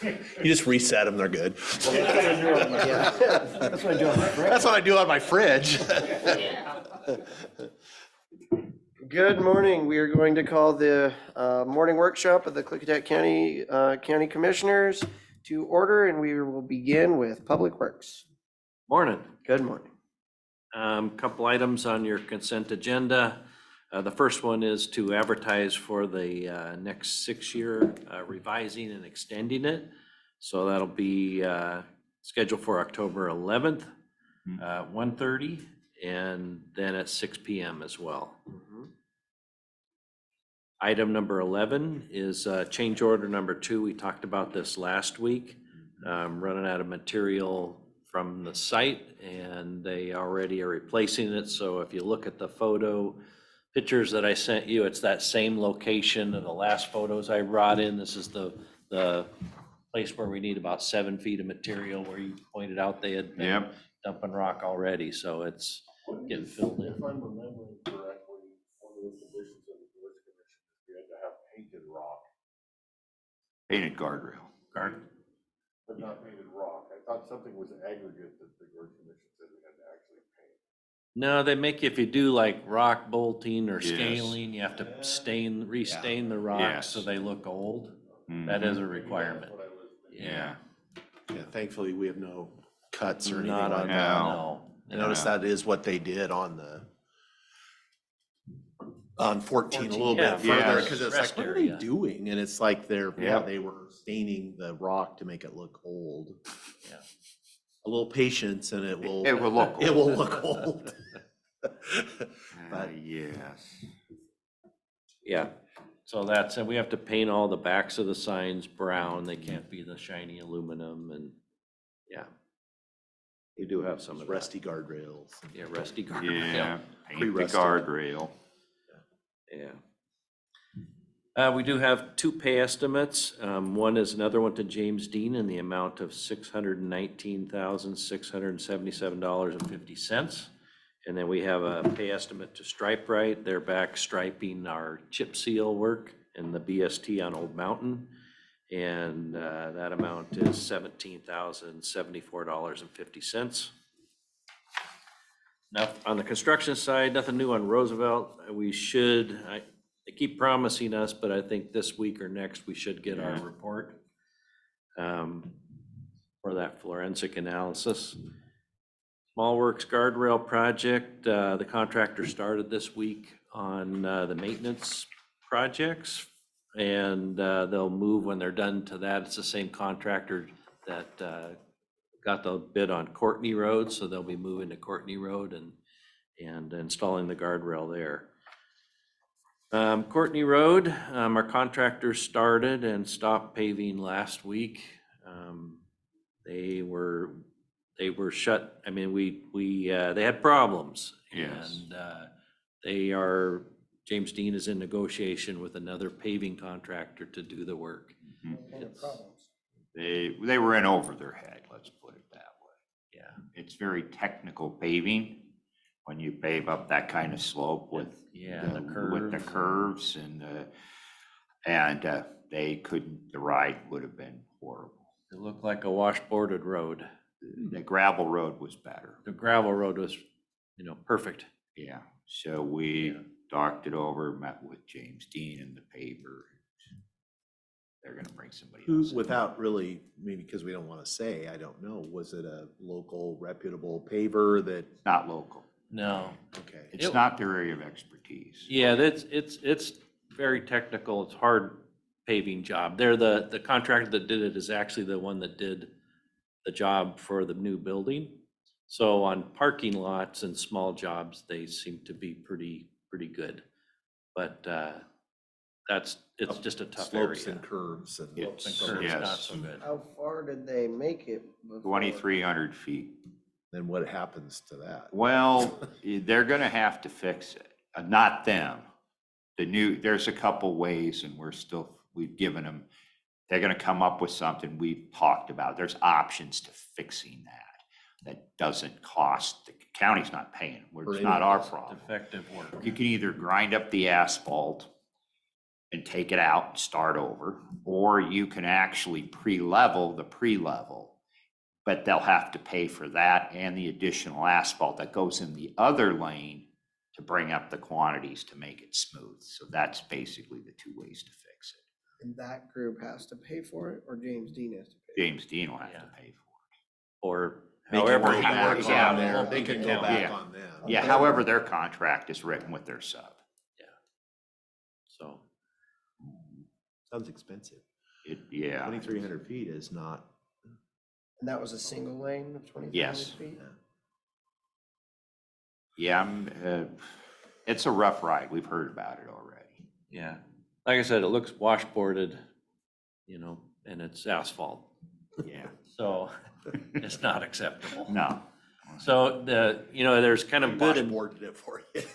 You just reset them, they're good. That's what I do on my fridge. That's what I do on my fridge. Good morning. We are going to call the morning workshop of the Klickitat County Commissioners to order, and we will begin with Public Works. Morning. Good morning. Couple items on your consent agenda. The first one is to advertise for the next 6-year revising and extending it. So that'll be scheduled for October 11th, 1:30, and then at 6 p.m. as well. Item number 11 is change order number 2. We talked about this last week. Running out of material from the site, and they already are replacing it. So if you look at the pictures that I sent you, it's that same location of the last photos I brought in. This is the place where we need about 7 feet of material, where you pointed out they had been dumping rock already. So it's getting filled in. If I'm remembering correctly, one of the conditions of the Board Commission is we had to have painted rock, Painted guardrail. but not painted rock. I thought something was aggregate that the Board Commission said we had to actually paint. No, they make, if you do like rock bolting or Yes. scaling, you have to restain the rocks so Yes. they look old. That is a requirement. That's what I was thinking. Yeah. Yeah, thankfully, we have no cuts or anything Not like on, that. no. I noticed that is what they did on 14 a little Yeah, bit further, yes. because it's Rest like, what are area. they doing? And it's like they Yeah. were staining the rock to make it look old. Yeah. A little patience and it will look it will look old. Yes. Yeah, so that's, and we have to paint all the backs of the signs brown. They can't be the shiny aluminum, and yeah. We do have some of that. Rusty guardrails. Yeah, rusty guard. Yeah, paint the Pre-rusted. guardrail. Yeah. We do have 2 pay estimates. One is another one to James Dean in the amount of $619,677.50. And then we have a pay estimate to Stripe Right. They're back striping our chip seal work and the BST on Old Mountain. And that amount is $17,074.50. Now, on the construction side, nothing new on Roosevelt. They keep promising us, but I think this week or next, we should get our report for that forensic analysis. Small Works Guardrail Project, the contractor started this week on the maintenance projects, and they'll move when they're done to that. It's the same contractor that got the bid on Courtney Road, so they'll be moving to Courtney Road and installing the guardrail there. Courtney Road, our contractor started and stopped paving last week. They were shut. I mean, they had problems. Yes. And James Dean is in negotiation with another paving contractor to do the work. They were in over their head, let's put it that way. Yeah. It's very technical paving when you pave up that kind of slope with the curves and they couldn't, the ride would have been horrible. It looked like a washboarded road. The gravel road was better. The gravel road was, perfect. Yeah, so we talked it over, met with James Dean and the paver. They're gonna bring somebody else in. Without really, maybe because we don't want to say, I don't know, was it a local reputable paver that, Not local. No. okay. It's not their area of expertise. Yeah, it's very technical. It's hard paving job. They're the contractor that did it is actually the one that did the job for the new building. So on parking lots and small jobs, they seem to be pretty good. But it's just a tough area. Slopes and curves and. Slopes and curves, Yes. not so good. How far did they make it before? 2,300 feet. Then what happens to that? Well, they're gonna have to fix it, not them. There's a couple ways and we've given them, they're gonna come up with something we've talked about. There's options to fixing that doesn't cost, the county's not paying, it's not our problem. Effective work. You can either grind up the asphalt and take it out and start over, or you can actually pre-level the pre-level, but they'll have to pay for that and the additional asphalt that goes in the other lane to bring up the quantities to make it smooth. So that's basically the two ways to fix it. And that group has to pay for it, or James Dean has to pay? James Dean will have to Yeah. pay for Or They can however go he back works yeah, on out. there. They can go back Yeah. on them. it. Yeah, however their contract is written with their sub. So, Sounds expensive. Yeah. 2,300 feet is not. And that was a single lane of 2,300 Yes. feet? Yeah, it's a rough ride. We've heard about it already. yeah, like I said, it looks washboarded, and it's asphalt, Yeah. so it's not acceptable. No. So there's kind of good and Washboarded it for you. To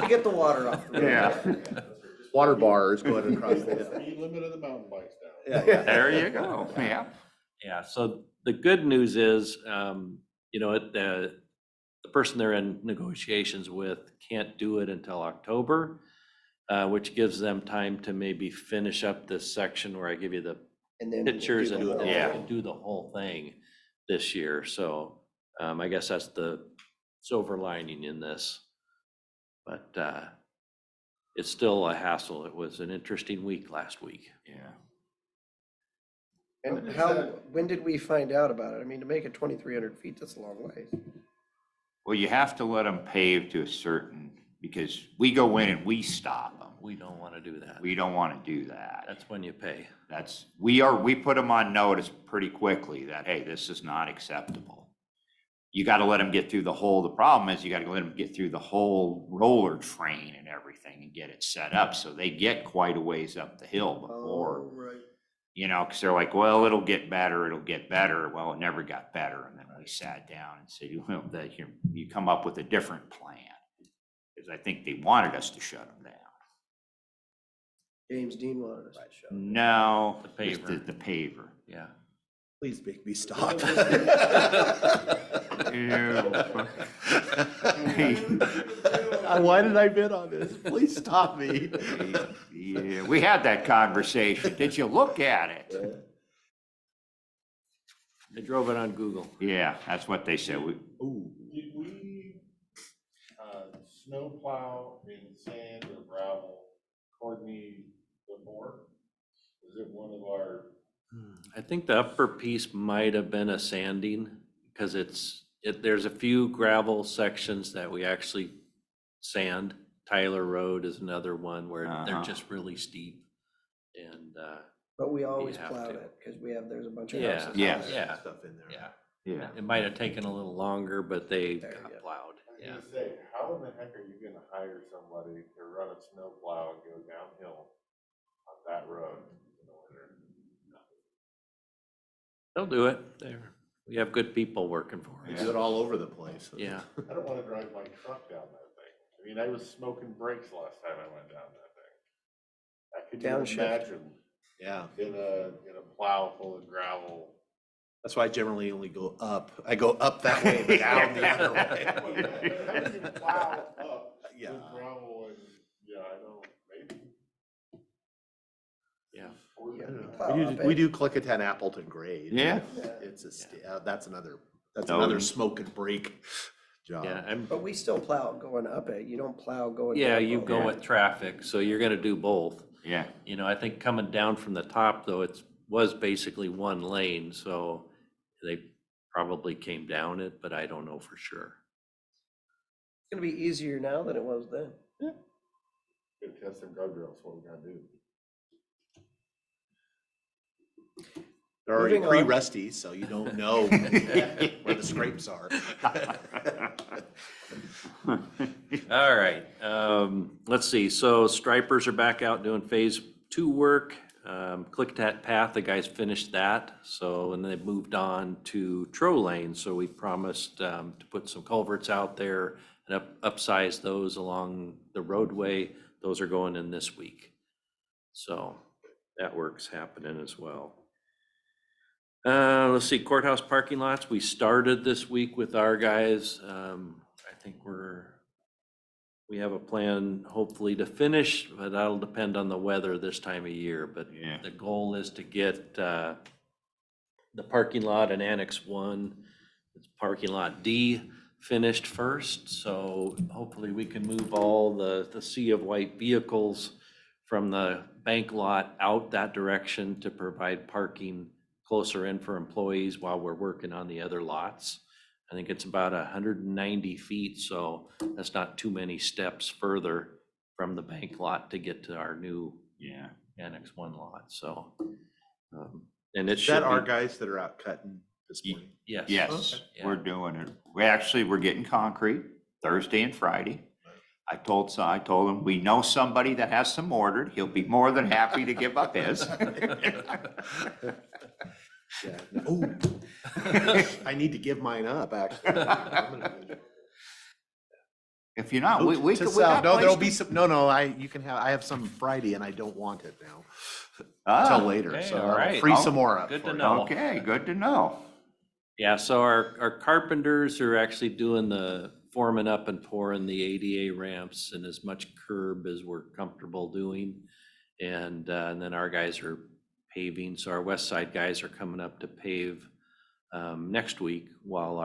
get the water off the road. Yeah. Water bars going across the hill. Speed limit of the mountain bikes down. Yeah. There you go. Yeah. Yeah, so the good news is, the person they're in negotiations with can't do it until October, which gives them time to maybe finish up this section where I give you the And then pictures do and the whole Yeah. thing. do the whole thing this year. So I guess that's the silver lining in this. But it's still a hassle. It was an interesting week last week. Yeah. And when did we find out about it? I mean, to make it 2,300 feet, that's a long ways. Well, you have to let them pave to a certain, because we go in and we stop them. We don't want to do that. We don't want to do that. That's when you pay. We put them on notice pretty quickly that, hey, this is not acceptable. You got to let them get through the problem is you got to let them get through the whole roller train and everything and get it set up. So they get quite a ways up the hill before, Oh, right. because they're like, well, it'll get better. Well, it never got better. And then we sat down and said, well, you come up with a different plan. Because I think they wanted us to shut them down. James Dean wanted us to show. No, The it was paver. the paver. Yeah. Please make me stop. Why did I bid on this? Please stop me. Yeah, we had that conversation. Did you look at it? I drove it on Google. Yeah, that's what they said. Ooh. Did we, snow plow in sand or gravel Courtney before? Is it one of our, I think the upper piece might have been a sanding because there's a few gravel sections that we actually sand. Tyler Road is another one where they're Uh-huh. just really steep. And, But we always have plowed to. it because there's a bunch of Yeah. houses. Yes. Yeah. Stuff in there. yeah, Yeah. it might have taken a little longer, but they There you got go. plowed. I was Yeah. gonna say, how in the heck are you gonna hire somebody to run a snow plow and go downhill on that road in the winter? They'll do it. We have good people working for They us. do it all over the place. Yeah. I don't wanna drive my truck down that thing. I mean, I was smoking brakes last time I went down that thing. I could you Downshift. imagine Yeah, in a plow full of gravel. that's why I generally only go up. I go up that way, but down the other How way. do you plow up Yeah. with gravel and, yeah, I know, maybe. Yeah. Or- Yeah. I don't know. Plow up We it. do Klickitat Appleton grade. Yeah. It's that's another Oh. smoke and break job. Yeah. But we still plow going up it. You don't plow going Yeah, down you both. go with traffic, so you're gonna do both. Yeah. I think coming down from the top, though, was basically one lane, so they probably came down it, but I don't know for sure. It's gonna be easier now than it was then. Gotta test some guardrails, what we gotta do. They're already Moving on. pre-rusty, so you don't know where the scrapes are. All right, let's see, so stripers are back out doing phase 2 work. Klickitat Path, the guys finished that, so, and they've moved on to Tro Lane, so we promised to put some culverts out there and upsize those along the roadway. Those are going in this week. So that work's happening as well. Let's see, courthouse parking lots, we started this week with our guys. I think we're we have a plan hopefully to finish, but that'll depend on the weather this time of year. But Yeah. the goal is to get the parking lot in Annex 1, it's parking lot D, finished first. So hopefully we can move all the sea of white vehicles from the bank lot out that direction to provide parking closer in for employees while we're working on the other lots. I think it's about 190 feet, so that's not too many steps further from the bank lot to get to our new Yeah. Annex 1 lot, so. And it Is should that our be, guys that are out cutting this Ye- morning? yes. Yes, Yeah. we're doing it. We're getting concrete Thursday and Friday. I told him, we know somebody that has some ordered. He'll be more than happy to give up his. Yeah. Oh, I need to give mine up, actually. If you're not, we To could, we sell. got No, there'll be placement. some, no, I have some Friday and I don't want it now Ah, till later, okay, so all I'll right. free some more up Good for to you. know. Okay, good to know. Yeah, so our carpenters are actually doing the forming up and pouring the ADA ramps and as much curb as we're comfortable doing. And then our guys are paving, so our west side guys are coming up to pave next week while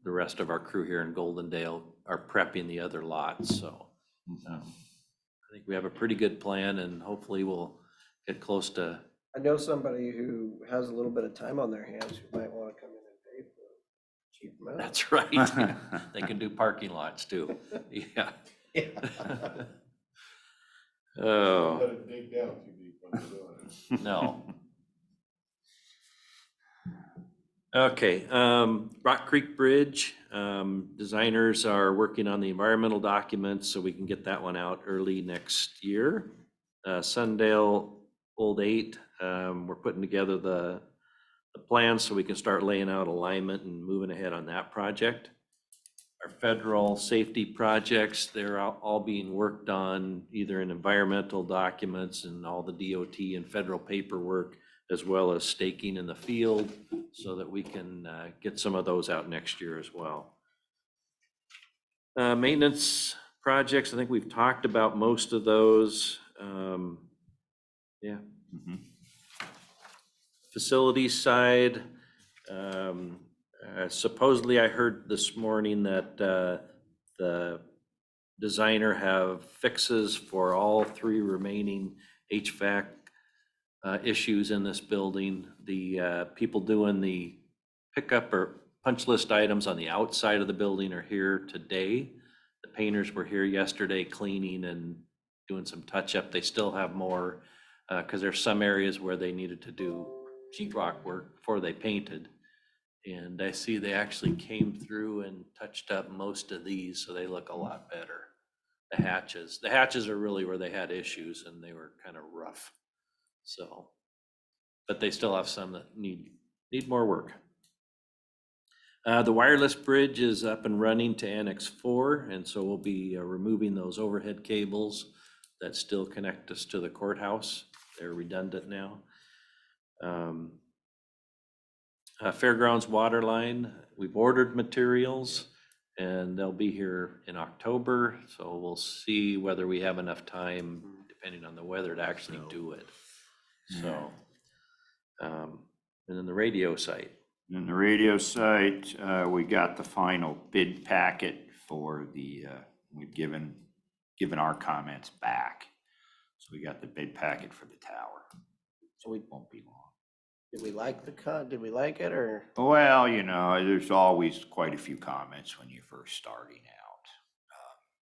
the rest of our crew here in Goldendale are prepping the other lots, so. I think we have a pretty good plan and hopefully we'll get close to, I know somebody who has a little bit of time on their hands who might want to come in and pay for a cheap amount. that's right. They can do parking lots too, yeah. Oh, Let it dig down too deep when you're doing it. no. Okay, Rock Creek Bridge, designers are working on the environmental documents so we can get that one out early next year. Sundale Old 8, we're putting together the plans so we can start laying out alignment and moving ahead on that project. Our federal safety projects, they're all being worked on either in environmental documents and all the DOT and federal paperwork, as well as staking in the field so that we can get some of those out next year as well. Maintenance projects, I think we've talked about most of those. Yeah. Mhm. Facilities side, supposedly I heard this morning that the designer have fixes for all 3 remaining HVAC issues in this building. The people doing the pickup or punch list items on the outside of the building are here today. The painters were here yesterday cleaning and doing some touch up. They still have more because there's some areas where they needed to do sheetrock work before they painted. And I see they actually came through and touched up most of these, so they look a lot better. The hatches are really where they had issues and they were kind of rough. So, but they still have some that need more work. The wireless bridge is up and running to Annex 4, and so we'll be removing those overhead cables that still connect us to the courthouse. They're redundant now. Fairgrounds water line, we've ordered materials and they'll be here in October. So we'll see whether we have enough time, depending on the weather, to actually do it. So, and then the radio site. And the radio site, we got the final bid packet for we've given our comments back. So we got the bid packet for the tower. So It won't be long. did we like did we like it or? Well, there's always quite a few comments when you're first starting out.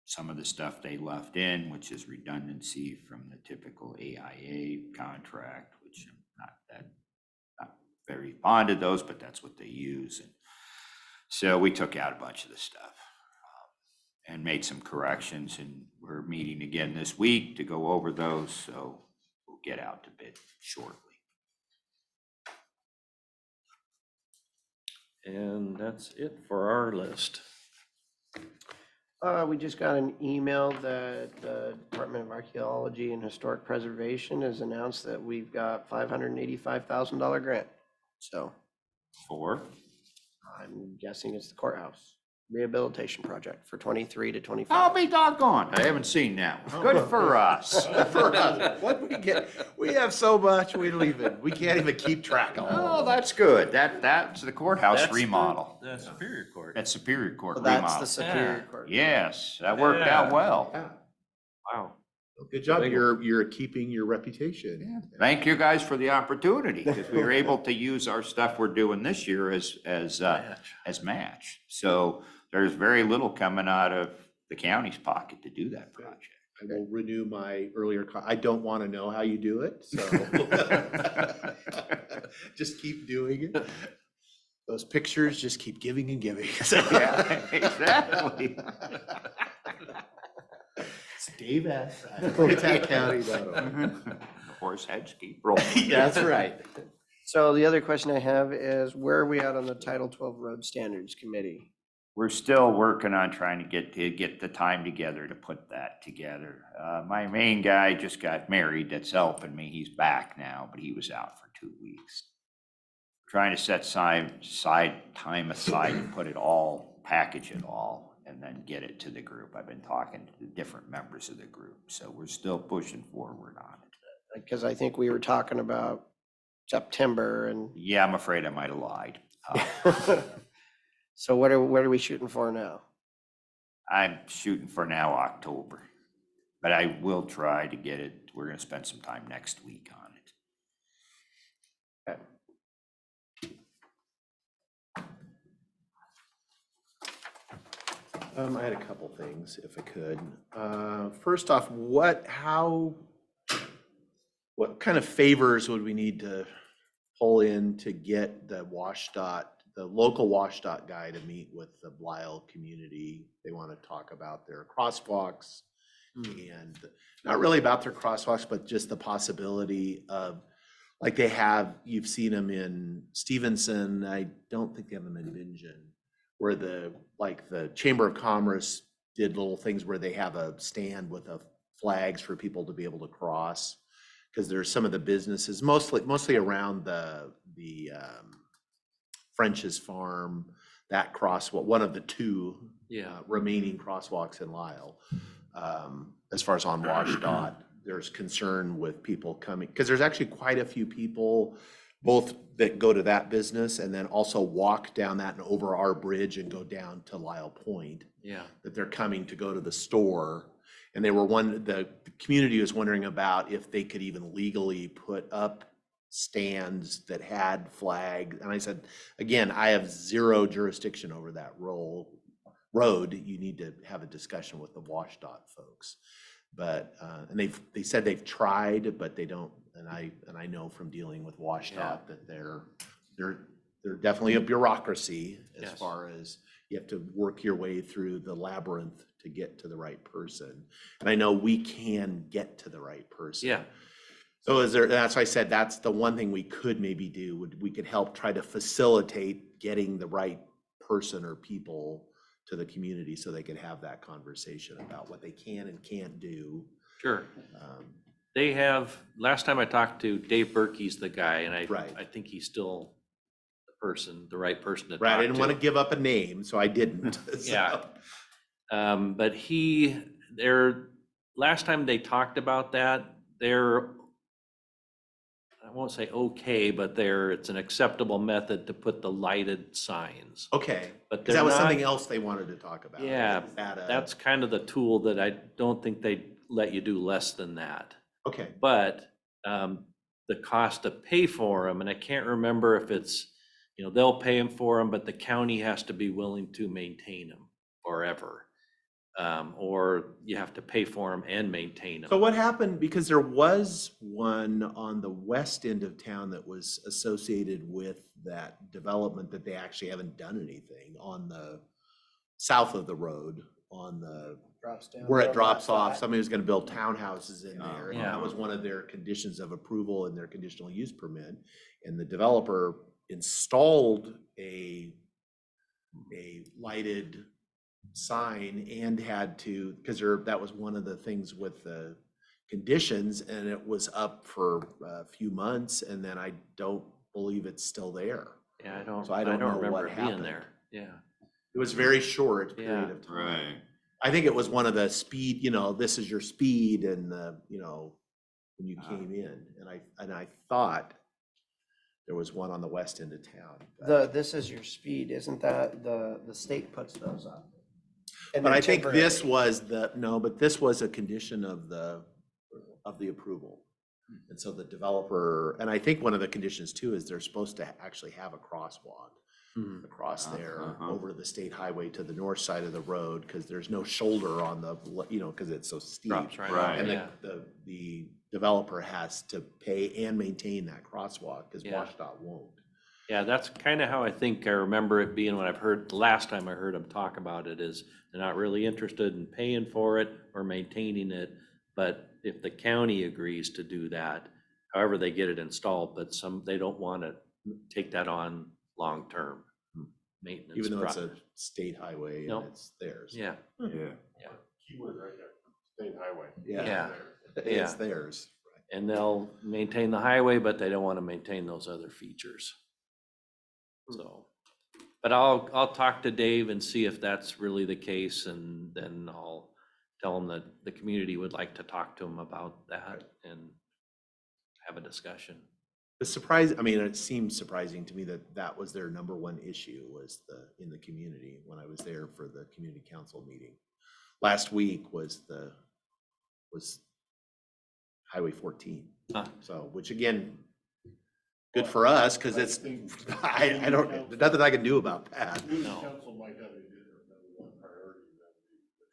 Some of the stuff they left in, which is redundancy from the typical AIA contract, which I'm not very fond of those, but that's what they use. And so we took out a bunch of the stuff and made some corrections, and we're meeting again this week to go over those. So we'll get out to bid shortly. And that's it for our list. We just got an email that the Department of Archaeology and Historic Preservation has announced that we've got $585,000 grant. So For I'm guessing it's the courthouse. rehabilitation project for 23 to I'll 25. be doggone. I haven't seen that one. Good for us. For us, what we get, we have so much, we can't even keep track of all Oh, of it. that's good. That's the courthouse That's the- remodel. The Superior Court. That's Superior Court So that's the remodel. Superior Yeah. Court. Yes, that worked out well. Yeah. Wow. Good job, Big you're keeping your reputation. Thank you guys for the opportunity, because we were able to use our stuff we're doing this year as match. So there's very little coming out of the county's pocket to do that project. I will renew my earlier, I don't want to know how you do it, so. Just keep doing it. Those pictures just keep giving and giving. Yeah, exactly. It's Dave S. at KlickkitatCounty.org. The horse heads keep rolling. That's right. So the other question I have is, where are we at on the Title 12 Road Standards Committee? We're still working on trying to get the time together to put that together. My main guy just got married that's helping me. He's back now, but he was out for 2 weeks. Trying to set time aside to put it all, package it all, and then get it to the group. I've been talking to the different members of the group, so we're still pushing forward on it. Because I think we were talking about September and, Yeah, I'm afraid I might have lied. so what are we shooting for now? I'm shooting for now October, but I will try to get it. We're gonna spend some time next week on it. Okay. I had a couple things, if I could. First off, what kind of favors would we need to pull in to get the local WashDOT guy to meet with the Blile community? They want to talk about their crosswalks and not really about their crosswalks, but just the possibility of, like you've seen them in Stevenson. I don't think they have them in Bingen, where the Chamber of Commerce did little things where they have a stand with flags for people to be able to cross. Because there's some of the businesses, mostly around the French's Farm, that crosswalk, one of the two remaining crosswalks in Lisle. As far as on WashDOT, there's concern with people coming, because there's actually quite a few people, both that go to that business and then also walk down that and over our bridge and go down to Lisle Point. Yeah. That they're coming to go to the store. And the community was wondering about if they could even legally put up stands that had flags. And I said, again, I have zero jurisdiction over that road. You need to have a discussion with the WashDOT folks. But, and they said they've tried, but they don't, and I know from dealing with WashDOT that they're definitely a bureaucracy as far as you have to work your way through the labyrinth to get to the right person. And I know we can get to the right person. Yeah. So that's why I said, that's the one thing we could maybe do. We could help try to facilitate getting the right person or people to the community so they could have that conversation about what they can and can't do. Sure. They have, last time I talked to Dave Berkey's the guy, and I think he's still the right person to talk to. Right, I didn't want to give up a name, so I didn't. Yeah. But last time they talked about that, I won't say okay, but it's an acceptable method to put the lighted signs. Okay, But because that was something else they wanted to talk about. Yeah, Is that's kind of the tool that I don't think they'd let you do less than that. okay. But the cost to pay for them, and I can't remember if it's, they'll pay them for them, but the county has to be willing to maintain them forever. Or you have to pay for them and maintain them. So what happened, because there was one on the west end of town that was associated with that development that they actually haven't done anything on the south of the road on the, where it drops off. Somebody was gonna build townhouses in there. And that was one of their conditions of approval in their conditional use permit. And the developer installed a lighted sign and had to, because that was one of the things with the conditions, and it was up for a few months, and then I don't believe it's still there. Yeah, I don't So I don't know remember what it being happened. there. Yeah. It was very short period Yeah. of time. Right. I think it was one of the speed, this is your speed and when you came in. And I thought there was one on the west end of town. This is your speed, isn't that, the state puts those up? And But they're I think this temporary. was but this was a condition of the approval. And so the developer, and I think one of the conditions too is they're supposed to actually have a crosswalk Mhm. across there Uh-huh. over to the state highway to the north side of the road, because there's no shoulder on the, because it's so steep. Drops right Right. off, And yeah. the developer has to pay and maintain that crosswalk, because Yeah. WashDOT won't. Yeah, that's kind of how I think I remember it being when I've heard, the last time I heard them talk about it is they're not really interested in paying for it or maintaining it. But if the county agrees to do that, however they get it installed, but they don't want to take that on long-term maintenance. Even though it's a project. state highway and Nope. it's theirs. Yeah, Yeah. Keyword right there, state highway. Yeah. It's Yeah. theirs. and they'll maintain the highway, but they don't want to maintain those other features. So, but I'll talk to Dave and see if that's really the case, and then I'll tell him that the community would like to talk to him about that and have a discussion. It's surprising, I mean, it seems surprising to me that that was their number one issue, was in the community, when I was there for the community council meeting. Last week was Highway 14. Huh. So, which again, good for us, because it's, I don't, nothing I can do about that. Community No. council might have a different number one priority than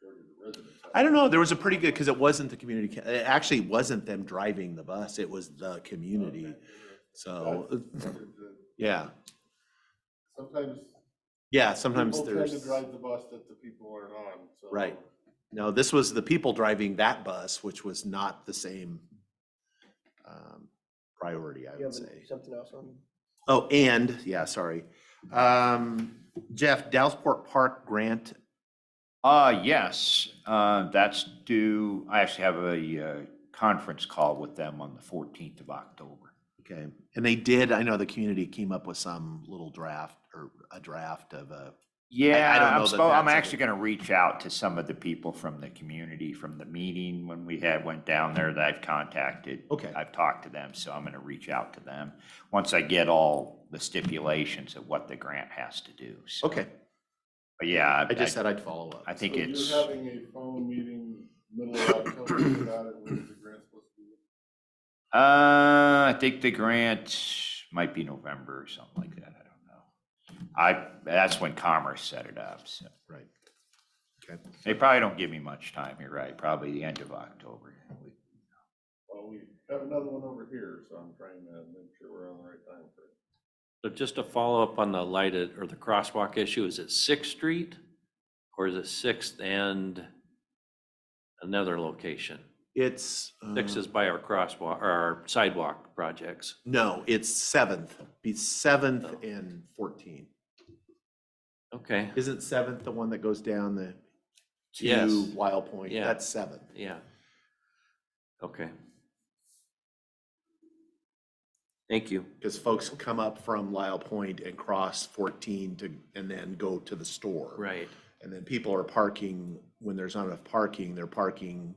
the majority of the residents. have. I don't know, there was a pretty good, because it wasn't the community, it actually wasn't them driving the bus, it was the community. So, That's good. yeah, sometimes people tend there's. to drive the bus that the people aren't on, so. Right. No, this was the people driving that bus, which was not the same priority, I You would have say. something else on? Oh, and, yeah, sorry. Jeff, Dallasport Park grant, Yes, that's due, I actually have a conference call with them on the 14th of October. okay. And they did, I know the community came up with some little draft or a draft of a, Yeah, I don't know that I'm that's a actually gonna reach out to some of the people from the community, from the meeting when we went down there that I've contacted. Okay. I've talked to them, so I'm gonna reach out to them once I get all the stipulations of what the grant has to do. So, okay. But yeah, I just said I'd follow up. I think So it's, you're having a phone meeting middle of October about it, when's the grant supposed to be? I think the grant might be November or something like that. I don't know. That's when Commerce set it up, so. Right. Okay. They probably don't give me much time, you're right, probably the end of October. Well, we have another one over here, so I'm trying to make sure we're on the right time frame. So just to follow up on the lighted or the crosswalk issue, is it 6th Street or is it 6th and another location? It's. 6 is by our crosswalk or our sidewalk projects. No, it's 7th, be 7th and 14th. Okay, Isn't 7th the one that goes down to Yes. Wild Point? Yeah. That's 7th. yeah. Okay. Thank you. Because folks come up from Lyle Point and cross 14 and then go to the store. Right. And then people are parking, when there's not enough parking, they're parking,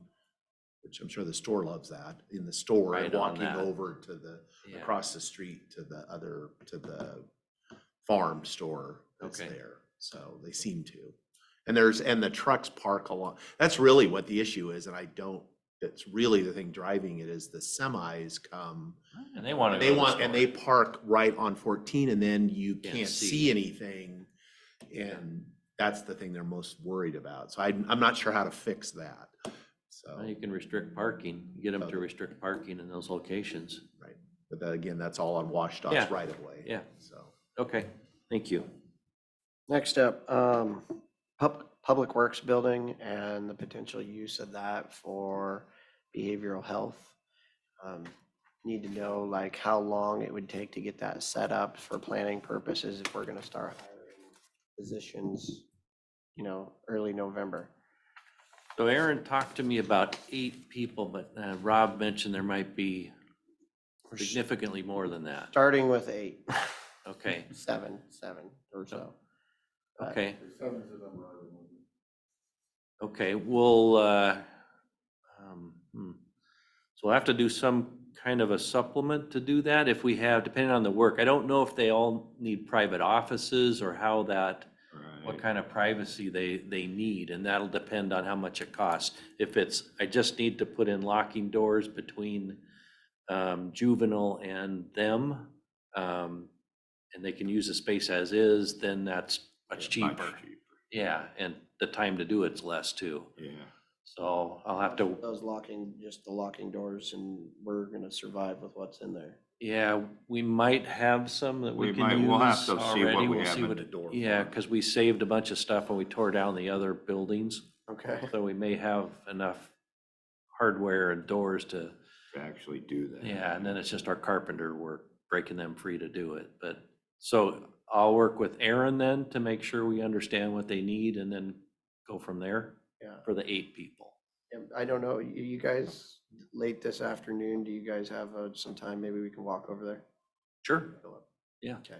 which I'm sure the store loves that, in the store, Right and on walking that. over to Yeah. across the street to the farm store that's Okay. there. So they seem to. And the trucks park along, that's really what the issue is, and that's really the thing driving it, is the semis come. And they want to They want, and they park right on 14, and then you Can't can't see. see anything. And that's the thing they're most worried about. So I'm not sure how to fix that. So, You can restrict parking, get them to restrict parking in those locations. right. But then again, that's all on WashDOT's Yeah. right of way. Yeah. So, Okay, thank you. Next up, Public Works Building and the potential use of that for behavioral health. Need to know like how long it would take to get that set up for planning purposes if we're gonna start hiring positions, early November. So Aaron talked to me about 8 people, but Rob mentioned there might be We're significantly more than that. starting with 8, Okay, 7 or so. Okay, Seven's the number I remember. okay, we'll, so we'll have to do some kind of a supplement to do that if we have, depending on the work. I don't know if they all need private offices or how that, what Right. kind of privacy they need, and that'll depend on how much it costs. If it's, I just need to put in locking doors between juvenile and them, and they can use the space as is, then that's much Yeah, cheaper. Yeah, and the time to do it's less too. Yeah. So I'll have to, Those just the locking doors, and we're gonna survive with what's in there. yeah, we might have some that we We can might- use we'll have to see what already. we We'll have see in what the door Yeah, for. because we saved a bunch of stuff when we tore down the other buildings. Okay. So we may have enough hardware and doors to, To actually do that. yeah, and then it's just our carpenter work, breaking them free to do it. But, so I'll work with Aaron then to make sure we understand what they need and then go from there Yeah. for the 8 people. And I don't know, you guys, late this afternoon, do you guys have some time? Maybe we can walk over there? Sure. Yeah. Okay.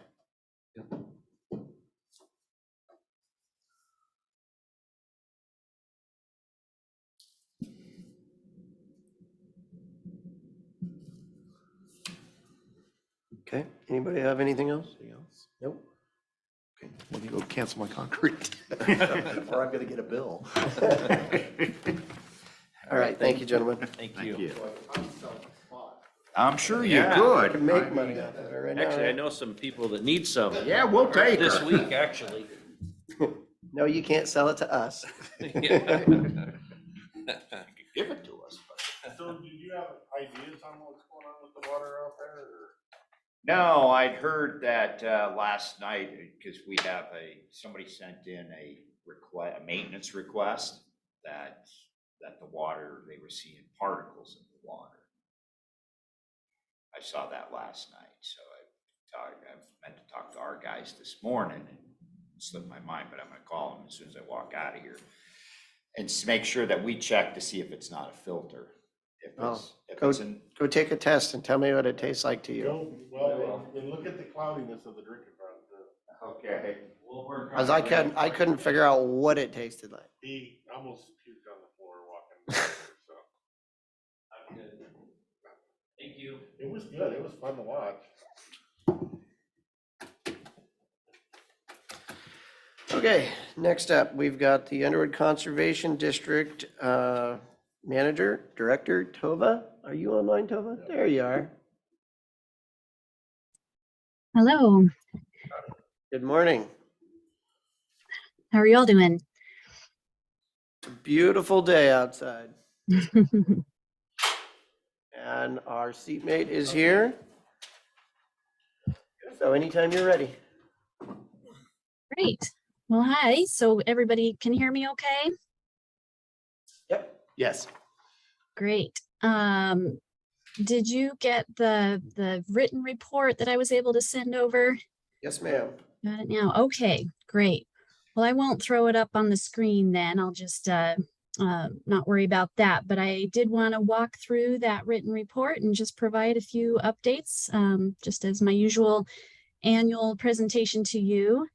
Okay, anybody have anything else? Anything else? Nope. Okay, let me go cancel my concrete. Or I'm gonna get a bill. All right, thank you, gentlemen. Thank Thank you. you. I'm sure you Yeah. Could could. make money off of it right now. Actually, I know some people that need some. Yeah, we'll take This her. week, actually. No, you can't sell it to us. Yeah. Give it to us. So did you have ideas on what's going on with the water out there, or? No, I'd heard that last night, because we have somebody sent in a maintenance request that the water, they were seeing particles in the water. I saw that last night, so I meant to talk to our guys this morning, and it slipped my mind, but I'm gonna call them as soon as I walk out of here. And make sure that we check to see if it's not a filter. If it's an, Go take a test and tell me what it tastes like to you. Well, and look at the cloudiness of the drinking fountain too. okay. Cause I couldn't figure out what it tasted like. He almost puked on the floor walking down there, so. Thank you. It was good, it was fun to watch. Okay, next up, we've got the Underwood Conservation District Manager, Director Tova. Are you online, Tova? There you are. Hello, Good morning. how are y'all doing? It's a beautiful day outside. And our seatmate is here. So anytime you're ready. Great. Well, hi. So everybody can hear me okay? Yep. Yes. Great. Did you get the written report that I was able to send over? Yes, ma'am. Got it now. Okay, great. Well, I won't throw it up on the screen then. I'll just not worry about that. But I did want to walk through that written report and just provide a few updates, just as my usual annual presentation to you.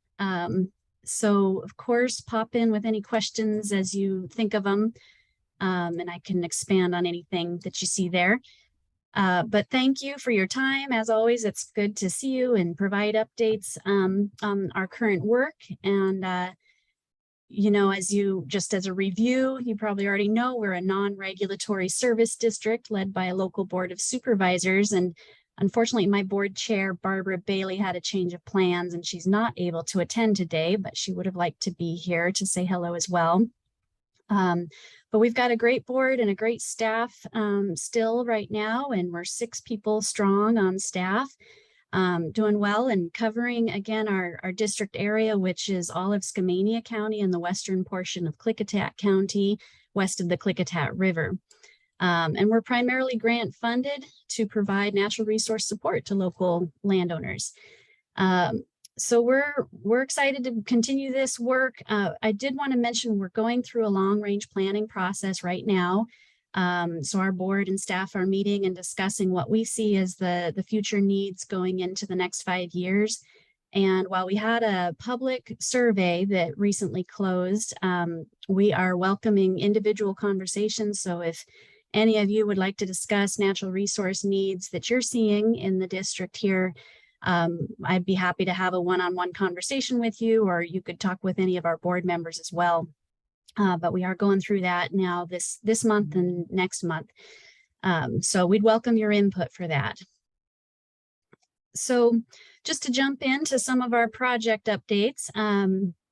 So of course, pop in with any questions as you think of them, and I can expand on anything that you see there. But thank you for your time. As always, it's good to see you and provide updates on our current work. And, you know, just as a review, you probably already know we're a non-regulatory service district led by a local board of supervisors. And unfortunately, my board chair, Barbara Bailey, had a change of plans and she's not able to attend today, but she would have liked to be here to say hello as well. But we've got a great board and a great staff still right now, and we're 6 people strong on staff, doing well and covering, again, our district area, which is all of Skamania County and the western portion of Klickitat County, west of the Klickitat River. And we're primarily grant funded to provide natural resource support to local landowners. So we're excited to continue this work. I did want to mention we're going through a long range planning process right now. So our board and staff are meeting and discussing what we see as the future needs going into the next 5 years. And while we had a public survey that recently closed, we are welcoming individual conversations. So if any of you would like to discuss natural resource needs that you're seeing in the district here, I'd be happy to have a one-on-one conversation with you, or you could talk with any of our board members as well. But we are going through that now this month and next month. So we'd welcome your input for that. So just to jump into some of our project updates,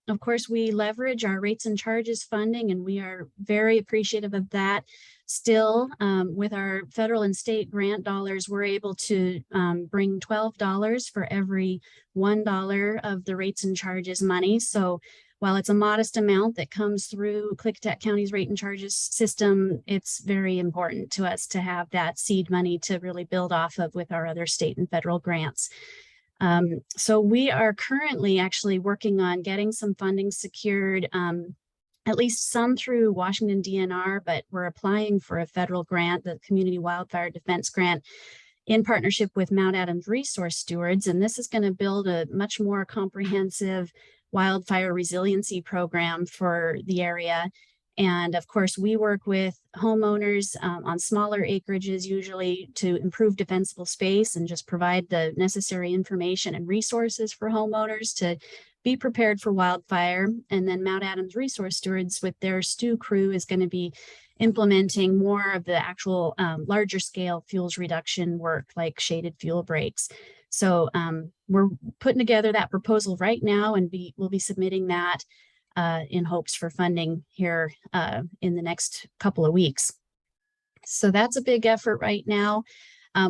of course, we leverage our rates and charges funding, and we are very appreciative of that. Still, with our federal and state grant dollars, we're able to bring $12 for every $1 of the rates and charges money. So while it's a modest amount that comes through Klickitat County's rate and charges system, it's very important to us to have that seed money to really build off of with our other state and federal grants. So we are currently actually working on getting some funding secured, at least some through Washington DNR, but we're applying for a federal grant, the Community Wildfire Defense Grant, in partnership with Mount Adams Resource Stewards. And this is going to build a much more comprehensive wildfire resiliency program for the area. And of course, we work with homeowners on smaller acreages, usually to improve defensible space and just provide the necessary information and resources for homeowners to be prepared for wildfire. And then Mount Adams Resource Stewards with their STEW crew is going to be implementing more of the actual larger scale fuels reduction work, like shaded fuel breaks. So we're putting together that proposal right now, and we'll be submitting that in hopes for funding here in the next couple of weeks. So that's a big effort right now.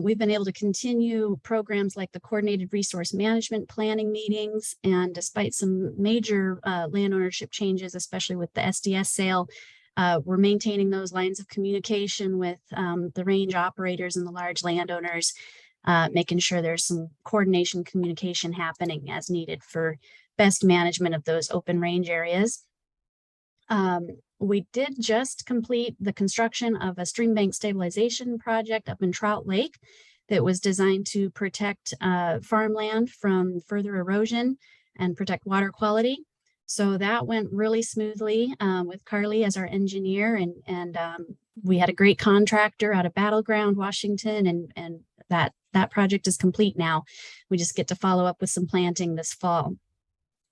We've been able to continue programs like the coordinated resource management planning meetings, and despite some major land ownership changes, especially with the SDS sale, we're maintaining those lines of communication with the range operators and the large landowners, making sure there's some coordination communication happening as needed for best management of those open range areas. We did just complete the construction of a stream bank stabilization project up in Trout Lake that was designed to protect farmland from further erosion and protect water quality. So that went really smoothly with Carly as our engineer, and we had a great contractor out of Battleground, Washington, and that project is complete now. We just get to follow up with some planting this fall.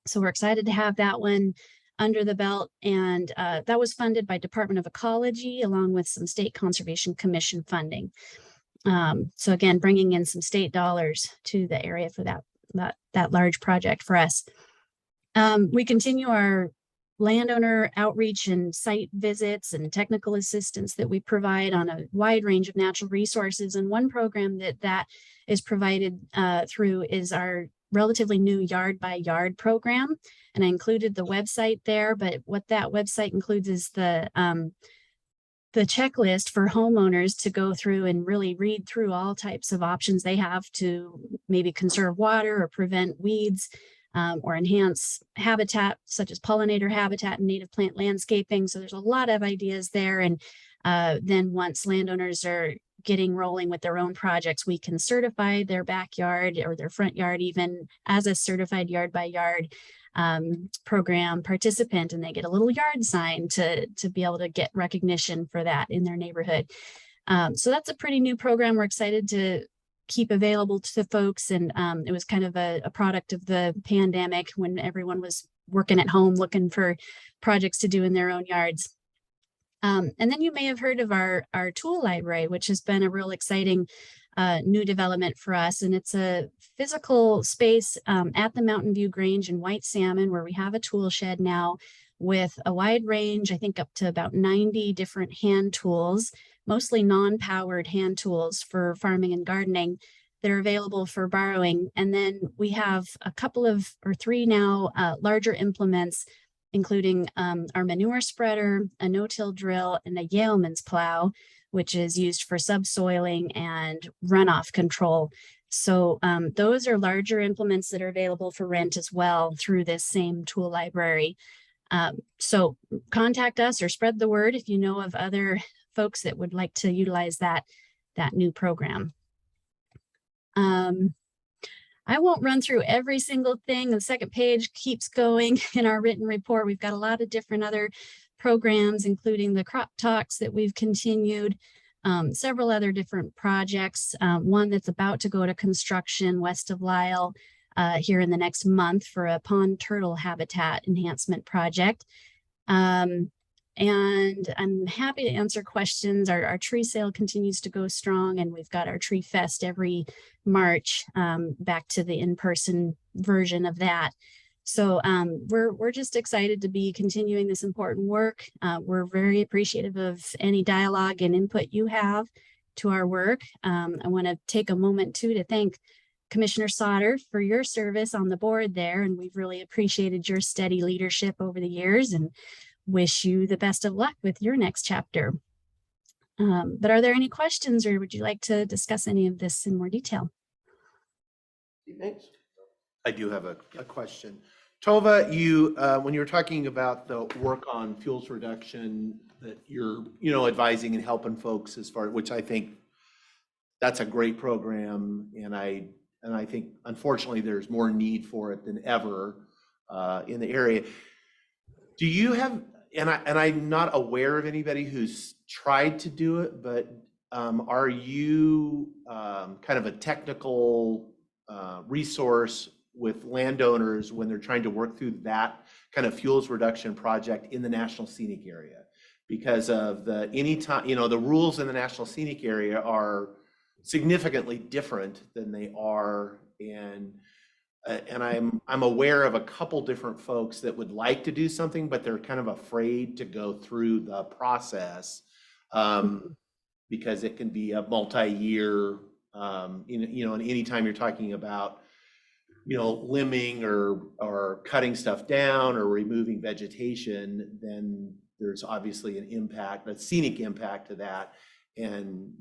So we're excited to have that one under the belt, and that was funded by Department of Ecology along with some State Conservation Commission funding. So again, bringing in some state dollars to the area for that large project for us. We continue our landowner outreach and site visits and technical assistance that we provide on a wide range of natural resources. And one program that is provided through is our relatively new yard by yard program. And I included the website there, but what that website includes is the checklist for homeowners to go through and really read through all types of options they have to maybe conserve water or prevent weeds, or enhance habitat such as pollinator habitat and native plant landscaping. So there's a lot of ideas there. And then once landowners are getting rolling with their own projects, we can certify their backyard or their front yard even as a certified yard by yard program participant, and they get a little yard sign to be able to get recognition for that in their neighborhood. So that's a pretty new program we're excited to keep available to folks. And it was kind of a product of the pandemic when everyone was working at home looking for projects to do in their own yards. And then you may have heard of our tool library, which has been a real exciting new development for us. And it's a physical space at the Mountain View Grange in White Salmon, where we have a tool shed now with a wide range, I think up to about 90 different hand tools, mostly non-powered hand tools for farming and gardening that are available for borrowing. And then we have a couple of, or three now, larger implements, including our manure spreader, a no-till drill, and a yeoman's plow, which is used for subsoiling and runoff control. So those are larger implements that are available for rent as well through this same tool library. So contact us or spread the word if you know of other folks that would like to utilize that new program. I won't run through every single thing. The second page keeps going in our written report. We've got a lot of different other programs, including the crop talks that we've continued, several other different projects. One that's about to go to construction west of Lyle here in the next month for a pond turtle habitat enhancement project. And I'm happy to answer questions. Our tree sale continues to go strong, and we've got our tree fest every March, back to the in-person version of that. So we're just excited to be continuing this important work. We're very appreciative of any dialogue and input you have to our work. I want to take a moment too to thank Commissioner Sauter for your service on the board there, and we've really appreciated your steady leadership over the years, and wish you the best of luck with your next chapter. But are there any questions, or would you like to discuss any of this in more detail? Thanks. I do have a question. Tova, you, when you were talking about the work on fuels reduction that you're, advising and helping folks as far, which I think that's a great program. And I think unfortunately there's more need for it than ever in the area. Do you have, and I'm not aware of anybody who's tried to do it, but are you kind of a technical resource with landowners when they're trying to work through that kind of fuels reduction project in the National Scenic Area? Because of the the rules in the National Scenic Area are significantly different than they are and I'm aware of a couple different folks that would like to do something, but they're kind of afraid to go through the process because it can be a multi-year. And anytime you're talking about limbing or cutting stuff down or removing vegetation, then there's obviously an impact, a scenic impact to that, and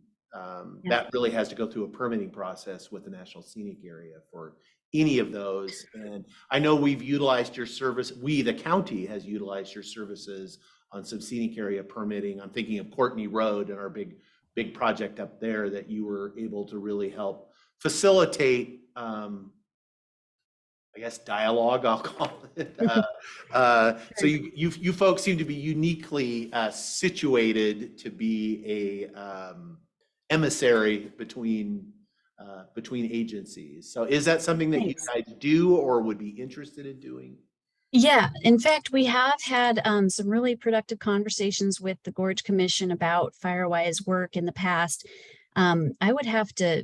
that really has to go through a permitting process with the National Scenic Area for any of those. And I know we've utilized your service. The county has utilized your services on some scenic area permitting. I'm thinking of Courtney Road and our big project up there that you were able to really help facilitate, I guess, dialogue, I'll call it. So you folks seem to be uniquely situated to be a emissary between agencies. So is that something that Thanks. you guys do or would be interested in doing? Yeah, in fact, we have had some really productive conversations with the Gorge Commission about Firewise work in the past. I would have to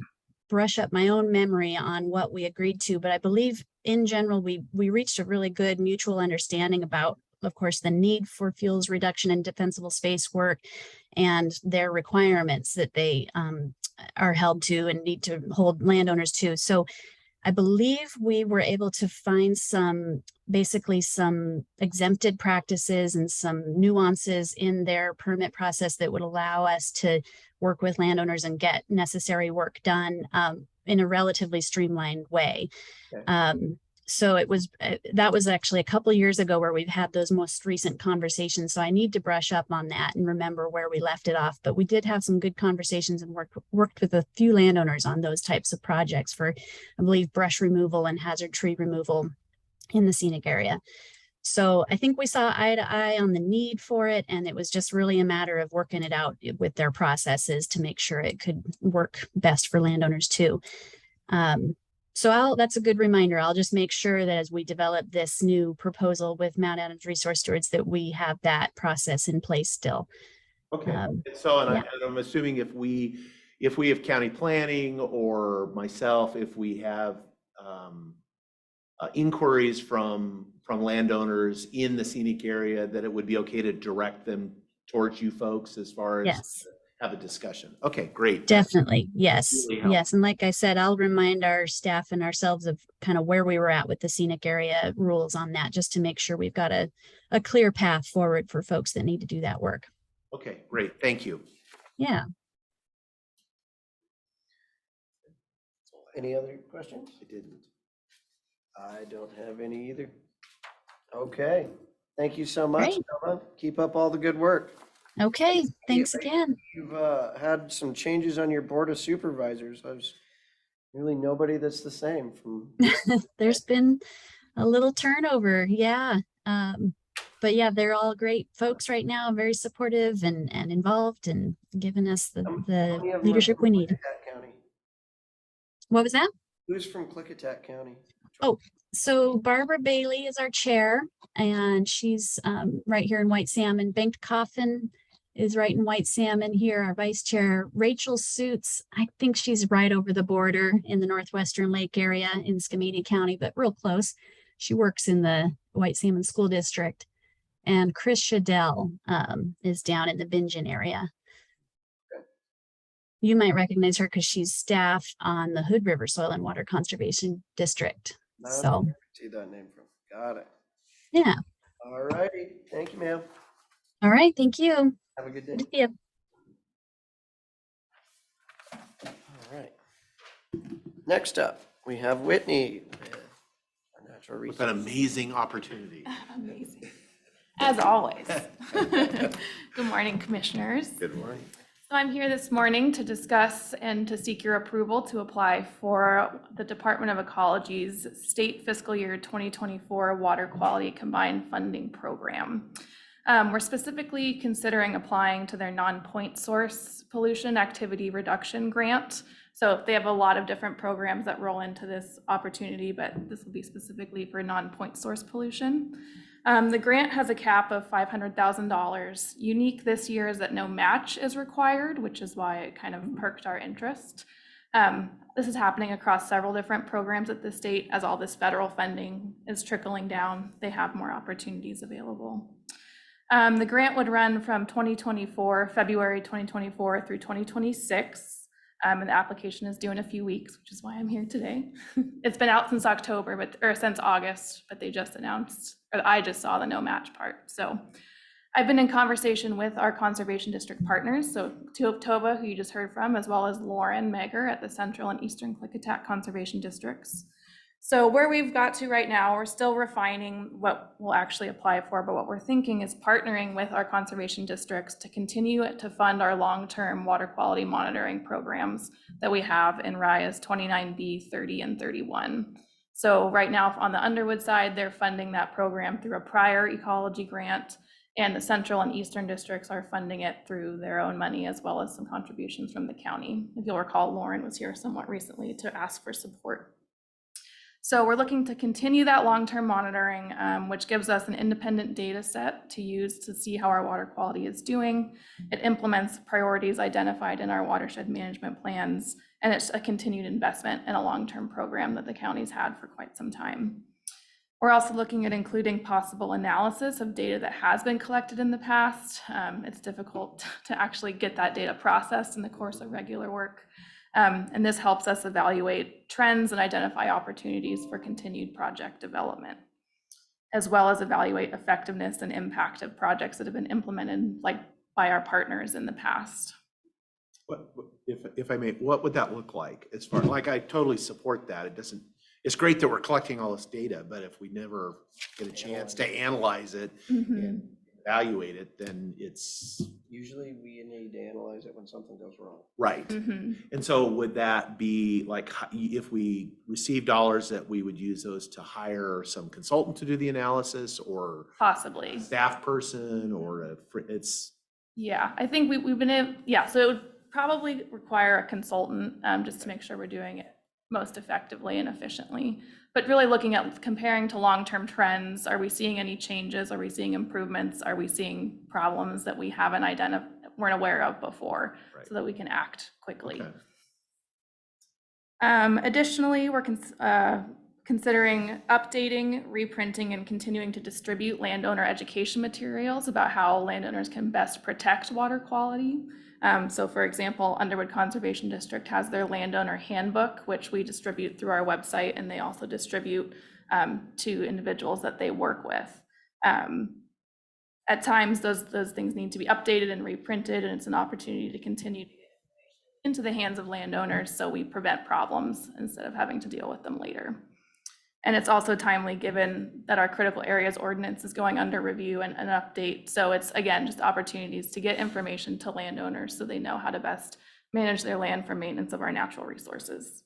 brush up my own memory on what we agreed to, but I believe in general, we reached a really good mutual understanding about, of course, the need for fuels reduction and defensible space work and their requirements that they are held to and need to hold landowners to. So I believe we were able to find basically some exempted practices and some nuances in their permit process that would allow us to work with landowners and get necessary work done in a relatively streamlined way. Okay. So that was actually a couple of years ago where we've had those most recent conversations. So I need to brush up on that and remember where we left it off. But we did have some good conversations and worked with a few landowners on those types of projects for, I believe, brush removal and hazard tree removal in the scenic area. So I think we saw eye to eye on the need for it, and it was just really a matter of working it out with their processes to make sure it could work best for landowners too. So that's a good reminder. I'll just make sure that as we develop this new proposal with Mount Adams Resource Stewards that we have that process in place still. Okay. Yeah. I'm assuming if we have county planning or myself, if we have inquiries from landowners in the scenic area, that it would be okay to direct them towards you folks as far as Yes. have a discussion. Okay, great. Definitely. Yes. Really helpful. Yes. And like I said, I'll remind our staff and ourselves of kind of where we were at with the scenic area rules on that, just to make sure we've got a clear path forward for folks that need to do that work. Okay, great. Thank you. Yeah. Any other questions? I didn't. I don't have any either. Okay, thank you so much, Great. Noah. Keep up all the good work. Okay. Thanks again. You've had some changes on your board of supervisors. I was Really nobody that's the same from, There's been a little turnover, yeah. But yeah, they're all great folks right now, very supportive and involved and giving us how the many of them are leadership from we need. Klickitat County? What was that? Who's from Klickitat County? Oh, so Barbara Bailey is our chair, and she's right here in White Salmon. Bengt Coffin is right in White Salmon here, our vice chair. Rachel Suits, I think she's right over the border in the Northwestern Lake area in Skamania County, but real close. She works in the White Salmon School District. And Chris Shadell is down in the Bingen area. You might recognize her because she's staff on the Hood River Soil and Water Conservation District. So, See that name from. Got it. yeah. All righty. Thank you, ma'am. All right. Thank you. Have a good day. Good to see you. All right. Next up, we have Whitney with our natural With an resources. amazing opportunity. Amazing. As always. Good morning, commissioners. Good morning. So I'm here this morning to discuss and to seek your approval to apply for the Department of Ecology's State Fiscal Year 2024 Water Quality Combined Funding Program. We're specifically considering applying to their non-point source pollution activity reduction grant. So they have a lot of different programs that roll into this opportunity, but this will be specifically for non-point source pollution. The grant has a cap of $500,000. Unique this year is that no match is required, which is why it kind of perked our interest. This is happening across several different programs at the state. As all this federal funding is trickling down, they have more opportunities available. The grant would run from February 2024 through 2026. And the application is due in a few weeks, which is why I'm here today. It's been out since October, or since August, but they just announced, or I just saw the no match part. So I've been in conversation with our conservation district partners, so Tova, who you just heard from, as well as Lauren Megger at the Central and Eastern Klickitat Conservation Districts. So where we've got to right now, we're still refining what we'll actually apply for, but what we're thinking is partnering with our conservation districts to continue to fund our long-term water quality monitoring programs that we have in RIAs 29B, 30, and 31. So right now on the Underwood side, they're funding that program through a prior ecology grant, and the Central and Eastern districts are funding it through their own money as well as some contributions from the county. If you'll recall, Lauren was here somewhat recently to ask for support. So we're looking to continue that long-term monitoring, which gives us an independent data set to use to see how our water quality is doing. It implements priorities identified in our watershed management plans, and it's a continued investment in a long-term program that the county's had for quite some time. We're also looking at including possible analysis of data that has been collected in the past. It's difficult to actually get that data processed in the course of regular work. And this helps us evaluate trends and identify opportunities for continued project development, as well as evaluate effectiveness and impact of projects that have been implemented by our partners in the past. If I may, what would that look like? As far, like, I totally support that. It's great that we're collecting all this data, but if we never get a chance to analyze it and evaluate it, then it's Usually we need to analyze it when something goes wrong. right. And so would that be like, if we receive dollars, that we would use those to hire some consultant to do the analysis, or Possibly. a staff person, or it's, Yeah, I think we've been, so it would probably require a consultant just to make sure we're doing it most effectively and efficiently. But really looking at comparing to long-term trends, are we seeing any changes? Are we seeing improvements? Are we seeing problems that we weren't aware of before, Right. so that we can act quickly? Okay. Additionally, we're considering updating, reprinting, and continuing to distribute landowner education materials about how landowners can best protect water quality. So for example, Underwood Conservation District has their landowner handbook, which we distribute through our website, and they also distribute to individuals that they work with. At times, those things need to be updated and reprinted, and it's an opportunity to continue to get information into the hands of landowners so we prevent problems instead of having to deal with them later. And it's also timely given that our critical areas ordinance is going under review and an update. So it's, again, just opportunities to get information to landowners so they know how to best manage their land for maintenance of our natural resources.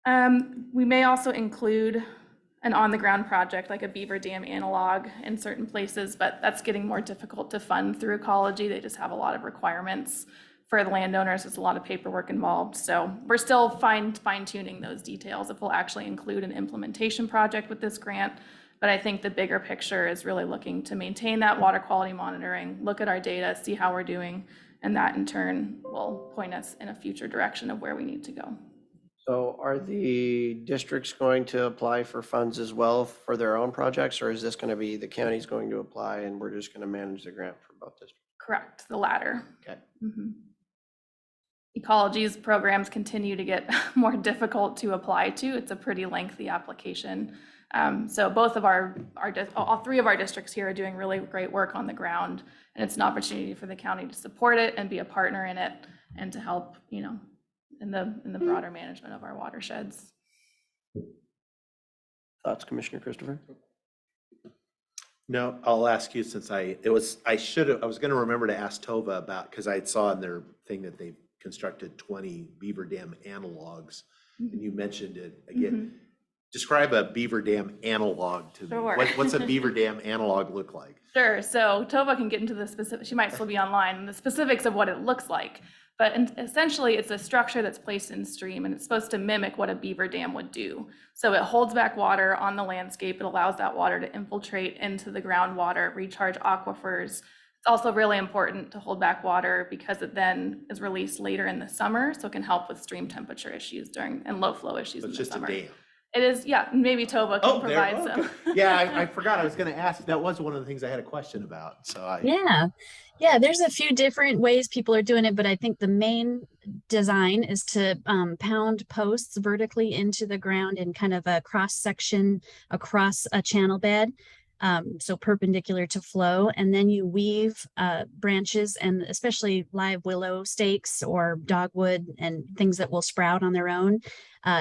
We may also include an on-the-ground project like a beaver dam analog in certain places, but that's getting more difficult to fund through ecology. They just have a lot of requirements for the landowners. There's a lot of paperwork involved. So we're still fine-tuning those details if we'll actually include an implementation project with this grant. But I think the bigger picture is really looking to maintain that water quality monitoring, look at our data, see how we're doing, and that in turn will point us in a future direction of where we need to go. So are the districts going to apply for funds as well for their own projects, or is this going to be the county's going to apply and we're just going to manage the grant for both districts? Correct, the latter. Okay. Ecology's programs continue to get more difficult to apply to. It's a pretty lengthy application. So both of all three of our districts here are doing really great work on the ground, and it's an opportunity for the county to support it and be a partner in it and to help, in the broader management of our watersheds. Thoughts, Commissioner Christopher? No, I'll ask you since I was gonna remember to ask Tova about, because I saw in their thing that they've constructed 20 beaver dam analogs, and you mentioned it again. Describe a beaver dam analog to me. Sure. What's a beaver dam analog look like? Sure, so Tova can get into the specifics, she might still be online, the specifics of what it looks like. But essentially, it's a structure that's placed in stream, and it's supposed to mimic what a beaver dam would do. So it holds back water on the landscape. It allows that water to infiltrate into the groundwater, recharge aquifers. It's also really important to hold back water because it then is released later in the summer, so it can help with stream temperature issues and low flow issues in the summer. It's just a dam. It is, yeah, maybe Tova can provide some. Yeah, I forgot. I was going to ask. That was one of the things I had a question about. So Yeah, there's a few different ways people are doing it, but I think the main design is to pound posts vertically into the ground in kind of a cross section across a channel bed. So perpendicular to flow, and then you weave branches and especially live willow stakes or dogwood and things that will sprout on their own.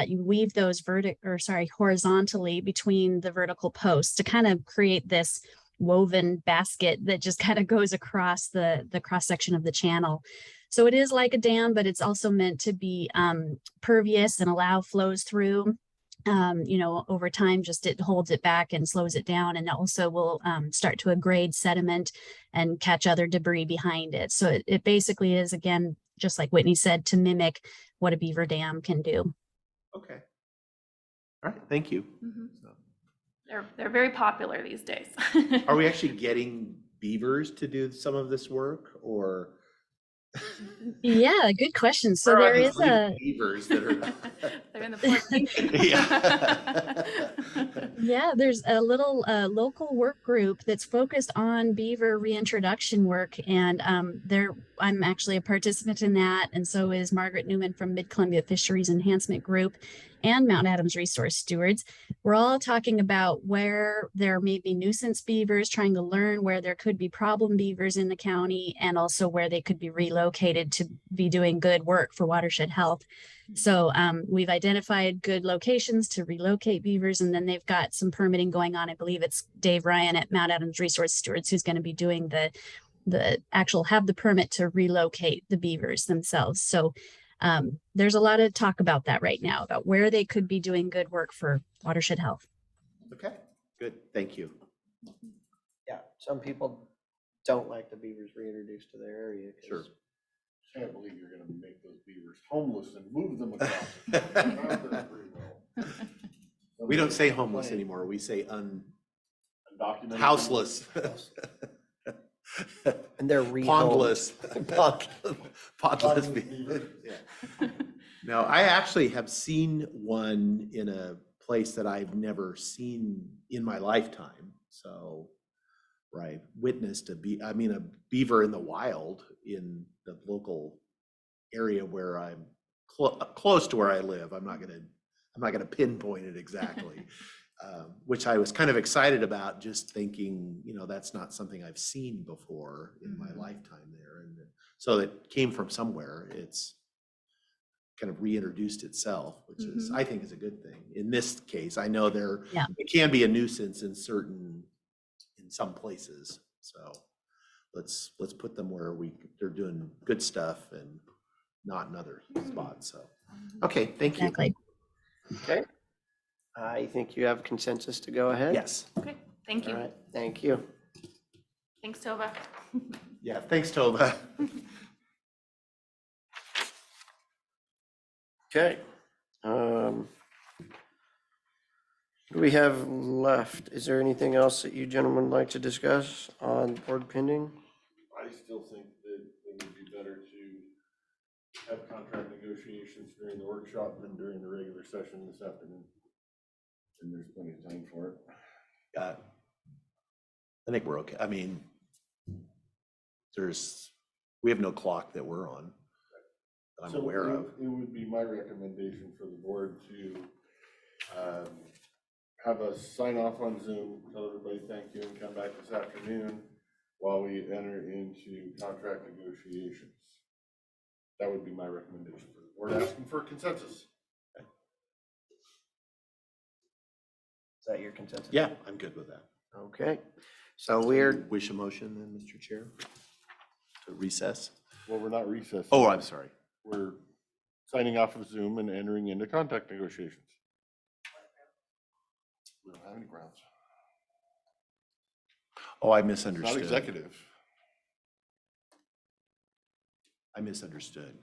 You weave those horizontally between the vertical posts to kind of create this woven basket that just kind of goes across the cross section of the channel. So it is like a dam, but it's also meant to be pervious and allow flows through. Over time, just it holds it back and slows it down, and also will start to aggregate sediment and catch other debris behind it. So it basically is, again, just like Whitney said, to mimic what a beaver dam can do. okay. All right. Thank you. They're very popular these days. Are we actually getting beavers to do some of this work, or? Yeah, good question. So there is beavers that are. They're in the Yeah, there's a little local work group that's focused on beaver reintroduction work, and I'm actually a participant in that, and so is Margaret Newman from Mid-Columbia Fisheries Enhancement Group and Mount Adams Resource Stewards. We're all talking about where there may be nuisance beavers, trying to learn where there could be problem beavers in the county, and also where they could be relocated to be doing good work for watershed health. So we've identified good locations to relocate beavers, and then they've got some permitting going on. I believe it's Dave Ryan at Mount Adams Resource Stewards who's going to be doing have the permit to relocate the beavers themselves. So there's a lot of talk about that right now, about where they could be doing good work for watershed health. Okay, good. Thank you. Yeah, some people don't like the beavers reintroduced to their area. Sure. Can't believe you're gonna make those beavers homeless and move them across. Not their free will. We don't say homeless anymore. We say Undocumented. houseless. And they're Pondless. Pondless Pondless beaver. Yeah. No, I actually have seen one in a place that I've never seen in my lifetime. So, right, witnessed a beaver in the wild in the local area where I'm close to where I live. I'm not gonna pinpoint it exactly. Which I was kind of excited about, just thinking, that's not something I've seen before in my lifetime there. And so it came from somewhere. It's kind of reintroduced itself, which is, I think, is a good thing. In this case, I know it can be a nuisance in some places. So let's put them where they're doing good stuff and not in other spots. So, okay, thank you. Exactly. Okay. I think you have consensus to go ahead? Yes. Okay, thank All you. right, thank you. Thanks, Tova. Yeah, thanks, Tova. Okay. What do we have left? Is there anything else that you gentlemen would like to discuss on board pending? I still think that it would be better to have contract negotiations during the workshop than during the regular session this afternoon. And there's plenty of time for it. I think we're okay. I mean, we have no clock that we're on that I'm So aware of. It would be my recommendation for the board to have us sign off on Zoom, tell everybody thank you, and come back this afternoon while we enter into contract negotiations. That would be my recommendation for the board, asking for consensus. Is that your consensus? Yeah, I'm good with that. Okay, so we're, Wish a motion then, Mr. Chair, to recess? Well, we're not recessing. Oh, I'm sorry. We're signing off of Zoom and entering into contract negotiations. We don't have any grounds. Oh, I It's not misunderstood. executive. I misunderstood.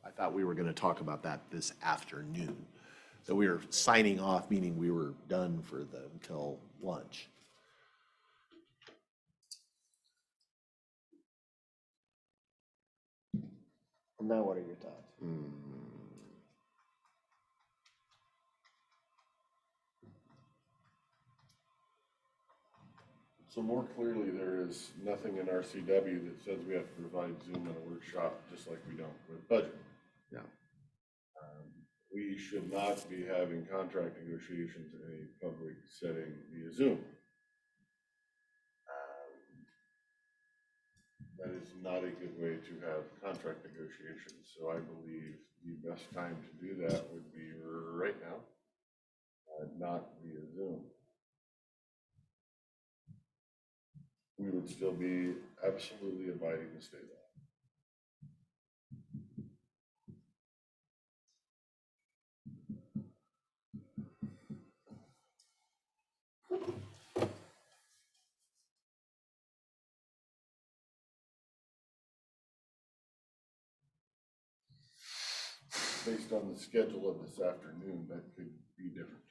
I thought we were going to talk about that this afternoon. So we were signing off, meaning we were done until lunch. now what are your thoughts? So more clearly, there is nothing in RCW that says we have to provide Zoom in a workshop, just like we don't with budget. Yeah. We should not be having contract negotiations in a public setting via Zoom. That is not a good way to have contract negotiations, so I believe the best time to do that would be right now, not via Zoom. We would still be absolutely abiding the state law. Based on the schedule of this afternoon, that could be different.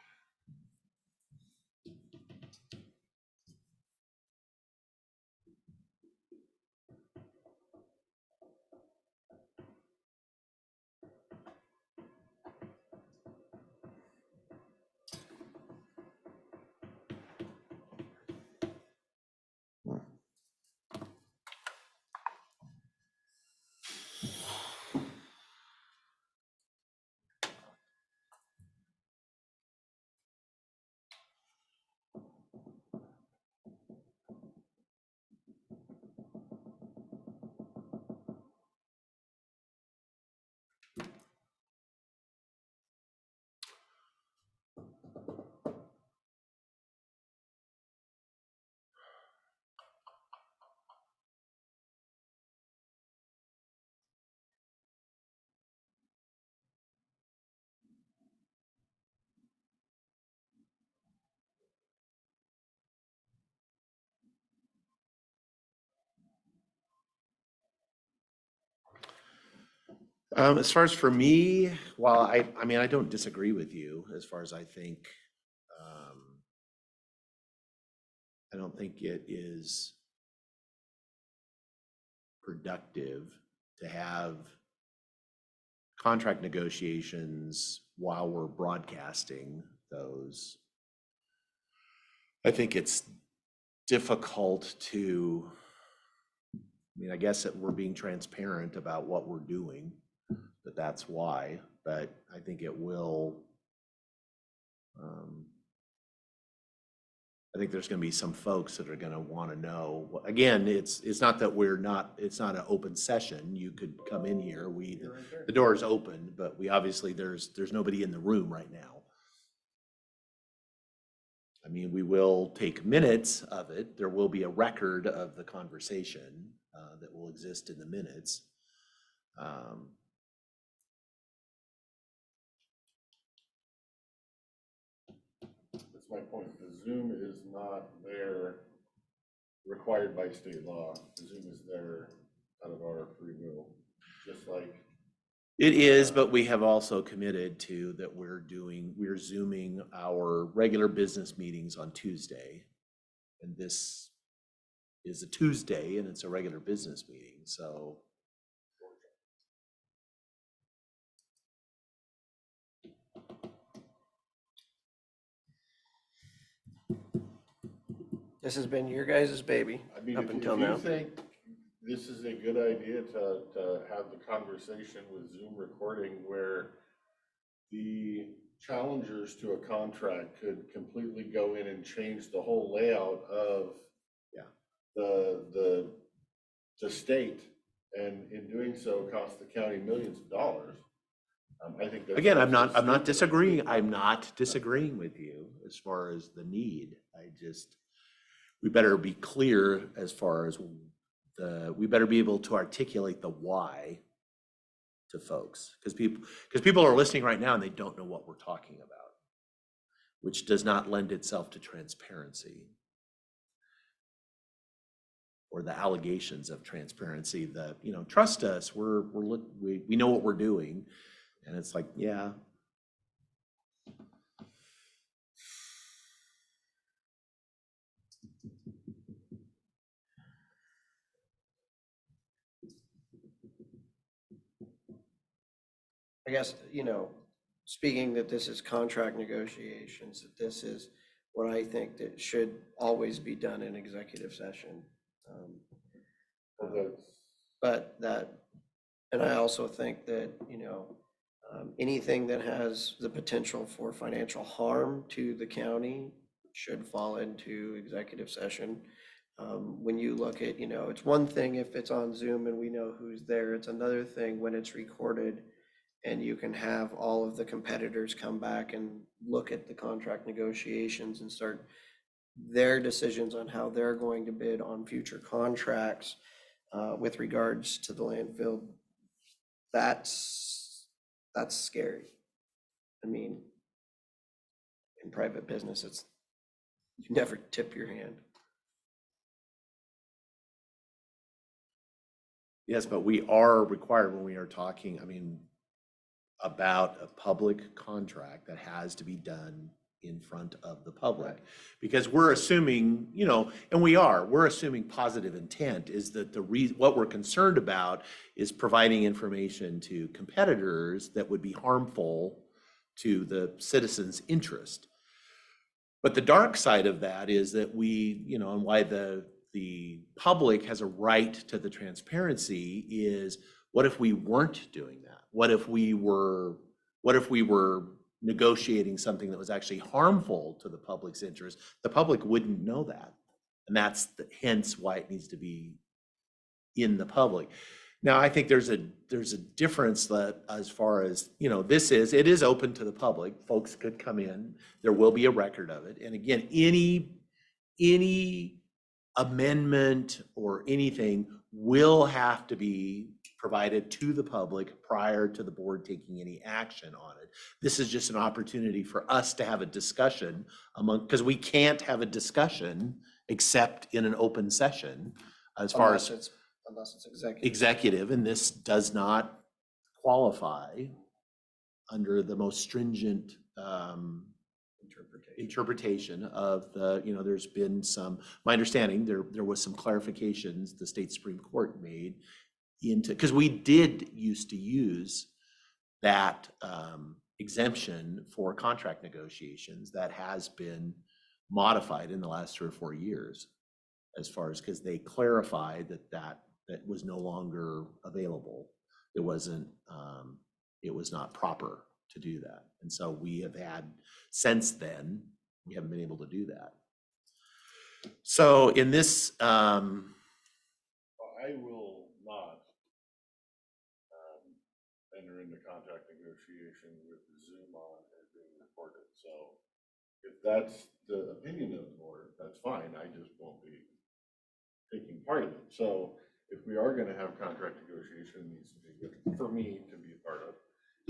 As far as for me, while I mean, I don't disagree with you as far as I think, I don't think it is productive to have contract negotiations while we're broadcasting those. I think it's difficult to, I mean, I guess that we're being transparent about what we're doing, but that's why. But I think it will, I think there's going to be some folks that are going to want to know. Again, it's not that it's not an open session. You could come in here. The door is open, but we obviously there's nobody in the room right now. I mean, we will take minutes of it. There will be a record of the conversation that will exist in the minutes. my point. The Zoom is not there required by state law. The Zoom is there out of our free will, just like. It is, but we have also committed to that we're Zooming our regular business meetings on Tuesday. And this is a Tuesday and it's a regular business meeting, so. This has been your guys' baby I mean, up if until you now. think this is a good idea to have the conversation with Zoom recording where the challengers to a contract could completely go in and change the whole layout of the state, and in doing so, cost the county millions of dollars. I think that's. Again, I'm also not stupid. disagreeing. I'm not disagreeing with you as far as the need. We better be clear as far as we better be able to articulate the why to folks. Because people are listening right now and they don't know what we're talking about, which does not lend itself to transparency or the allegations of transparency that, trust us, we know what we're doing. And it's like, yeah. I guess, speaking that this is contract negotiations, that this is what I think that should always be done in executive session. Well, that's- But and I also think that, anything that has the potential for financial harm to the county should fall into executive session. When you look at, it's one thing if it's on Zoom and we know who's there. It's another thing when it's recorded and you can have all of the competitors come back and look at the contract negotiations and start their decisions on how they're going to bid on future contracts with regards to the landfill. That's scary. I mean, in private business, you never tip your hand. Yes, but we are required when we are talking, about a public contract that has to be done in front of the public. Right. Because we're assuming, and we're assuming positive intent is that what we're concerned about is providing information to competitors that would be harmful to the citizens' interest. But the dark side of that is that and why the public has a right to the transparency is, what if we weren't doing that? What if we were negotiating something that was actually harmful to the public's interest? The public wouldn't know that. And that's hence why it needs to be in the public. Now, I think there's a difference that as far as, it is open to the public. Folks could come in, there will be a record of it. And again, any amendment or anything will have to be provided to the public prior to the board taking any action on it. This is just an opportunity for us to have a discussion because we can't have a discussion except in an open session as far as Unless it's executive. executive, and this does not qualify under the most stringent interpretation of there's been my understanding, there was some clarifications the state Supreme Court made because we did used to use that exemption for contract negotiations that has been modified in the last 3 or 4 years as far as, because they clarified that was no longer available. It was not proper to do that. And so we have had, since then, we haven't been able to do that. So in this, I will not enter into contract negotiation with Zoom on and being recorded. So if that's the opinion of the board, that's fine. I just won't be taking part of it. So if we are going to have contract negotiation, it needs to be for me to be a part of.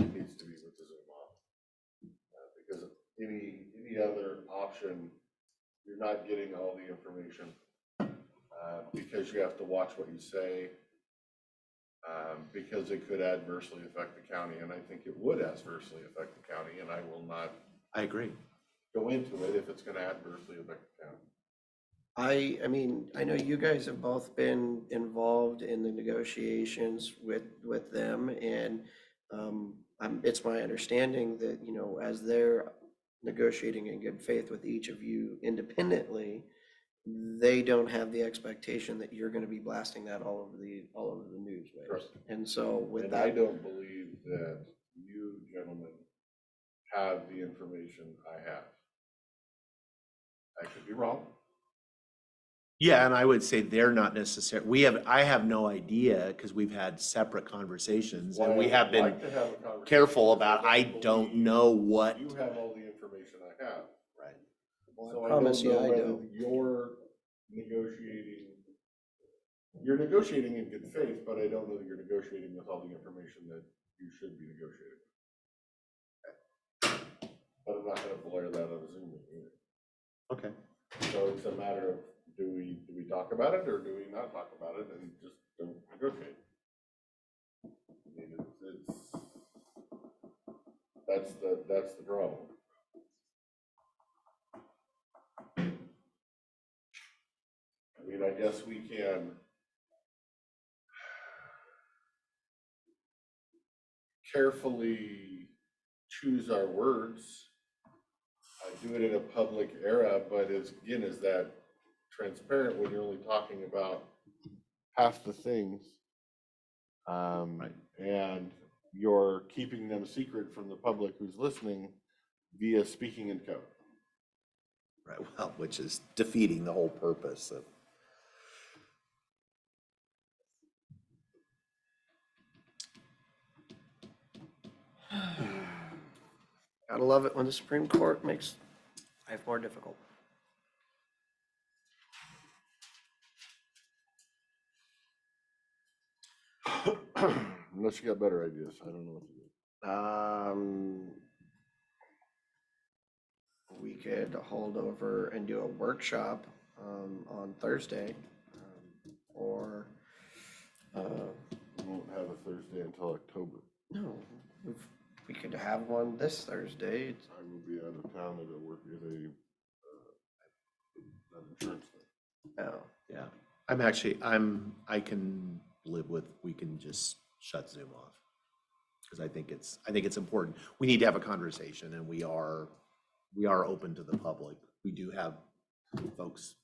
It needs to be with the Zoom on, because any any other option, you're not getting all the information, because you have to watch what you say, because it could adversely affect the county, and I think it would adversely affect the county, and I will not I agree. go into it if it's gonna adversely affect the county. I mean, I know you guys have both been involved in the negotiations with them, and it's my understanding that, you know, as they're negotiating in good faith with each of you independently, they don't have the expectation that you're gonna be blasting that all over the news waves. Correct. And so with And I that, don't believe that you gentlemen have the information I have. I could be wrong. Yeah, and I would say they're not necessarily, I have no idea because we've had separate conversations and we Why I have would been like to have a conversation careful is about, I don't believe know what. You have all the information I have. Right. well, So I I promise don't you know I whether don't. you're negotiating in good faith, but I don't know that you're negotiating with all the information that you should be negotiating. But I'm not gonna blare that on a Zoom meeting either. Okay. So it's a matter of, do we talk about it or do we not talk about it and just don't negotiate? I mean, that's the problem. I mean, I guess we can carefully choose our words, do it in a public era, but is that transparent when you're only talking about half the things? And you're keeping them secret from the public who's listening via speaking in code. Right, well, which is defeating the whole purpose of. Gotta love it when the Supreme Court makes life more difficult. Unless you got better ideas, I don't know what to do. We could hold over and do a workshop on Thursday, or We won't have a Thursday until October. no, we could have one this Thursday. I will be out of town at a work, at an insurance thing. Oh, Yeah, I can live with, we can just shut Zoom off. Because I think it's important. We need to have a conversation and we are open to the public. We do have folks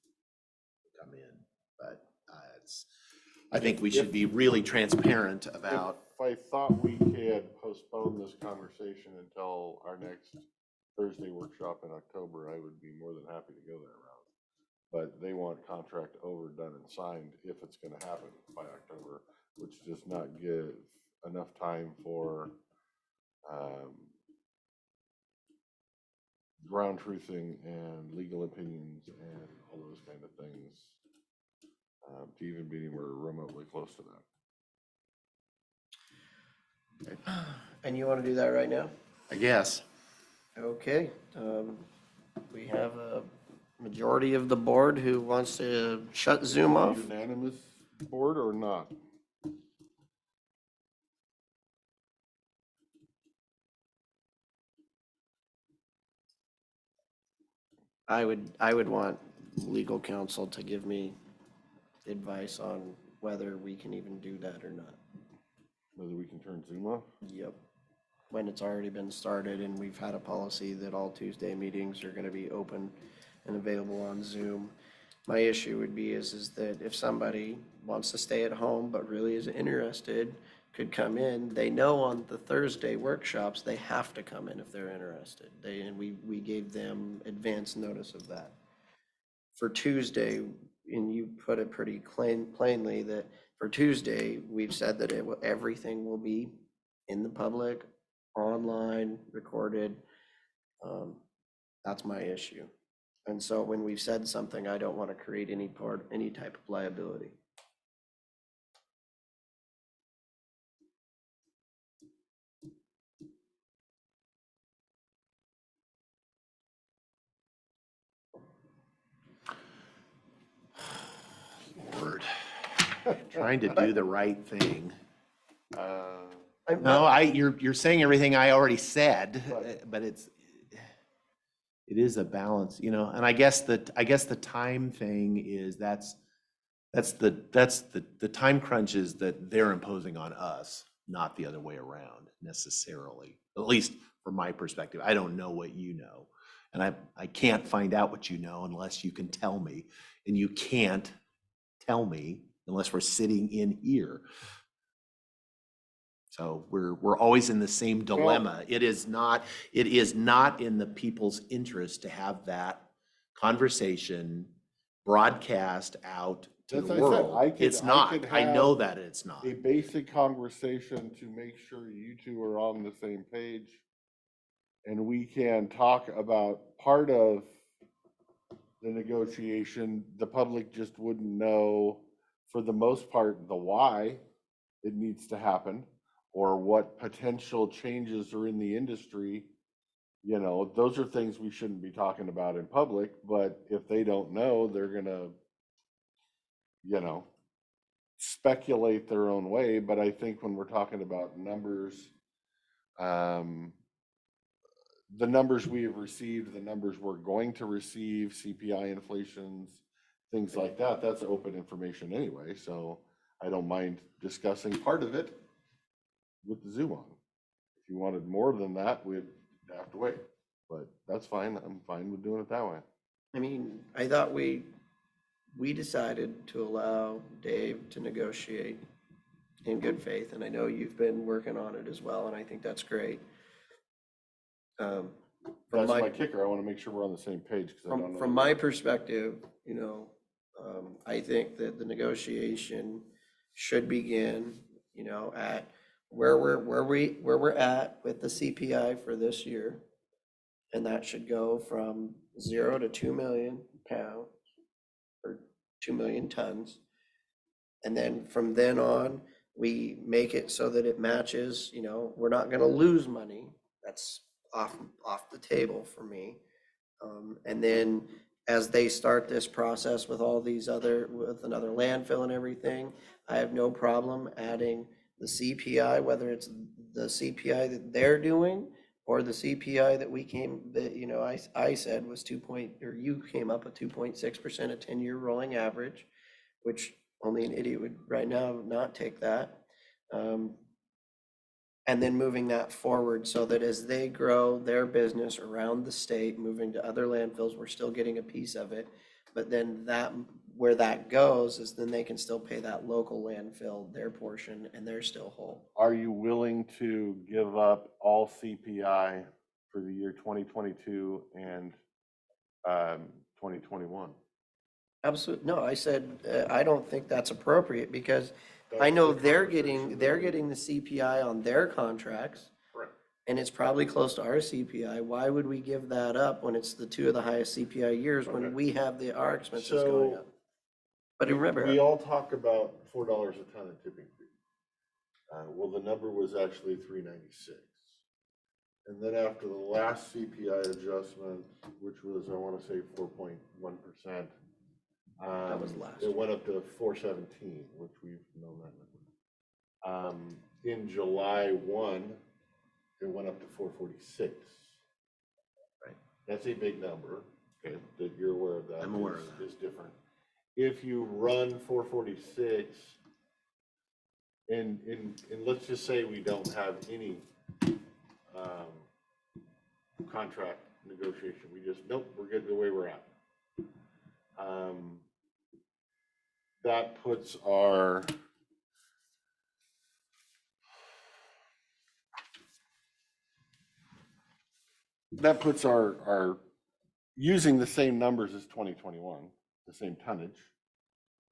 come in, but I think we should be really transparent about. If I thought we could postpone this conversation until our next Thursday workshop in October, I would be more than happy to go that route. But they want contract over, done and signed if it's gonna happen by October, which does not give enough time for ground truthing and legal opinions and all those kind of things to even be anywhere remotely close to that. and you want to do that right now? I guess. Okay, we have a majority of the board who wants to shut Zoom off. Unanimous board or not? I would want legal counsel to give me advice on whether we can even do that or not. Whether we can turn Zoom off? Yep. When it's already been started and we've had a policy that all Tuesday meetings are gonna be open and available on Zoom. My issue would be is that if somebody wants to stay at home but really isn't interested, could come in, they know on the Thursday workshops, they have to come in if they're interested. And we gave them advance notice of that. For Tuesday, and you put it pretty plainly that for Tuesday, we've said that everything will be in the public, online, recorded. That's my issue. And so when we've said something, I don't want to create any type of liability. trying to do the right thing. I'm No, not- you're saying everything I already said, Right. but it is a balance, you know, and I guess the time thing is that's the time crunches that they're imposing on us, not the other way around necessarily, at least from my perspective. I don't know what you know. And I can't find out what you know unless you can tell me, and you can't tell me unless we're sitting in here. So we're always in the same dilemma. It is not in the people's interest to have that conversation broadcast out to That's the what I said. world. It's not. could I know have that it's not. a basic conversation to make sure you two are on the same page. And we can talk about part of the negotiation. The public just wouldn't know, for the most part, the why it needs to happen or what potential changes are in the industry. You know, those are things we shouldn't be talking about in public, but if they don't know, they're gonna, you know, speculate their own way. But I think when we're talking about numbers, the numbers we have received, the numbers we're going to receive, CPI inflations, things like that, that's open information anyway. So I don't mind discussing part of it with the Zoom on. If you wanted more than that, we'd have to wait. But that's fine. I'm fine with doing it that way. I mean, I thought we decided to allow Dave to negotiate in good faith, and I know you've been working on it as well, and I think that's great. From That's my my, kicker. I want to make sure we're on the same page because I don't know. from my perspective, you know, I think that the negotiation should begin, you know, at where we're at with the CPI for this year. And that should go from 0 to 2 million pounds or 2 million tons. And then from then on, we make it so that it matches, you know, we're not gonna lose money. That's off the table for me. And then as they start this process with all these with another landfill and everything, I have no problem adding the CPI, whether it's the CPI that they're doing or the CPI that you know, I said was you came up with 2.6%, a 10-year rolling average, which only an idiot would right now not take that. And then moving that forward so that as they grow their business around the state, moving to other landfills, we're still getting a piece of it. But then where that goes is then they can still pay that local landfill their portion and they're still whole. Are you willing to give up all CPI for the year 2022 and 2021? Absolutely. No, I said, I don't think that's appropriate because I know they're getting the CPI on their contracts. Correct. And it's probably close to our CPI. Why would we give that up when it's the two of the highest CPI years Okay. when we have our expenses going So up? But remember, we all talk about $4 a ton of tipping fee. Well, the number was actually $3.96. And then after the last CPI adjustment, which was, I want to say 4.1%. That was last It went up to 417, which we've known that number. In July 1, it went up to 446. Right. That's a big number, okay, that you're aware of that. I'm aware of that. Is different. If you run 446, and let's just say we don't have any contract negotiation, we just, nope, we're good the way we're at. That puts our using the same numbers as 2021, the same tonnage,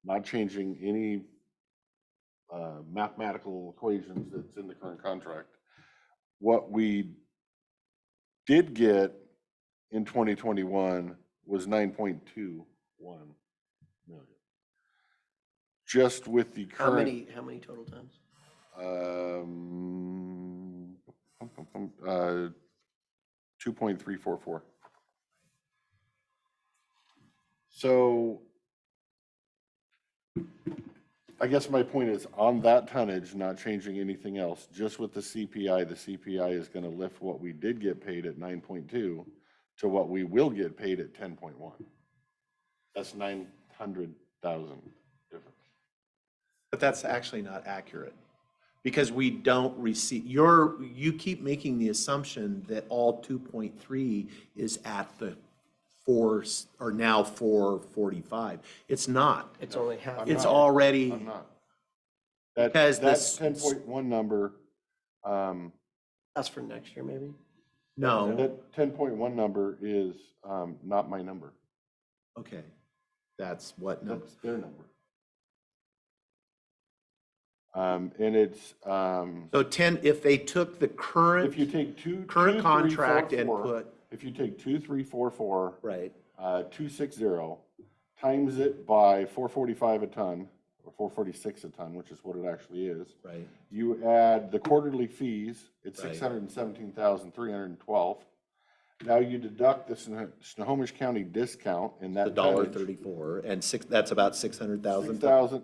not changing any mathematical equations that's in the current contract. What we did get in 2021 was 9.21 million. Just with the how current. many total tons? 2.344. So I guess my point is, on that tonnage, not changing anything else, just with the CPI is gonna lift what we did get paid at 9.2 to what we will get paid at 10.1. That's 900,000 difference. But that's actually not accurate. Because we don't receive, you keep making the assumption that all 2.3 is at the or now 445. It's not. It's only half. I'm It's not. already, I'm not. That, Because that this- 10.1 number, That's for next year, maybe? no, that 10.1 number is, not my number. okay. That's what number? That's their number. And it's, So 10, if they took the current, if you take current contract and put, if you take 2344, right, 260, times it by 445 a ton, or 446 a ton, which is what it actually is. right, You add the quarterly fees, it's Right. 617,312. Now you deduct the Snohomish County discount in the that dollar tonnage, 34, and that's about 600,000.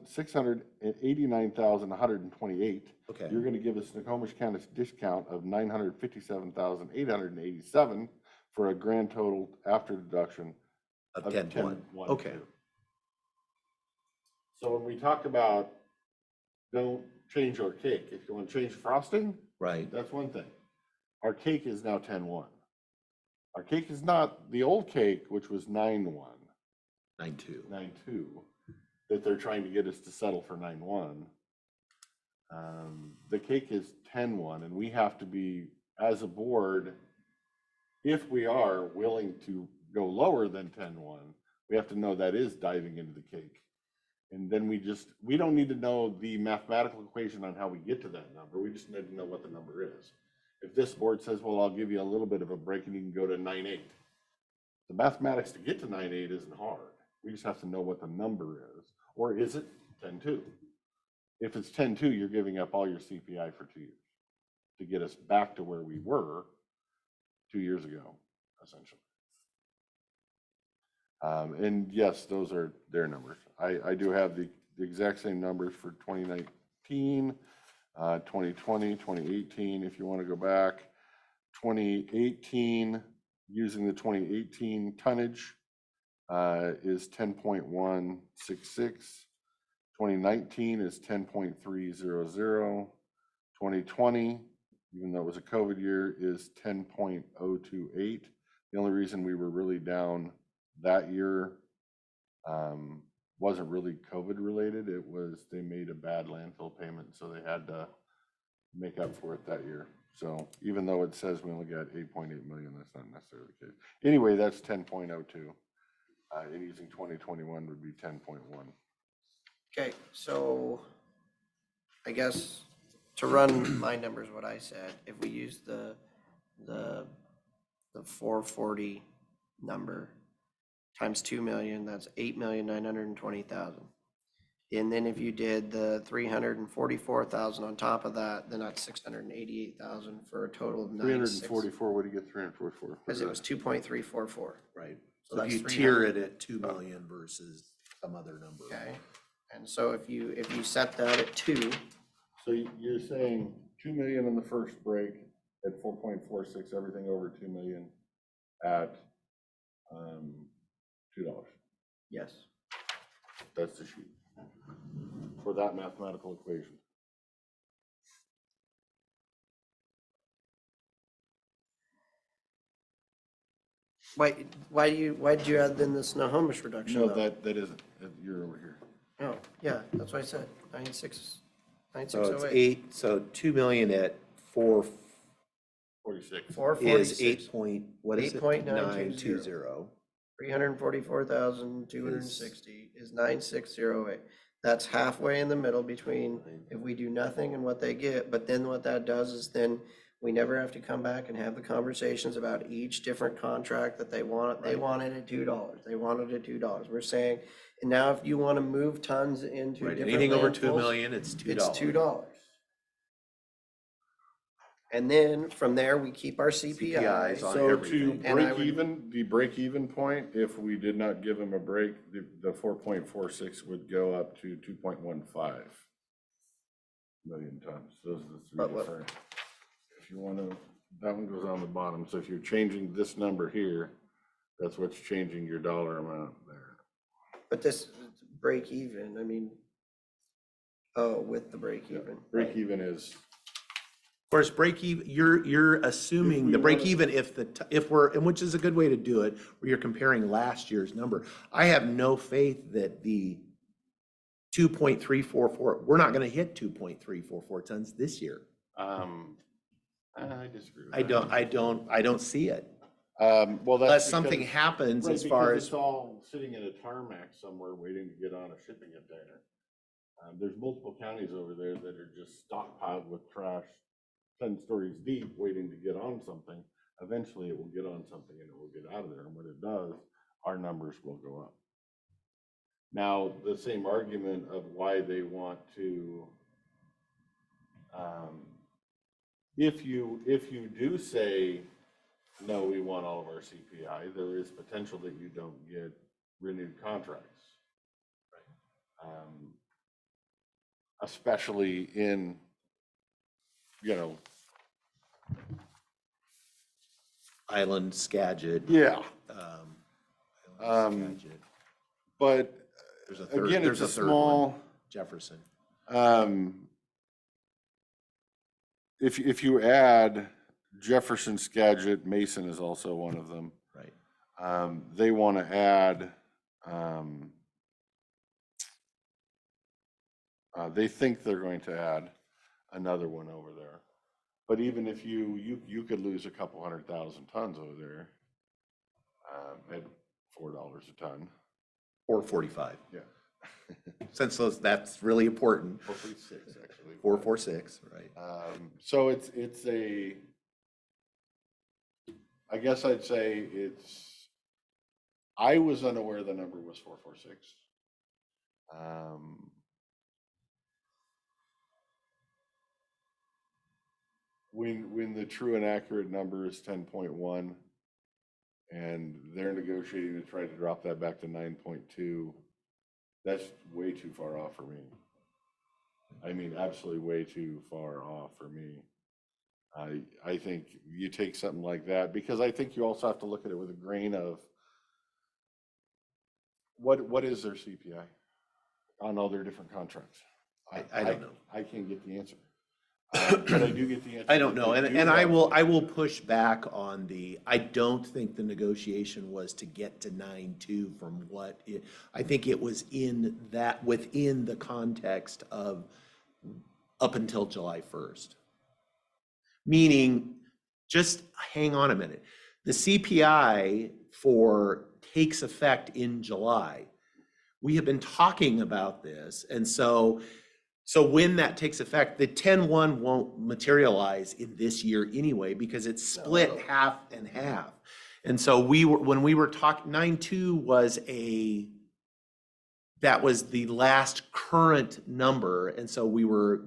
689,128. Okay, You're gonna give us Snohomish County's discount of 957,887 for a grand total after deduction of of 10.1, 10.12. okay, So when we talk about don't change our cake, if you want to change frosting, right, that's one thing. Our cake is now 10.1. Our cake is not the old cake, which was 9.1, 9.2. 9.2, that they're trying to get us to settle for 9.1. The cake is 10.1, and we have to be, as a board, if we are willing to go lower than 10.1, we have to know that is diving into the cake. And then we don't need to know the mathematical equation on how we get to that number. We just need to know what the number is. If this board says, well, I'll give you a little bit of a break and you can go to 9.8. The mathematics to get to 9.8 isn't hard. We just have to know what the number is. Or is it 10.2? If it's 10.2, you're giving up all your CPI for 2 years to get us back to where we were 2 years ago, essentially. And yes, those are their numbers. I do have the exact same numbers for 2019, 2020, 2018, if you want to go back. 2018, using the 2018 tonnage, is 10.166. 2019 is 10.300. 2020, even though it was a COVID year, is 10.028. The only reason we were really down that year wasn't really COVID related. It was they made a bad landfill payment, so they had to make up for it that year. So even though it says we only got 8.8 million, that's not necessarily the case. Anyway, that's 10.02. And using 2021 would be 10.1. Okay, so I guess to run my numbers, what I said, if we use the 440 number times 2 million, that's 8,920,000. And then if you did the 344,000 on top of that, then that's 688,000 for a total of 96. 344, what do you get 344? Because it was 2.344. Right. So So if that's you tier 300. it at 2 million versus some other number. Okay, and so if you set that at 2, So you're saying 2 million in the first break at 4.46, everything over 2 million at $2. yes. That's the sheet for that mathematical equation. Why did you add then the Snohomish reduction? No, though? that isn't. You're over here. Oh, yeah, that's what I said, 96, So it's 9608. so 2 million at 4 46. is 446, what is it? 8.920. 344,260 is 9608. That's halfway in the middle between if we do nothing and what they get, but then what that does is then we never have to come back and have the conversations about each different contract that they want. They want it at $2. They want it at $2. We're saying, and now if you want to move tons into Right, different anything over 2 landfills, million, it's $2. it's $2. And then from there, we keep our CPIs CPIs. on So to everything. And I break would- even, the break even point, if we did not give them a break, the 4.46 would go up to 2.15 million tons. Those are the three But what- different. If you want to, that one goes on the bottom. So if you're changing this number here, that's what's changing your dollar amount there. But this break even, I mean, oh, with the break even. Break even is, Of course, break even, you're assuming we the break wanna- even if we're, and which is a good way to do it, where you're comparing last year's number. I have no faith that the 2.344, we're not gonna hit 2.344 tons this year. I disagree with I that. don't see it. Well, that's Unless something because- happens Right, as far because as, it's all sitting in a tarmac somewhere waiting to get on a shipping container. There's multiple counties over there that are just stockpiled with trash 10 stories deep, waiting to get on something. Eventually it will get on something and it will get out of there. And when it does, our numbers will go up. Now, the same argument of why they want to, if you do say, no, we want all of our CPI, there is potential that you don't get renewed contracts. Especially in, Island, Skagit. yeah, Island, Skagit. but There's a third, again, it's there's a a third one, small, Jefferson. if you add Jefferson, Skagit, Mason is also one of them. Right. They want to add, they think they're going to add another one over there. But even if you could lose a couple 100,000 tons over there, at $4 a ton. Or 45. Yeah. Since that's really important. 4.6 actually. 446, right. So it's I guess I'd say I was unaware the number was 446. When the true and accurate number is 10.1 and they're negotiating to try to drop that back to 9.2, that's way too far off for me. I mean, absolutely way too far off for me. I think you take something like that, because I think you also have to look at it with a grain of what is their CPI on all their different contracts? I don't know. I can't get the answer. But I do get the answer. I don't that know, they and do I have will CPI. push back on I don't think the negotiation was to get to 9.2 from I think it was within the context of up until July 1st. Meaning, just hang on a minute. The CPI takes effect in July. We have been talking about this, and so when that takes effect, the 10-1 won't materialize in this year anyway, because it's split half and half. And so when we were talking, 9.2 that was the last current number. And so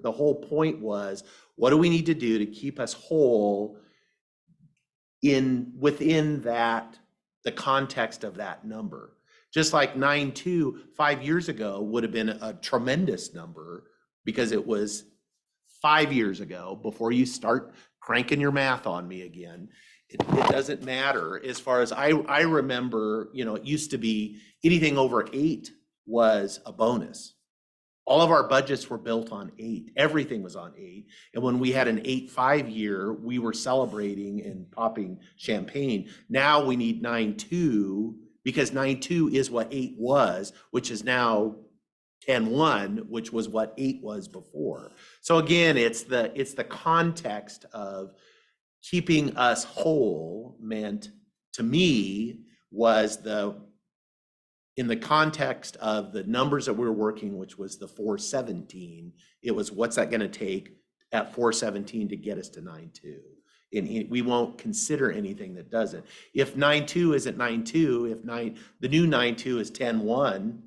the whole point was, what do we need to do to keep us whole within the context of that number? Just like 9.2 5 years ago would have been a tremendous number, because it was 5 years ago. Before you start cranking your math on me again, it doesn't matter. As far as I remember, it used to be anything over 8 was a bonus. All of our budgets were built on 8. Everything was on 8. And when we had an 8.5 year, we were celebrating and popping champagne. Now we need 9.2, because 9.2 is what 8 was, which is now 10.1, which was what 8 was before. So again, it's the context of keeping us whole meant, to me, was in the context of the numbers that we were working, which was the 417, it was what's that gonna take at 417 to get us to 9.2? And we won't consider anything that doesn't. If 9.2 isn't 9.2, the new 9.2 is 10.1,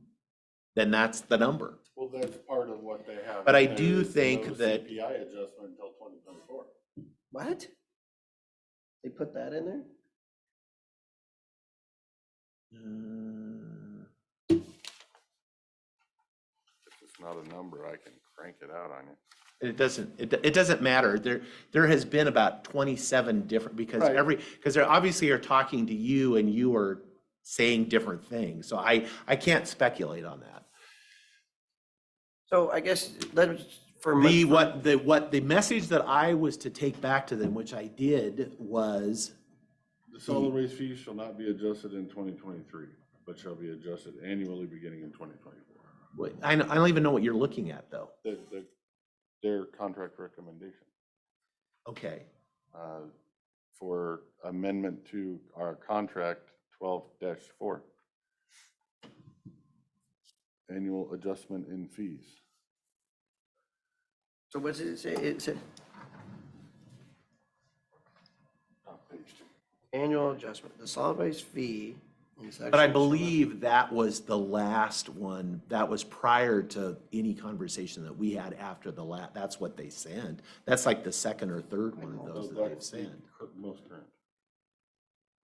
then that's the number. Well, that's part of what they have. But I in there do is think no that- CPI adjustment until 2024. What? They put that in there? If it's not a number, I can crank it out on you. It doesn't matter. There has been about 27 different, because Right. because they obviously are talking to you and you are saying different things. So I can't speculate on that. So I guess let's, for. The message that I was to take back to them, which I did, was, The solid waste fees shall not be adjusted in 2023, but shall be adjusted annually beginning in 2024. I don't even know what you're looking at, though. Their contract recommendation Okay. for amendment to our contract 12-4. Annual adjustment in fees. So what does it say? It said Page 2. annual adjustment, the solid waste fee. in section But I shall not- believe that was the last one. That was prior to any conversation that we had after that's what they sent. That's like the second or third one of those that they've That's the sent. most current.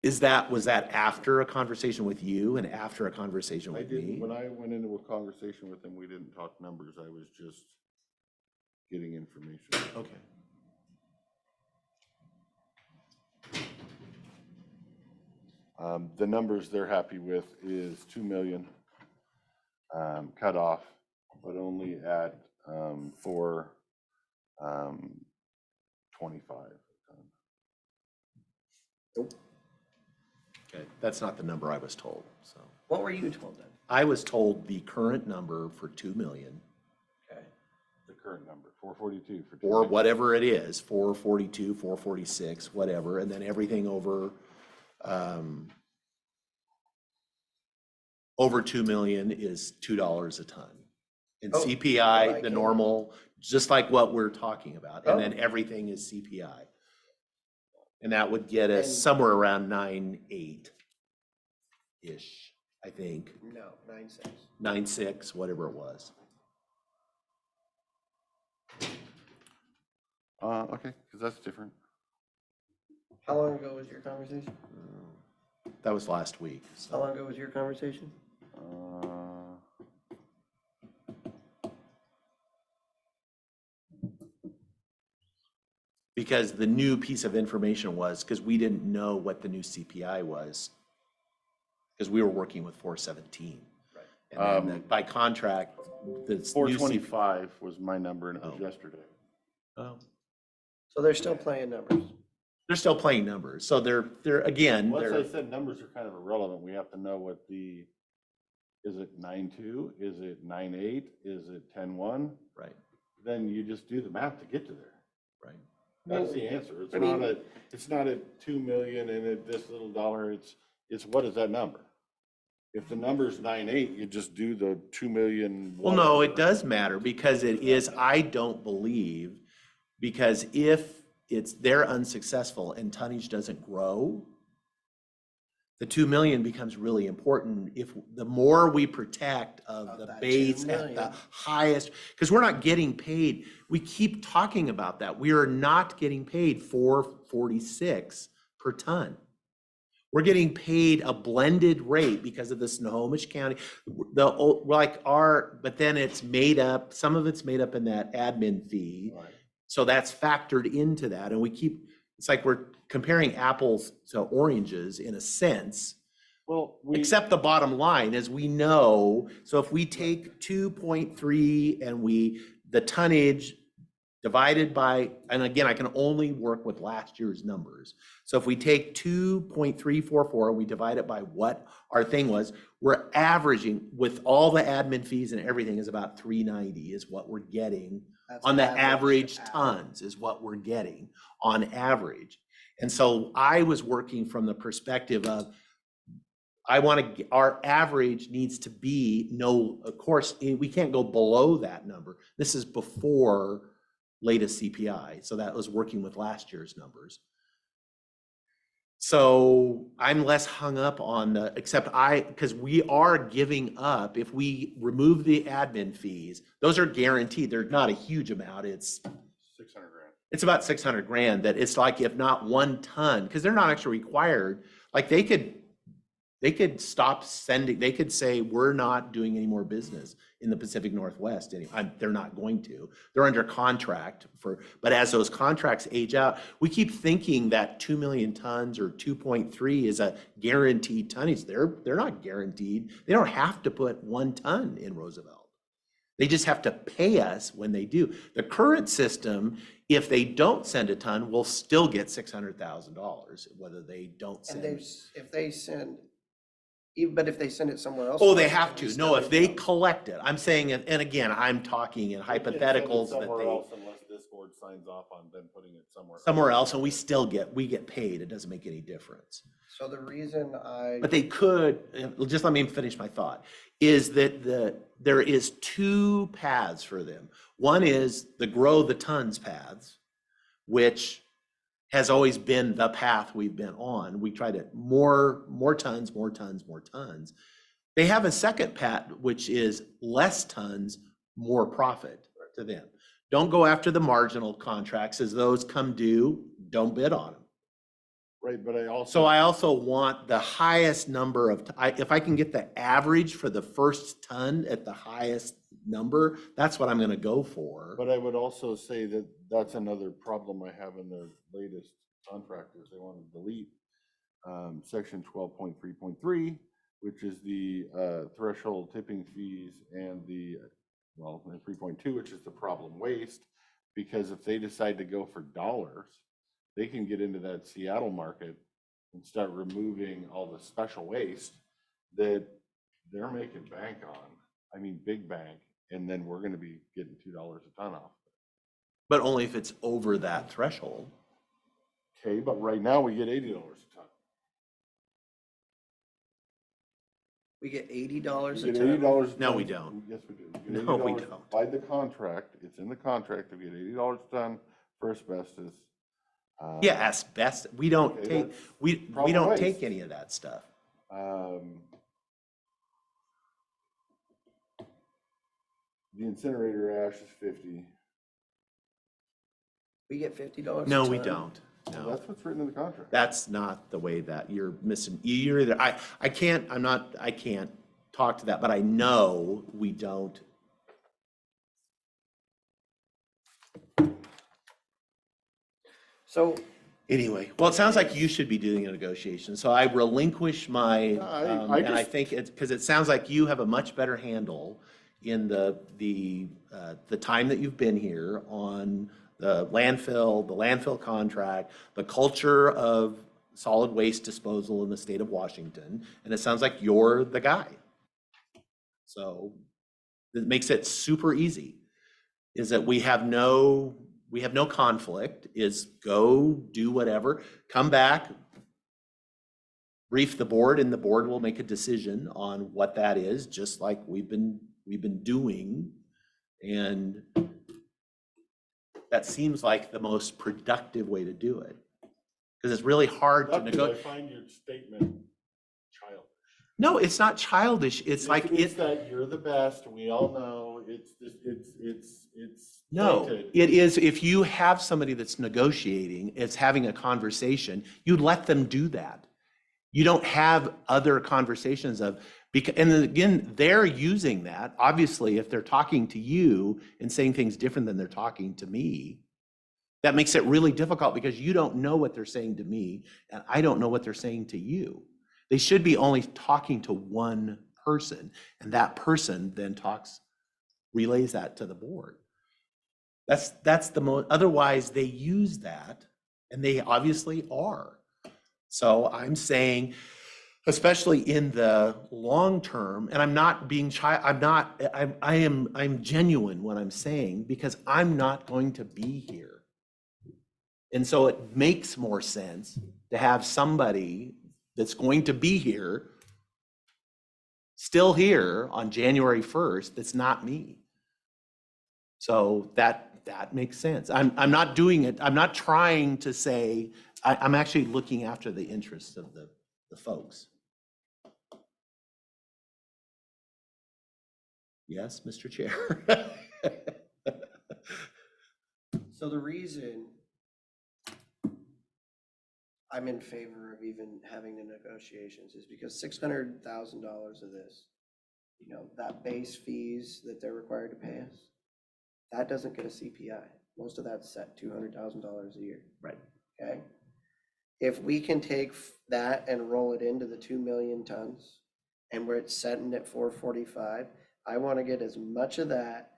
Was that after a conversation with you and after a conversation I with didn't, me? when I went into a conversation with them, we didn't talk numbers. I was just getting information. Okay. The numbers they're happy with is 2 million cut off, but only at 425. Okay, that's not the number I was told, so. What were you told then? I was told the current number for 2 million, Okay. The current number, 442 for 2 or million. whatever it is, 442, 446, whatever, and then everything over 2 million is $2 a ton. And Oh, CPI, like the it. normal, just like what we're talking about, and then Oh. everything is CPI. And that would get us And- somewhere around 9.8-ish, I think, No, 9.6. 9.6, whatever it was. Okay, because that's different. How long ago was your conversation? That was last week, How so. long ago was your conversation? Because the new piece of information was, because we didn't know what the new CPI was, because we were working with 417. Right. And then by contract, the new 425 was my number and it was Oh. yesterday. Oh, So they're still playing numbers. they're still playing numbers, so they're again, Once I they're, said numbers are kind of irrelevant, we have to know what is it 9.2? Is it 9.8? Is it 10.1? right, Then you just do the math to get to there. right. That's the answer. It's I mean- not a 2 million and at this little dollar, it's what is that number? If the number's 9.8, you just do the 2 million. Well, no, it whatever. does matter, because it is, I don't believe, because if they're unsuccessful and tonnage doesn't grow, the 2 million becomes really important. If the more we protect of Of the that 2 base at the million. highest, because we're not getting paid. We keep talking about that. We are not getting paid 446 per ton. We're getting paid a blended rate because of the Snohomish County, but then it's made up, some of it's made up in that admin fee. Right. So that's factored into that, and it's like we're comparing apples to oranges in a sense, Well, except the bottom line, as we know, so if we take 2.3 and the tonnage divided by, and again, I can only work with last year's numbers. So if we take 2.344, we divide it by what our thing was, we're averaging with all the admin fees and everything is about 390 is what we're getting That's on the average average. tons is what we're getting on average. And so I was working from the perspective of, our average needs to be of course, we can't go below that number. This is before latest CPI. So that was working with last year's numbers. So I'm less hung up on because we are giving up, if we remove the admin fees, those are guaranteed. They're not a huge amount. It's 600 grand. it's about 600 grand, that it's like, if not 1 ton, because they're not actually required, like they could stop sending, they could say, we're not doing any more business in the Pacific Northwest. They're not going to. They're under contract but as those contracts age out, we keep thinking that 2 million tons or 2.3 is a guaranteed tonnage. They're not guaranteed. They don't have to put 1 ton in Roosevelt. They just have to pay us when they do. The current system, if they don't send a ton, will still get $600,000, whether they don't And send. if they send, but if they send it somewhere else. Oh, they why have can't we to. still No, if they get collect it, I'm saying, and again, I'm talking in hypotheticals that Somewhere they, else unless this board signs off on them putting it somewhere. somewhere else, and we get paid. It doesn't make any difference. So the reason But they could, just let me finish my thought, is that there is 2 paths for them. One is the grow the tons paths, which has always been the path we've been on. We try to more tons, more tons, more tons. They have a second path, which is less tons, more profit to them. Don't go after the marginal contracts. As those come due, don't bid on them. Right, but I also. So I also want the highest number of, if I can get the average for the first ton at the highest number, that's what I'm gonna go for. But I would also say that that's another problem I have in the latest contractors. They want to delete section 12.3.3, which is the threshold tipping fees, and the 3.2, which is the problem waste. Because if they decide to go for dollars, they can get into that Seattle market and start removing all the special waste that they're making bank on. I mean, big bank. And then we're gonna be getting $2 a ton off. But only if it's over that threshold. Okay, but right now we get $80 a ton. We get $80 We a get ton. $80 a ton. No, we don't. Yes, we do. We get No, we $80 don't. By the contract, it's in the contract, we get $80 a ton for asbestos. Yeah, asbestos, we don't Okay, take, that's we problem don't waste. take any of that stuff. The incinerator ash is 50. We get $50 a ton. No, we don't. Well, No, that's what's written in the contract. that's not the way that you're missing. You're either, I can't talk to that, but I know we don't. So Anyway, well, it sounds like you should be doing a negotiation, so I relinquish my, and I just- think it's, because it sounds like you have a much better handle in the time that you've been here on the landfill contract, the culture of solid waste disposal in the state of Washington, and it sounds like you're the guy. So it makes it super easy, is that we have no conflict, is go do whatever, come back, brief the board, and the board will make a decision on what that is, just like we've been doing. And that seems like the most productive way to do it. Because it's really hard to I negotiate. find your statement childish. No, it's not childish. It's like, It's that you're the best, we all know, it's no, tainted. it is, if you have somebody that's negotiating, it's having a conversation, you let them do that. You don't have other conversations of, because, and then again, they're using that, obviously, if they're talking to you and saying things different than they're talking to me, that makes it really difficult because you don't know what they're saying to me, and I don't know what they're saying to you. They should be only talking to one person, and that person then relays that to the board. That's the most, otherwise they use that, and they obviously are. So I'm saying, especially in the long term, and I'm not being I'm genuine when I'm saying, because I'm not going to be here. And so it makes more sense to have somebody that's going to be here, still here on January 1st, that's not me. So that makes sense. I'm not doing it, I'm not trying to say, I'm actually looking after the interests of the folks. Yes, Mr. Chair. So the reason I'm in favor of even having the negotiations is because $600,000 of this, that base fees that they're required to pay us, that doesn't get a CPI. Most of that's set $200,000 a year. Right. Okay? If we can take that and roll it into the 2 million tons and where it's setting at 445, I want to get as much of that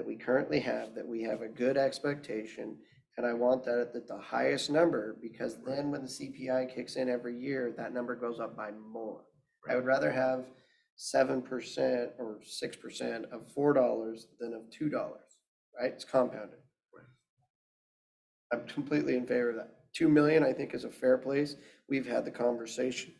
we currently have, that we have a good expectation. And I want that at the highest number, because then when the CPI kicks in every year, that number goes up by more. I would rather have 7% or 6% of $4 than of $2, right? It's compounded. I'm completely in favor of that. 2 million, I think, is a fair place. We've had the conversation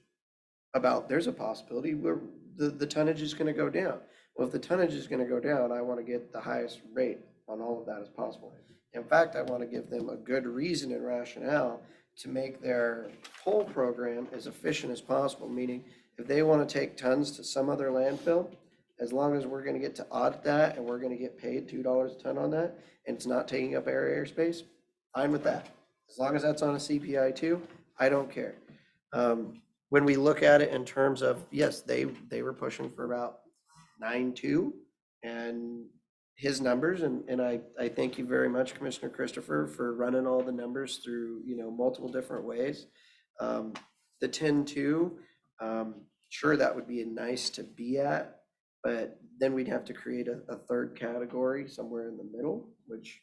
about there's a possibility where the tonnage is going to go down. Well, if the tonnage is going to go down, I want to get the highest rate on all of that as possible. In fact, I want to give them a good reason and rationale to make their toll program as efficient as possible, meaning if they want to take tons to some other landfill, as long as we're going to get to audit that and we're going to get paid $2 a ton on that, and it's not taking up airspace, I'm with that. As long as that's on a CPI too, I don't care. When we look at it in terms of, yes, they were pushing for about 9.2 and his numbers, and I thank you very much, Commissioner Christopher, for running all the numbers through, multiple different ways. The 10.2, sure, that would be nice to be at, but then we'd have to create a third category somewhere in the middle, which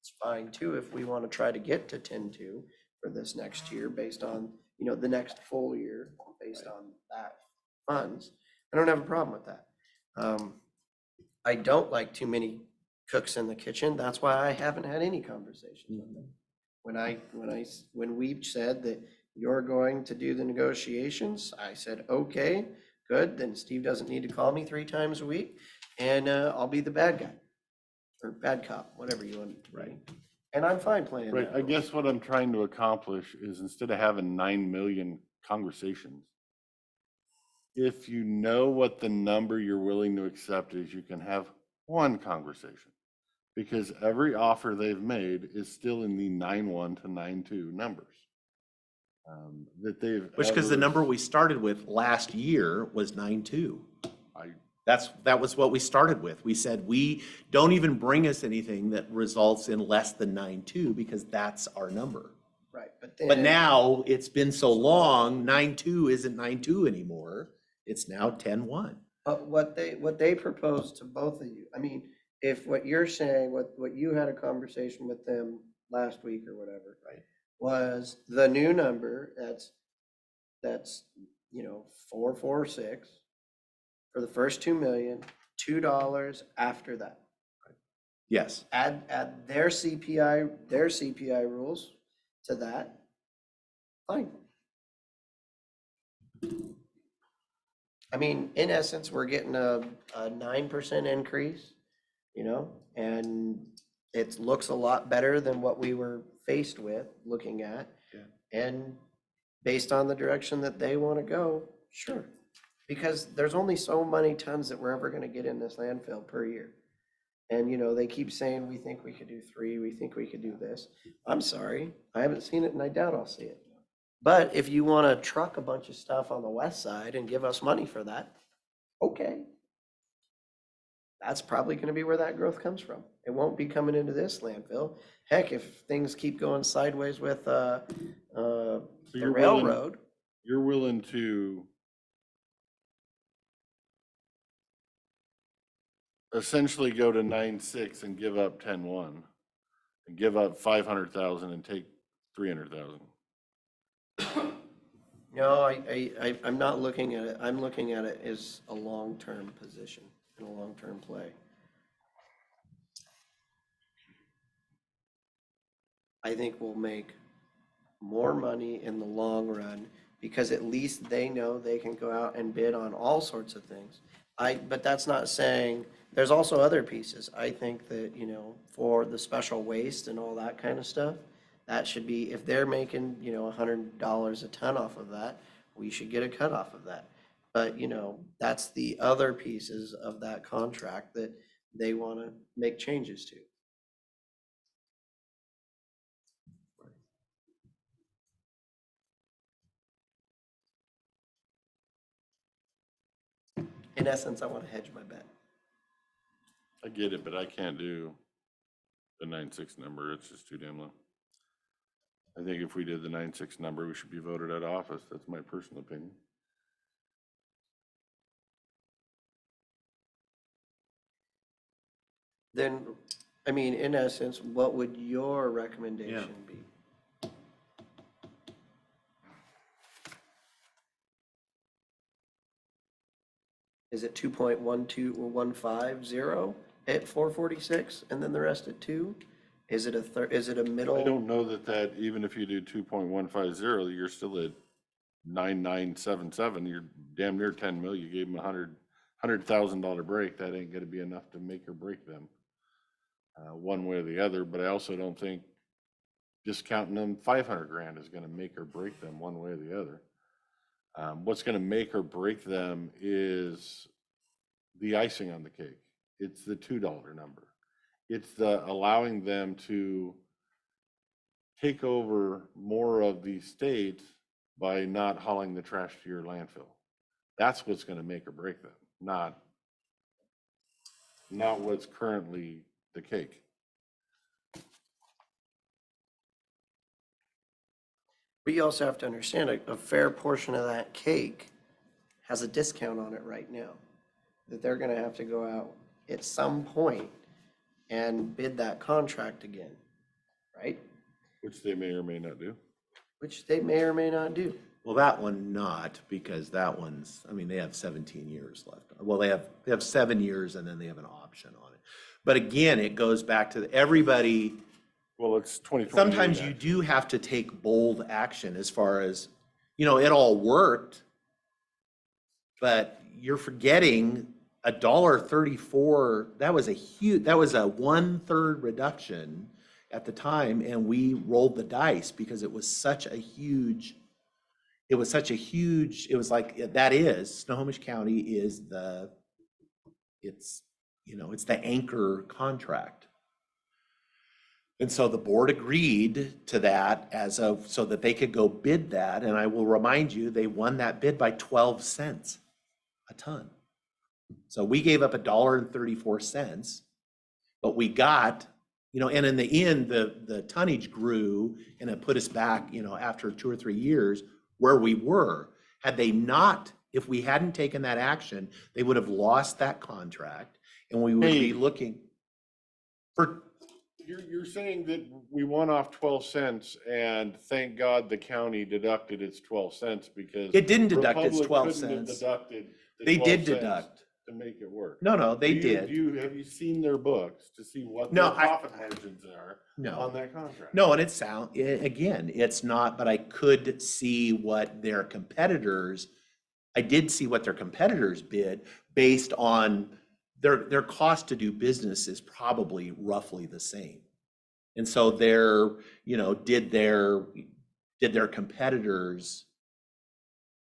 is fine too if we want to try to get to 10.2 for this next year based on, the next full year based on that funds. I don't have a problem with that. I don't like too many cooks in the kitchen. That's why I haven't had any conversations with them. When we said that you're going to do the negotiations, I said, okay, good. Then Steve doesn't need to call me 3 times a week, and I'll be the bad guy or bad cop, whatever you want it to be. Right. And I'm fine playing Right, that I role. guess what I'm trying to accomplish is instead of having 9 million conversations, if you know what the number you're willing to accept is, you can have one conversation. Because every offer they've made is still in the 9.1 to 9.2 numbers. That they've. Because the ever- number we started with last year was 9.2. I, That was what we started with. We said, we don't even bring us anything that results in less than 9.2 because that's our number. Right, but But then, now it's been so long, 9.2 isn't 9.2 anymore. It's now 10.1. but what they proposed to both of you, I mean, if what you're saying, what you had a conversation with them last week or whatever, Right. was the new number, that's 446 for the first 2 million, $2 after that. Yes. Add their CPI rules to that, fine. I mean, in essence, we're getting a 9% increase, and it looks a lot better than what we were faced with looking at. Yeah. And based on the direction that they want to go, sure. Because there's only so many tons that we're ever going to get in this landfill per year. And, they keep saying, we think we could do 3, we think we could do this. I'm sorry, I haven't seen it and I doubt I'll see it. But if you want to truck a bunch of stuff on the west side and give us money for that, okay. That's probably going to be where that growth comes from. It won't be coming into this landfill. Heck, if things keep going sideways with the you're willing- railroad, you're willing to essentially go to 9.6 and give up 10.1 and give up 500,000 and take 300,000. no, I'm not looking at it. I'm looking at it as a long-term position and a long-term play. I think we'll make more money in the long run because at least they know they can go out and bid on all sorts of things. But that's not saying, there's also other pieces. I think that, for the special waste and all that kind of stuff, that should be, if they're making, $100 a ton off of that, we should get a cut off of that. But, that's the other pieces of that contract that they want to make changes to. In essence, I want to hedge my bet. I get it, but I can't do the 9.6 number. It's just too damn low. I think if we did the 9.6 number, we should be voted out of office. That's my personal opinion. Then, I mean, in essence, what would your recommendation be? Is it 2.12 at 446 and then the rest at 2? Is it a middle? I don't know that even if you do 2.150, you're still at 9.977. You're damn near 10 mil. You gave them $100,000 break. That ain't gonna be enough to make or break them one way or the other. But I also don't think discounting them 500 grand is gonna make or break them one way or the other. What's gonna make or break them is the icing on the cake. It's the $2 number. It's the allowing them to take over more of the state by not hauling the trash to your landfill. That's what's gonna make or break them, not what's currently the cake. But you also have to understand a fair portion of that cake has a discount on it right now. That they're gonna have to go out at some point and bid that contract again, right? Which they may or may not do. Which they may or may not do. Well, that one not, because that one's, I mean, they have 17 years left. Well, they have 7 years and then they have an option on it. But again, it goes back to everybody. Well, it's 2028. Sometimes you do have to take bold action as far as, it all worked, but you're forgetting $1.34. That was a 1/3 reduction at the time, and we rolled the dice because it was like, Snohomish County is it's the anchor contract. And so the board agreed to that so that they could go bid that. And I will remind you, they won that bid by 12 cents a ton. So we gave up $1.34, but we got, and in the end, the tonnage grew and it put us back, after 2 or 3 years where we were. If we hadn't taken that action, they would have lost that contract and we would be looking for. You're saying that we won off 12 cents and thank God the county deducted its 12 cents because. It didn't deduct its Republic 12 couldn't have cents. deducted the They 12 did cents deduct. To make it work. No, they did. Have you seen their books to see what No, their profit margins are No. on that contract? No, and again, it's not, but I could see what their competitors, bid based on their cost to do business is probably roughly the same. And so did their competitors,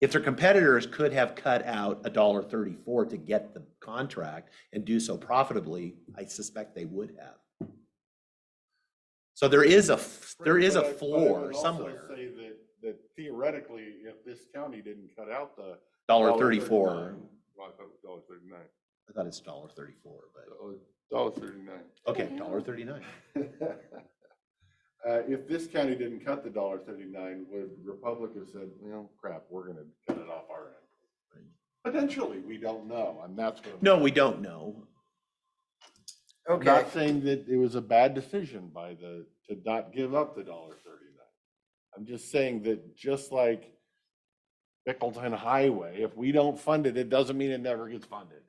if their competitors could have cut out $1.34 to get the contract and do so profitably, I suspect they would have. So there is a But I floor would also somewhere. say that theoretically, if this county didn't cut out the $1.34. well, I thought it was $1.39. I thought it's $1.34, but $1.39. okay, $1.39. If this county didn't cut the $1.39, would Republic have said, crap, we're gonna cut it off our end? Potentially, we don't know, and that's what. No, we don't know. I'm Okay, not saying that it was a bad decision to not give up the $1.39. I'm just saying that just like Bickleton Highway, if we don't fund it, it doesn't mean it never gets funded.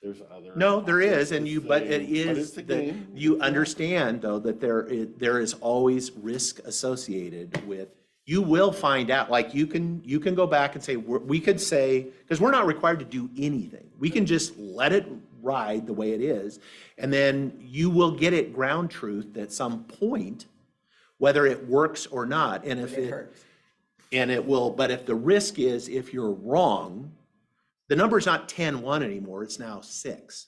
There's other. No, there is, and but it But is, it's a that game. you understand though, that there is always risk associated with, you will find out, like you can go back and say, we could say, because we're not required to do anything. We can just let it ride the way it is. And then you will get it ground truth at some point, whether it works or not. And if it hurts. but if the risk is, if you're wrong, the number's not 10-1 anymore, it's now 6.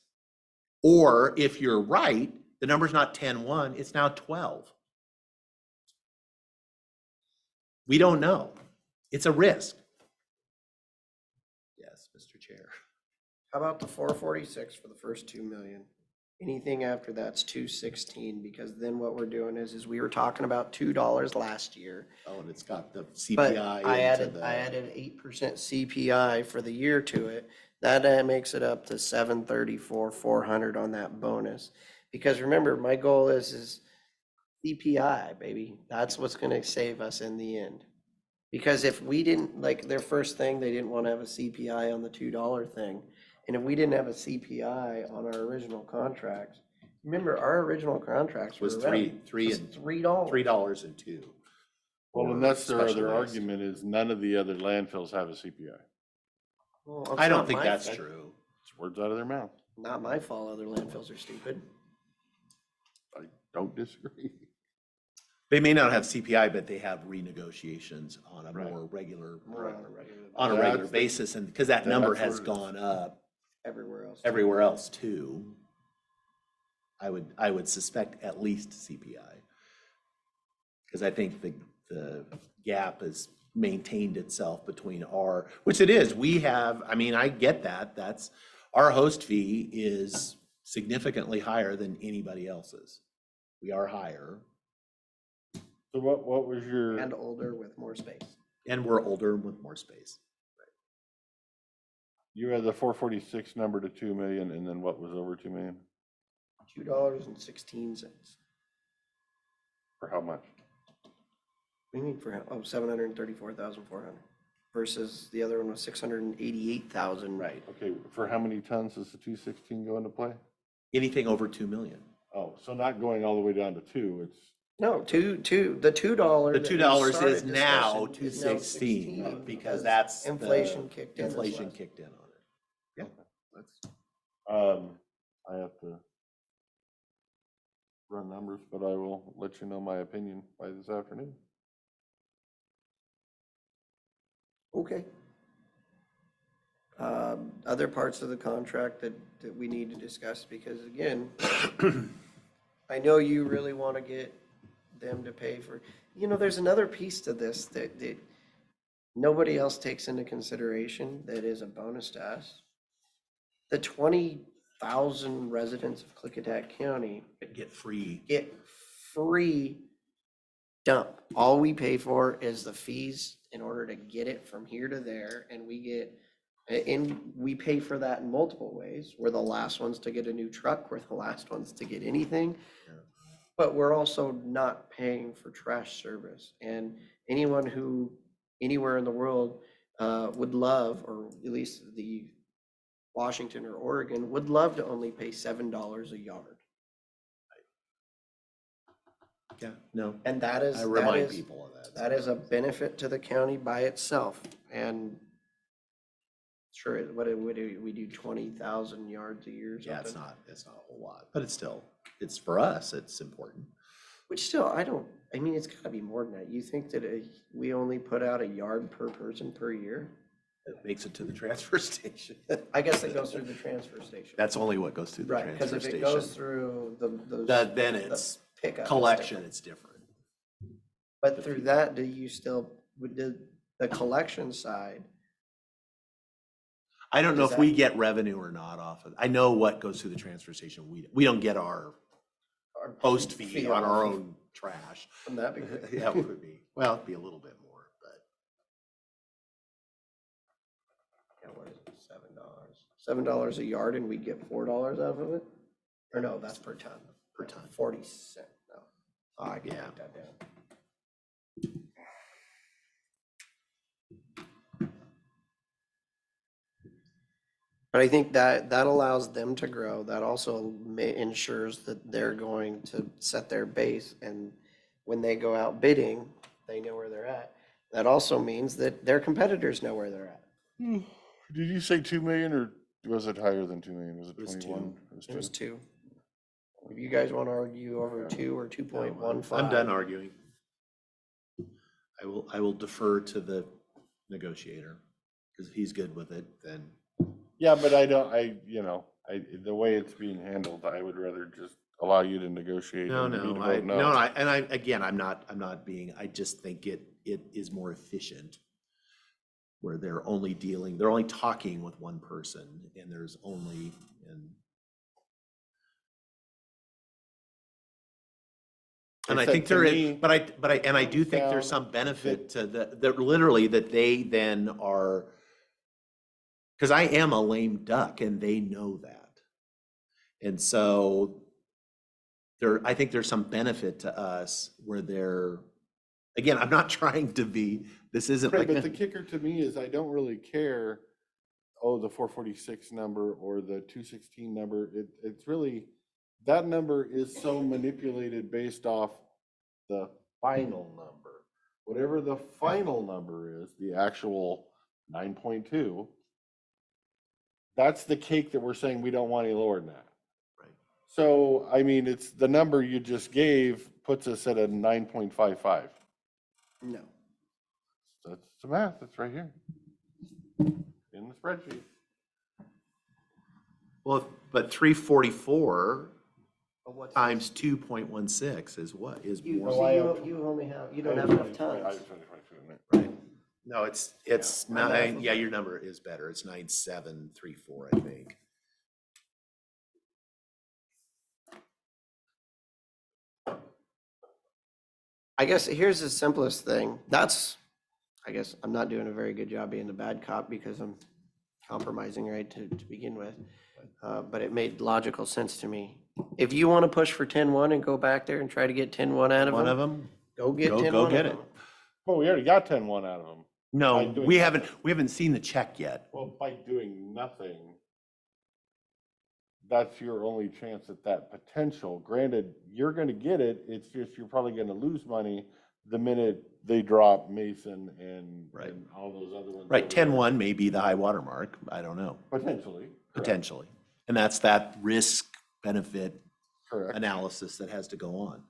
Or if you're right, the number's not 10-1, it's now 12. We don't know. It's a risk. Yes, Mr. Chair. How about the 446 for the first 2 million? Anything after that's 216, because then what we're doing is we were talking about $2 last year. Oh, and it's got the But CPI I into added the, 8% CPI for the year to it. That makes it up to 734, 400 on that bonus. Because remember, my goal is CPI, baby. That's what's gonna save us in the end. Because if we didn't, like, their first thing, they didn't want to have a CPI on the $2 thing. And if we didn't have a CPI on our original contracts, remember, our original contracts were was around three just and $3. $3.02. Well, and for that's their special other waste. argument is none of the other landfills have a CPI. Well, it's I don't not think my that's fault. true. It's words out of their mouth. Not my fault, other landfills are stupid. I don't disagree. They may not have CPI, but they have renegotiations on a Right. more regular, We're on a regular, on a That's regular the- basis, and because that number that's what has it is. gone up everywhere else. everywhere else too. I would suspect at least CPI. Because I think the gap has maintained itself between which it is, we have, I mean, I get that, that's, our host fee is significantly higher than anybody else's. We are higher, So what was your, And older with more space. and we're older with more space. you had the 446 number to 2 million, and then what was over 2 million? $2.16. For how much? We mean for, 734,400 versus the other one was 688,000. Right. Okay, for how many tons does the 216 go into play? Anything over 2 million. Oh, so not going all the way down to 2, it's, No, the $2. The that we $2 started is now discussing is 216 because that's the inflation kicked in. this inflation last- kicked in on it. Yeah. That's, I have to run numbers, but I will let you know my opinion by this afternoon. Okay. Other parts of the contract that we need to discuss, because again, I know you really want to get them to pay for, there's another piece to this that nobody else takes into consideration that is a bonus to us. The 20,000 residents of Klickitat County get free. get free dump. All we pay for is the fees in order to get it from here to there, and we pay for that in multiple ways. We're the last ones to get a new truck, we're the last ones to get anything. Yeah. But we're also not paying for trash service, and anyone who, anywhere in the world, would love, or at least the Washington or Oregon, would love to only pay $7 a yard. Yeah, no, And that is, I that remind is, people of that. that is a benefit to the county by itself. And sure, what do we do 20,000 yards a year or Yeah, something? it's not a whole lot, but it's still, it's for us, it's important. Which still, I mean, it's gotta be more than that. You think that we only put out a yard per person per year? It makes it to the transfer station. I guess it goes through the transfer station. That's only what goes through the Right, because transfer if it goes station. through Then it's pickup, it's collection, different. it's different. But through that, do you still, would the collection side? I don't know Does if we get revenue or not off of, I know what goes through the transfer station. We don't get our post fee on our own trash. Wouldn't that be great? Yeah, it would be. Well, it'd be a little bit more, but Yeah, what is it, $7? $7 a yard and we get $4 out of it? Or no, that's per ton. per ton. 40 cents, no. Oh, I can Yeah. write that down. But I think that allows them to grow. That also ensures that they're going to set their base, and when they go out bidding, they know where they're at. That also means that their competitors know where they're at. Did you say 2 million, or was it higher than 2 million? Was it It was 21? It was 2. If you guys want to argue over 2 or 2.15. I'm done arguing. I will defer to the negotiator, because if he's good with it, then. Yeah, but the way it's being handled, I would rather just allow you to negotiate. and me to vote Again, I'm not being, I just think it is more efficient where they're only talking with one person and there's only, and I Except think to there is, me, and I do think there's sound some benefit to that literally that they then are, because I am a lame duck and they know that. And so I think there's some benefit to us where they're, again, I'm not trying to be, this isn't Right, like, but the kicker to me is I don't really care, oh, the 446 number or the 216 number. It's really, that number is so manipulated based off the final number. Whatever the final number is, the actual 9.2, that's the cake that we're saying we don't want any lower than that. Right. So, I mean, it's the number you just gave puts us at a 9.55. No. That's the math, it's right here in the spreadsheet. well, but 344 But what's times 2.16 is what, is You, more, you only have, you don't have enough tons. right? No, it's Yeah, my math nine, was yeah, right. your number is better. It's 9734, I think. I guess here's the simplest thing. I guess I'm not doing a very good job being the bad cop because I'm compromising right to begin with. But it made logical sense to me. If you want to push for 10-1 and go back there and try to get 10-1 out of One of them, them? go get Go 10-1 get of it. them. Well, we already got 10-1 out of them. No, By doing we nothing. haven't seen the check yet. Well, by doing nothing, that's your only chance at that potential. Granted, you're gonna get it, it's just you're probably gonna lose money the minute they drop Mason and Right. and all those other ones. Right, over there. 10-1 may be the high water mark. I don't know, Potentially. Correct. potentially. And that's that risk benefit Correct. analysis that has to go on.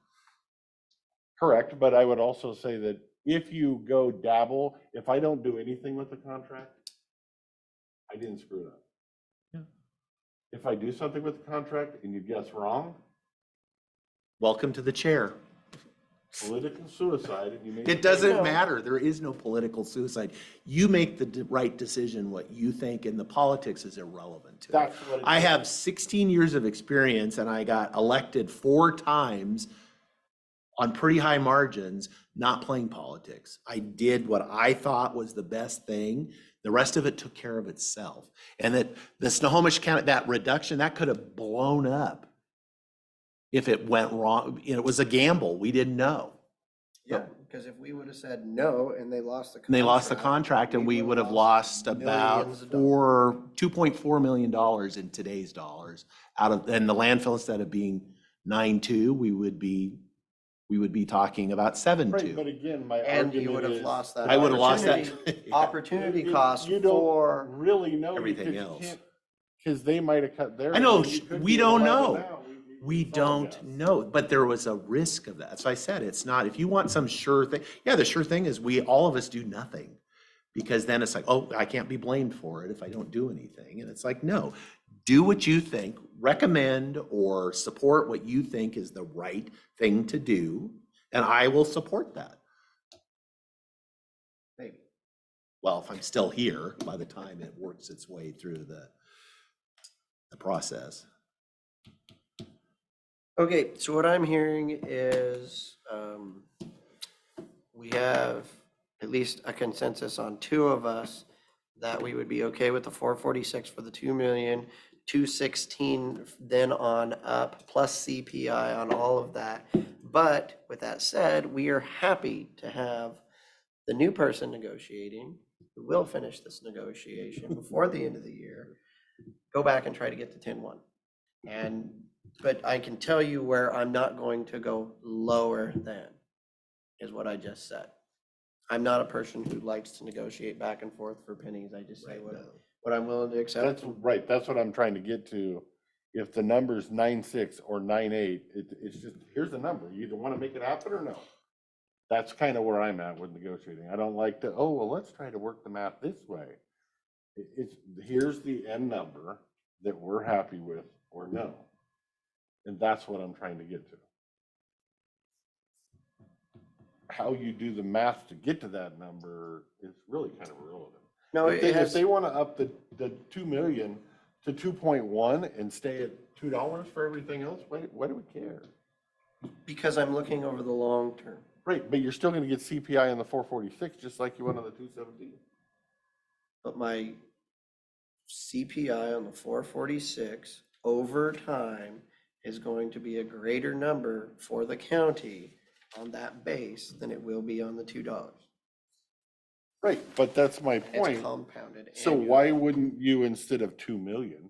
Correct, but I would also say that if you go dabble, if I don't do anything with the contract, I didn't screw it up. Yeah. If I do something with the contract and you guess wrong, Welcome to the chair. political suicide, and you make. It doesn't matter. There is no political suicide. You make the right decision, what you think, and the politics is irrelevant to it. That's what it I is. have 16 years of experience and I got elected 4 times on pretty high margins, not playing politics. I did what I thought was the best thing. The rest of it took care of itself. And that the Snohomish County, that reduction, that could have blown up if it went wrong. You know, it was a gamble. We didn't know. Yeah, because if we would have said no and they lost the contract. And they lost the contract and we would have lost about millions of dollars. $2.4 million in today's dollars out of, and the landfill, instead of being 9.2, we would be talking about 7.2. Right, but again, my And you argument would have is lost that. I would have lost that. Opportunity cost You don't for, really know. everything because you else. can't- Cause they might have cut their. I know, and you could we be don't 11 know. now. We it's all don't guess. know, but there was a risk of that. So I said, it's not, if you want some sure thing, yeah, the sure thing is all of us do nothing. Because then it's like, oh, I can't be blamed for it if I don't do anything. And it's like, no, do what you think, recommend or support what you think is the right thing to do, and I will support that. maybe. Well, if I'm still here by the time it works its way through the process. Okay, so what I'm hearing is, we have at least a consensus on 2 of us that we would be okay with the 446 for the 2 million, 216 then on up, plus CPI on all of that. But with that said, we are happy to have the new person negotiating, who will finish this negotiation before the end of the year, go back and try to get the 10-1. But I can tell you where I'm not going to go lower than, is what I just said. I'm not a person who likes to negotiate back and forth for pennies. I just say what I'm willing to accept. That's right, that's what I'm trying to get to. If the number's 9.6 or 9.8, it's just, here's the number. You either want to make it happen or no. That's kind of where I'm at with negotiating. I don't like to, oh, well, let's try to work the math this way. Here's the end number that we're happy with or no. And that's what I'm trying to get to. How you do the math to get to that number is really kind of irrelevant. No, If it they, if has, they wanna up the 2 million to 2.1 and stay at $2 for everything else, why do we care? because I'm looking over the long term. Right, but you're still gonna get CPI on the 446, just like you went on the 217. But my CPI on the 446 over time is going to be a greater number for the county on that base than it will be on the $2. Right, but that's my It's point. compounded. So annually. why wouldn't you, instead of 2 million,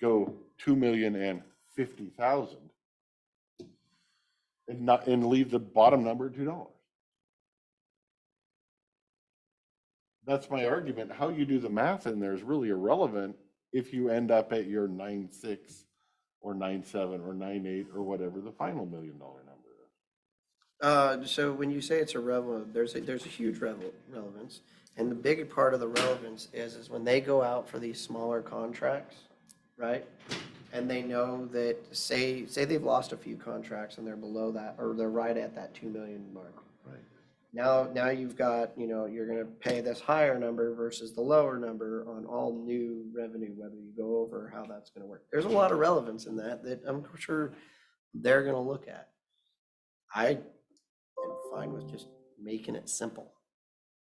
go 2,050,000 and leave the bottom number at $2? That's my argument. How you do the math in there is really irrelevant if you end up at your 9.6 or 9.7 or 9.8 or whatever the final $1 million number is. So when you say it's irrelevant, there's a huge relevance. And the big part of the relevance is when they go out for these smaller contracts, right? And they know that, say they've lost a few contracts and they're below that, or they're right at that 2 million mark. Right. Now you've got, you're gonna pay this higher number versus the lower number on all new revenue, whether you go over how that's gonna work. There's a lot of relevance in that I'm sure they're gonna look at. I am fine with just making it simple.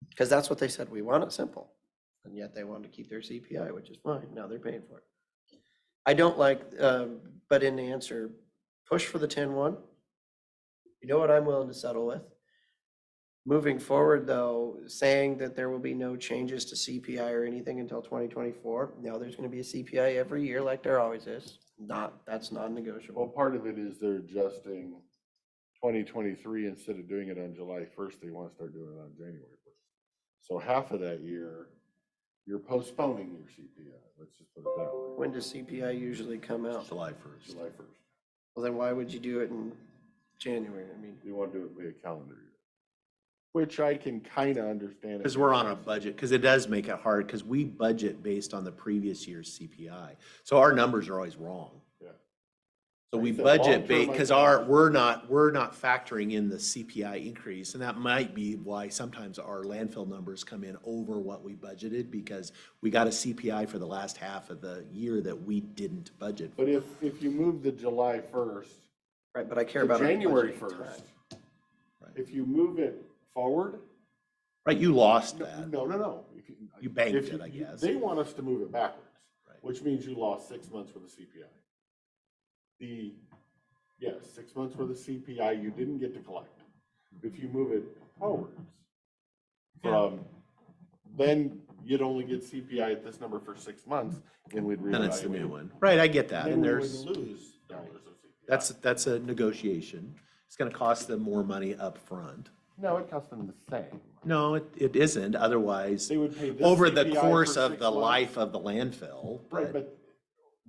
Because that's what they said, we want it simple. And yet they wanted to keep their CPI, which is fine, now they're paying for it. I don't like, but in the answer, push for the 10-1. You know what I'm willing to settle with? Moving forward, though, saying that there will be no changes to CPI or anything until 2024, no, there's gonna be a CPI every year like there always is. That's Well, non-negotiable. part of it is they're adjusting 2023, instead of doing it on July 1st, they want to start doing it on January 1st. So half of that year, you're postponing your CPI. Let's just put it that way. When does CPI usually come out? July 1st. July 1st. Well, then why would you do it in January? I mean, You want to do it by a calendar year, which I can kind of understand. Because we're on a budget, because it does make it hard, because we budget based on the previous year's CPI. So our numbers are always wrong. Yeah. So Like we I said, budget, long-term, I because think- we're not factoring in the CPI increase. And that might be why sometimes our landfill numbers come in over what we budgeted, because we got a CPI for the last half of the year that we didn't budget for. But if you move the July 1st right, but I care to about. our January budgeting 1st, time. if you move it forward. Right, you lost No, that. no. You banked If it, I guess. They want us to move it backwards, Right. which means you lost 6 months worth of CPI. Yes, 6 months worth of CPI you didn't get to collect. If you move it forwards from, then you'd only get CPI at this number for 6 months, and we'd reevaluate. Then it's the new one. Right, I get that. Then And we there's, would lose dollars of CPI. that's a negotiation. It's gonna cost them more money up front. No, it cost them the same. No, it isn't. Otherwise, They would pay this over the CPI for course of 6 the months. life of the landfill. Right, but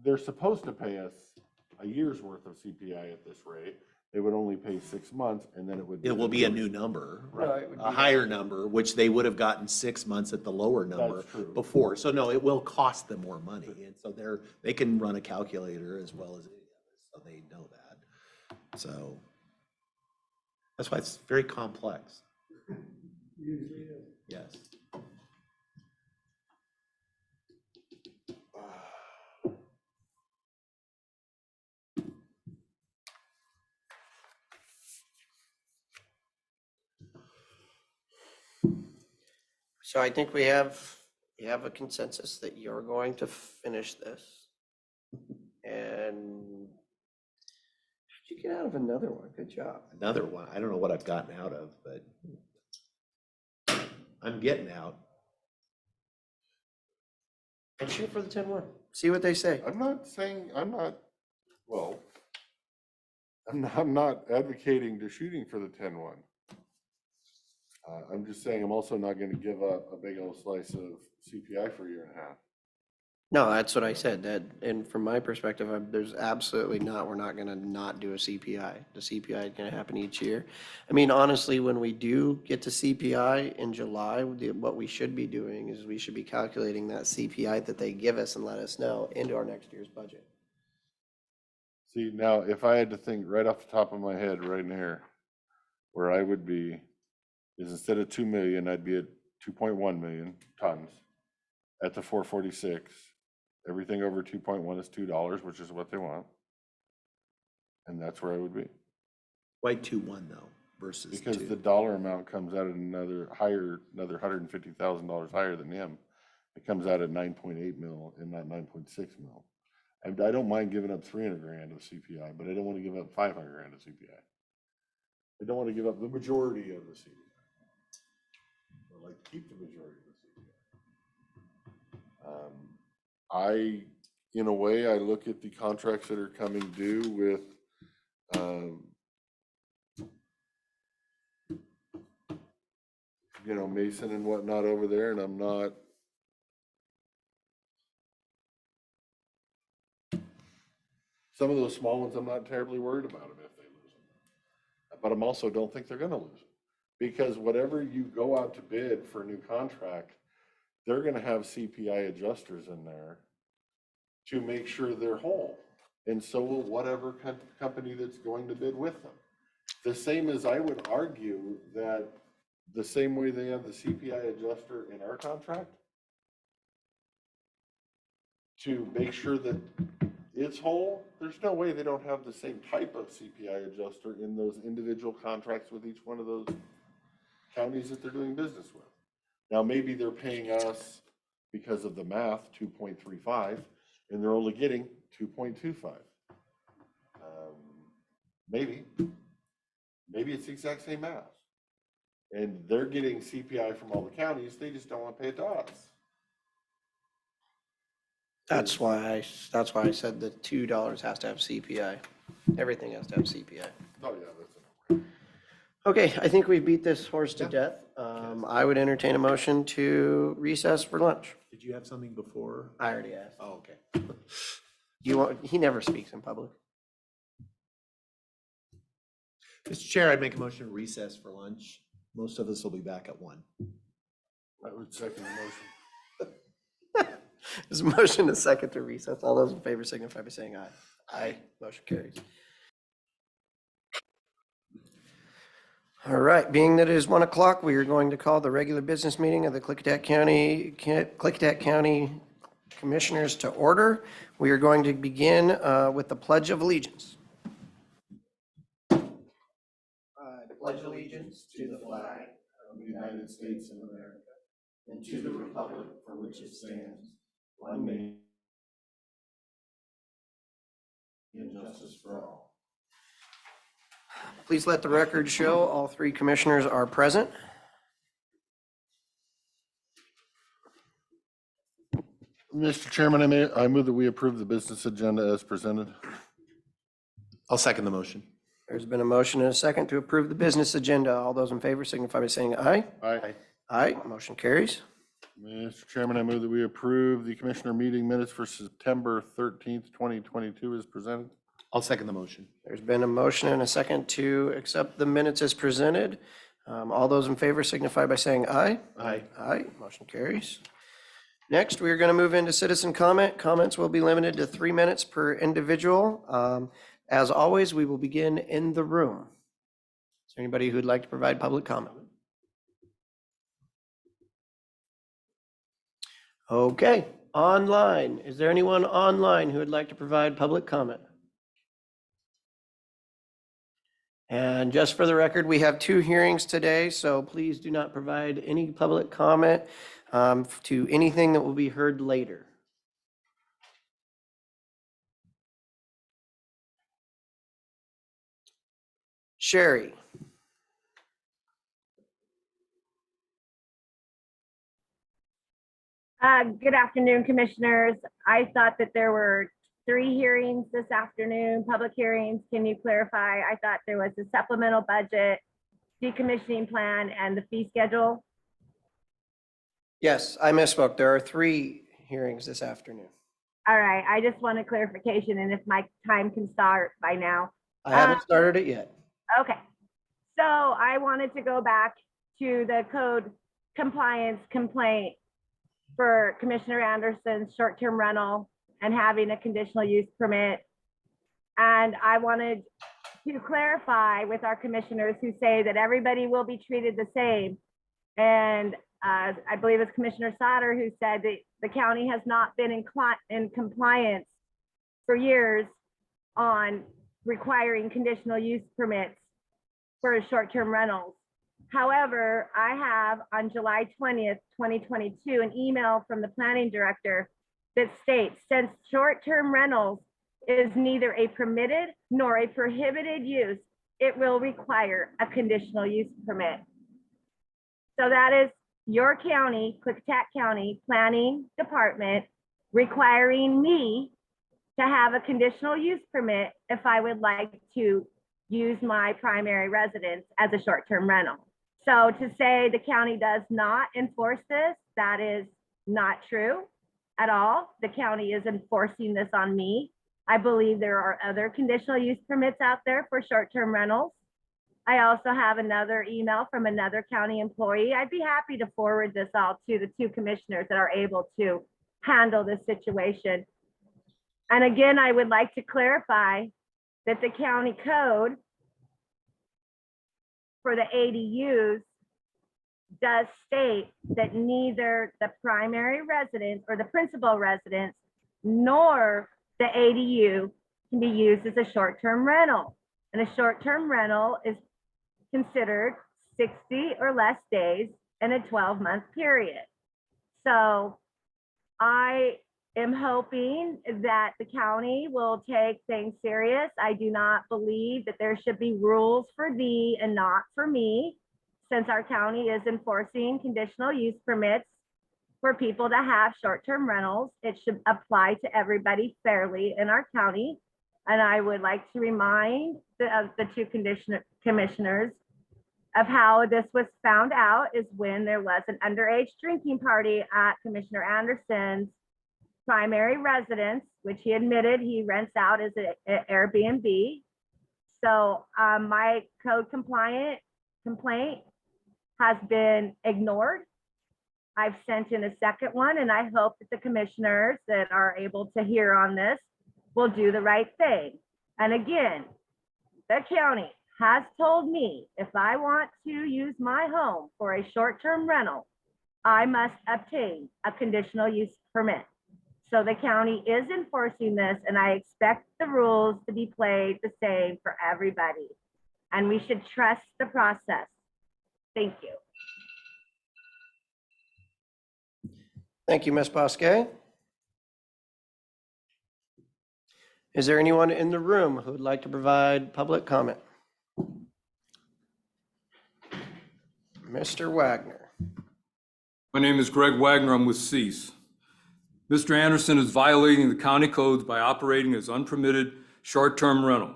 they're supposed to pay us a year's worth of CPI at this rate. They would only pay 6 months, and then it would. It will be a new number, No, it would a be- higher number, which they would have gotten 6 months at the lower number That's true. before. So no, it will cost them more money. And so they can run a calculator as well as any of us, so they know that. So that's why it's very complex. Yes. So I think we have a consensus that you're going to finish this. And how'd you get out of another one? Good job. Another one, I don't know what I've gotten out of, but I'm getting out. And shoot for the 10-1. See what they say. I'm not, I'm not advocating to shooting for the 10-1. I'm just saying I'm also not gonna give up a big old slice of CPI for a year and a half. No, that's what I said. And from my perspective, there's absolutely not, we're not gonna not do a CPI. The CPI is gonna happen each year. I mean, honestly, when we do get to CPI in July, what we should be doing is we should be calculating that CPI that they give us and let us know into our next year's budget. See, now, if I had to think right off the top of my head right in here, where I would be, is instead of 2 million, I'd be at 2.1 million tons at the 446. Everything over 2.1 is $2, which is what they want. And that's where I would be. Why 2.1 though versus Because 2? the dollar amount comes out at another $150,000 higher than him. It comes out at 9.8 mil and not 9.6 mil. And I don't mind giving up 300 grand of CPI, but I don't want to give up 500 grand of CPI. I don't want to give up the majority of the CPI. I'd like to keep the majority of the CPI. In a way, I look at the contracts that are coming due with, Mason and whatnot over there, and I'm not. Some of those small ones, I'm not terribly worried about them if they lose them. But I'm also don't think they're gonna lose them. Because whatever you go out to bid for a new contract, they're gonna have CPI adjusters in there to make sure they're whole. And so will whatever company that's going to bid with them. The same as I would argue that the same way they have the CPI adjuster in our contract to make sure that it's whole, there's no way they don't have the same type of CPI adjuster in those individual contracts with each one of those counties that they're doing business with. Now, maybe they're paying us because of the math, 2.35, and they're only getting 2.25. Maybe it's the exact same math. And they're getting CPI from all the counties, they just don't want to pay it to us. That's why I said the $2 has to have CPI. Everything has to have CPI. Oh, yeah, that's it. Okay, I think we beat this horse to Yeah. death. I would entertain a motion to recess for lunch. Did you have something before? I already asked. Oh, okay. He never speaks in public. Mr. Chair, I'd make a motion to recess for lunch. Most of us will be back at 1. I would second the motion. There's a motion, a second to recess. All those in favor signify by saying aye. Aye. Motion carries. All right, being that it is 1 o'clock, we are going to call the regular business meeting of the Klickitat County Commissioners to order. We are going to begin with the Pledge of Allegiance. I pledge allegiance to the flag of the United States of America and to the republic for which it stands, one nation, and justice for all. Please let the record show all 3 commissioners are present. Mr. Chairman, I move that we approve the business agenda as presented. I'll second the motion. There's been a motion and a second to approve the business agenda. All those in favor signify by saying aye. Aye. Aye, motion carries. Mr. Chairman, I move that we approve the commissioner meeting minutes for September 13th, 2022 as presented. I'll second the motion. There's been a motion and a second to accept the minutes as presented. All those in favor signify by saying aye. Aye. Aye, motion carries. Next, we are going to move into citizen comment. Comments will be limited to 3 minutes per individual. As always, we will begin in the room. Is there anybody who'd like to provide public comment? Okay, online. Is there anyone online who would like to provide public comment? And just for the record, we have 2 hearings today, so please do not provide any public comment to anything that will be heard later. Sherry. Good afternoon, Commissioners. I thought that there were 3 hearings this afternoon, public hearings. Can you clarify? I thought there was a supplemental budget, decommissioning plan, and the fee schedule. Yes, I misspoke. There are 3 hearings this afternoon. All right, I just wanted clarification and if my time can start by now. I haven't started it yet. Okay, so I wanted to go back to the code compliance complaint for Commissioner Anderson's short-term rental and having a conditional use permit. And I wanted to clarify with our commissioners who say that everybody will be treated the same. And I believe it's Commissioner Sauter who said that the county has not been in compliance for years on requiring conditional use permits for short-term rentals. However, I have on July 20th, 2022, an email from the planning director that states, since short-term rentals is neither a permitted nor a prohibited use, it will require a conditional use permit. So that is your county, Klickitat County Planning Department, requiring me to have a conditional use permit if I would like to use my primary residence as a short-term rental. So to say the county does not enforce this, that is not true at all. The county is enforcing this on me. I believe there are other conditional use permits out there for short-term rentals. I also have another email from another county employee. I'd be happy to forward this all to the two commissioners that are able to handle this situation. And again, I would like to clarify that the county code for the ADUs does state that neither the primary residence or the principal residence nor the ADU can be used as a short-term rental. And a short-term rental is considered 60 or less days in a 12-month period. So I am hoping that the county will take things serious. I do not believe that there should be rules for thee and not for me, since our county is enforcing conditional use permits for people to have short-term rentals. It should apply to everybody fairly in our county. And I would like to remind the two commissioners of how this was found out is when there was an underage drinking party at Commissioner Anderson's primary residence, which he admitted he rents out as an Airbnb. So my code compliant complaint has been ignored. I've sent in a second one, and I hope that the commissioners that are able to hear on this will do the right thing. And again, the county has told me if I want to use my home for a short-term rental, I must obtain a conditional use permit. So the county is enforcing this, and I expect the rules to be played the same for everybody. And we should trust the process. Thank you. Thank you, Ms. Bosque. Is there anyone in the room who would like to provide public comment? Mr. Wagner. My name is Greg Wagner. I'm with CEAS. Mr. Anderson is violating the county codes by operating as unpermitted short-term rental.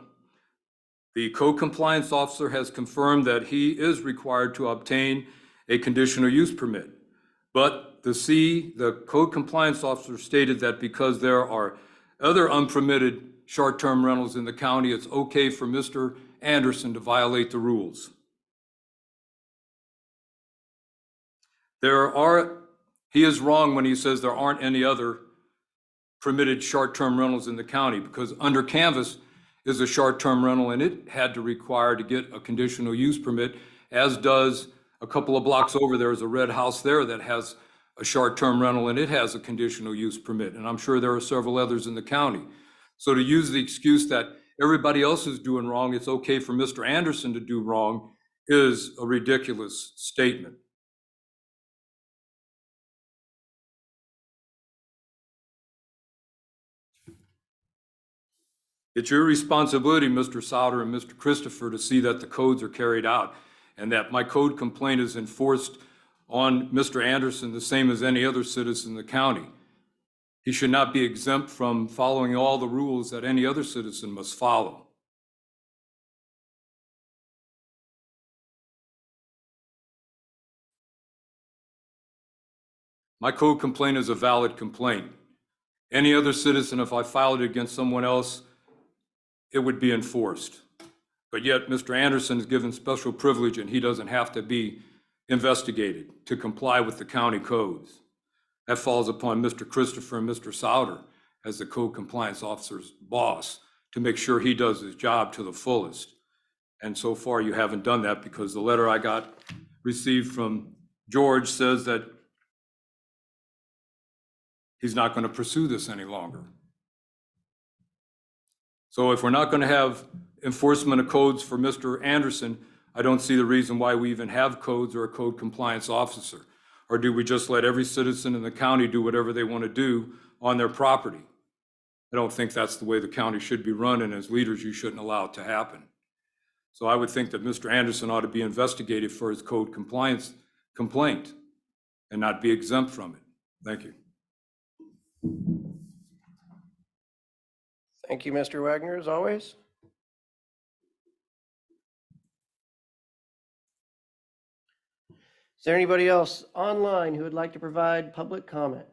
The code compliance officer has confirmed that he is required to obtain a conditional use permit. But the code compliance officer stated that because there are other unpermitted short-term rentals in the county, it's okay for Mr. Anderson to violate the rules. He is wrong when he says there aren't any other permitted short-term rentals in the county, because Under Canvas is a short-term rental and it had to require to get a conditional use permit, as does a couple of blocks over there is a red house there that has a short-term rental and it has a conditional use permit. And I'm sure there are several others in the county. So to use the excuse that everybody else is doing wrong, it's okay for Mr. Anderson to do wrong, is a ridiculous statement. It's your responsibility, Mr. Sauter and Mr. Christopher, to see that the codes are carried out and that my code complaint is enforced on Mr. Anderson the same as any other citizen in the county. He should not be exempt from following all the rules that any other citizen must follow. My code complaint is a valid complaint. Any other citizen, if I filed it against someone else, it would be enforced. But yet Mr. Anderson is given special privilege and he doesn't have to be investigated to comply with the county codes. That falls upon Mr. Christopher and Mr. Sauter as the code compliance officer's boss to make sure he does his job to the fullest. And so far you haven't done that, because the letter I received from George says that he's not going to pursue this any longer. So if we're not going to have enforcement of codes for Mr. Anderson, I don't see the reason why we even have codes or a code compliance officer. Or do we just let every citizen in the county do whatever they want to do on their property? I don't think that's the way the county should be run, and as leaders, you shouldn't allow it to happen. So I would think that Mr. Anderson ought to be investigated for his code compliance complaint and not be exempt from it. Thank you. Thank you, Mr. Wagner, as always. Is there anybody else online who would like to provide public comment?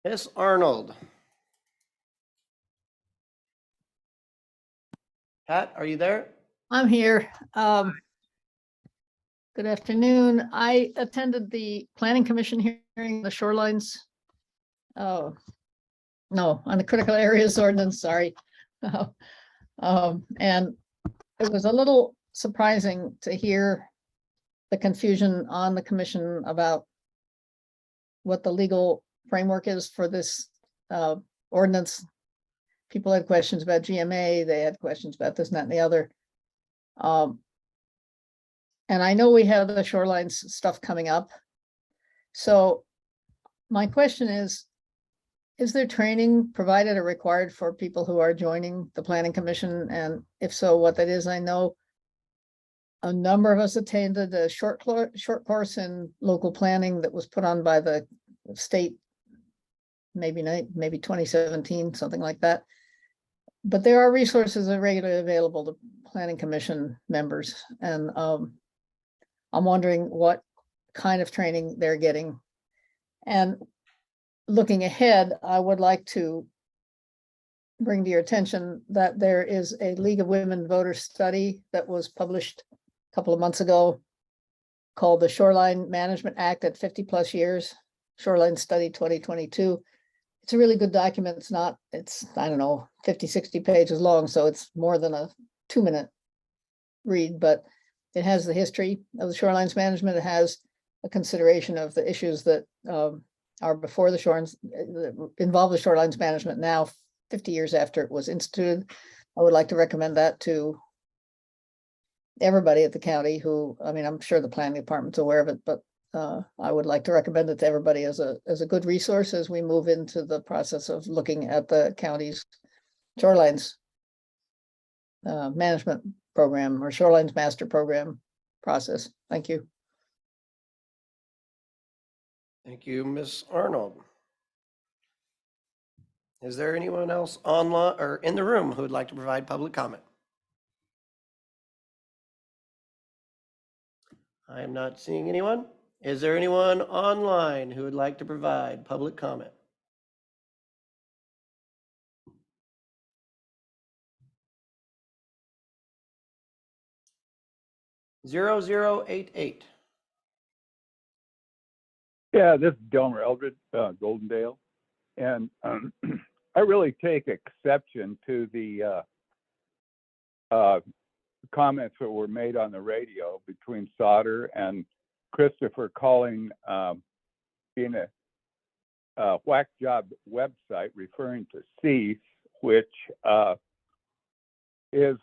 Miss Arnold. Pat, are you there? I'm here. Good afternoon. I attended the Planning Commission hearing, the shorelines. Oh, no, on the critical areas ordinance, sorry. And it was a little surprising to hear the confusion on the commission about what the legal framework is for this ordinance. People had questions about GMA, they had questions about this, and that, and the other. And I know we have the shorelines stuff coming up. So my question is there training provided or required for people who are joining the Planning Commission? And if so, what that is? I know a number of us attended a short course in local planning that was put on by the state, maybe 2017, something like that. But there are resources that are regularly available to Planning Commission members. And I'm wondering what kind of training they're getting. And looking ahead, I would like to bring to your attention that there is a League of Women Voters study that was published a couple of months ago called the Shoreline Management Act at 50+ years, Shoreline Study 2022. It's a really good document. It's, I don't know, 50, 60 pages long, so it's more than a 2-minute read, but it has the history of the shorelines management. It has a consideration of the issues that are before the shorelines, involve the shorelines management now, 50 years after it was instituted. I would like to recommend that to everybody at the county who, I mean, I'm sure the planning department's aware of it, but I would like to recommend it to everybody as a good resource as we move into the process of looking at the county's shorelines management program or shorelines master program process. Thank you. Thank you, Ms. Arnold. Is there anyone else online or in the room who would like to provide public comment? I am not seeing anyone. Is there anyone online who would like to provide public comment? (0088) Yeah, this is Delmer Eldred, Goldendale. And I really take exception to the comments that were made on the radio between Sauter and Christopher calling being a whack job website referring to CEAS, which is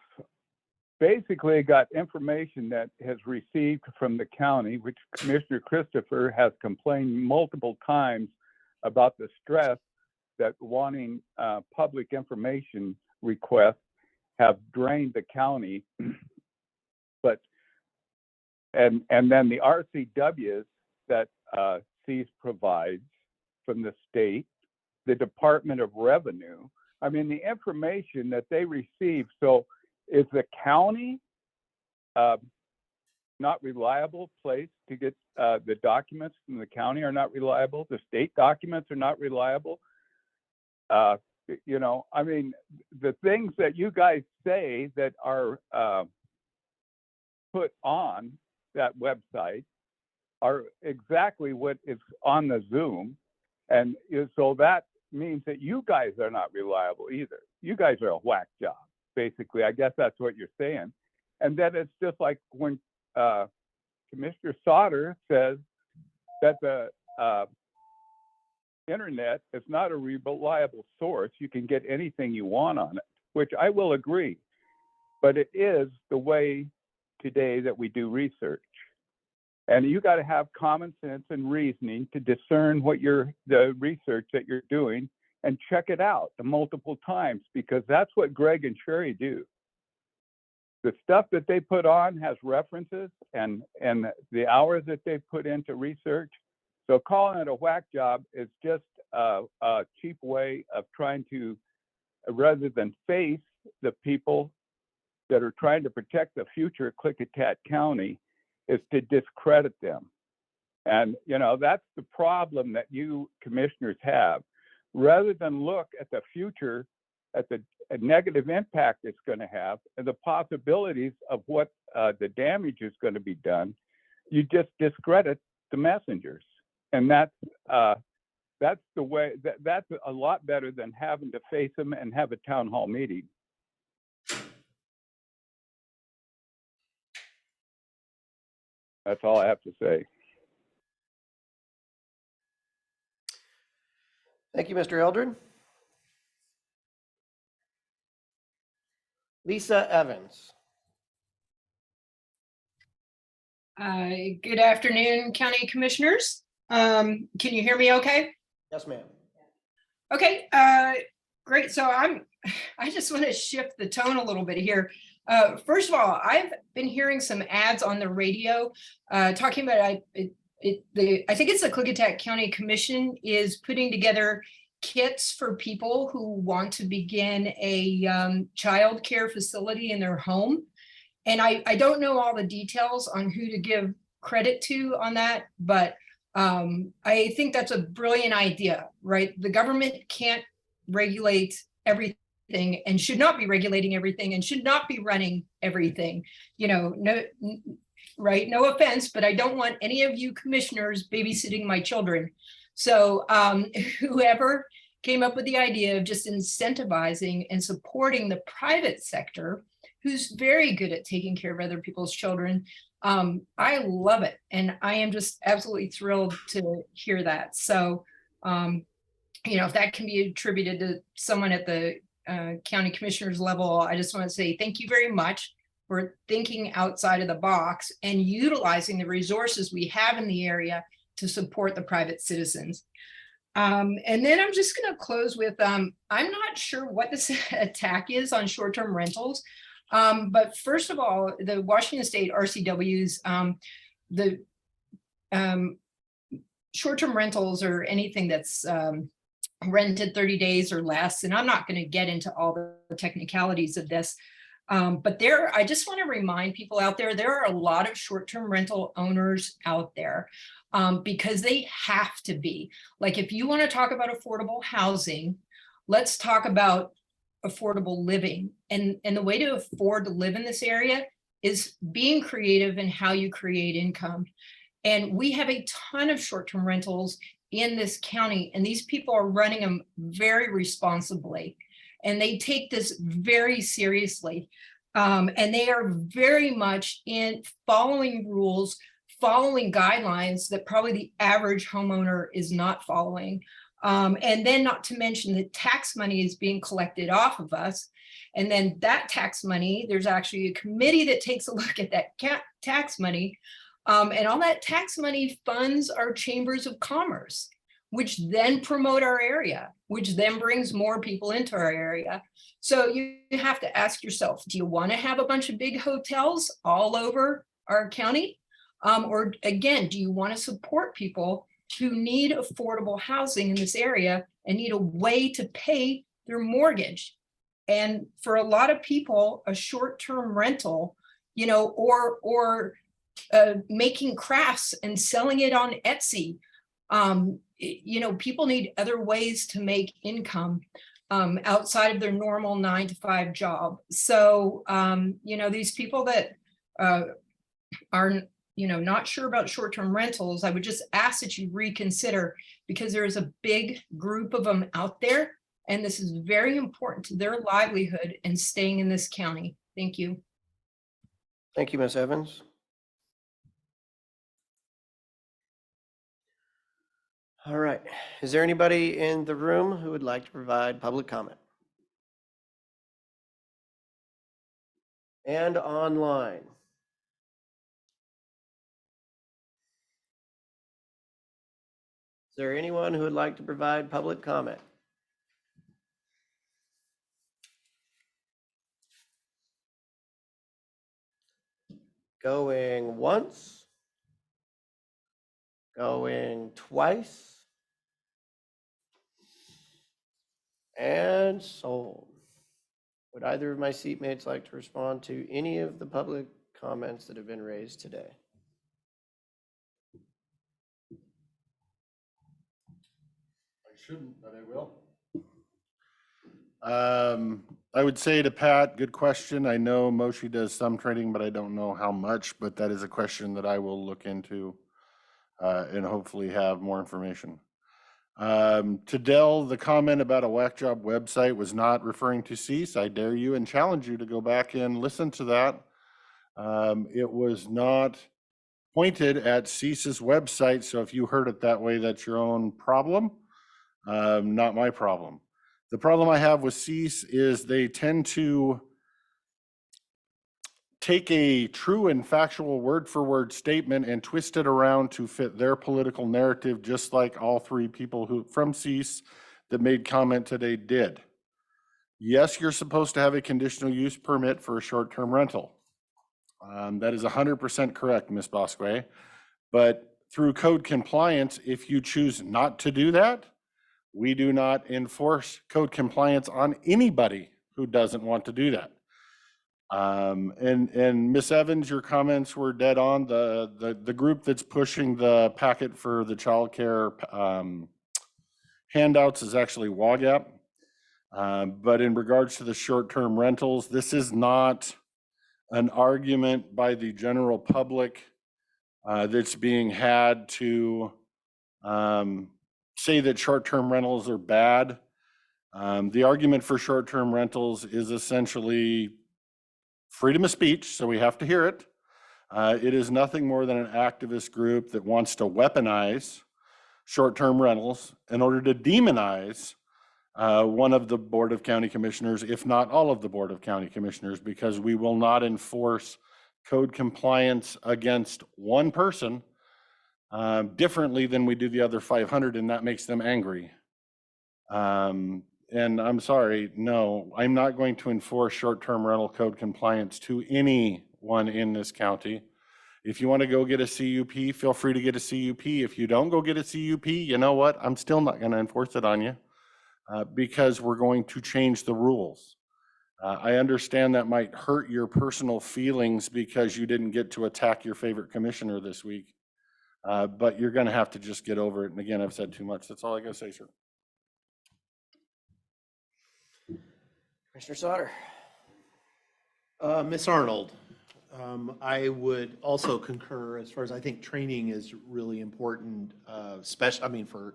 basically got information that has received from the county, which Commissioner Christopher has complained multiple times about the stress that wanting public information requests have drained the county. But and then the RCWs that CEAS provides from the state, the Department of Revenue, I mean, the information that they receive. So is the county not reliable place to get the documents from the county are not reliable? The state documents are not reliable. You know, I mean, the things that you guys say that are put on that website are exactly what is on the Zoom. And so that means that you guys are not reliable either. You guys are a whack job, basically. I guess that's what you're saying. And then it's just like when Commissioner Sauter says that the internet is not a reliable source. You can get anything you want on it, which I will agree. But it is the way today that we do research. And you got to have common sense and reasoning to discern what the research that you're doing and check it out multiple times, because that's what Greg and Sherry do. The stuff that they put on has references and the hours that they put into research. So calling it a whack job is just a cheap way of trying to, rather than face the people that are trying to protect the future of Klickitat County, is to discredit them. And, you know, that's the problem that you commissioners have. Rather than look at the future, at the negative impact it's going to have and the possibilities of what the damage is going to be done, you just discredit the messengers. And that's the way, that's a lot better than having to face them and have a town hall meeting. That's all I have to say. Thank you, Mr. Eldred. Lisa Evans. Good afternoon, County Commissioners. Can you hear me okay? Yes, ma'am. Okay, great. So I just want to shift the tone a little bit here. First of all, I've been hearing some ads on the radio talking about, I think it's the Klickitat County Commission is putting together kits for people who want to begin a child care facility in their home. And I don't know all the details on who to give credit to on that, but I think that's a brilliant idea, right? The government can't regulate everything and should not be regulating everything and should not be running everything. You know, no, right? No offense, but I don't want any of you commissioners babysitting my children. So whoever came up with the idea of just incentivizing and supporting the private sector, who's very good at taking care of other people's children, I love it. And I am just absolutely thrilled to hear that. So, you know, if that can be attributed to someone at the county commissioners level, I just want to say thank you very much for thinking outside of the box and utilizing the resources we have in the area to support the private citizens. And then I'm just going to close with, I'm not sure what this attack is on short-term rentals. But first of all, the Washington State RCWs, the short-term rentals or anything that's rented 30 days or less, and I'm not going to get into all the technicalities of this, but I just want to remind people out there, there are a lot of short-term rental owners out there because they have to be. Like, if you want to talk about affordable housing, let's talk about affordable living. And the way to afford to live in this area is being creative in how you create income. And we have a ton of short-term rentals in this county, and these people are running them very responsibly. And they take this very seriously. And they are very much in following rules, following guidelines that probably the average homeowner is not following. And then not to mention that tax money is being collected off of us. And then that tax money, there's actually a committee that takes a look at that tax money. And all that tax money funds our chambers of commerce, which then promote our area, which then brings more people into our area. So you have to ask yourself, do you want to have a bunch of big hotels all over our county? Or again, do you want to support people who need affordable housing in this area and need a way to pay their mortgage? And for a lot of people, a short-term rental, you know, or making crafts and selling it on Etsy, you know, people need other ways to make income outside of their normal 9-to-5 job. So, you know, these people that are, you know, not sure about short-term rentals, I would just ask that you reconsider, because there is a big group of them out there, and this is very important to their livelihood and staying in this county. Thank you. Thank you, Ms. Evans. All right. Is there anybody in the room who would like to provide public comment? And online? Is there anyone who would like to provide public comment? Going once? Going twice? And sold. Would either of my seatmates like to respond to any of the public comments that have been raised today? I shouldn't, but I will. I would say to Pat, good question. I know Moshi does some training, but I don't know how much, but that is a question that I will look into and hopefully have more information. To Dell, the comment about a whack job website was not referring to cease. I dare you and challenge you to go back and listen to that. It was not pointed at cease's website, so if you heard it that way, that's your own problem, not my problem. The problem I have with cease is they tend to take a true and factual word for word statement and twist it around to fit their political narrative, just like all three people who from cease that made comment today did. Yes, you're supposed to have a conditional use permit for a short-term rental. That is 100% correct, Ms. Bosque. But through code compliance, if you choose not to do that, we do not enforce code compliance on anybody who doesn't want to do that. And Ms. Evans, your comments were dead on. The group that's pushing the packet for the childcare handouts is actually WAGAP. But in regards to the short-term rentals, this is not an argument by the general public that's being had to say that short-term rentals are bad. The argument for short-term rentals is essentially freedom of speech, so we have to hear it. It is nothing more than an activist group that wants to weaponize short-term rentals in order to demonize one of the Board of County Commissioners, if not all of the Board of County Commissioners, because we will not enforce code compliance against one person differently than we do the other 500, and that makes them angry. And I'm sorry, no, I'm not going to enforce short-term rental code compliance to anyone in this county. If you want to go get a CUP, feel free to get a CUP. If you don't go get a CUP, you know what? I'm still not going to enforce it on you because we're going to change the rules. I understand that might hurt your personal feelings because you didn't get to attack your favorite commissioner this week. But you're going to have to just get over it. And again, I've said too much. That's all I got to say, sir. Commissioner Sauter. Ms. Arnold, I would also concur as far as I think training is really important, especially, I mean, for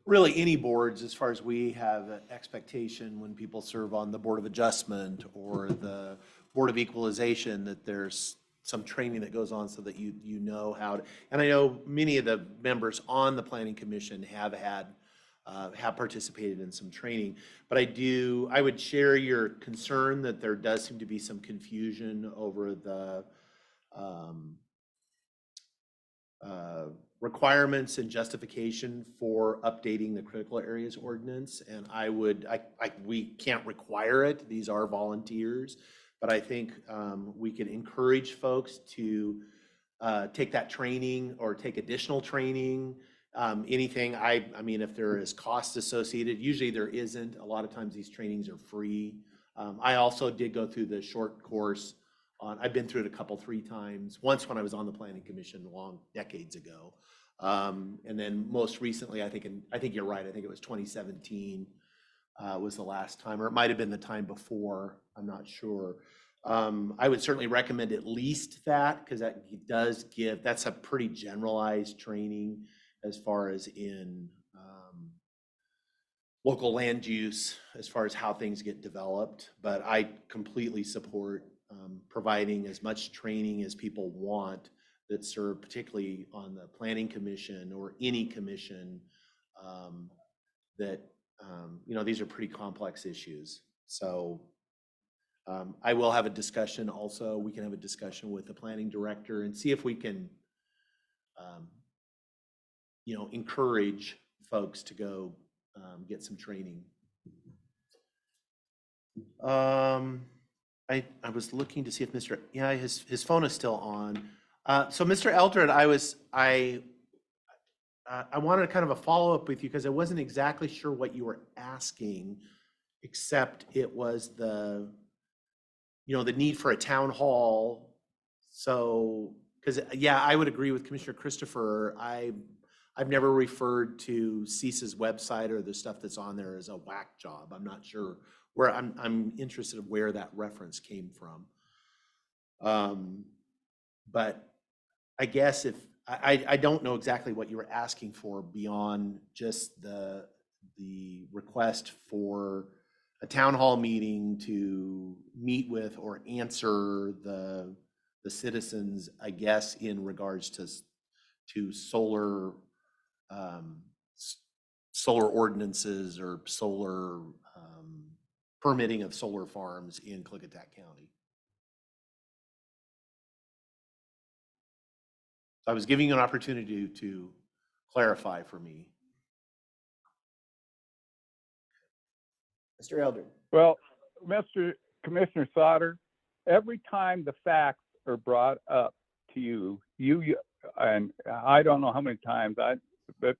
really any boards, as far as we have an expectation when people serve on the Board of Adjustment or the Board of Equalization, that there's some training that goes on so that you know how to, and I know many of the members on the Planning Commission have participated in some training, but I would share your concern that there does seem to be some confusion over the requirements and justification for updating the critical areas ordinance. And we can't require it. These are volunteers, but I think we can encourage folks to take that training or take additional training. Anything, I mean, if there is cost associated, usually there isn't. A lot of times these trainings are free. I also did go through the short course I've been through it three times. Once when I was on the Planning Commission decades ago. And then most recently, I think you're right. I think it was 2017 was the last time, or it might've been the time before. I'm not sure. I would certainly recommend at least that, because that's a pretty generalized training as far as in local land use, as far as how things get developed. But I completely support providing as much training as people want that serve, particularly on the Planning Commission or any commission, that, these are pretty complex issues. So I will have a discussion also. We can have a discussion with the planning director and see if we can, encourage folks to go get some training. I was looking to see if his phone is still on. So Mr. Eldred, I wanted kind of a follow-up with you because I wasn't exactly sure what you were asking, except it was the need for a town hall. So, because, I would agree with Commissioner Christopher. I've never referred to CESA's website or the stuff that's on there as a whack job. I'm not sure where, I'm interested in where that reference came from. But I guess I don't know exactly what you were asking for beyond just the request for a town hall meeting to meet with or answer the citizens, I guess, in regards to solar ordinances or solar permitting of solar farms in Klickitat County. So I was giving you an opportunity to clarify for me. Mr. Eldred. Well, Mr. Commissioner Sauter, every time the facts are brought up to you, and I don't know how many times, but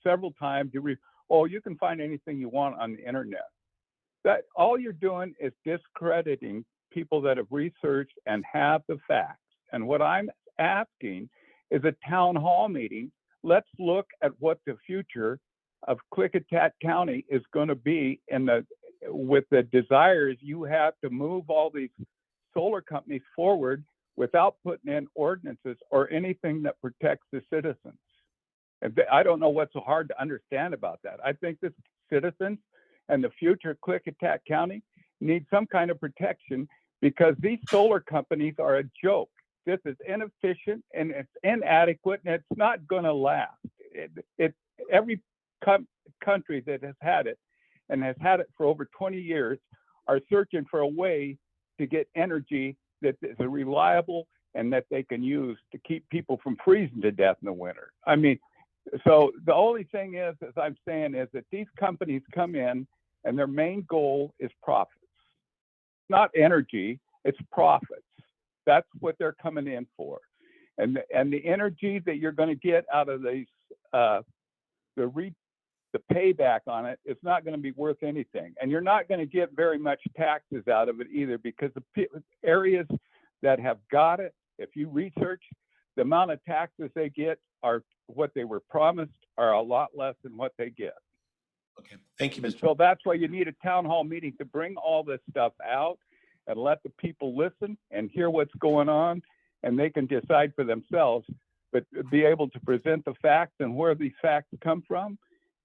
several times you can find anything you want on the internet. That all you're doing is discrediting people that have researched and have the facts. And what I'm asking is a town hall meeting. Let's look at what the future of Klickitat County is going to be with the desires you have to move all these solar companies forward without putting in ordinances or anything that protects the citizens. And I don't know what's so hard to understand about that. I think the citizens and the future of Klickitat County need some kind of protection because these solar companies are a joke. This is inefficient and it's inadequate and it's not going to last. Every country that has had it and has had it for over 20 years are searching for a way to get energy that is reliable and that they can use to keep people from freezing to death in the winter. I mean, so the only thing is, as I'm saying, is that these companies come in and their main goal is profits. Not energy, it's profits. That's what they're coming in for. And the energy that you're going to get out of these, the payback on it is not going to be worth anything. And you're not going to get very much taxes out of it either, because the areas that have got it, if you research, the amount of taxes they get are what they were promised are a lot less than what they get. Okay, thank you, And Mr. so that's why you need a town hall meeting to bring all this stuff out and let the people listen and hear what's going on, and they can decide for themselves, but be able to present the facts and where these facts come from.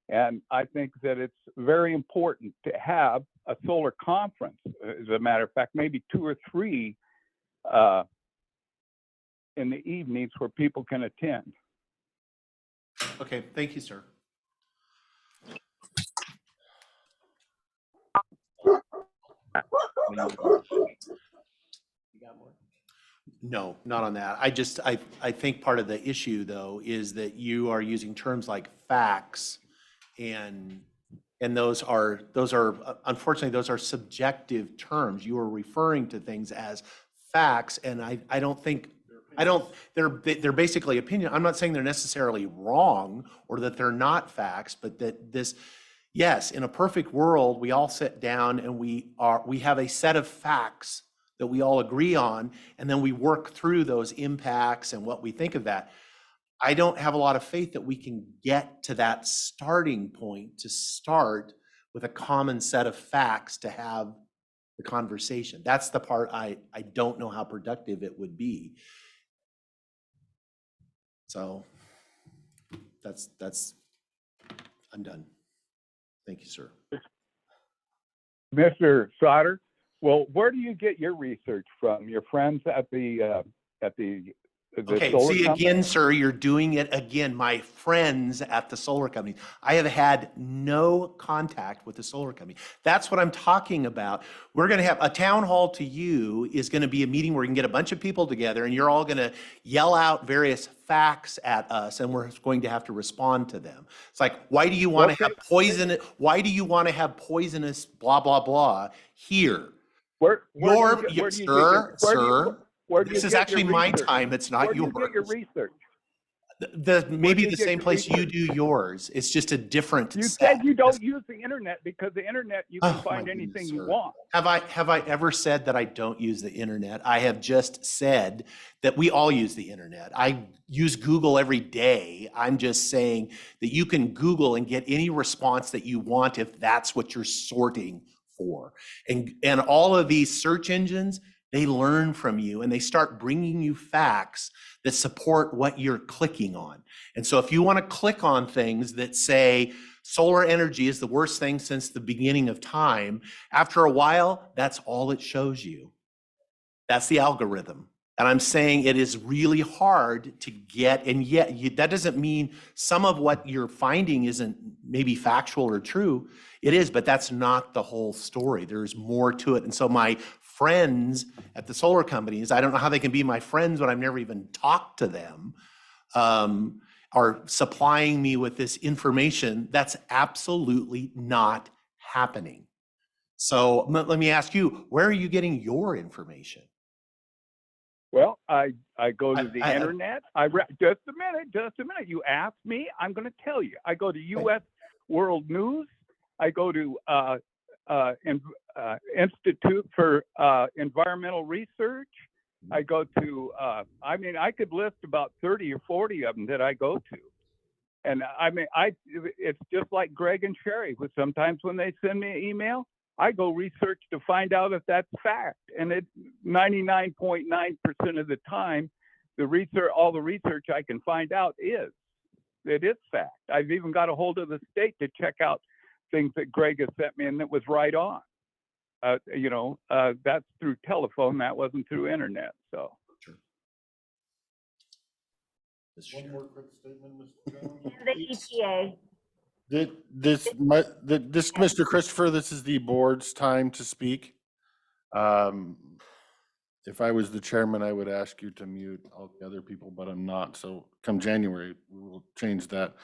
And I think that it's very important to have a solar conference. As a matter of fact, maybe 2 or 3 in the evenings where people can attend. Okay, thank you, sir. You got more? No, not on that. I think part of the issue, though, is that you are using terms like facts, and those are unfortunately, those are subjective terms. You are referring to things as facts, and I don't think they're basically opinion. I'm not saying they're necessarily wrong or that they're not facts, but that yes, in a perfect world, we all sit down and we have a set of facts that we all agree on, and then we work through those impacts and what we think of that. I don't have a lot of faith that we can get to that starting point to start with a common set of facts to have the conversation. That's the part I don't know how productive it would be. So I'm done. Thank you, sir. Mr. Sauter, well, where do you get your research from? Your friends at the the Okay, solar see, company? again, sir, you're doing it again. My friends at the solar company. I have had no contact with the solar company. That's what I'm talking about. We're going to have a town hall to you is going to be a meeting where you can get a bunch of people together and you're all going to yell out various facts at us and we're going to have to respond to them. It's like, why do you want to have poison? Why do you want to have poisonous blah, blah, blah here? Where Your, do you get sir, sir, where do you this is get your actually my research? time. It's Where not do you get your yours. research? Maybe do you the get same your place you research? do yours. It's just a different You set. said you don't use the internet because the internet you can Oh, my find anything goodness, you sir. want. Have I ever said that I don't use the internet? I have just said that we all use the internet. I use Google every day. I'm just saying that you can Google and get any response that you want if that's what you're sorting for. And all of these search engines, they learn from you and they start bringing you facts that support what you're clicking on. And so if you want to click on things that say solar energy is the worst thing since the beginning of time, after a while, that's all it shows you. That's the algorithm. And I'm saying it is really hard to get, and yet that doesn't mean some of what you're finding isn't maybe factual or true. It is, but that's not the whole story. There's more to it. And so my friends at the solar companies, I don't know how they can be my friends when I've never even talked to them, are supplying me with this information that's absolutely not happening. So let me ask you, where are you getting your information? Well, I go to the I- internet. Just a minute. You asked me, I'm going to tell you. I go to U.S. World News. I go to Institute for Environmental Research. I go to, I could list about 30 or 40 of them that I go to. And it's just like Greg and Sherry, but sometimes when they send me an email, I go research to find out if that's fact. And 99.9% of the time, all the research I can find out it is fact. I've even got a hold of the state to check out things that Greg has sent me and that was right on. That's through telephone. That wasn't through internet. So. One more quick statement, Mr. Jones. The EPA. This Mr. Christopher, this is the board's time to speak. If I was the chairman, I would ask you to mute all the other people, but I'm not. So come January, we will change that.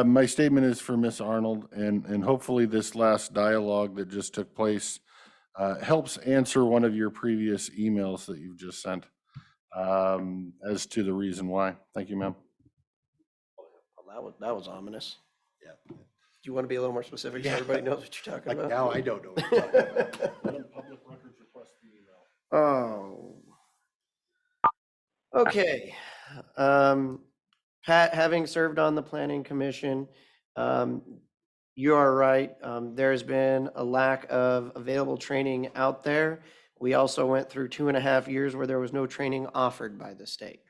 My statement is for Ms. Arnold, and hopefully this last dialogue that just took place helps answer one of your previous emails that you've just sent as to the reason why. Thank you, ma'am. Well, that was ominous. Yeah. Do you want to be a little more specific so Yeah. everybody knows what you're talking Like about? now I don't know. What you're talking about. Public records request the email. Oh. Okay. Pat, having served on the planning commission, you are right. There's been a lack of available training out there. We also went through 2.5 years where there was no training offered by the state.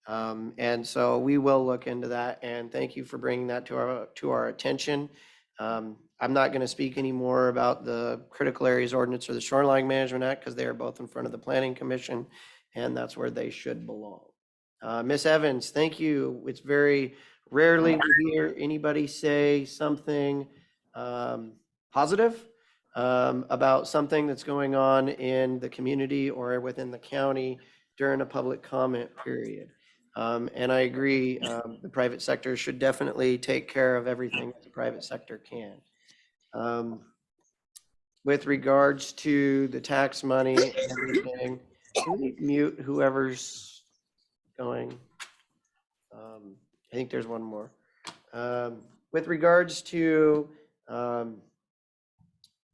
And so we will look into that, and thank you for bringing that to our attention. I'm not going to speak anymore about the critical areas ordinance or the shoreline management act because they are both in front of the planning commission, and that's where they should belong. Ms. Evans, thank you. It's very rarely we hear anybody say something positive about something that's going on in the community or within the county during a public comment period. And I agree, the private sector should definitely take care of everything that the private sector can. With regards to the tax money and everything, can we mute whoever's going? I think there's one more. With regards to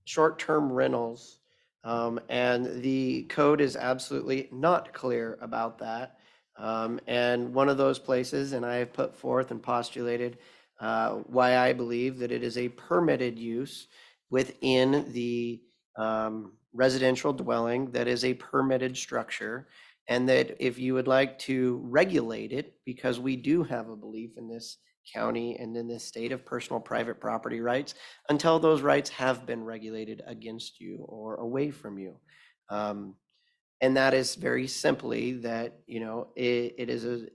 short-term rentals, and the code is absolutely not clear about that. And one of those places, and I have put forth and postulated why I believe that it is a permitted use within the residential dwelling that is a permitted structure, and that if you would like to regulate it, because we do have a belief in this county and in this state of personal private property rights, until those rights have been regulated against you or away from you. And that is very simply that, it is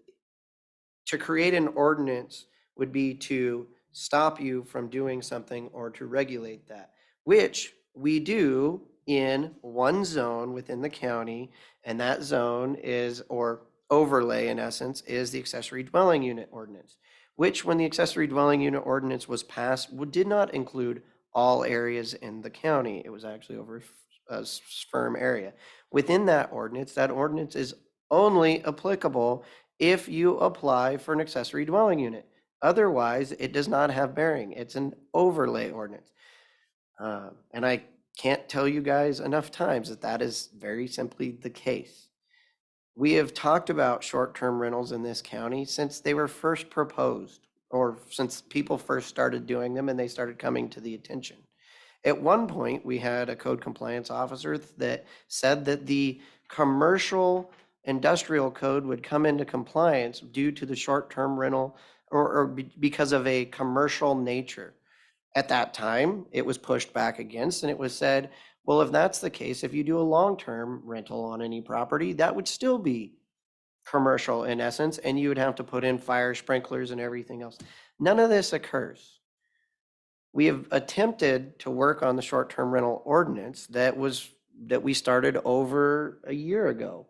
to create an ordinance would be to stop you from doing something or to regulate that, which we do in one zone within the county. And that zone is, or overlay in essence, is the accessory dwelling unit ordinance, which when the accessory dwelling unit ordinance was passed, did not include all areas in the county. It was actually over a firm area. Within that ordinance is only applicable if you apply for an accessory dwelling unit. Otherwise, it does not have bearing. It's an overlay ordinance. And I can't tell you guys enough times that that is very simply the case. We have talked about short-term rentals in this county since they were first proposed, or since people first started doing them and they started coming to the attention. At one point, we had a code compliance officer that said that the commercial industrial code would come into compliance due to the short-term rental or because of a commercial nature. At that time, it was pushed back against, and it was said, well, if that's the case, if you do a long-term rental on any property, that would still be commercial in essence, and you would have to put in fire sprinklers and everything else. None of this occurs. We have attempted to work on the short-term rental ordinance that we started over a year ago.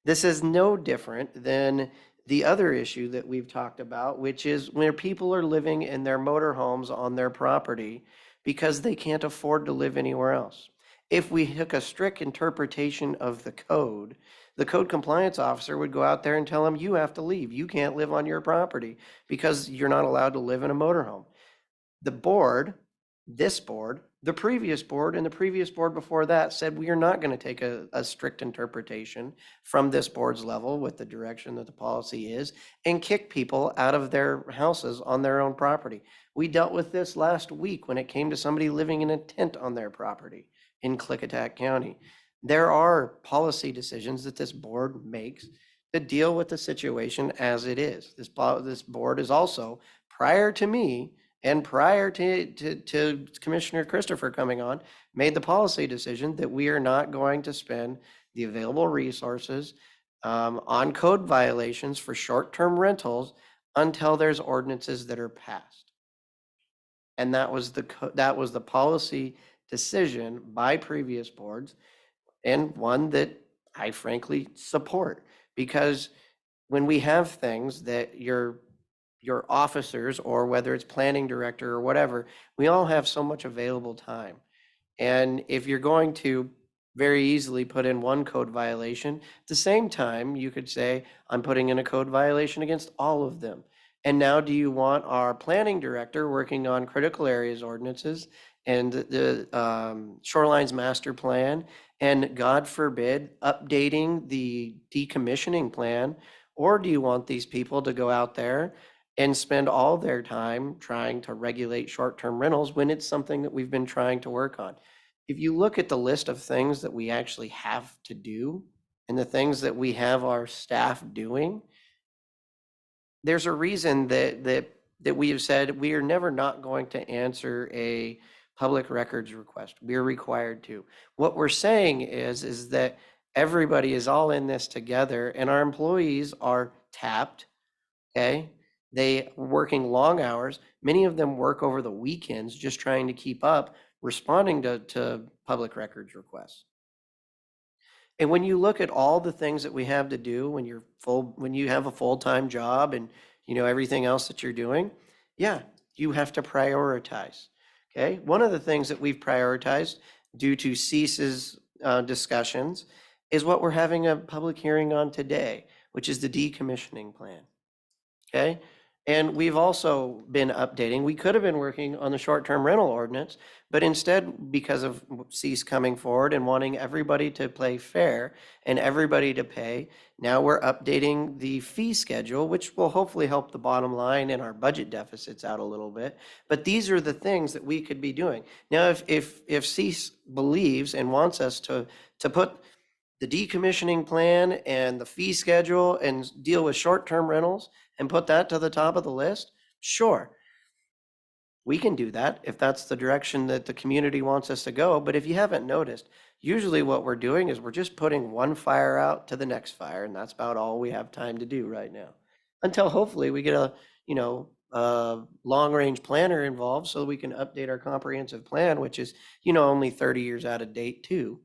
This is no different than the other issue that we've talked about, which is where people are living in their motorhomes on their property because they can't afford to live anywhere else. If we took a strict interpretation of the code compliance officer would go out there and tell them, you have to leave. You can't live on your property because you're not allowed to live in a motorhome. The board, this board, the previous board, and the previous board before that said we are not going to take a strict interpretation from this board's level with the direction that the policy is and kick people out of their houses on their own property. We dealt with this last week when it came to somebody living in a tent on their property in Klickitat County. There are policy decisions that this board makes to deal with the situation as it is. This board is also, prior to me, and prior to Commissioner Christopher coming on, made the policy decision that we are not going to spend the available resources on code violations for short-term rentals until there's ordinances that are passed. And that was the policy decision by previous boards, and one that I frankly support, because when we have things that your officers, or whether it's planning director or whatever, we all have so much available time. And if you're going to very easily put in one code violation, at the same time, you could say, I'm putting in a code violation against all of them. And now do you want our planning director working on critical areas ordinances and the Shorelines Master Plan, and God forbid, updating the decommissioning plan? Or do you want these people to go out there and spend all their time trying to regulate short-term rentals when it's something that we've been trying to work on? If you look at the list of things that we actually have to do and the things that we have our staff doing, there's a reason that we have said we are never not going to answer a public records request. We're required to. What we're saying is that everybody is all in this together, and our employees are tapped, okay? They are working long hours. Many of them work over the weekends just trying to keep up, responding to public records requests. And when you look at all the things that we have to do when you have a full-time job and everything else that you're doing, yeah, you have to prioritize. Okay. One of the things that we've prioritized due to CEAS's discussions is what we're having a public hearing on today, which is the decommissioning plan. Okay. And we've also been updating. We could have been working on the short-term rental ordinance, but instead, because of CEAS coming forward and wanting everybody to play fair and everybody to pay, now we're updating the fee schedule, which will hopefully help the bottom line and our budget deficits out a little bit. But these are the things that we could be doing. Now, if CEAS believes and wants us to put the decommissioning plan and the fee schedule and deal with short-term rentals and put that to the top of the list, sure. we can do that if that's the direction that the community wants us to go. But if you haven't noticed, usually what we're doing is we're just putting one fire out to the next fire, and that's about all we have time to do right now. Until hopefully we get a, long-range planner involved so we can update our comprehensive plan, which is, only 30 years out of date too.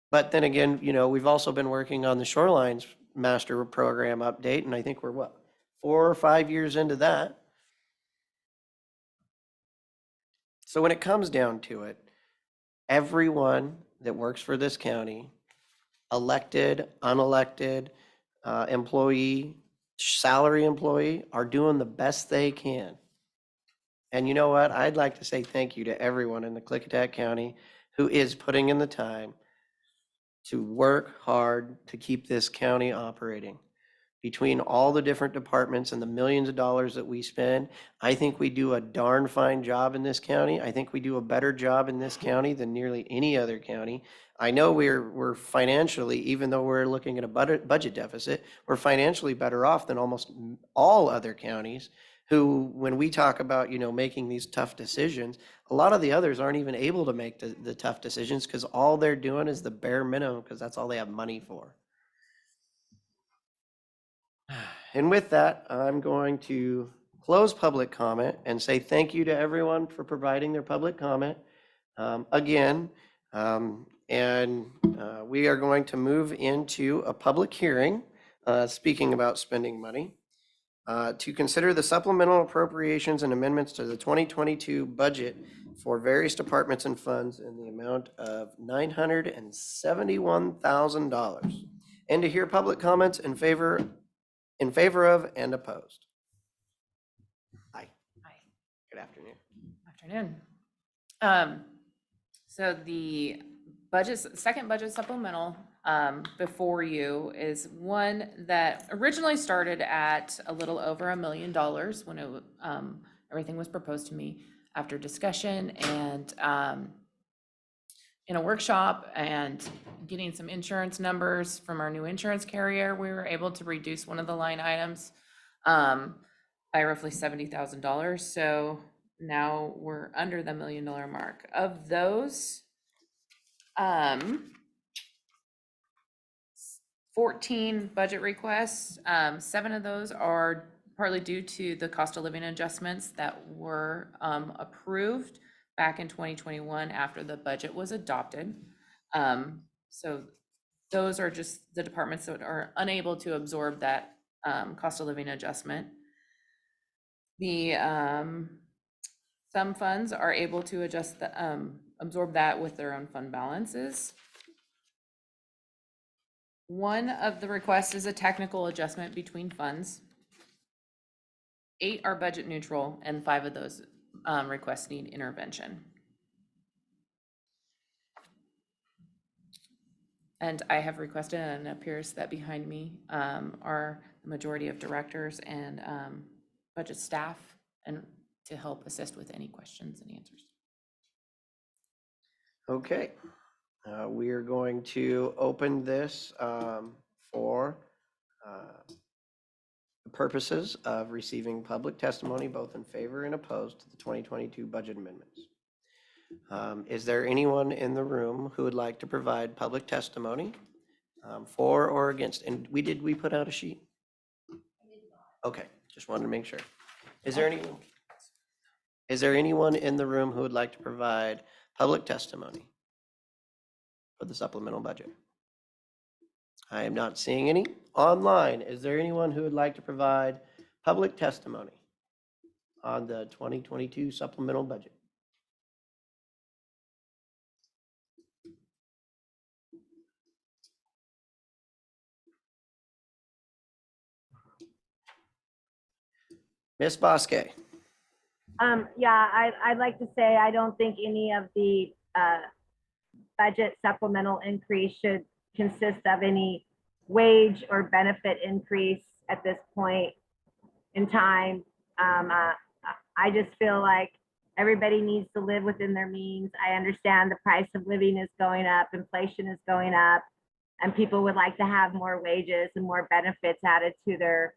But then again, we've also been working on the Shorelines Master Program update, and I think we're 4 or 5 years into that. So when it comes down to it, everyone that works for this county, elected, unelected, employee, salary employee, are doing the best they can. And you know what? I'd like to say thank you to everyone in the Klickitat County who is putting in the time to work hard to keep this county operating. Between all the different departments and the millions of dollars that we spend, I think we do a darn fine job in this county. I think we do a better job in this county than nearly any other county. I know we're financially, even though we're looking at a budget deficit, we're financially better off than almost all other counties who, when we talk about, making these tough decisions, a lot of the others aren't even able to make the tough decisions because all they're doing is the bare minimum because that's all they have money for. And with that, I'm going to close public comment and say thank you to everyone for providing their public comment again. We are going to move into a public hearing, speaking about spending money, to consider the supplemental appropriations and amendments to the 2022 budget for various departments and funds in the amount of $971,000, and to hear public comments in favor of and opposed. Aye. Hi, Good afternoon. afternoon. So the second budget supplemental before you is one that originally started at a little over $1 million when everything was proposed to me after discussion and in a workshop and getting some insurance numbers from our new insurance carrier. We were able to reduce one of the line items by roughly $70,000. So now we're under the $1 million mark. Of those, 14 budget requests, 7 of those are partly due to the cost of living adjustments that were approved back in 2021 after the budget was adopted. So those are just the departments that are unable to absorb that cost of living adjustment. The some funds are able to absorb that with their own fund balances. One of the requests is a technical adjustment between funds. 8 are budget neutral, and 5 of those requests need intervention. And I have requested, and it appears that behind me are the majority of directors and budget staff, and to help assist with any questions and answers. Okay, we are going to open this for the purposes of receiving public testimony, both in favor and opposed to the 2022 budget amendments. Is there anyone in the room who would like to provide public testimony for or against? And we put out a sheet? Okay, just wanted to make sure. Is there anyone in the room who would like to provide public testimony for the supplemental budget? I am not seeing any. Online, is there anyone who would like to provide public testimony on the 2022 supplemental budget? Ms. Bosque. Yeah, I'd like to say I don't think any of the budget supplemental increase should consist of any wage or benefit increase at this point in time. I just feel like everybody needs to live within their means. I understand the price of living is going up, inflation is going up, and people would like to have more wages and more benefits added to their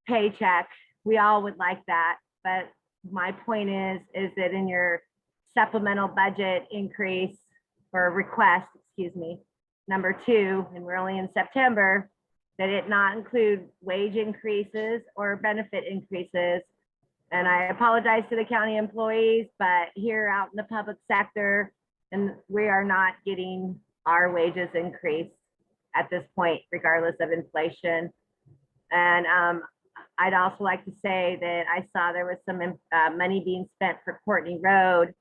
paycheck. We all would like that, but my point is that in your supplemental budget increase or request, excuse me, number 2, and we're only in September, that it not include wage increases or benefit increases. And I apologize to the county employees, but here out in the public sector, and we are not getting our wages increased at this point, regardless of inflation. And I'd also like to say that I saw there was some money being spent for Courtney Road.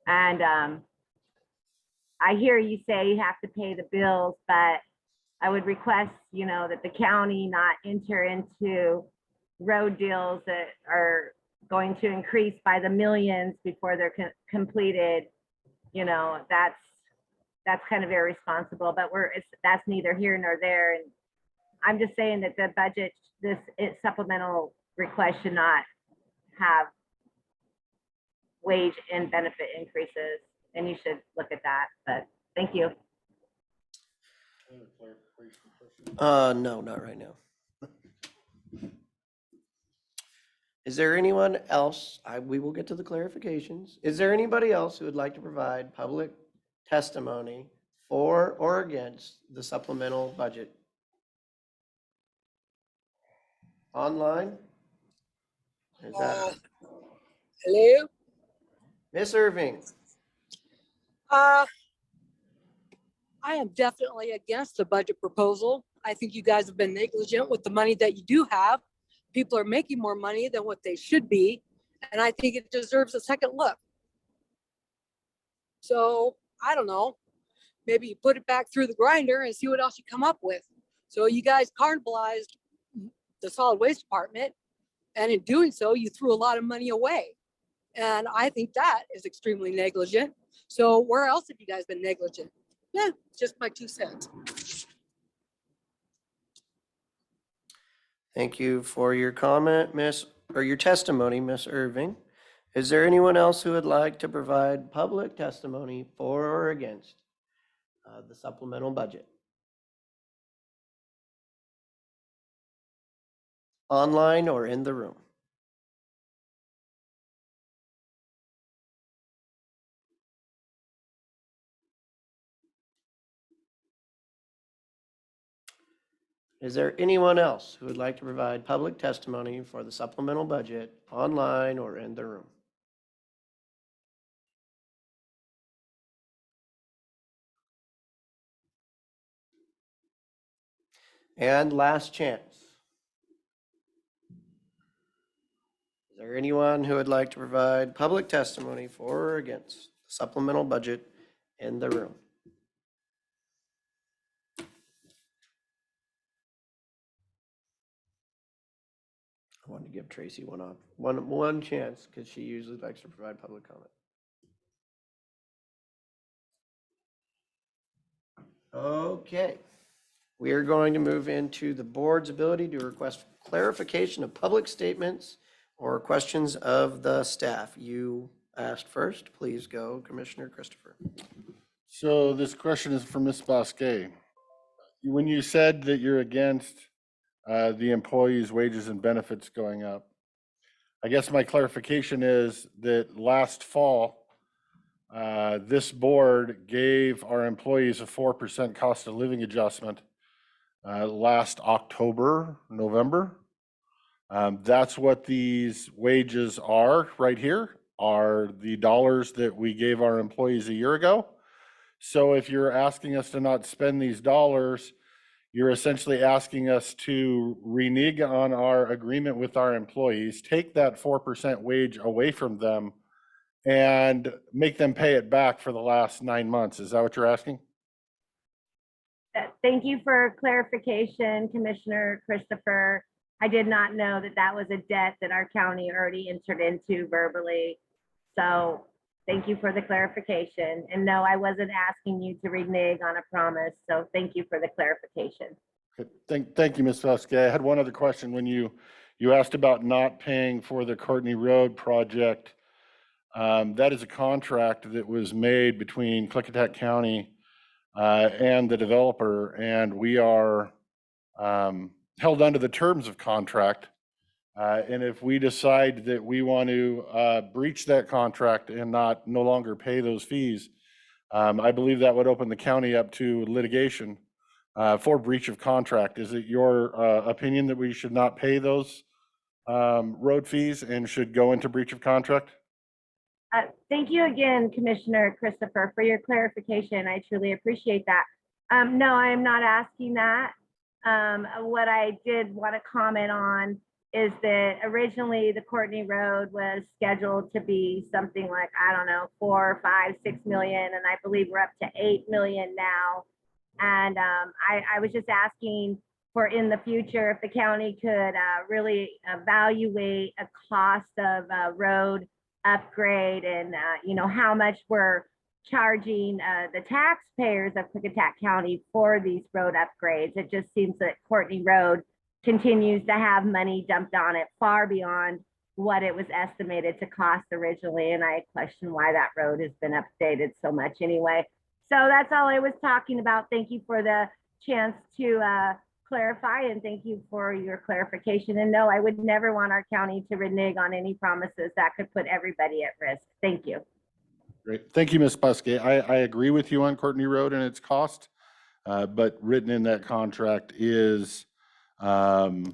And I hear you say you have to pay the bills, but I would request, that the county not enter into road deals that are going to increase by the millions before they're completed. That's kind of irresponsible, but that's neither here nor there. And I'm just saying that the budget, this supplemental request should not have wage and benefit increases, and you should look at that, but thank you. No, not right now. Is there anyone else? We will get to the clarifications. Is there anybody else who would like to provide public testimony for or against the supplemental budget? Online? Is that Hello? Miss Irving? I am definitely against the budget proposal. I think you guys have been negligent with the money that you do have. People are making more money than what they should be, and I think it deserves a second look. So, I don't know, maybe you put it back through the grinder and see what else you come up with. So you guys carnivalized the solid waste department, and in doing so, you threw a lot of money away. And I think that is extremely negligent. So where else have you guys been negligent? Yeah, just my 2 cents. Thank you for your comment, your testimony, Miss Irving. Is there anyone else who would like to provide public testimony for or against the supplemental budget? Online or in the room? Is there anyone else who would like to provide public testimony for the supplemental budget online or in the room? And last chance. Is there anyone who would like to provide public testimony for or against the supplemental budget in the room? I wanted to give Tracy one chance because she usually likes to provide public comment. Okay. We are going to move into the board's ability to request clarification of public statements or questions of the staff. You asked first. Please go, Commissioner Christopher. So this question is for Ms. Bosque. When you said that you're against the employees' wages and benefits going up, I guess my clarification is that last fall, this board gave our employees a 4% cost of living adjustment last October, November. That's what these wages are right here, are the dollars that we gave our employees a year ago. So if you're asking us to not spend these dollars, you're essentially asking us to renege on our agreement with our employees, take that 4% wage away from them, and make them pay it back for the last 9 months. Is that what you're asking? Thank you for clarification, Commissioner Christopher. I did not know that that was a debt that our county already entered into verbally. So thank you for the clarification. And no, I wasn't asking you to renege on a promise. So thank you for the clarification. Thank you, Ms. Vasquez. I had one other question. When you asked about not paying for the Courtney Road project, that is a contract that was made between Klickitat County and the developer, and we are held under the terms of contract And if we decide that we want to breach that contract and no longer pay those fees, I believe that would open the county up to litigation for breach of contract. Is it your opinion that we should not pay those road fees and should go into breach of contract? Thank you again, Commissioner Christopher, for your clarification. I truly appreciate that. No, I am not asking that. What I did want to comment on is that originally the Courtney Road was scheduled to be something like, I don't know, 4, 5, 6 million, and I believe we're up to 8 million now. And I was just asking for in the future if the county could really evaluate a cost of a road upgrade and how much we're charging the taxpayers of Klickitat County for these road upgrades. It just seems that Courtney Road continues to have money dumped on it far beyond what it was estimated to cost originally. And I question why that road has been updated so much anyway. So that's all I was talking about. Thank you for the chance to clarify, and thank you for your clarification. And no, I would never want our county to renege on any promises that could put everybody at risk. Thank you. Great. Thank you, Ms. Buskey. I agree with you on Courtney Road and its cost, but written in that contract is an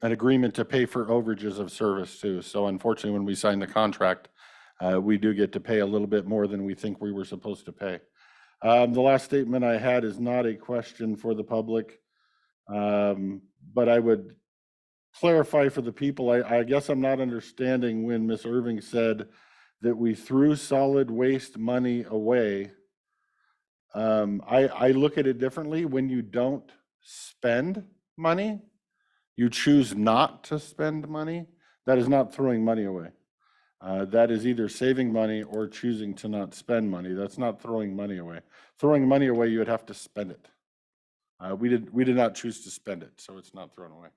agreement to pay for overages of service too. So unfortunately, when we sign the contract, we do get to pay a little bit more than we think we were supposed to pay. The last statement I had is not a question for the public, but I would clarify for the people. I guess I'm not understanding when Ms. Irving said that we threw solid waste money away. I look at it differently. When you don't spend money, you choose not to spend money, that is not throwing money away. That is either saving money or choosing to not spend money. That's not throwing money away. Throwing money away, you would have to spend it. We did not choose to spend it, so it's not thrown away.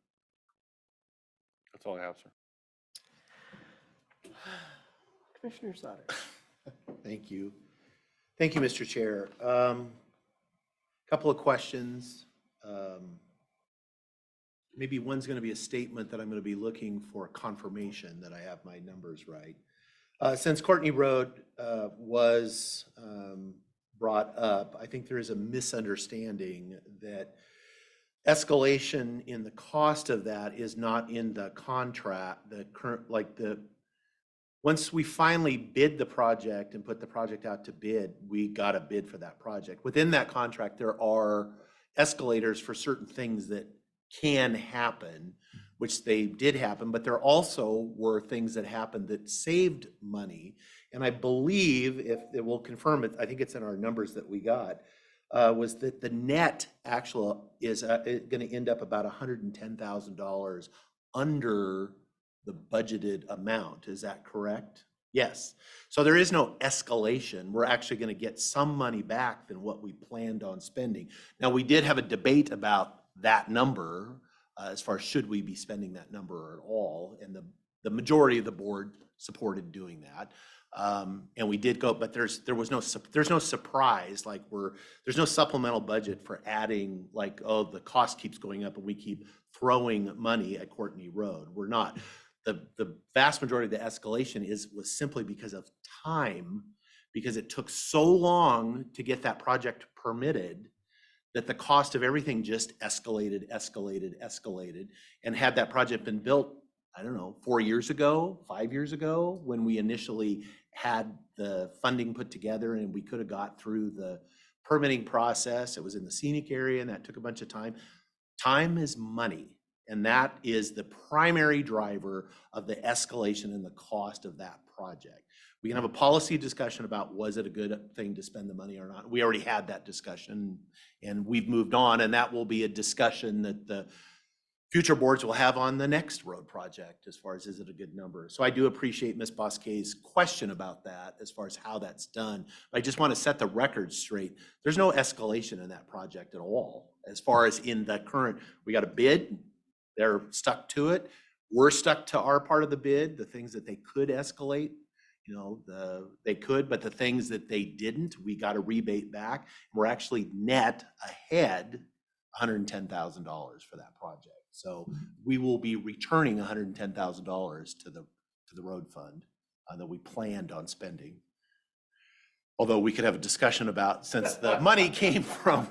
That's all I have, sir. Commissioner Sutter. Thank you. Thank you, Mr. Chair. Couple of questions. Maybe one's going to be a statement that I'm going to be looking for confirmation that I have my numbers right. Since Courtney Road was brought up, I think there is a misunderstanding that escalation in the cost of that is not in the contract, the current, once we finally bid the project and put the project out to bid, we got a bid for that project. Within that contract, there are escalators for certain things that can happen, which they did happen, but there also were things that happened that saved money. And I believe, if it will confirm it, I think it's in our numbers that we got, was that the net actual is going to end up about $110,000 under the budgeted amount. Is that correct? Yes. So there is no escalation. We're actually going to get some money back than what we planned on spending. Now, we did have a debate about that number as far as should we be spending that number at all, and the majority of the board supported doing that. And we did go, but there's no surprise, like there's no supplemental budget for adding, like, oh, the cost keeps going up and we keep throwing money at Courtney Road. We're not. The vast majority of the escalation was simply because of time, because it took so long to get that project permitted that the cost of everything just escalated. And had that project been built, I don't know, 4 years ago, 5 years ago, when we initially had the funding put together and we could have got through the permitting process, it was in the scenic area and that took a bunch of time. Time is money. And that is the primary driver of the escalation in the cost of that project. We can have a policy discussion about was it a good thing to spend the money or not. We already had that discussion and we've moved on, and that will be a discussion that the future boards will have on the next road project as far as is it a good number. So I do appreciate Ms. Bosquet's question about that as far as how that's done. I just want to set the record straight. There's no escalation in that project at all. As far as in the current, we got a bid, they're stuck to it. We're stuck to our part of the bid, the things that they could escalate, they could, but the things that they didn't, we got a rebate back. We're actually net ahead $110,000 for that project. So we will be returning $110,000 to the road fund that we planned on spending. Although we could have a discussion about, since the money came from,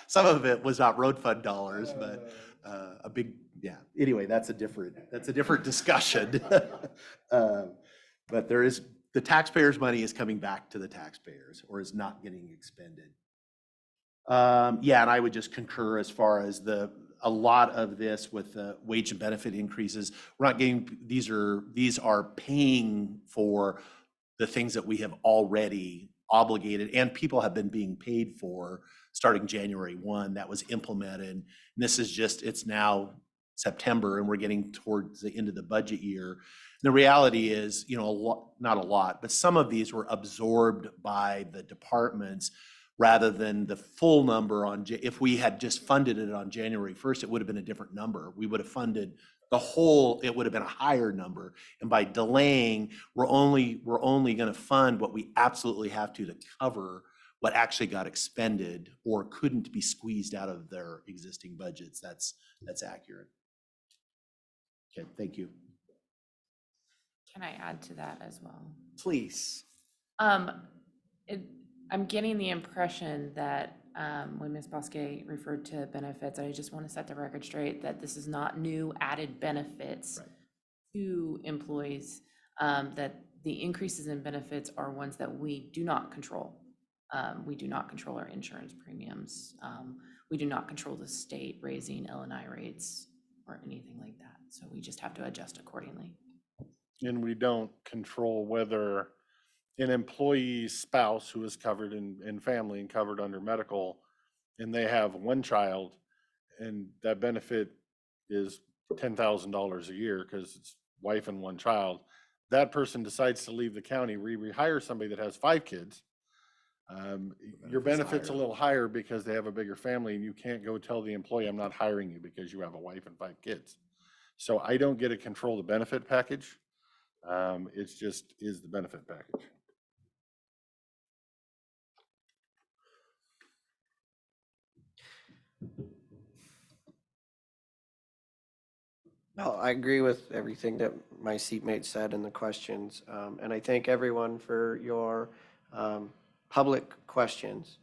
some of it was not road fund dollars, but a big, yeah. Anyway, that's a different discussion. But the taxpayers' money is coming back to the taxpayers, or is not getting expended. Yeah, and I would just concur as far as a lot of this with the wage and benefit increases. We're not getting, these are paying for the things that we have already obligated and people have been being paid for starting January 1. That was implemented. And this is just, it's now September and we're getting towards the end of the budget year. The reality is, not a lot, but some of these were absorbed by the departments rather than the full number if we had just funded it on January 1st, it would have been a different number. We would have funded the whole, it would have been a higher number. And by delaying, we're only going to fund what we absolutely have to cover what actually got expended or couldn't be squeezed out of their existing budgets. That's accurate. Okay, thank you. Can I add to that as well? Please. I'm getting the impression that when Ms. Bosque referred to benefits, I just want to set the record straight that this is not new added benefits to employees, that the increases in benefits are ones that we do not control. We do not control our insurance premiums. We do not control the state raising L&I rates or anything like that. So we just have to adjust accordingly. And we don't control whether an employee's spouse who is covered in family and covered under medical, and they have one child, and that benefit is $10,000 a year because it's wife and one child. That person decides to leave the county, we rehire somebody that has 5 kids. Your benefit's a little higher because they have a bigger family, and you can't go tell the employee, I'm not hiring you because you have a wife and 5 kids. So I don't get to control the benefit package. It's just is the benefit package. No, I agree with everything that my seatmate said in the questions. And I thank everyone for your public questions.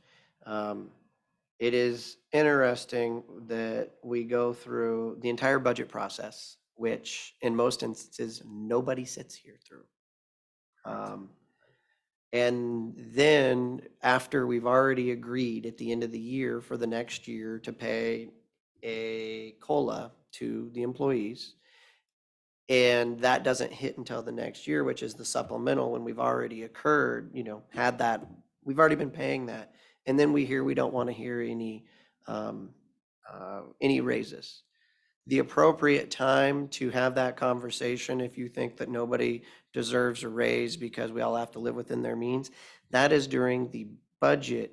It is interesting that we go through the entire budget process, which in most instances, nobody sits here through. And then after we've already agreed at the end of the year for the next year to pay a COLA to the employees, and that doesn't hit until the next year, which is the supplemental, when we've already had that, we've already been paying that. And then we don't want to hear any raises. The appropriate time to have that conversation, if you think that nobody deserves a raise because we all have to live within their means, that is during the budget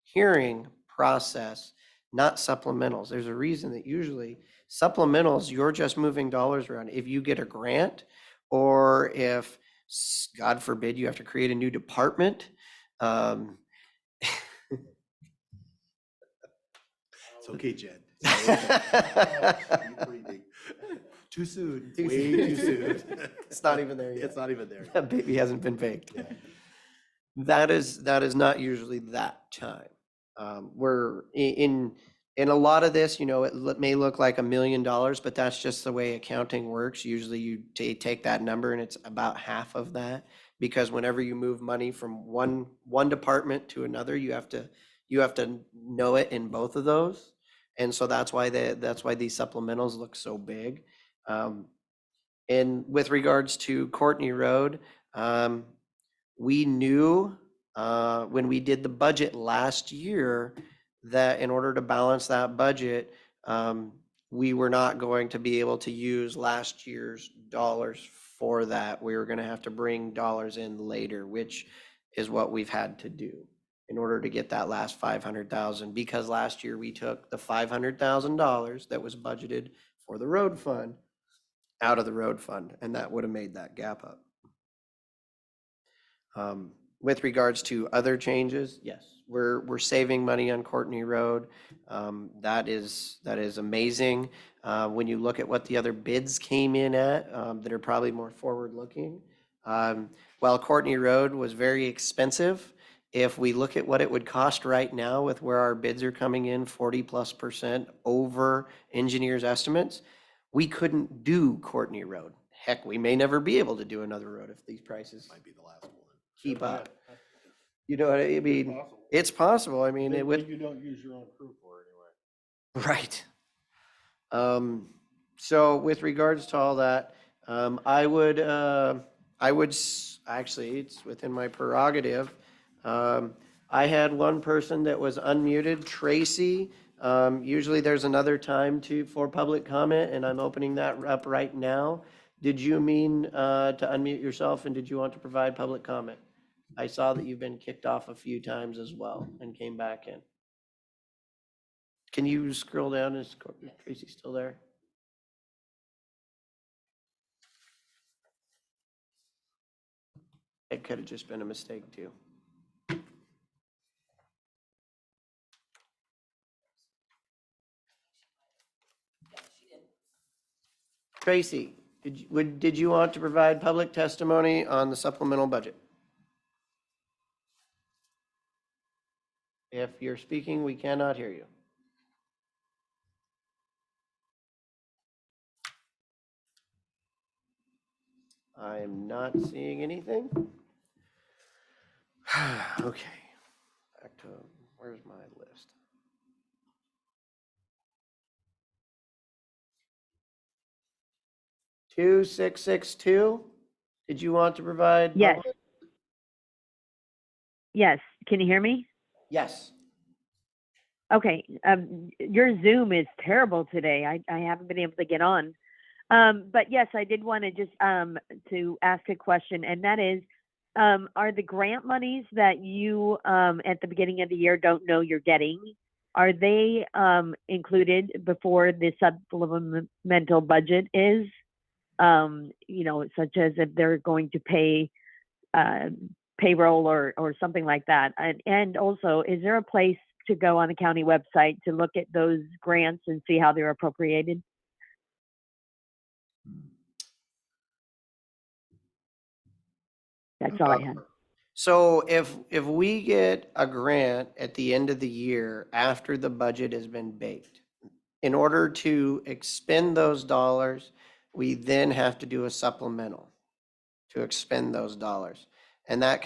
hearing process, not supplementals. There's a reason that usually supplementals, you're just moving dollars around. If you get a grant, or if, God forbid, you have to create a new department. It's okay, Jen. Too soon. Way too soon. It's not even there yet. It's not even there yet. That baby hasn't been baked. Yeah. That is not usually that time. We're in a lot of this, it may look like $1 million, but that's just the way accounting works. Usually you take that number and it's about half of that, because whenever you move money from one department to another, you have to know it in both of those. And so that's why these supplementals look so big. And with regards to Courtney Road, we knew when we did the budget last year that in order to balance that budget, we were not going to be able to use last year's dollars for that. We were going to have to bring dollars in later, which is what we've had to do in order to get that last 500,000, because last year we took the $500,000 that was budgeted for the road fund out of the road fund, and that would have made that gap up. With regards to other changes, yes. we're saving money on Courtney Road. That is amazing. When you look at what the other bids came in at, that are probably more forward-looking. While Courtney Road was very expensive, if we look at what it would cost right now with where our bids are coming in 40+% over engineers' estimates, we couldn't do Courtney Road. Heck, we may never be able to do another road if these prices Might be the last one. keep up. You know what I mean? It's possible. I mean, it would, You don't use your own crew for it anyway. right. So with regards to all that, actually, it's within my prerogative. I had one person that was unmuted, Tracy. Usually there's another time for public comment, and I'm opening that up right now. Did you mean to unmute yourself, and did you want to provide public comment? I saw that you've been kicked off a few times as well and came back in. Can you scroll down? Is Tracy still there? It could have just been a mistake too. Tracy, did you want to provide public testimony on the supplemental budget? If you're speaking, we cannot hear you. I am not seeing anything. Okay, back to, where's my list? Two, 662, did you want to provide? Yes. public- Yes, can you hear me? Yes. Okay, your Zoom is terrible today. I haven't been able to get on. But yes, I did want to just to ask a question, and that is, are the grant monies that you at the beginning of the year don't know you're getting, are they included before the supplemental budget is? You know, such as if they're going to pay payroll or something like that. And also, is there a place to go on the county website to look at those grants and see how they're appropriated? That's all I had. So if we get a grant at the end of the year after the budget has been baked, in order to expend those dollars, we then have to do a supplemental to expend those dollars. And that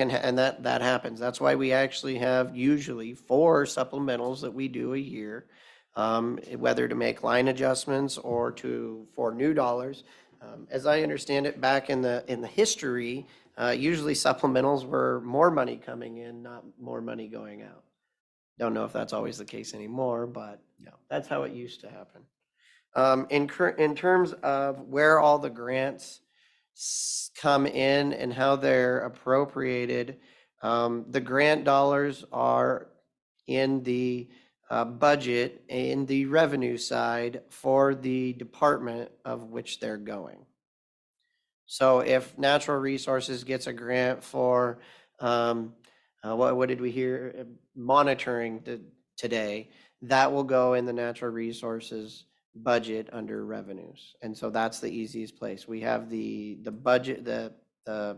that happens. That's why we actually have usually 4 supplementals that we do a year, whether to make line adjustments or for new dollars. As I understand it, back in the history, usually supplementals were more money coming in, not more money going out. Don't know if that's always the case anymore, but that's how it used to happen. In terms of where all the grants come in and how they're appropriated, the grant dollars are in the budget in the revenue side for the department of which they're going. So if Natural Resources gets a grant for, what did we hear? Monitoring today, that will go in the Natural Resources budget under revenues. And so that's the easiest place. We have the budget, the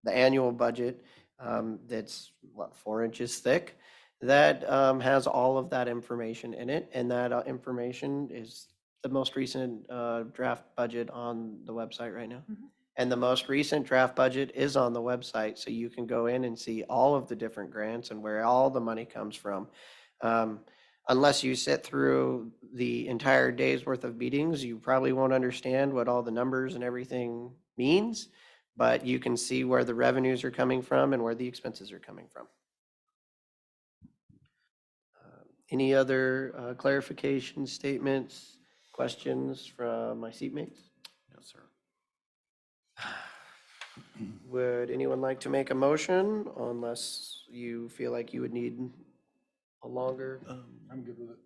annual budget, that's what, 4 inches thick, that has all of that information in it. And that information is the most recent draft budget on the website right now. Mhm. And the most recent draft budget is on the website, so you can go in and see all of the different grants and where all the money comes from. Unless you sit through the entire day's worth of meetings, you probably won't understand what all the numbers and everything means, but you can see where the revenues are coming from and where the expenses are coming from. Any other clarification statements, questions from my seatmates? No, sir. Would anyone like to make a motion unless you feel like you would need a longer? I'm good with it.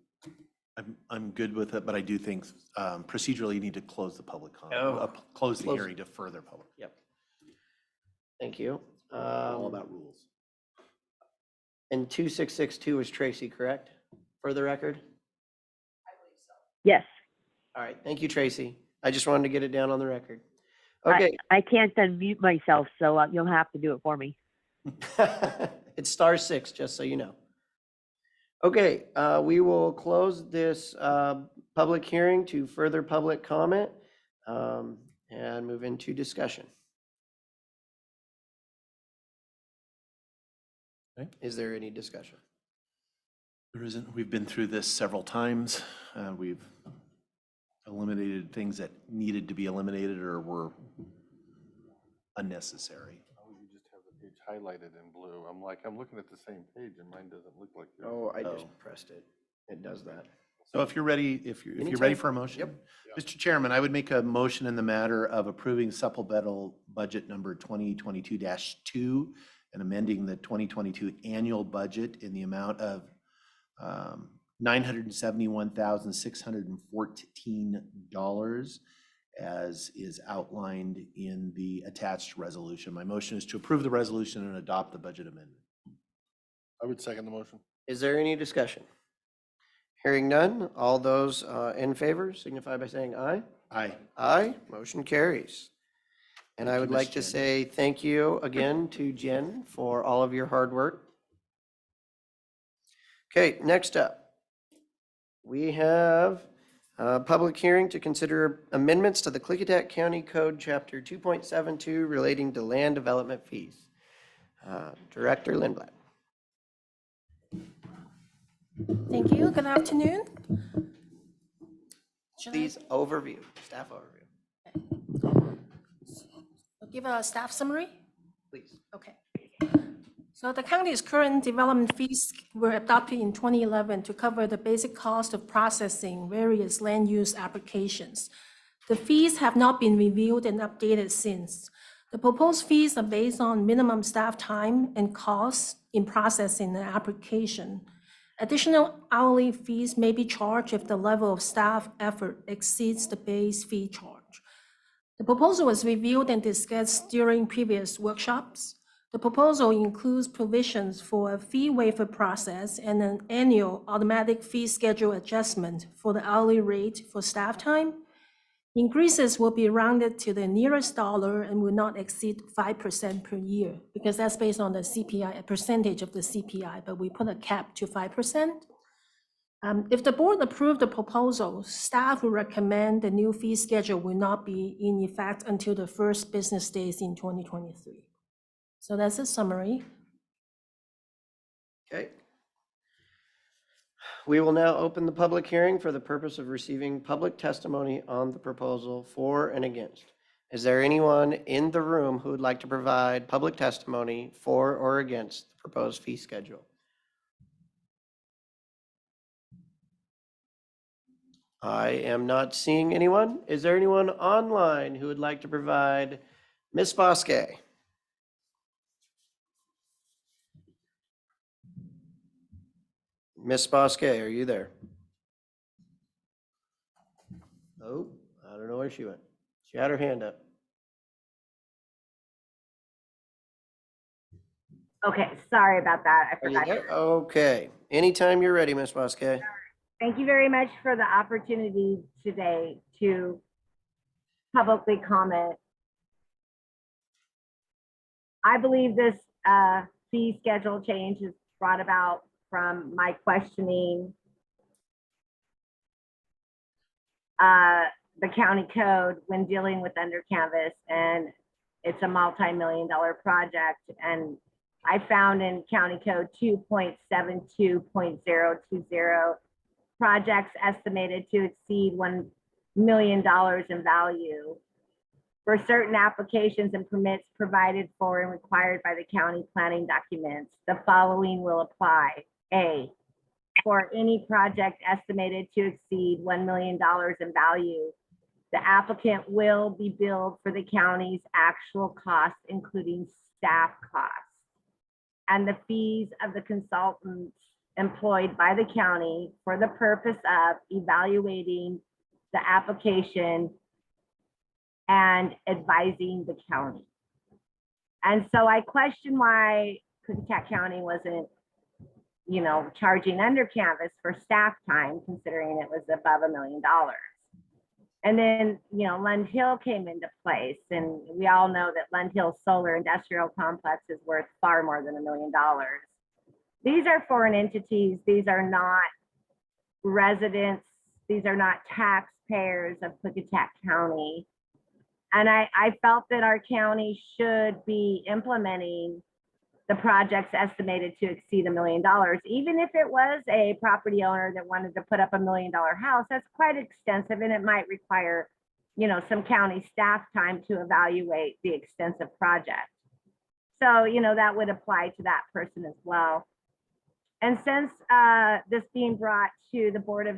I'm good with it, but I do think procedurally you need to close the public comment, Oh. close the Close. hearing to further public. Yep. Thank you. All about rules. And 2662 was Tracy, correct? For the record? Yes, All right, thank you, Tracy. I just wanted to get it down on the record. I, Okay. I can't unmute myself, so you'll have to do it for me. It's *6, just so you know. Okay, we will close this public hearing to further public comment and move into discussion. Okay. Is there any discussion? There isn't. We've been through this several times. We've eliminated things that needed to be eliminated or were unnecessary. Oh, you just have the page highlighted in blue. I'm like, I'm looking at the same page and mine doesn't look like yours. Oh, I just Oh. pressed it. It does that. So if you're ready, if you're ready Anytime. for a motion? Yep. Mr. Chairman, I would make a motion in the matter of approving supplemental budget number 2022-2 and amending the 2022 annual budget in the amount of $971,614 as is outlined in the attached resolution. My motion is to approve the resolution and adopt the budget amendment. I would second the motion. Is there any discussion? Hearing none, all those in favor signify by saying aye. Aye. Aye, motion carries. And I Thank you, would Ms. like to Jen. say thank you again to Jen for all of your hard work. Okay, next up, we have a public hearing to consider amendments to the Klickitat County Code, Chapter 2.72, relating to land development fees. Director Lindblad. Thank you. Good afternoon. Should I Please overview, staff overview, give a staff summary? please. Okay. So the county's current development fees were adopted in 2011 to cover the basic cost of processing various land use applications. The fees have not been reviewed and updated since. The proposed fees are based on minimum staff time and costs in processing an application. Additional hourly fees may be charged if the level of staff effort exceeds the base fee charge. The proposal was reviewed and discussed during previous workshops. The proposal includes provisions for a fee waiver process and an annual automatic fee schedule adjustment for the hourly rate for staff time. Increases will be rounded to the nearest dollar and will not exceed 5% per year, because that's based on the CPI, a percentage of the CPI, but we put a cap to 5%. If the board approved the proposal, staff will recommend the new fee schedule will not be in effect until the first business days in 2023. So that's a summary. Okay. We will now open the public hearing for the purpose of receiving public testimony on the proposal for and against. Is there anyone in the room who would like to provide public testimony for or against the proposed fee schedule? I am not seeing anyone. Is there anyone online who would like to provide? Ms. Bosque? Ms. Bosque, are you there? Oh, I don't know where she went. She had her hand up. Okay, sorry about that. I Are you forgot. there? Okay. Anytime you're ready, Ms. Bosque. Thank you very much for the opportunity today to publicly comment. I believe this fee schedule change is brought about from my questioning the county code when dealing with under canvas, and it's a multi-million-dollar project. And I found in county code 2.72.020 projects estimated to exceed $1 million in value. For certain applications and permits provided for and required by the county planning documents, the following will apply. A, for any project estimated to exceed $1 million in value, the applicant will be billed for the county's actual costs, including staff costs, and the fees of the consultants employed by the county for the purpose of evaluating the application and advising the county. And so I question why Klickitat County wasn't you know, charging under canvas for staff time, considering it was above $1 million. And then, you know, Lund Hill came into place, and we all know that Lund Hill Solar Industrial Complex is worth far more than $1 million. These are foreign entities. These are not residents. These are not taxpayers of Klickitat County. And I felt that our county should be implementing the projects estimated to exceed $1 million, even if it was a property owner that wanted to put up $1 million house. That's quite extensive, and it might require, you know, some county staff time to evaluate the extensive project. So, you know, that would apply to that person as well. And since this being brought to the Board of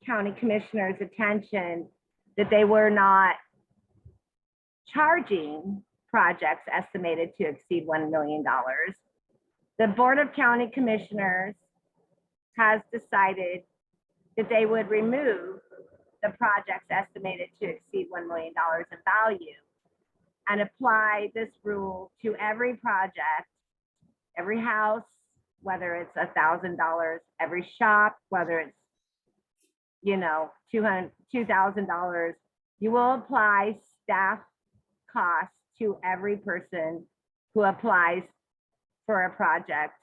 County Commissioners' attention that they were not charging projects estimated to exceed $1 million, the Board of County Commissioners has decided that they would remove the projects estimated to exceed $1 million in value and apply this rule to every project, every house, whether it's $1,000, every shop, whether it's, you know, $2,000. You will apply staff costs to every person who applies for a project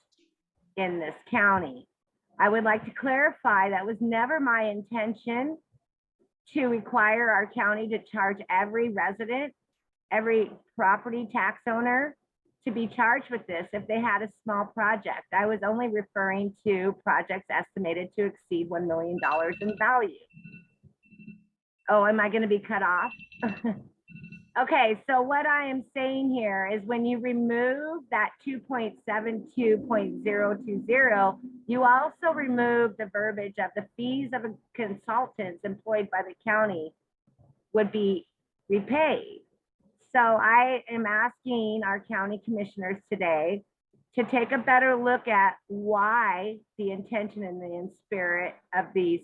in this county. I would like to clarify that was never my intention to require our county to charge every resident, every property tax owner to be charged with this if they had a small project. I was only referring to projects estimated to exceed $1 million in value. Oh, am I going to be cut off? Okay, so what I am saying here is when you remove that 2.72.020, you also remove the verbiage of the fees of consultants employed by the county would be repaid. So I am asking our county commissioners today to take a better look at why the intention and the spirit of these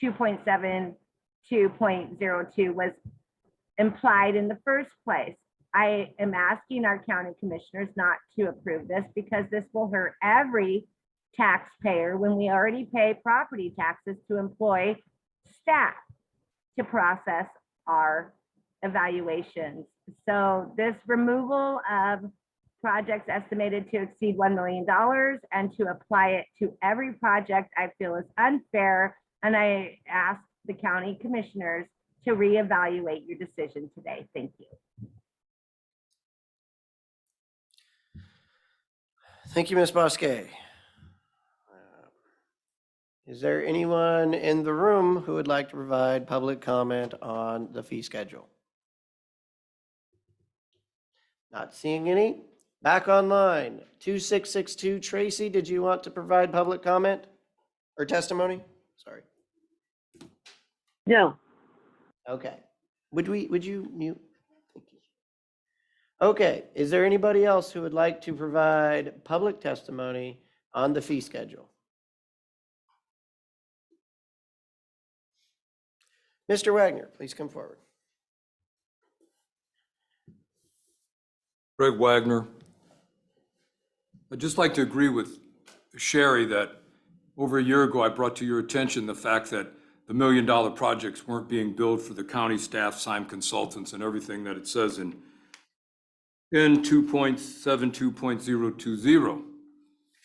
2.72.02 was implied in the first place. I am asking our county commissioners not to approve this because this will hurt every taxpayer when we already pay property taxes to employ staff to process our evaluations. So this removal of projects estimated to exceed $1 million and to apply it to every project I feel is unfair. And I ask the county commissioners to reevaluate your decision today. Thank you. Thank you, Ms. Bosque. Is there anyone in the room who would like to provide public comment on the fee schedule? Not seeing any. Back online, 2662. Tracy, did you want to provide public comment or testimony? Sorry. No. Okay. Would you mute? Thank you. Okay, is there anybody else who would like to provide public testimony on the fee schedule? Mr. Wagner, please come forward. Greg Wagner. I'd just like to agree with Sherry that over a year ago, I brought to your attention the fact that the $1 million projects weren't being billed for the county staff, SIME consultants, and everything that it says in 2.72.020.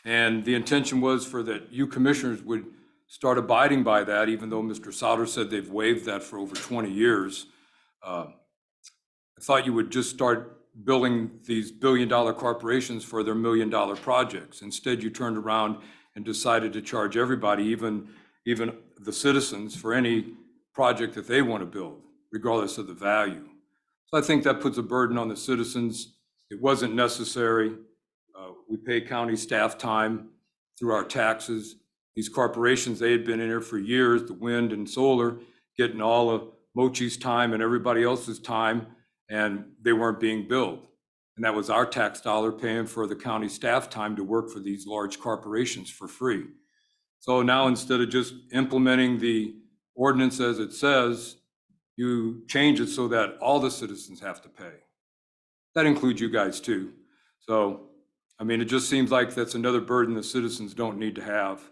And the intention was for that you commissioners would start abiding by that, even though Mr. Sauter said they've waived that for over 20 years. I thought you would just start billing these billion-dollar corporations for their $1 million projects. Instead, you turned around and decided to charge everybody, even the citizens, for any project that they want to build, regardless of the value. So I think that puts a burden on the citizens. It wasn't necessary. We pay county staff time through our taxes. These corporations, they had been in here for years, the wind and solar, getting all of Mochi's time and everybody else's time, and they weren't being billed. And that was our tax dollar paying for the county staff time to work for these large corporations for free. So now, instead of just implementing the ordinance as it says, you change it so that all the citizens have to pay. That includes you guys too. So I mean, it just seems like that's another burden the citizens don't need to have.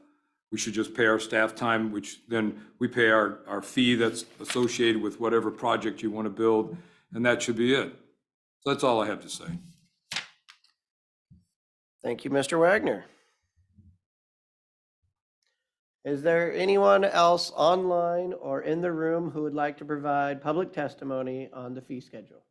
We should just pay our staff time, which then we pay our fee that's associated with whatever project you want to build, and that should be it. So that's all I have to say. Thank you, Mr. Wagner. Is there anyone else online or in the room who would like to provide public testimony on the fee schedule?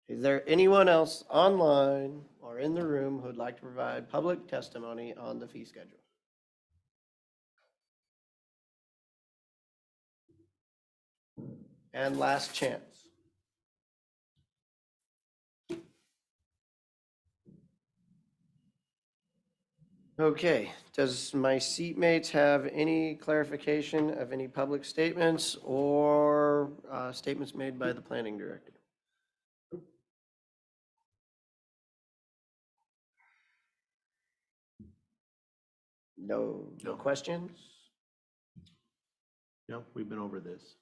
Is there anyone else online or in the room who would like to provide public testimony on the fee schedule? And last chance. Okay, does my seatmates have any clarification of any public statements or statements made by the planning director? No questions? No, we've been over this.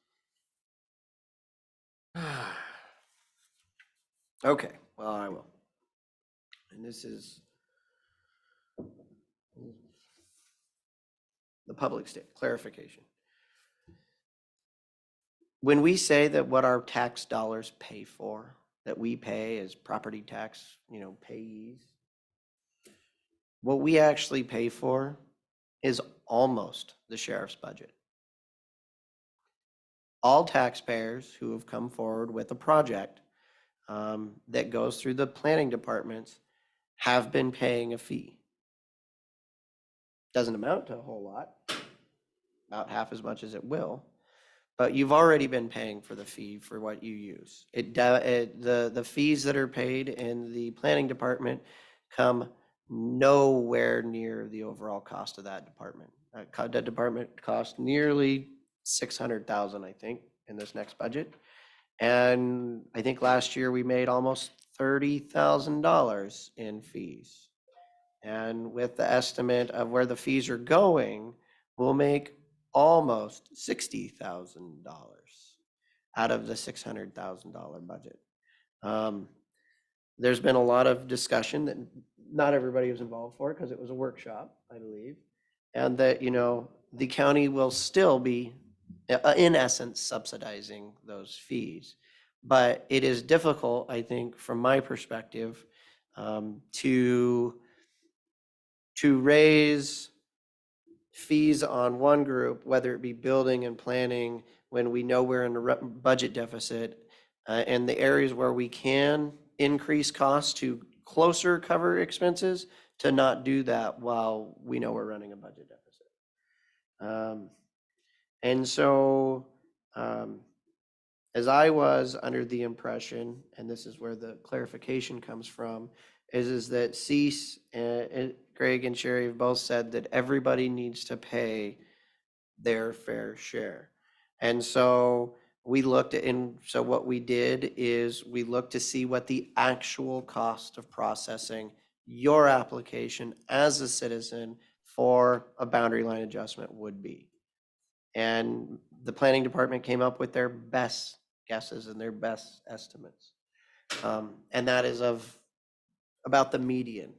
Okay, well, I will. And this is the public state clarification. When we say that what our tax dollars pay for, that we pay as property tax, payees, what we actually pay for is almost the sheriff's budget. All taxpayers who have come forward with a project that goes through the planning departments have been paying a fee. Doesn't amount to a whole lot, about half as much as it will, but you've already been paying for the fee for what you use. The fees that are paid in the planning department come nowhere near the overall cost of that department. That department costs nearly 600,000, I think, in this next budget. And I think last year we made almost $30,000 in fees. And with the estimate of where the fees are going, we'll make almost $60,000 out of the $600,000 budget. There's been a lot of discussion that not everybody was involved for because it was a workshop, I believe. And that, the county will still be, in essence, subsidizing those fees. But it is difficult, I think, from my perspective, to raise fees on one group, whether it be building and planning, when we know we're in a budget deficit, and the areas where we can increase costs to closer cover expenses, to not do that while we know we're running a budget deficit. And so, as I was under the impression, and this is where the clarification comes from, is that Cease, and Greg and Sherry have both said that everybody needs to pay their fair share. And so we looked at, and so what we did is we looked to see what the actual cost of processing your application as a citizen for a boundary line adjustment would be. And the planning department came up with their best guesses and their best estimates. And that is of about the median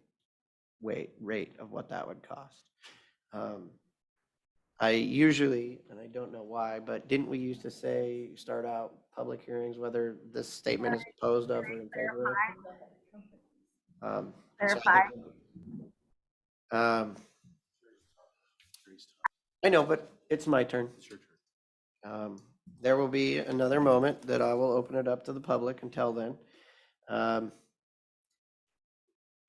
rate of what that would cost. I usually, and I don't know why, but didn't we used to say, start out public hearings, whether this statement is opposed of or in favor of? Verify. I know, but it's my turn. It's your turn. There will be another moment that I will open it up to the public until then.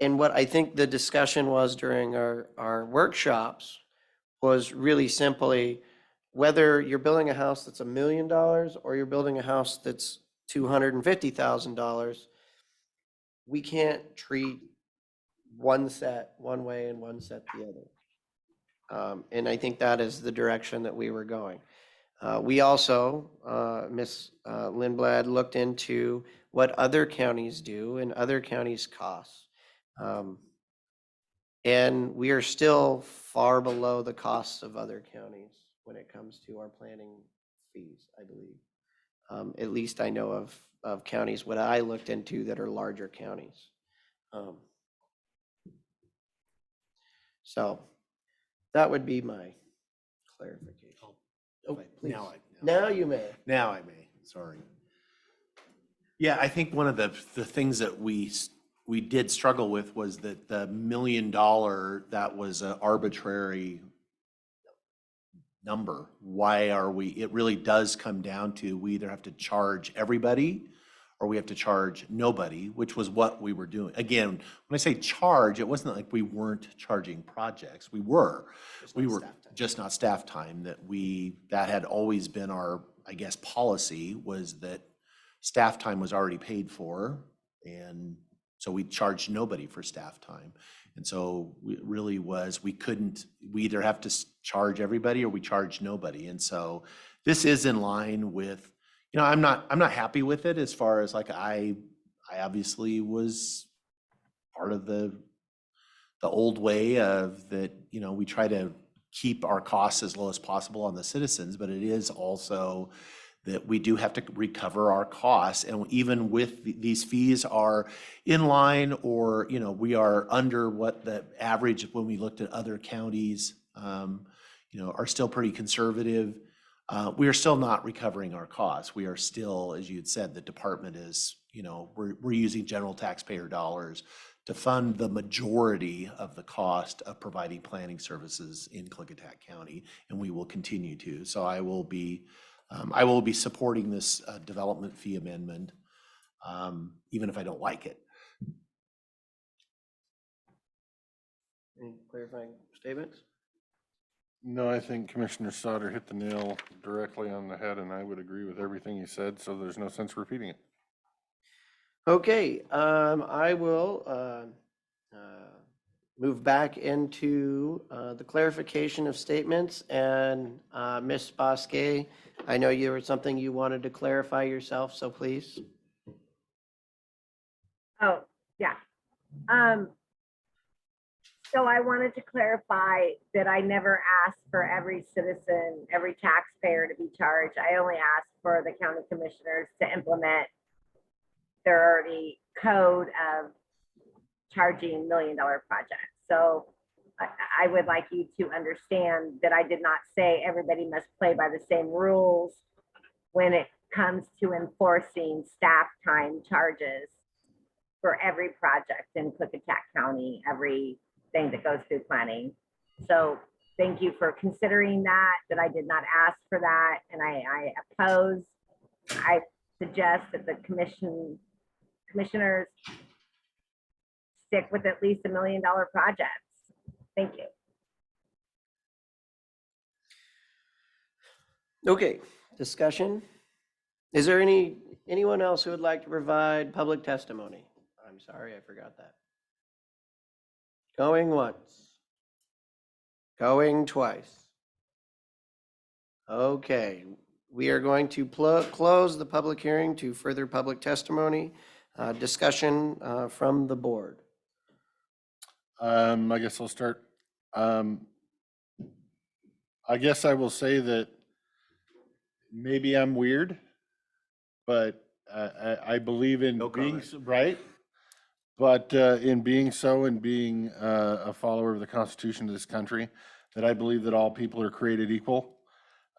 And what I think the discussion was during our workshops was really simply whether you're building a house that's $1 million or you're building a house that's $250,000, we can't treat one set one way and one set the other. And I think that is the direction that we were going. We also, Ms. Lindblad, looked into what other counties do and other counties' costs. And we are still far below the costs of other counties when it comes to our planning fees, I believe. At least I know of counties, what I looked into that are larger counties. So that would be my clarification. Oh, please. Now you may. Now I may, sorry. Yeah, I think one of the things that we did struggle with was that the $1 million, that was an arbitrary number. Why are we, it really does come down to, we either have to charge everybody or we have to charge nobody, which was what we were doing. Again, when I say charge, it wasn't like we weren't charging projects. We were. We were just not staff time. That had always been our, I guess, policy, was that staff time was already paid for. And so we charged nobody for staff time. And so it really was, we either have to charge everybody or we charge nobody. And so this is in line with, I'm not happy with it, as far as like, I obviously was part of the old way of that, we try to keep our costs as low as possible on the citizens, but it is also that we do have to recover our costs. And even with these fees are in line, or, we are under what the average, when we looked at other counties, are still pretty conservative. We are still not recovering our costs. We are still, as you had said, the department is, we're using general taxpayer dollars to fund the majority of the cost of providing planning services in Klickitat County, and we will continue to. So I will be supporting this development fee amendment, even if I don't like it. Any clarifying statements? No, I think Commissioner Sauter hit the nail directly on the head, and I would agree with everything he said, so there's no sense repeating it. Okay, I will move back into the clarification of statements. And Ms. Bosque, I know you were something you wanted to clarify yourself, so please. Oh, yeah. So I wanted to clarify that I never asked for every citizen, every taxpayer to be charged. I only asked for the county commissioners to implement their already code of charging $1 million projects. So I would like you to understand that I did not say everybody must play by the same rules when it comes to enforcing staff time charges for every project in Klickitat County, everything that goes through planning. So thank you for considering that I did not ask for that, and I oppose. I suggest that the commissioners stick with at least $1 million projects. Thank you. Okay, discussion. Is there anyone else who would like to provide public testimony? I'm sorry, I forgot that. Going once. Going twice. Okay, we are going to close the public hearing to further public testimony. Discussion from the board. I guess I'll start. I guess I will say that maybe I'm weird, but I believe in being right. But in being so, and being a follower of the Constitution of this country, that I believe that all people are created equal,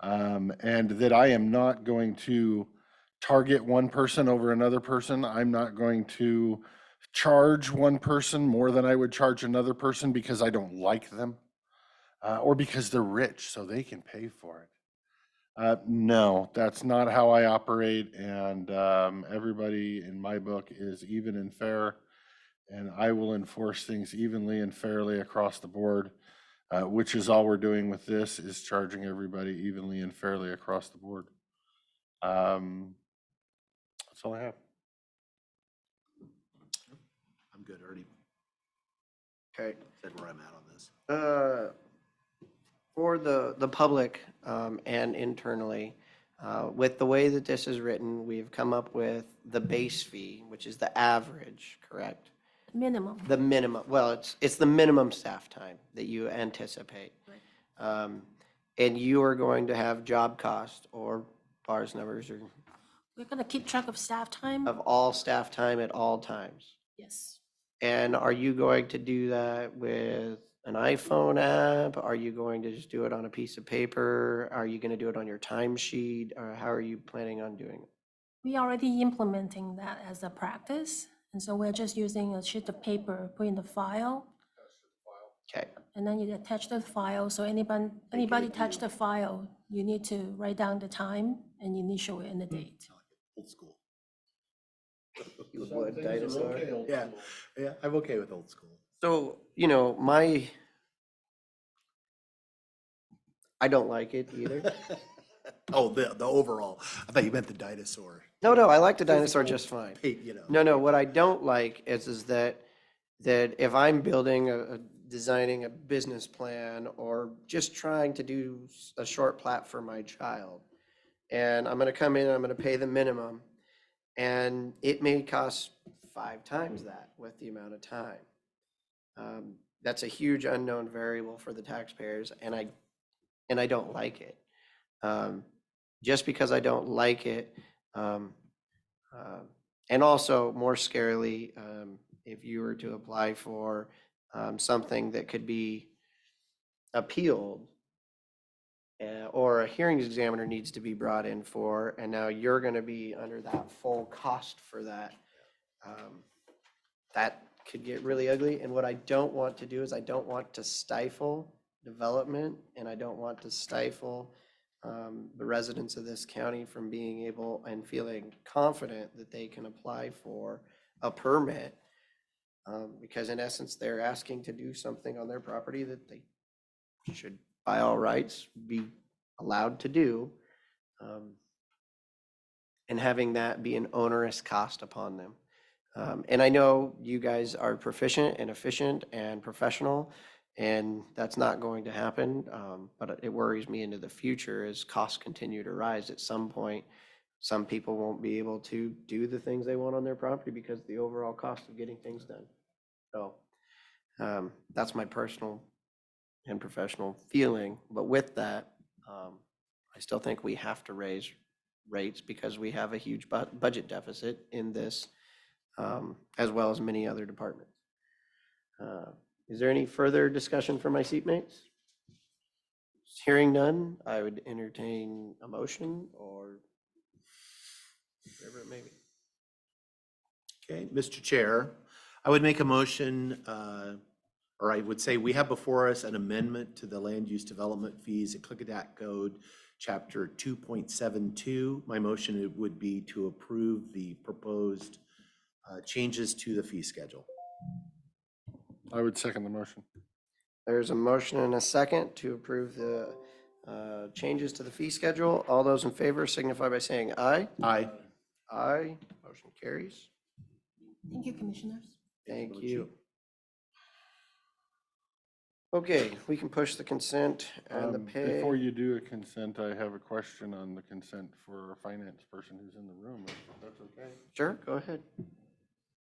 and that I am not going to target one person over another person. I'm not going to charge one person more than I would charge another person because I don't like them, or because they're rich so they can pay for it. No, that's not how I operate, and everybody in my book is even and fair, and I will enforce things evenly and fairly across the board, which is all we're doing with this, is charging everybody evenly and fairly across the board. That's all I have. I'm good, already Okay. said where I'm at on this. For the public and internally, with the way that this is written, we've come up with the base fee, which is the average, correct? Minimum. The minimum, well, it's the minimum staff time that you anticipate. And you are going to have job cost or bars, numbers, or We're gonna keep track of staff time. of all staff time at all times? Yes. And are you going to do that with an iPhone app? Are you going to just do it on a piece of paper? Are you going to do it on your timesheet? Or how are you planning on doing it? We already implementing that as a practice. And so we're just using a sheet of paper, put in the file, Okay, and then you attach the file. So anybody touch the file, you need to write down the time and initial it and the date. Old school. you Some would, things are dinosaur. okay, old Yeah, school. yeah, I'm okay with old school. So, I don't like it either. Oh, the overall, I thought you meant the dinosaur. No, I like the dinosaur just fine. Hey, you know. No, what I don't like is that if I'm building designing a business plan or just trying to do a short plat for my child, and I'm gonna come in, and I'm gonna pay the minimum, and it may cost 5 times that with the amount of time. That's a huge unknown variable for the taxpayers, and I don't like it. Just because I don't like it, and also more scarily, if you were to apply for something that could be appealed, or a hearings examiner needs to be brought in for, and now you're going to be under that full cost for that. That could get really ugly. And what I don't want to do is I don't want to stifle development, and I don't want to stifle the residents of this county from being able and feeling confident that they can apply for a permit. Because in essence, they're asking to do something on their property that they should, by all rights, be allowed to do. And having that be an onerous cost upon them. And I know you guys are proficient and efficient and professional, and that's not going to happen. But it worries me into the future as costs continue to rise. At some point, some people won't be able to do the things they want on their property because of the overall cost of getting things done. So that's my personal and professional feeling. But with that, I still think we have to raise rates because we have a huge budget deficit in this, as well as many other departments. Is there any further discussion from my seatmates? Hearing none, I would entertain a motion or whatever it may be. Okay, Mr. Chair, I would make a motion, or I would say we have before us an amendment to the land use development fees at Klickitat Code, Chapter 2.72. My motion would be to approve the proposed changes to the fee schedule. I would second the motion. There's a motion and a second to approve the changes to the fee schedule. All those in favor signify by saying aye. Aye. Aye. Motion carries. Thank you, commissioners. Thank you. Okay, we can push the consent and the pay. Before you do a consent, I have a question on the consent for a finance person who's in the room, if that's okay. Sure, go ahead.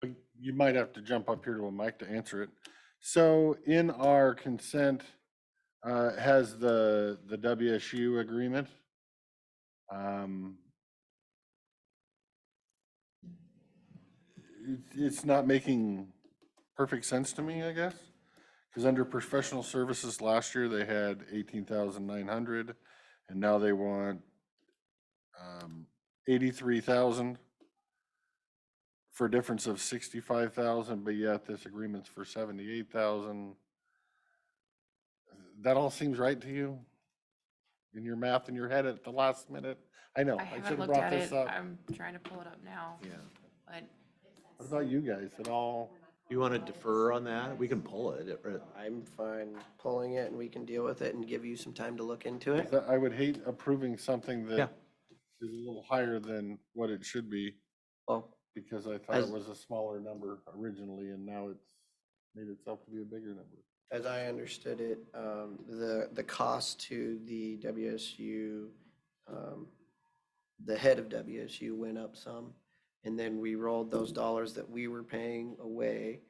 But you might have to jump up here to a mic to answer it. So in our consent, has the WSU agreement. It's not making perfect sense to me, I guess. Because under professional services last year, they had 18,900, and now they want 83,000 for a difference of 65,000, but yet this agreement's for 78,000. That all seems right to you? In your math in your head at the last minute? I know, I I should haven't have looked brought at this it. up. I'm trying to pull it up now. Yeah. But What about you guys at all? You want to defer on that? We can pull it. I'm fine pulling it and we can deal with it and give you some time to look into it. I would hate approving something Yeah. that is a little higher than what it should be, Well, because I thought As- it was a smaller number originally, and now it's made itself to be a bigger number. as I understood it, the cost to the WSU, the head of WSU went up some. And then we rolled those dollars that we were paying away.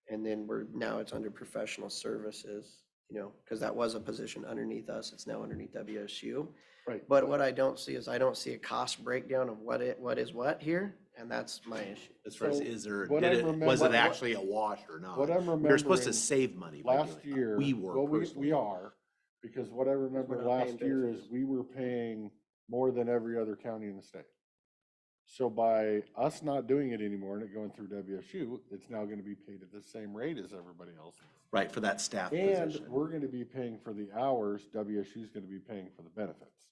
And then now it's under professional services. you know, because that was a position underneath us. It's now underneath WSU. Right. But what I don't see is I don't see a cost breakdown of what is what here, and that's my issue. As far as, So, is there, what did I'm it, was it remembering- actually a wash or not? What I'm We were supposed to remembering save money by last doing year, it. We were well, personally. we are, because what I remember we're not paying last year is benefits. we were paying more than every other county in the state. So by us not doing it anymore and it going through WSU, it's now gonna be paid at the same rate as everybody else. Right, for that staff And position. we're gonna be paying for the hours, WSU is gonna be paying for the benefits.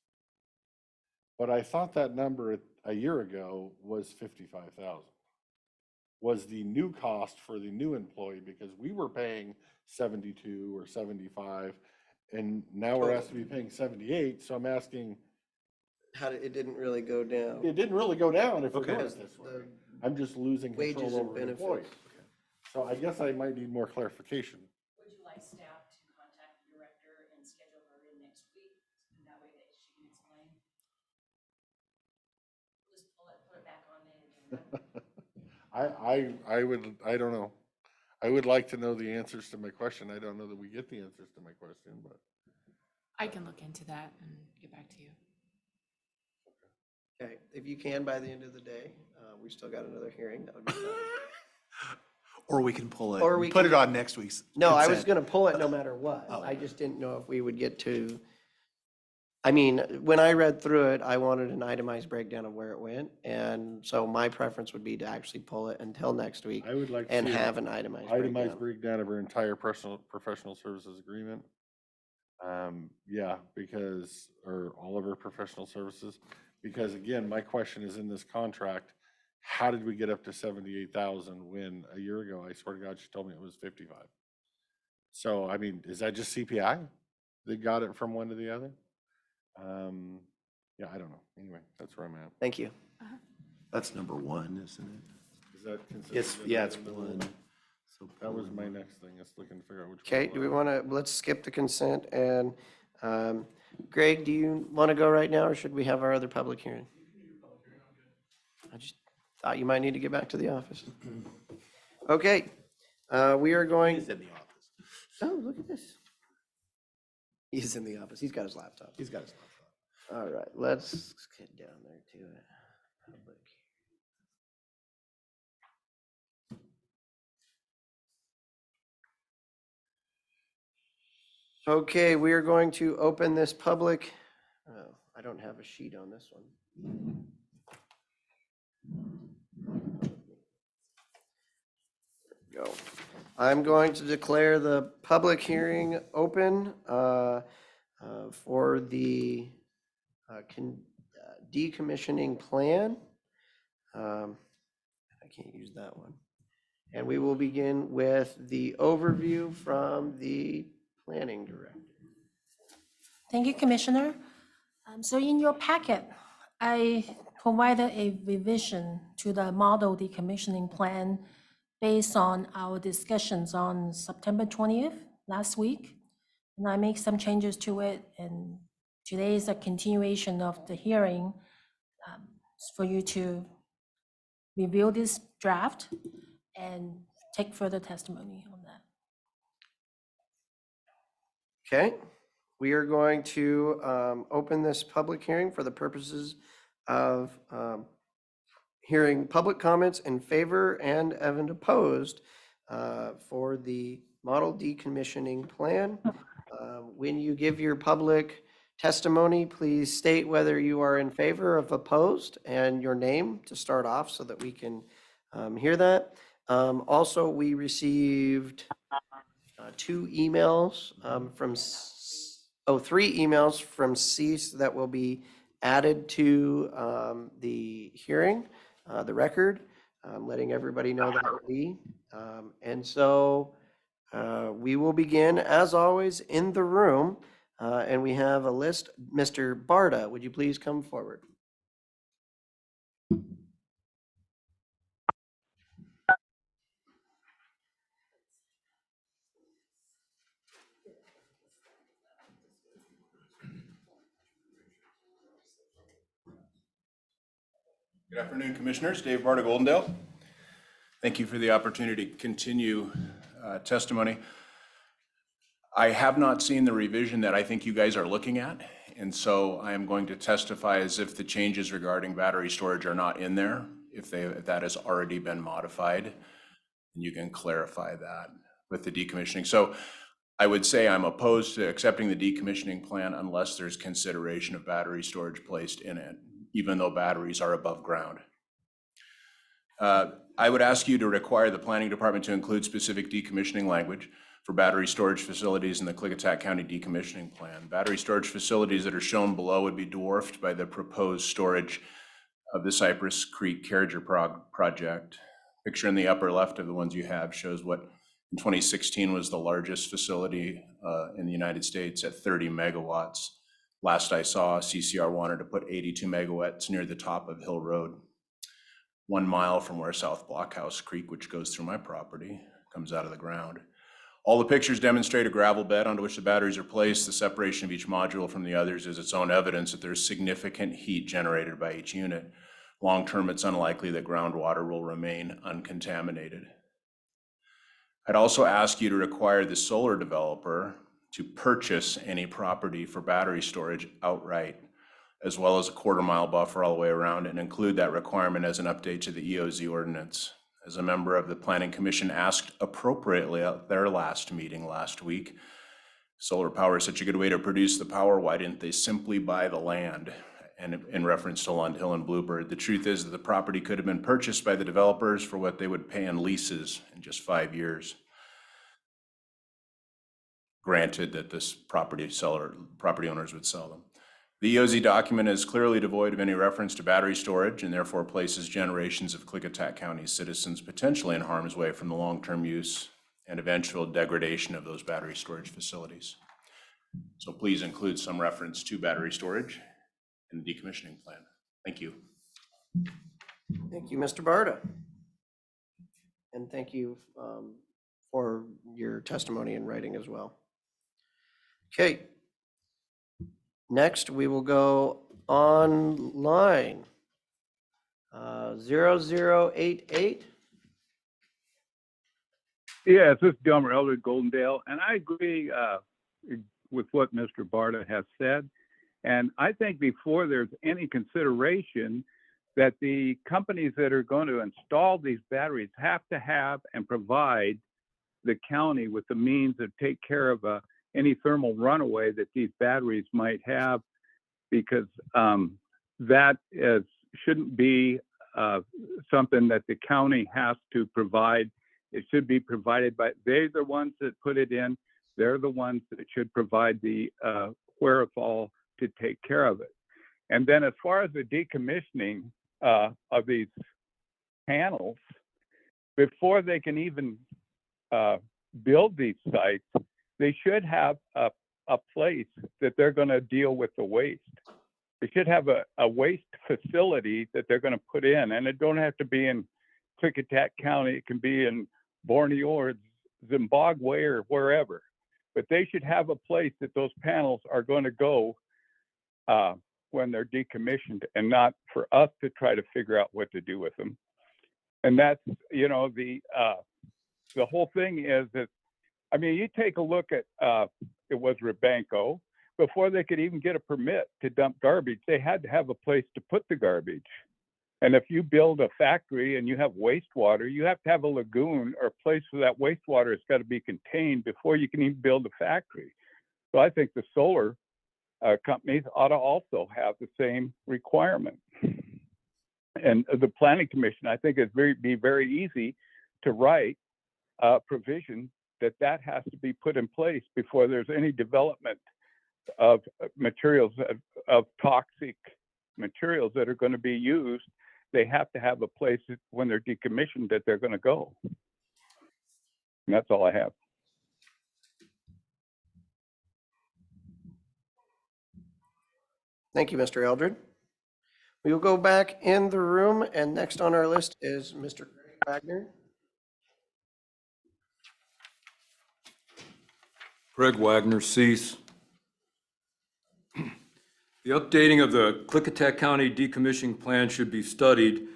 But I thought that number a year ago was 55,000. Was the new cost for the new employee, because we were paying 72 or 75, and now we're asked to be paying 78, so I'm asking, It didn't really go down. it didn't really go down if we're Okay. doing it this way. I'm just losing Wages control and over the employees. benefits. So I guess I might need more clarification. Would you like staff to contact the director and schedule her in next week? And that way that she can explain? Just put it back on the agenda. I don't know. I would like to know the answers to my question. I don't know that we get the answers to my question, but. I can look into that and get back to you. Okay, if you can by the end of the day, we still got another hearing, that would be fine. Or we can pull it, Or and we put can- it on next week's. No, I was consent. gonna pull it no matter what. Oh. I just didn't know if we would get to. I mean, when I read through it, I wanted an itemized breakdown of where it went. And so my preference would be to actually pull it until next week I would like to and see have an itemized itemized breakdown. breakdown of our entire professional services agreement. Yeah, because, or all of our professional services, because again, my question is in this contract, how did we get up to 78,000 when a year ago, I swear to God, she told me it was 55? So, I mean, is that just CPI? They got it from one to the other? Yeah, I don't know. Anyway, that's where I'm at. Thank you. That's number one, isn't it? Is that consistent? Yes, with yeah, it's item one. number So That was pull my one. next thing, is looking to figure out which. Okay, one do we it was. want to, let's skip the consent and, Greg, do you want to go right now or should we have our other public hearing? I just thought you might need to get back to the office. Okay, we are going, He's in the office. oh, look at this. He's in the office. He's got his laptop. He's got his laptop. All right, let's get down there to it. Public. Okay, we are going to open this public. Oh, I don't have a sheet on this one. There we go. I'm going to declare the public hearing open for the decommissioning plan. I can't use that one. And we will begin with the overview from the planning director. Thank you, Commissioner. So in your packet, I provided a revision to the model decommissioning plan based on our discussions on September 20th, last week. And I make some changes to it, and today is a continuation of the hearing for you to review this draft and take further testimony on that. Okay, we are going to open this public hearing for the purposes of hearing public comments in favor and opposed for the model decommissioning plan. When you give your public testimony, please state whether you are in favor or opposed and your name to start off so that we can hear that. Also, we received three emails from Cease that will be added to the hearing, the record, letting everybody know that will be. And so we will begin, as always, in the room. And we have a list. Mr. Barta, would you please come forward? Good afternoon, Commissioners. Dave Barta, Goldendale. Thank you for the opportunity to continue testimony. I have not seen the revision that I think you guys are looking at, and so I am going to testify as if the changes regarding battery storage are not in there, if that has already been modified, and you can clarify that with the decommissioning. So I would say I'm opposed to accepting the decommissioning plan unless there's consideration of battery storage placed in it, even though batteries are above ground. I would ask you to require the planning department to include specific decommissioning language for battery storage facilities in the Klickitat County decommissioning plan. Battery storage facilities that are shown below would be dwarfed by the proposed storage of the Cypress Creek Carriager project. Picture in the upper left of the ones you have shows what in 2016 was the largest facility in the United States at 30 megawatts. Last I saw, CCR wanted to put 82 megawatts near the top of Hill Road, 1 mile from where South Blockhouse Creek, which goes through my property, comes out of the ground. All the pictures demonstrate a gravel bed onto which the batteries are placed. The separation of each module from the others is its own evidence that there's significant heat generated by each unit. Long term, it's unlikely that groundwater will remain uncontaminated. I'd also ask you to require the solar developer to purchase any property for battery storage outright, as well as a 1/4 mile buffer all the way around, and include that requirement as an update to the EOZ ordinance. As a member of the Planning Commission asked appropriately at their last meeting last week, solar power is such a good way to produce the power, why didn't they simply buy the land? And in reference to Lund Hill and Bluebird, the truth is that the property could have been purchased by the developers for what they would pay in leases in just 5 years. Granted that this property owners would sell them. The EOZ document is clearly devoid of any reference to battery storage and therefore places generations of Klickitat County citizens potentially in harm's way from the long-term use and eventual degradation of those battery storage facilities. So please include some reference to battery storage in the decommissioning plan. Thank you. Thank you, Mr. Barta. And thank you for your testimony in writing as well. Okay. Next, we will go online. 0088. Yes, this is Delmer Elder Goldendale, and I agree with what Mr. Barta has said. And I think before there's any consideration that the companies that are going to install these batteries have to have and provide the county with the means to take care of any thermal runaway that these batteries might have, because that shouldn't be something that the county has to provide. It should be provided by, they're the ones that put it in. They're the ones that should provide the wherewithal to take care of it. And then as far as the decommissioning of these panels, before they can even build these sites, they should have a place that they're going to deal with the waste. They should have a waste facility that they're going to put in, and it don't have to be in Klickitat County. It can be in Borneo or Zimbabwe or wherever. But they should have a place that those panels are going to go when they're decommissioned, and not for us to try to figure out what to do with them. And that's, you know, the whole thing is that, I mean, you take a look at, it was Rebanco, before they could even get a permit to dump garbage, they had to have a place to put the garbage. And if you build a factory and you have wastewater, you have to have a lagoon or a place where that wastewater has got to be contained before you can even build a factory. So I think the solar companies ought to also have the same requirement. And the Planning Commission, I think it'd be very easy to write a provision that has to be put in place before there's any development of materials, of toxic materials that are going to be used. They have to have a place when they're decommissioned that they're going to go. And that's all I have. Thank you, Mr. Eldred. We will go back in the room, and next on our list is Mr. Wagner. Greg Wagner, cease. The updating of the Klickitat County decommissioning plan should be studied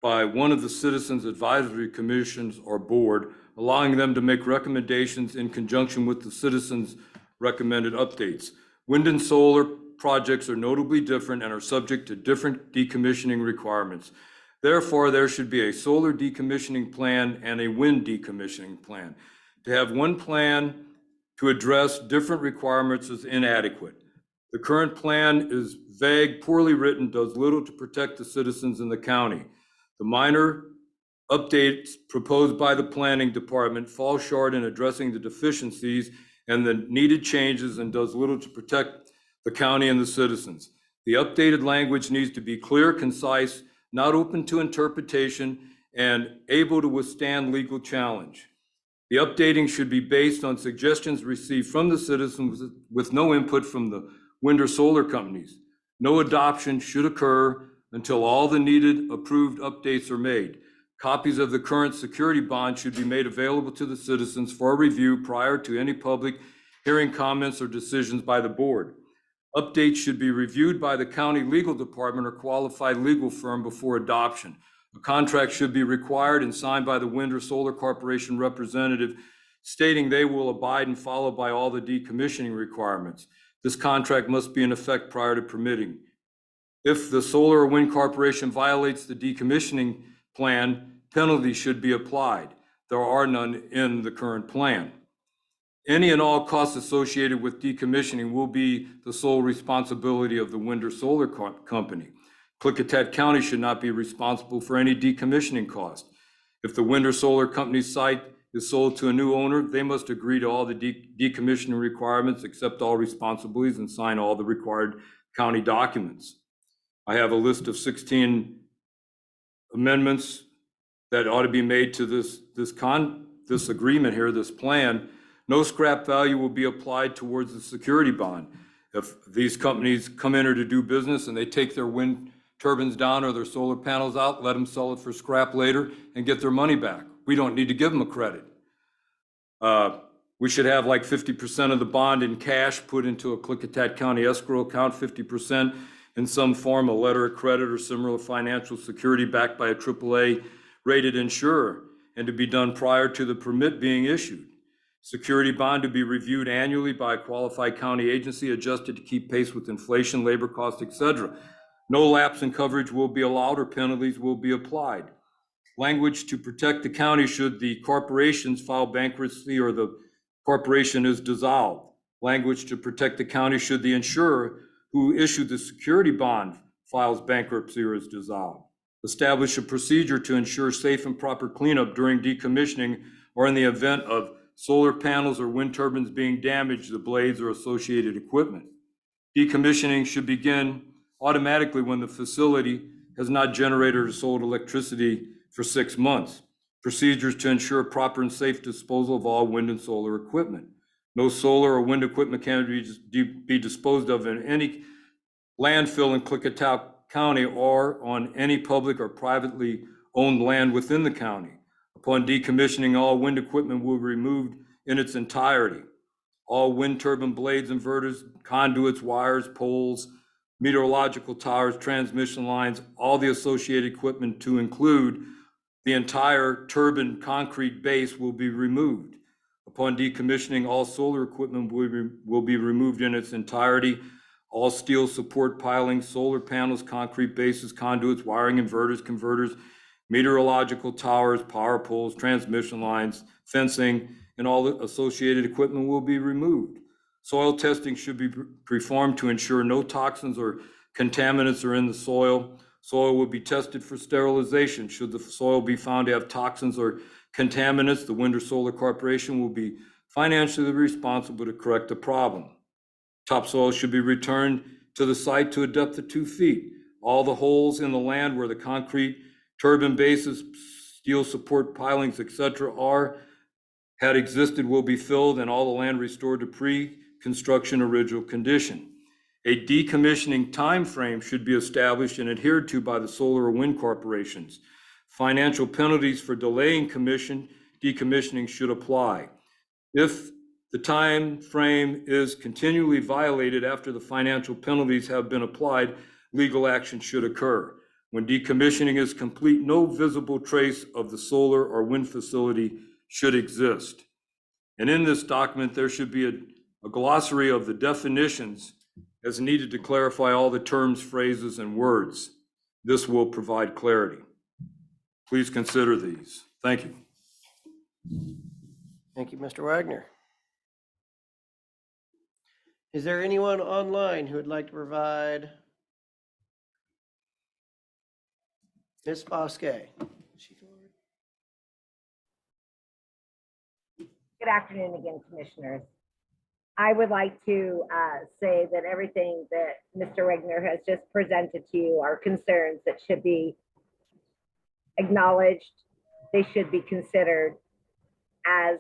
by one of the Citizens Advisory Commissions or board allowing them to make recommendations in conjunction with the citizens' recommended updates. Wind and solar projects are notably different and are subject to different decommissioning requirements. Therefore, there should be a solar decommissioning plan and a wind decommissioning plan. To have one plan to address different requirements is inadequate. The current plan is vague, poorly written, does little to protect the citizens in the county. The minor updates proposed by the planning department fall short in addressing the deficiencies and the needed changes and does little to protect the county and the citizens. The updated language needs to be clear, concise, not open to interpretation, and able to withstand legal challenge. The updating should be based on suggestions received from the citizens with no input from the wind or solar companies. No adoption should occur until all the needed approved updates are made. Copies of the current security bond should be made available to the citizens for review prior to any public hearing, comments, or decisions by the board. Updates should be reviewed by the county legal department or qualified legal firm before adoption. A contract should be required and signed by the wind or solar corporation representative stating they will abide and follow by all the decommissioning requirements. This contract must be in effect prior to permitting. If the solar or wind corporation violates the decommissioning plan, penalties should be applied. There are none in the current plan. Any and all costs associated with decommissioning will be the sole responsibility of the wind or solar company. Klickitat County should not be responsible for any decommissioning cost. If the wind or solar company's site is sold to a new owner, they must agree to all the decommissioning requirements, accept all responsibilities, and sign all the required county documents. I have a list of 16 amendments that ought to be made to this agreement here, this plan. No scrap value will be applied towards the security bond. If these companies come in here to do business and they take their wind turbines down or their solar panels out, let them sell it for scrap later and get their money back. We don't need to give them a credit. We should have like 50% of the bond in cash put into a Klickitat County escrow account, 50% in some form, a letter of credit or similar financial security backed by a AAA rated insurer, and to be done prior to the permit being issued. Security bond to be reviewed annually by a qualified county agency, adjusted to keep pace with inflation, labor costs, etc. No lapse in coverage will be allowed or penalties will be applied. Language to protect the county should the corporations file bankruptcy or the corporation is dissolved. Language to protect the county should the insurer who issued the security bond files bankruptcy or is dissolved. Establish a procedure to ensure safe and proper cleanup during decommissioning or in the event of solar panels or wind turbines being damaged, the blades or associated equipment. Decommissioning should begin automatically when the facility has not generated or sold electricity for 6 months. Procedures to ensure proper and safe disposal of all wind and solar equipment. No solar or wind equipment can be disposed of in any landfill in Klickitat County or on any public or privately owned land within the county. Upon decommissioning, all wind equipment will be removed in its entirety. All wind turbine blades, inverters, conduits, wires, poles, meteorological towers, transmission lines, all the associated equipment to include the entire turbine concrete base will be removed. Upon decommissioning, all solar equipment will be removed in its entirety. All steel support pilings, solar panels, concrete bases, conduits, wiring, inverters, converters, meteorological towers, power poles, transmission lines, fencing, and all the associated equipment will be removed. Soil testing should be performed to ensure no toxins or contaminants are in the soil. Soil will be tested for sterilization. Should the soil be found to have toxins or contaminants, the Wind or Solar Corporation will be financially responsible to correct the problem. Topsoil should be returned to the site to a depth of 2 feet. All the holes in the land where the concrete turbine bases, steel support pilings, etc. had existed will be filled and all the land restored to pre-construction original condition. A decommissioning time frame should be established and adhered to by the solar or wind corporations. Financial penalties for delaying decommissioning should apply. If the time frame is continually violated after the financial penalties have been applied, legal action should occur. When decommissioning is complete, no visible trace of the solar or wind facility should exist. And in this document, there should be a glossary of the definitions as needed to clarify all the terms, phrases, and words. This will provide clarity. Please consider these. Thank you. Thank you, Mr. Wagner. Is there anyone online who would like to provide? Ms. Bosque. Good afternoon again, Commissioners. I would like to say that everything that Mr. Regner has just presented to you are concerns that should be acknowledged. They should be considered, as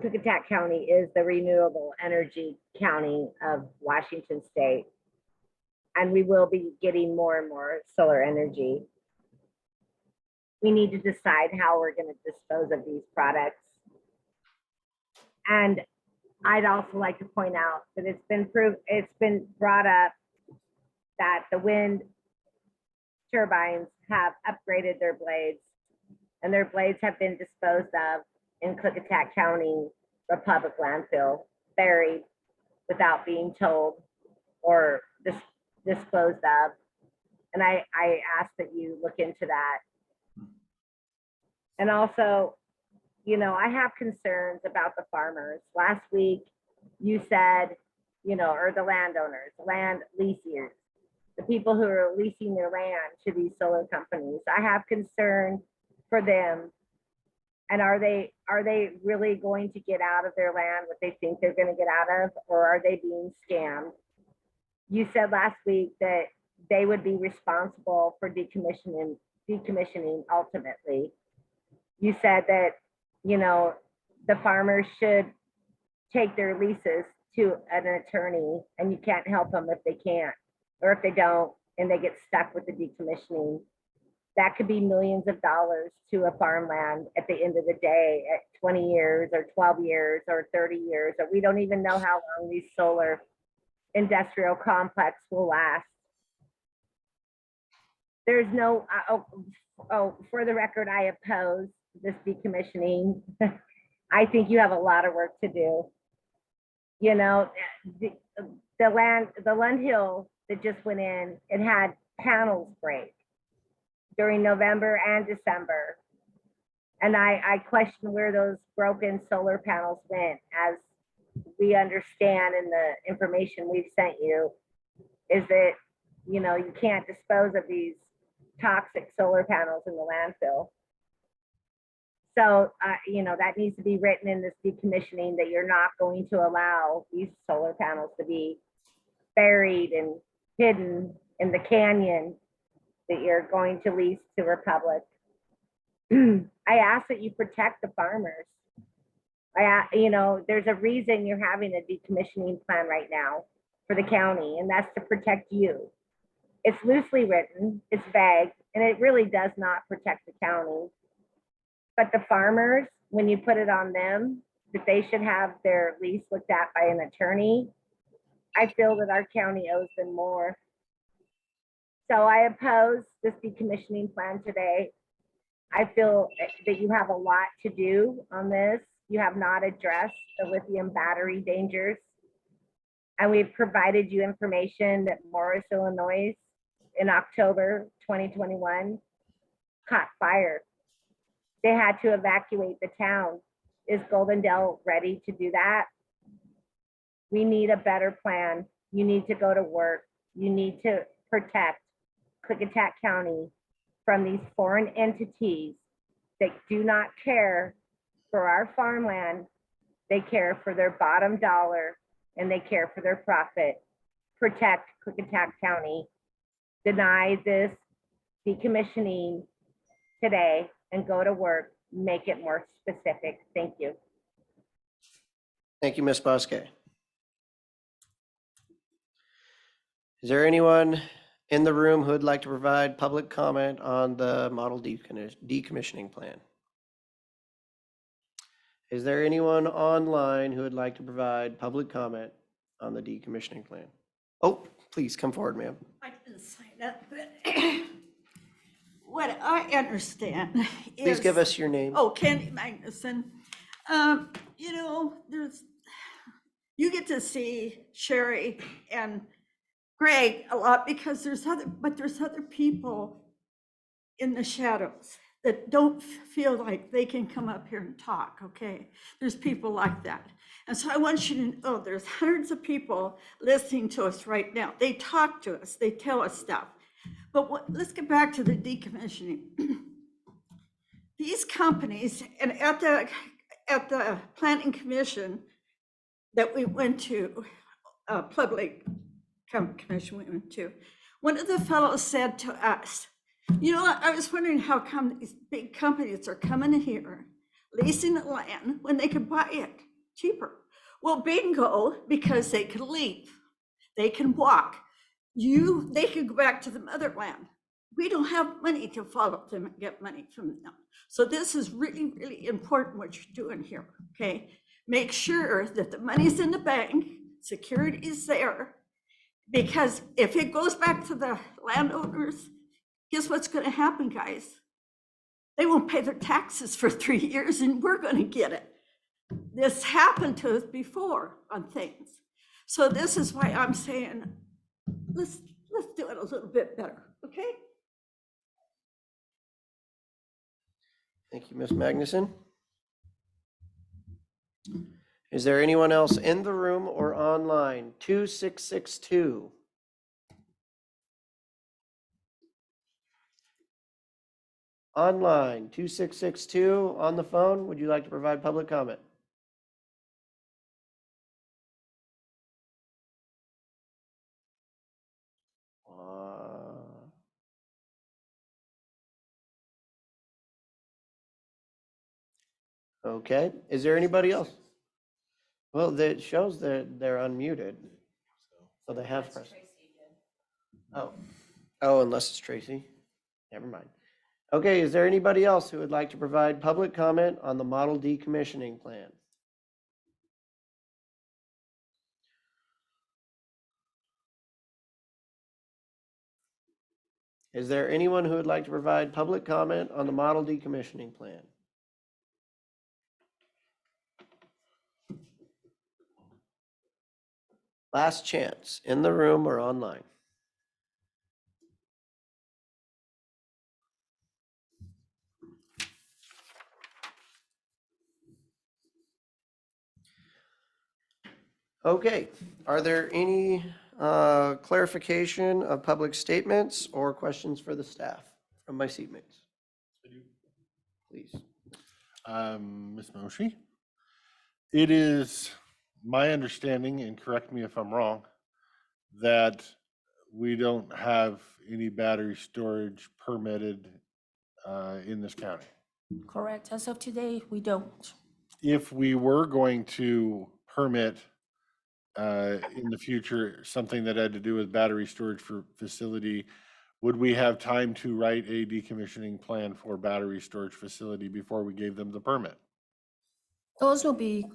Klickitat County is the renewable energy county of Washington State. And we will be getting more and more solar energy. We need to decide how we're going to dispose of these products. And I'd also like to point out that it's been brought up that the wind turbines have upgraded their blades, and their blades have been disposed of in Klickitat County Republic landfill, buried without being told or disposed of. And I ask that you look into that. And also, you know, I have concerns about the farmers. Last week, you said, you know, or the landowners, land leasers, the people who are leasing their land to these solar companies. I have concern for them. And are they really going to get out of their land what they think they're going to get out of, or are they being scammed? You said last week that they would be responsible for decommissioning ultimately. You said that, you know, the farmers should take their leases to an attorney, and you can't help them if they can't, or if they don't, and they get stuck with the decommissioning. That could be millions of dollars to a farmland at the end of the day, at 20 years or 12 years or 30 years, or we don't even know how long these solar industrial complex will last. There's no, for the record, I oppose this decommissioning. I think you have a lot of work to do. You know, the Lund Hill that just went in, it had panels break during November and December. And I question where those broken solar panels went. As we understand in the information we've sent you, is that, you know, you can't dispose of these toxic solar panels in the landfill. So, you know, that needs to be written in this decommissioning, that you're not going to allow these solar panels to be buried and hidden in the canyon that you're going to lease to Republic. I ask that you protect the farmers. You know, there's a reason you're having a decommissioning plan right now for the county, and that's to protect you. It's loosely written, it's vague, and it really does not protect the county. But the farmers, when you put it on them, that they should have their lease looked at by an attorney, I feel that our county owes them more. So I oppose this decommissioning plan today. I feel that you have a lot to do on this. You have not addressed the lithium battery dangers. And we've provided you information that Morris, Illinois, in October 2021, caught fire. They had to evacuate the town. Is Goldendale ready to do that? We need a better plan. You need to go to work. You need to protect Klickitat County from these foreign entities that do not care for our farmland. They care for their bottom dollar, and they care for their profit. Protect Klickitat County. Deny this decommissioning today and go to work. Make it more specific. Thank you. Thank you, Ms. Bosque. Is there anyone in the room who would like to provide public comment on the model decommissioning plan? Is there anyone online who would like to provide public comment on the decommissioning plan? Oh, please come forward, ma'am. I didn't sign up, but what I understand is. Please give us your name. Oh, Candy Magnuson. You know, you get to see Sherry and Greg a lot because there's other people in the shadows that don't feel like they can come up here and talk, okay? There's people like that. And so I want you to know there's hundreds of people listening to us right now. They talk to us, they tell us stuff. But let's get back to the decommissioning. These companies, and at the planning commission that we went to, public commission we went to, one of the fellows said to us, you know, I was wondering how come these big companies are coming here, leasing the land when they could buy it cheaper. Well, bingo, because they can leave, they can walk. They could go back to the motherland. We don't have money to follow them and get money from them. So this is really, really important what you're doing here, okay? Make sure that the money's in the bank, security is there, because if it goes back to the landowners, guess what's gonna happen, guys? They won't pay their taxes for 3 years and we're gonna get it. This happened to us before on things. So this is why I'm saying, let's do it a little bit better, okay? Thank you, Ms. Magnuson. Is there anyone else in the room or online? 2662. Online, 2662. On the phone, would you like to provide public comment? Okay, is there anybody else? Well, it shows that they're unmuted. So they have pressed. Oh, unless it's Tracy. Never mind. Okay, is there anybody else who would like to provide public comment on the model decommissioning plan? Is there anyone who would like to provide public comment on the model decommissioning plan? Last chance, in the room or online. Okay, are there any clarification of public statements or questions for the staff from my seatmates? Please. Ms. Moshi, it is my understanding, and correct me if I'm wrong, that we don't have any battery storage permitted in this county. Correct. As of today, we don't. If we were going to permit in the future something that had to do with battery storage for facility, would we have time to write a decommissioning plan for battery storage facility before we gave them the permit? Those will be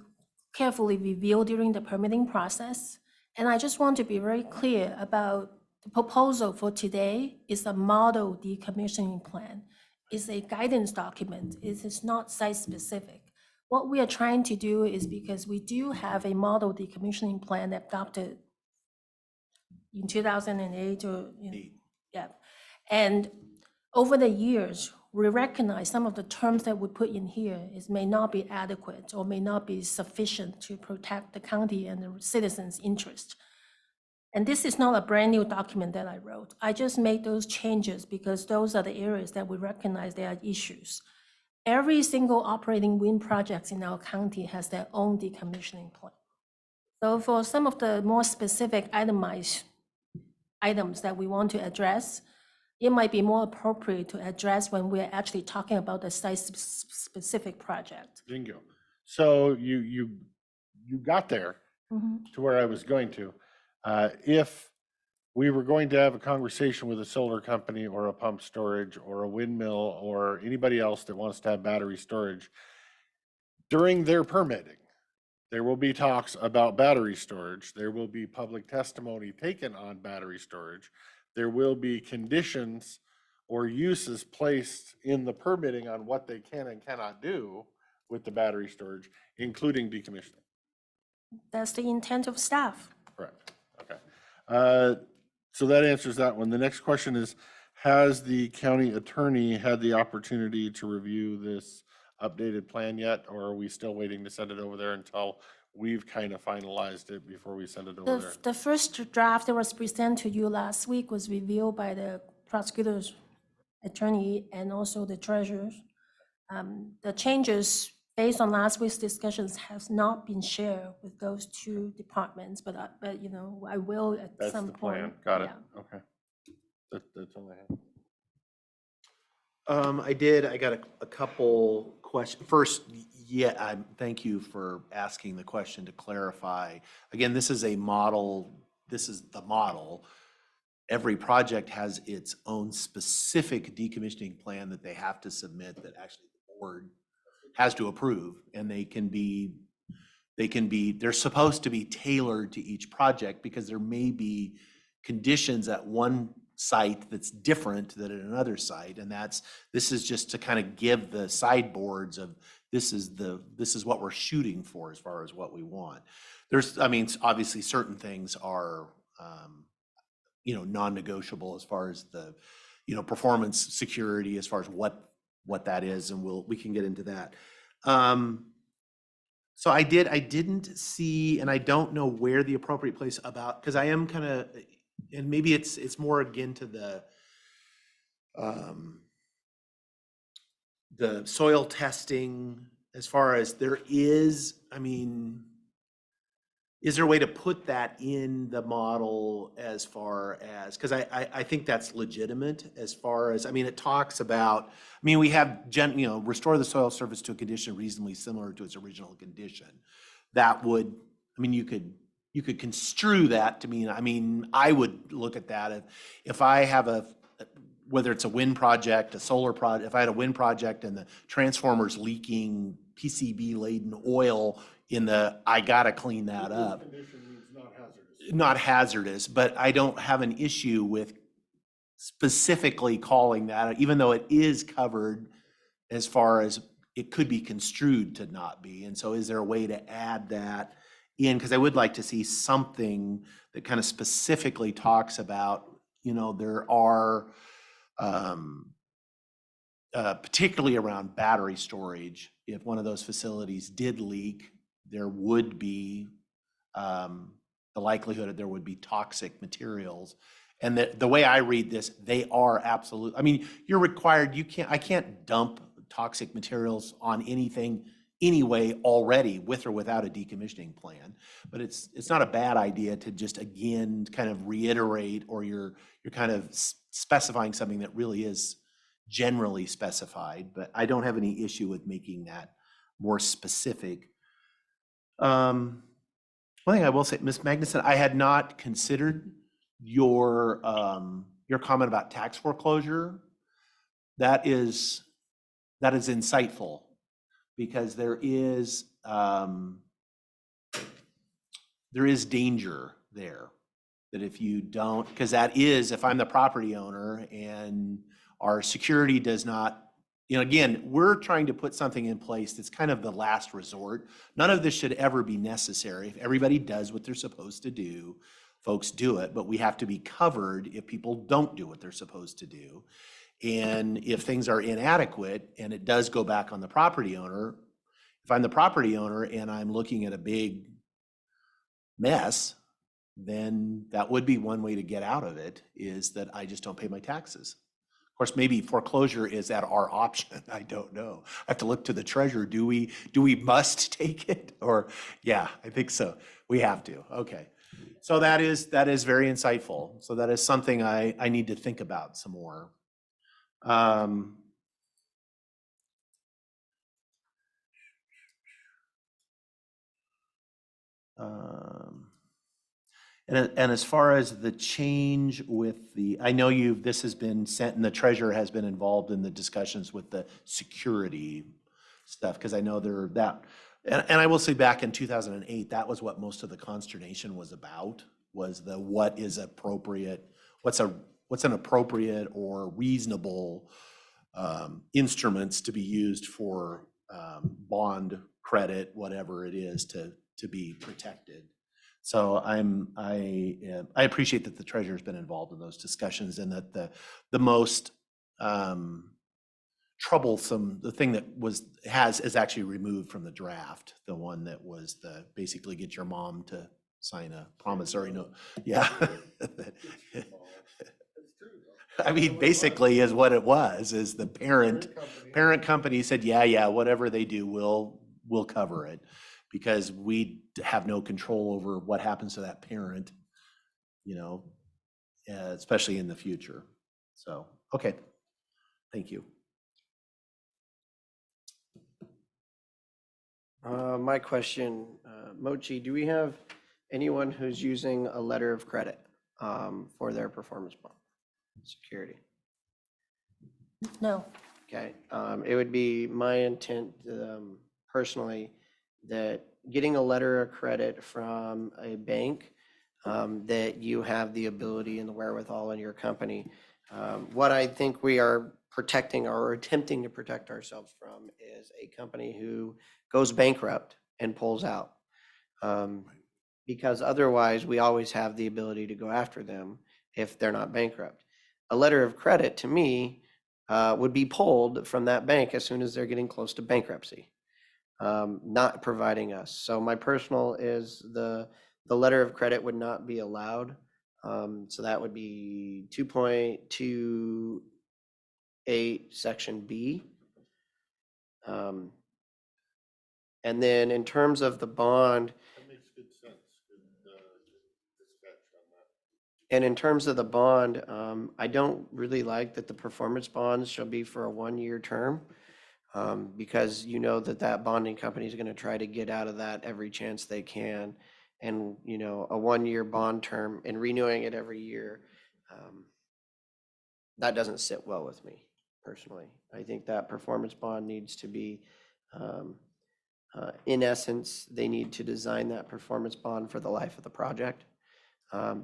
carefully reviewed during the permitting process. And I just want to be very clear about the proposal for today is a model decommissioning plan. It's a guidance document. It is not site-specific. What we are trying to do is because we do have a model decommissioning plan adopted in 2008 yeah. And over the years, we recognize some of the terms that we put in here may not be adequate or may not be sufficient to protect the county and the citizens' interest. And this is not a brand new document that I wrote. I just made those changes because those are the areas that we recognize there are issues. Every single operating wind project in our county has their own decommissioning plan. So for some of the more specific itemized items that we want to address, it might be more appropriate to address when we're actually talking about the site-specific project. Bingo. So you got there Mhm. to where I was going to. If we were going to have a conversation with a solar company or a pump storage or a windmill or anybody else that wants to have battery storage, during their permitting, there will be talks about battery storage. There will be public testimony taken on battery storage. There will be conditions or uses placed in the permitting on what they can and cannot do with the battery storage, including decommissioning. That's the intent of staff. Correct. Okay. So that answers that one. The next question is, has the county attorney had the opportunity to review this updated plan yet? Or are we still waiting to send it over there until we've kind of finalized it before we send it over there? The first draft that was presented to you last week was reviewed by the prosecutor's attorney and also the treasurers. The changes based on last week's discussions has not been shared with those two departments, but you know, I will at That's some the plan. point. Got it. Yeah. Okay. That's all I have. I got a couple questions. First, yeah, thank you for asking the question to clarify. Again, this is a model, this is the model. Every project has its own specific decommissioning plan that they have to submit that actually the board has to approve, and they're supposed to be tailored to each project because there may be conditions at one site that's different than at another site, and this is just to kind of give the sideboards of this is what we're shooting for as far as what we want. I mean, obviously certain things are non-negotiable as far as the performance security, as far as what that is, and we can get into that. So I didn't see, and I don't know where the appropriate place about, because I am kind of, and maybe it's more again to the soil testing, as far as there is, I mean, is there a way to put that in the model as far as, because I think that's legitimate as far as, I mean, it talks about, I mean, we have, restore the soil surface to a condition reasonably similar to its original condition. That would, I mean, you could construe that to mean, I mean, I would look at that if I have whether it's a wind project, a solar project, if I had a wind project and the transformer's leaking PCB-laden oil I gotta clean that up. Condition means not hazardous. Not hazardous, but I don't have an issue with specifically calling that, even though it is covered as far as it could be construed to not be. And so is there a way to add that in? Because I would like to see something that kind of specifically talks about, there are, particularly around battery storage, if one of those facilities did leak, there would be the likelihood that there would be toxic materials. And the way I read this, they are absolute. I mean, you're required, I can't dump toxic materials on anything anyway already, with or without a decommissioning plan. But it's not a bad idea to just, again, kind of reiterate, or you're kind of specifying something that really is generally specified, but I don't have any issue with making that more specific. One thing I will say, Ms. Magnuson, I had not considered your comment about tax foreclosure. That is insightful, because there is danger there, that if you don't, because that is, if I'm the property owner and our security does not, again, we're trying to put something in place that's kind of the last resort. None of this should ever be necessary. If everybody does what they're supposed to do, folks do it, but we have to be covered if people don't do what they're supposed to do. And if things are inadequate and it does go back on the property owner, if I'm the property owner and I'm looking at a big mess, then that would be one way to get out of it, is that I just don't pay my taxes. Of course, maybe foreclosure is at our option. I don't know. I have to look to the treasurer. Do we must take it? Or, yeah, I think so. We have to. Okay. So that is very insightful. So that is something I need to think about some more. And as far as the change with I know this has been sent, and the treasurer has been involved in the discussions with the security stuff, because I know and I will say, back in 2008, that was what most of the consternation was about, was what is appropriate, what's an appropriate or reasonable instruments to be used for bond credit, whatever it is, to be protected. So I appreciate that the treasurer's been involved in those discussions, and that the most troublesome, the thing that is actually removed from the draft, the one that was basically get your mom to sign a promissory note. Yeah. I mean, basically is what it was, is the parent company said, yeah, whatever they do, we'll cover it, because we have no control over what happens to that parent, especially in the future. So, okay, thank you. My question, Mochi, do we have anyone who's using a letter of credit for their performance bond security? No. Okay, it would be my intent personally that getting a letter of credit from a bank that you have the ability and the wherewithal in your company. What I think we are protecting or attempting to protect ourselves from is a company who goes bankrupt and pulls out. Because otherwise, we always have the ability to go after them if they're not bankrupt. A letter of credit, to me, would be pulled from that bank as soon as they're getting close to bankruptcy, not providing us. So my personal is the letter of credit would not be allowed. So that would be 2.28 section B. And then in terms of the bond, That makes good sense. Good catch on that. and in terms of the bond, I don't really like that the performance bonds shall be for a 1-year term. Because you know that bonding company is going to try to get out of that every chance they can. And, a 1-year bond term and renewing it every year, that doesn't sit well with me personally. I think that performance bond needs to be, in essence, they need to design that performance bond for the life of the project,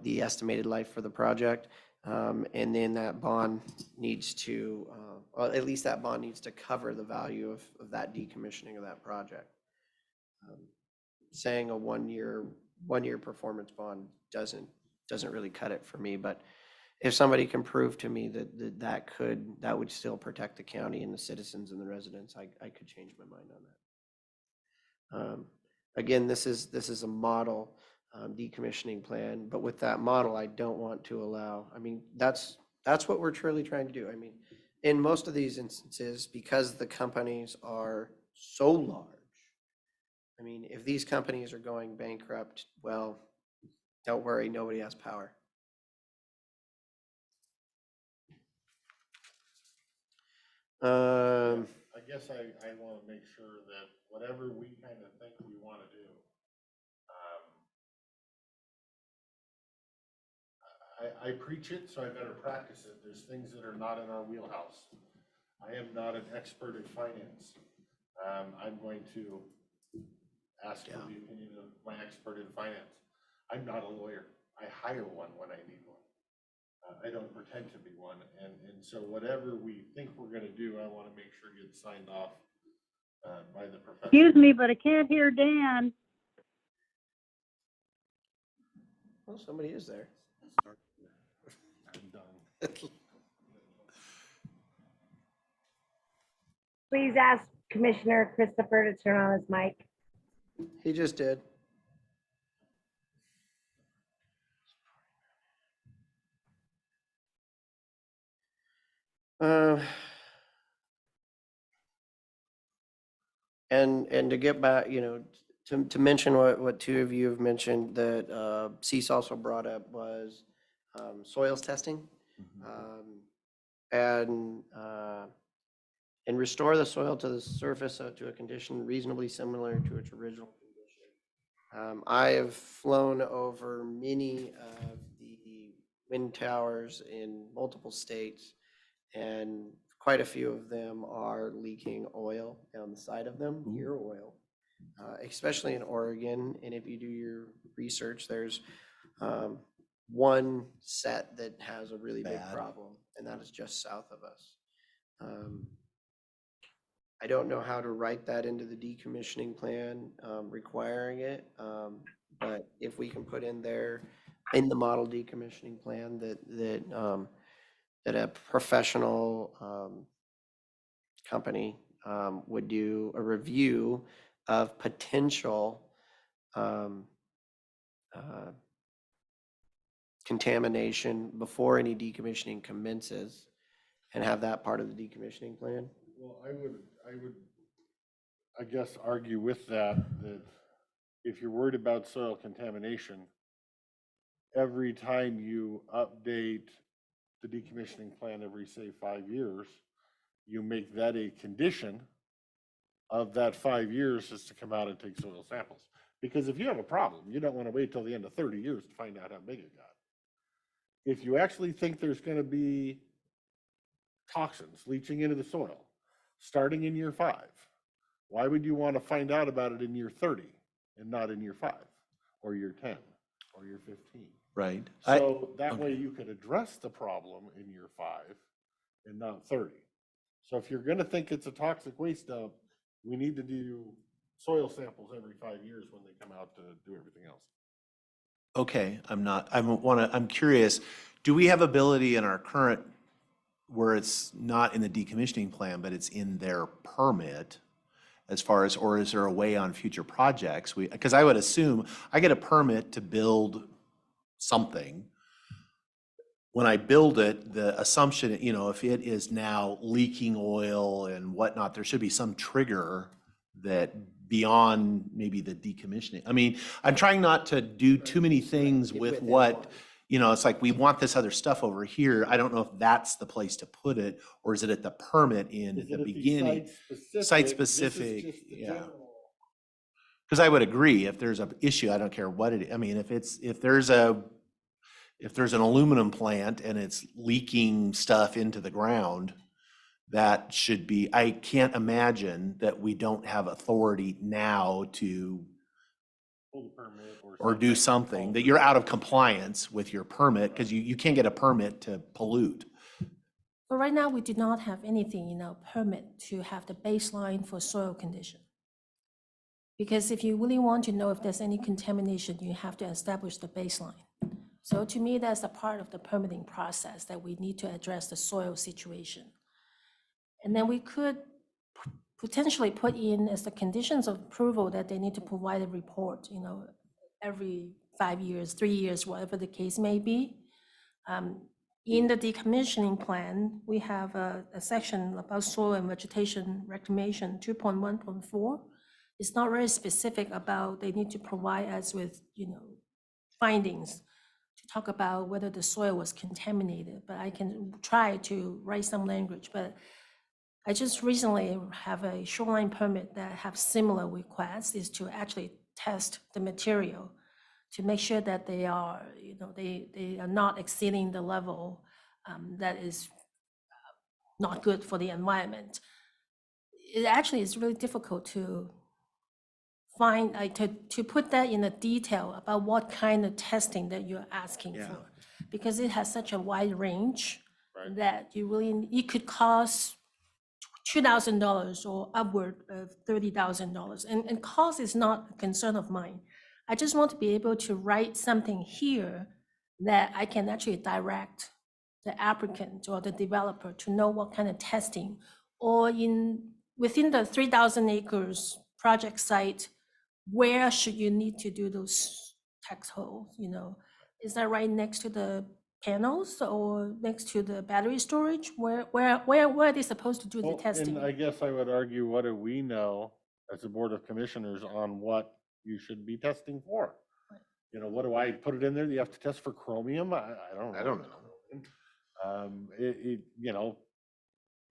the estimated life for the project. And then that bond needs to, well, at least that bond needs to cover the value of that decommissioning of that project. Saying a 1-year performance bond doesn't really cut it for me, but if somebody can prove to me that would still protect the county and the citizens and the residents, I could change my mind on that. Again, this is a model decommissioning plan, but with that model, I don't want to allow, that's what we're truly trying to do. In most of these instances, because the companies are so large, if these companies are going bankrupt, well, don't worry, nobody has power. I guess I want to make sure that whatever we kind of think we want to do, I preach it, so I better practice it. There's things that are not in our wheelhouse. I am not an expert in finance. I'm going to ask for the opinion of my expert in finance. I'm not a lawyer. I hire one when I need one. I don't pretend to be one. And so whatever we think we're going to do, I want to make sure gets signed off by the professional. Excuse me, but I can't hear Dan. Well, somebody is there. I'm done. Please ask Commissioner Christopher to turn on his mic. He just did. And to get back, to mention what two of you have mentioned that Cease also brought up was soils testing. And restore the soil to the surface to a condition reasonably similar to its original condition. I have flown over many of the wind towers in multiple states, and quite a few of them are leaking oil down the side of them, gear oil, especially in Oregon. And if you do your research, there's one set that has a really big problem, and that is just south of us. I don't know how to write that into the decommissioning plan, requiring it. But if we can put in there, in the model decommissioning plan, that a professional company would do a review of potential contamination before any decommissioning commences, and have that part of the decommissioning plan. Well, I would, I guess, argue with that if you're worried about soil contamination, every time you update the decommissioning plan every, say, 5 years, you make that a condition of that 5 years is to come out and take soil samples. Because if you have a problem, you don't want to wait till the end of 30 years to find out how big it got. If you actually think there's going to be toxins leaching into the soil starting in year 5, why would you want to find out about it in year 30 and not in year 5 or year 10 or year 15? Right. So that way you could address the problem in year 5 and not 30. So if you're going to think it's a toxic waste dump, we need to do soil samples every 5 years when they come out to do everything else. Okay, I'm curious, do we have ability in our current, where it's not in the decommissioning plan, but it's in their permit, as far as, or is there a way on future projects? Because I would assume I get a permit to build something. When I build it, the assumption, if it is now leaking oil and whatnot, there should be some trigger that beyond maybe the decommissioning. I mean, I'm trying not to do too many things with what, it's like we want this other stuff over here. I don't know if that's the place to put it, or is it at the permit in the beginning? Site specific, yeah. Because I would agree, if there's an issue, I don't care what it is. I mean, if there's an aluminum plant and it's leaking stuff into the ground, that should be, I can't imagine that we don't have authority now to Pull the permit or do something, that you're out of compliance with your permit, because you can't get a permit to pollute. But right now, we do not have anything in our permit to have the baseline for soil condition. Because if you really want to know if there's any contamination, you have to establish the baseline. So to me, that's a part of the permitting process, that we need to address the soil situation. And then we could potentially put in as the conditions of approval that they need to provide a report, every 5 years, 3 years, whatever the case may be. In the decommissioning plan, we have a section about soil and vegetation reclamation 2.1.4. It's not very specific about they need to provide us with, findings to talk about whether the soil was contaminated, but I can try to write some language. But I just recently have a shoreline permit that have similar requests, is to actually test the material to make sure that they are, they are not exceeding the level that is not good for the environment. It actually is really difficult to find, to put that in the detail about what kind of testing that you're asking for, because it has such a wide range that it could cost $2,000 or upward of $30,000. And cost is not a concern of mine. I just want to be able to write something here that I can actually direct the applicant or the developer to know what kind of testing, or within the 3,000 acres project site, where should you need to do those tax holes, Is that right next to the panels or next to the battery storage? Where are they supposed to do the testing? And I guess I would argue, what do we know as a board of commissioners on what you should be testing for? What do I put it in there? You have to test for chromium? I don't know. It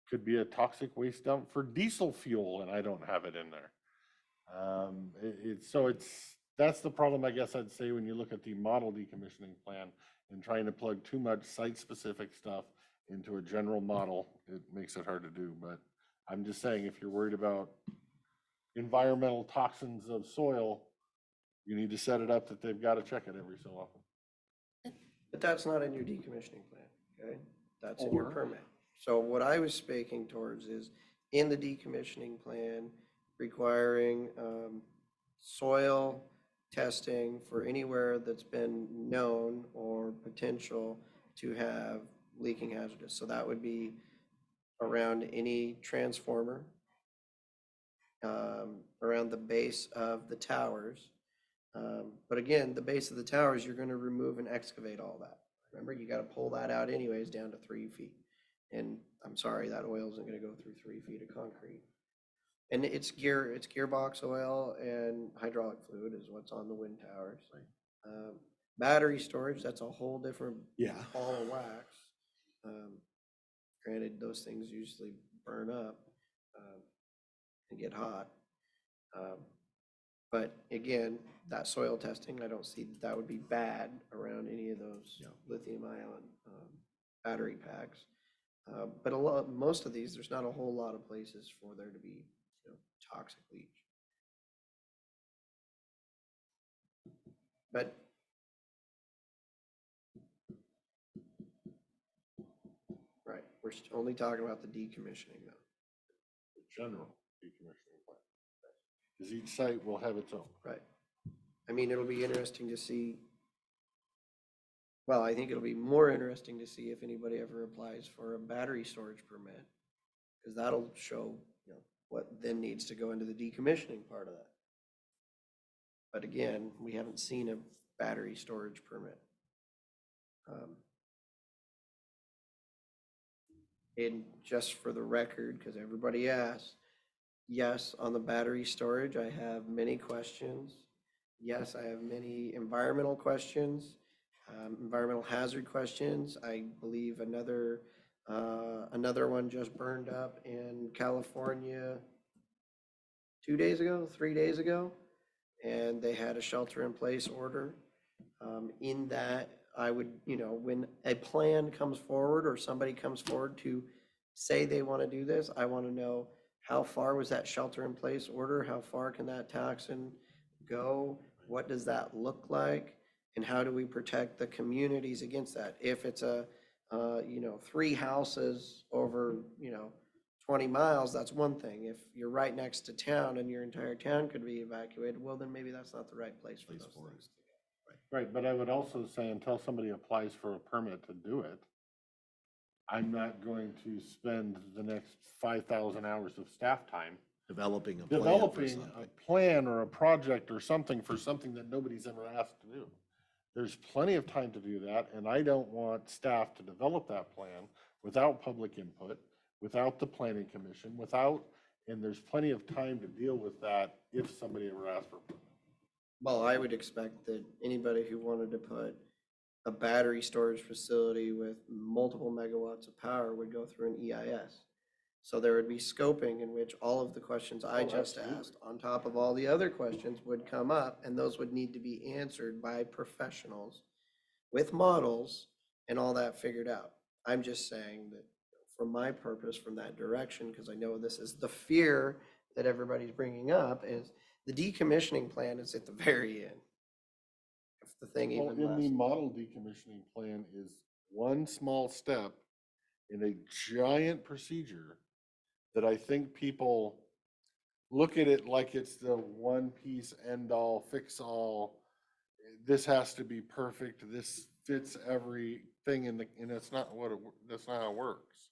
could be a toxic waste dump for diesel fuel, and I don't have it in there. That's the problem, I guess I'd say, when you look at the model decommissioning plan and trying to plug too much site-specific stuff into a general model, it makes it hard to do. But I'm just saying, if you're worried about environmental toxins of soil, you need to set it up that they've got to check it every so often. But that's not in your decommissioning plan, okay? That's in your permit. So what I was speaking towards is, in the decommissioning plan requiring soil testing for anywhere that's been known or potential to have leaking hazardous. So that would be around any transformer, around the base of the towers. But again, the base of the towers, you're gonna remove and excavate all that. Remember, you gotta pull that out anyways down to 3 feet. And I'm sorry, that oil isn't gonna go through 3 feet of concrete. And it's gearbox oil and hydraulic fluid is what's on the wind towers. Battery storage, that's a whole different Yeah. ball of wax. Granted, those things usually burn up and get hot. But again, that soil testing, I don't see that would be bad around any of those lithium ion battery packs. But most of these, there's not a whole lot of places for there to be, toxic leach. But right, we're only talking about the decommissioning though. The general decommissioning plan. Because each site will have its own. Right. I mean, it'll be interesting to see. Well, I think it'll be more interesting to see if anybody ever applies for a battery storage permit, because that'll show, what then needs to go into the decommissioning part of that. But again, we haven't seen a battery storage permit. And just for the record, because everybody asks, yes, on the battery storage, I have many questions. Yes, I have many environmental questions, environmental hazard questions. I believe another one just burned up in California 2 days ago, 3 days ago, and they had a shelter-in-place order. In that, I would, when a plan comes forward or somebody comes forward to say they want to do this, I want to know how far was that shelter-in-place order? How far can that toxin go? What does that look like? And how do we protect the communities against that? If it's a, 3 houses over, 20 miles, that's one thing. If you're right next to town and your entire town could be evacuated, well, then maybe that's not the right place for those things. Right, but I would also say until somebody applies for a permit to do it, I'm not going to spend the next 5,000 hours of staff time Developing a plan for developing something. a plan or a project or something for something that nobody's ever asked to do. There's plenty of time to do that, and I don't want staff to develop that plan without public input, without the planning commission, and there's plenty of time to deal with that if somebody ever asks for a permit. Well, I would expect that anybody who wanted to put a battery storage facility with multiple megawatts of power would go through an EIS. So there would be scoping in which all of the questions I just asked, on top of all the other questions, would come up, and those would need to be answered by professionals with models and all that figured out. I'm just saying that for my purpose, from that direction, because I know this is the fear that everybody's bringing up, is the decommissioning plan is at the very end. If the thing Well, even in the lasts. model decommissioning plan is one small step in a giant procedure that I think people look at it like it's the one piece end all, fix all. This has to be perfect. This fits everything and that's not that's not how it works.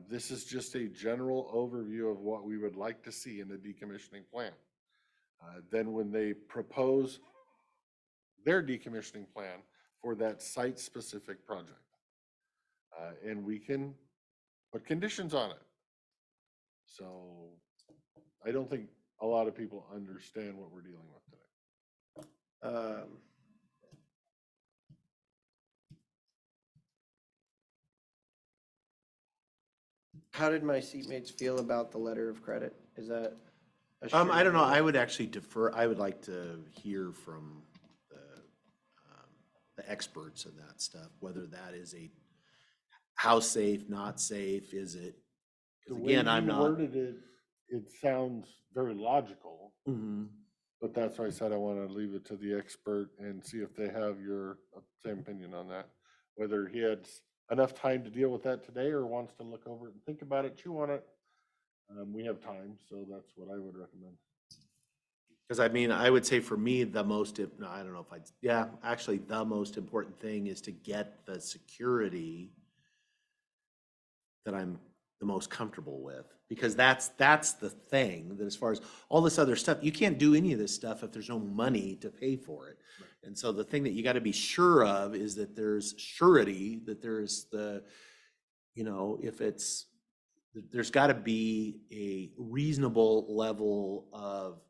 This is just a general overview of what we would like to see in the decommissioning plan. Then when they propose their decommissioning plan for that site-specific project, and we can put conditions on it. So I don't think a lot of people understand what we're dealing with today. How did my seatmates feel about the letter of credit? Is that? I don't know. I would actually defer. I would like to hear from the experts in that stuff, whether that is how safe, not safe, is it? The Because way again, I'm you not. worded it, it sounds very logical, Mhm. but that's why I said I want to leave it to the expert and see if they have your same opinion on that. Whether he had enough time to deal with that today or wants to look over it and think about it, chew on it. We have time, so that's what I would recommend. Because I mean, I would say for me, the most, no, I don't know if I'd, yeah, actually, the most important thing is to get the security that I'm the most comfortable with. Because that's the thing, that as far as all this other stuff, you can't do any of this stuff if there's no money to pay for it. And so the thing that you got to be sure of is that there's surety, that there's the, you know, if it's, there's got to be a reasonable level of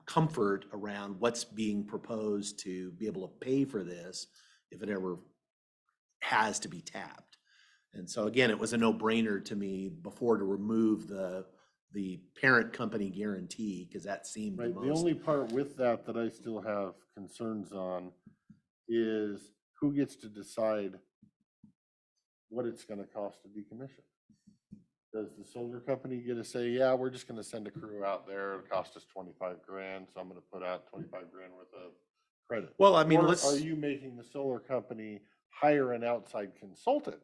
comfort around what's being proposed to be able to pay for this if it ever has to be tapped. And so again, it was a no-brainer to me before to remove the parent company guarantee, because that seemed the Right, the most. only part with that that I still have concerns on is who gets to decide what it's gonna cost to decommission? Does the solar company get to say, yeah, we're just gonna send a crew out there, it'll cost us 25 grand, so I'm gonna put out 25 grand worth of credit? Well, I mean, Or let's. are you making the solar company hire an outside consultant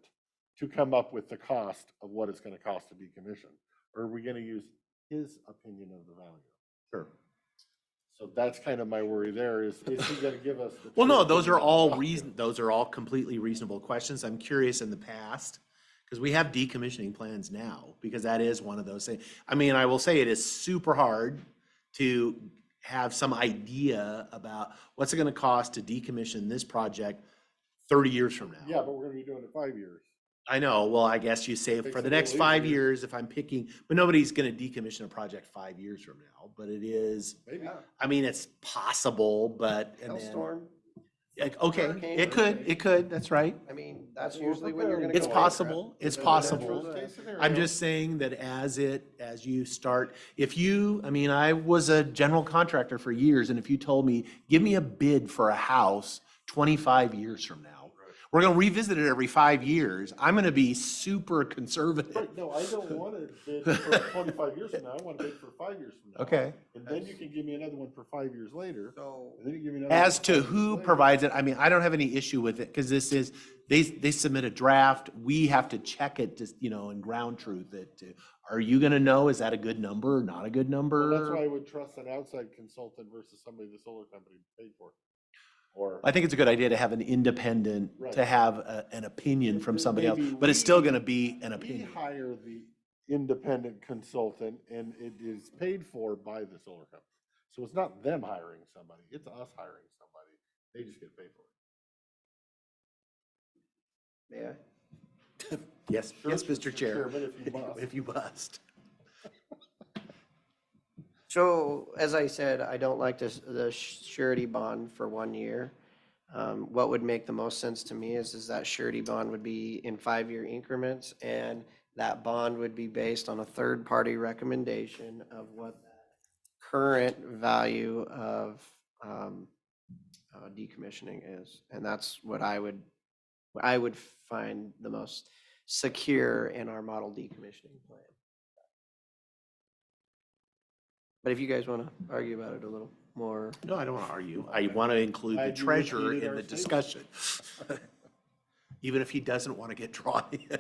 to come up with the cost of what it's gonna cost to decommission? Or are we gonna use his opinion of the value? Sure. So that's kind of my worry there, is he gonna give us the? Well, true no, those are opinion of the all value? those are all completely reasonable questions. I'm curious in the past, because we have decommissioning plans now, because that is one of those things. I mean, I will say it is super hard to have some idea about what's it gonna cost to decommission this project 30 years from now. Yeah, but we're gonna be doing it 5 years. I know, well, I guess you say Makes for it the a next little 5 easier. years, if I'm picking, but nobody's gonna decommission a project 5 years from now, but it is, Maybe. I mean, it's possible, but, and then, Hailstorm, okay, hurricane, it could, that's right. I mean, that's We're usually when you're gonna It's go possible, it's possible. Worst case scenario. I'm just saying that as you start, if you, I mean, I was a general contractor for years, and if you told me, give me a bid for a house 25 years from now, we're gonna revisit it every 5 years, I'm gonna be super conservative. Right, no, I don't want to bid for 25 years from now, I want to bid for 5 years from now. Okay. And then you can give me another one for 5 years later, So, and then you give me another. one As for to 5 years who later. provides it, I mean, I don't have any issue with it, because this is, they submit a draft, we have to check it, just, you know, and ground truth it. Are you gonna know, is that a good number or not a good number? Well, that's why I would trust an outside consultant versus somebody the solar company paid for. Or. I think it's a good idea to have an independent, Right. to have an opinion from somebody else, Maybe but it's still we- gonna be an We opinion. hire the independent consultant and it is paid for by the solar company. So it's not them hiring somebody, it's us hiring somebody. They just get paid for it. yeah, Yes, Sure, yes, Mr. Chair. Chairman, if you must. If you must. so as I said, I don't like this, the surety bond for 1 year. What would make the most sense to me is that surety bond would be in 5-year increments, and that bond would be based on a third-party recommendation of what the current value of decommissioning is. And that's what I would find the most secure in our model decommissioning plan. But if you guys want to argue about it a little more. No, I don't want to argue. I want to include the Glad you treasurer repeated in our the statement. discussion. Even if he doesn't want to get drawn in.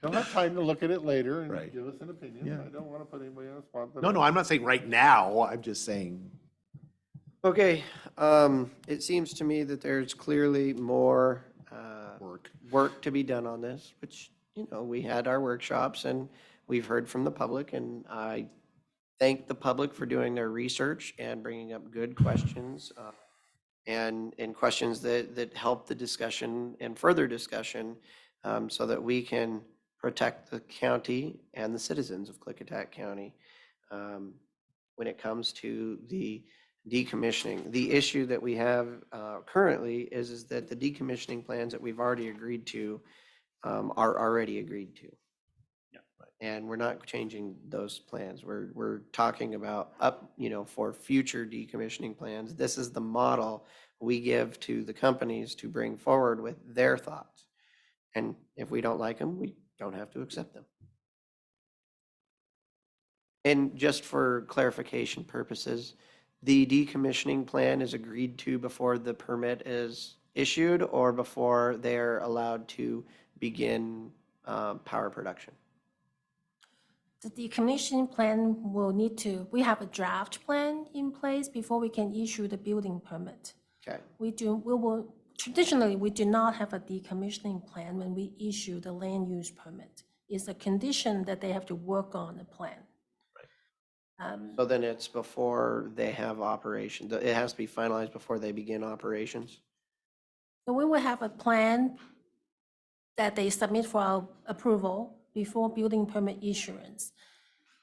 He'll have time to look at it later and Right. give us an opinion. Yeah. I don't want to put anybody on the spot. but- No, I'm not saying right now, I'm just saying, Okay, it seems to me that there's clearly more work to be done on this, which, you know, we had our workshops and we've heard from the public, and I thank the public for doing their research and bringing up good questions, and questions that help the discussion and further discussion, so that we can protect the county and the citizens of Klickitat County. When it comes to the decommissioning, the issue that we have currently is that the decommissioning plans that we've already agreed to are already agreed to. And we're not changing those plans. We're talking about for future decommissioning plans. This is the model we give to the companies to bring forward with their thoughts. And if we don't like them, we don't have to accept them. And just for clarification purposes, the decommissioning plan is agreed to before the permit is issued or before they're allowed to begin power production? The decommissioning plan will need to, we have a draft plan in place before we can issue the building permit. Okay, Traditionally, we do not have a decommissioning plan when we issue the land use permit. It's a condition that they have to work on the plan. so then it's before they have operation, it has to be finalized before they begin operations? So we will have a plan that they submit for our approval before building permit issuance.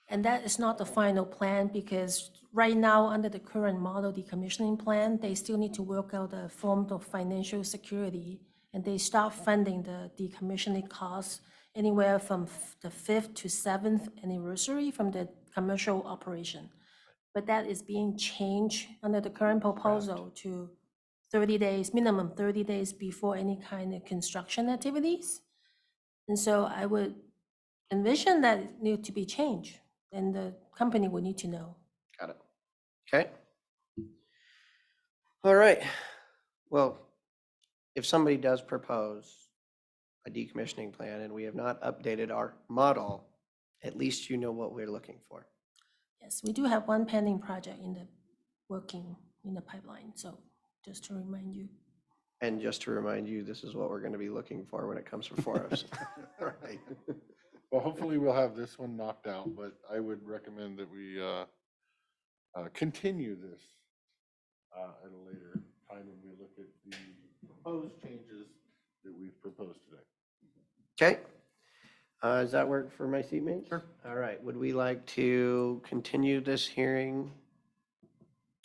And that is not the final plan because right now, under the current model decommissioning plan, they still need to work out the form of financial security, and they start funding the decommissioning costs anywhere from the 5th to 7th anniversary from the commercial operation. But that is being changed under the current proposal to 30 days, minimum 30 days before any kind of construction activities. And so I would envision that it need to be changed, and the company will need to know. Got it. Okay. All right. Well, if somebody does propose a decommissioning plan and we have not updated our model, at least you know what we're looking for. Yes, we do have one pending project working in the pipeline, so just to remind you. And just to remind you, this is what we're going to be looking for when it comes before us. Right. Well, hopefully we'll have this one knocked out, but I would recommend that we continue this at a later time when we look at the proposed changes that we've proposed today. Okay. Does that work for my seatmates? Sure. All right. Would we like to continue this hearing?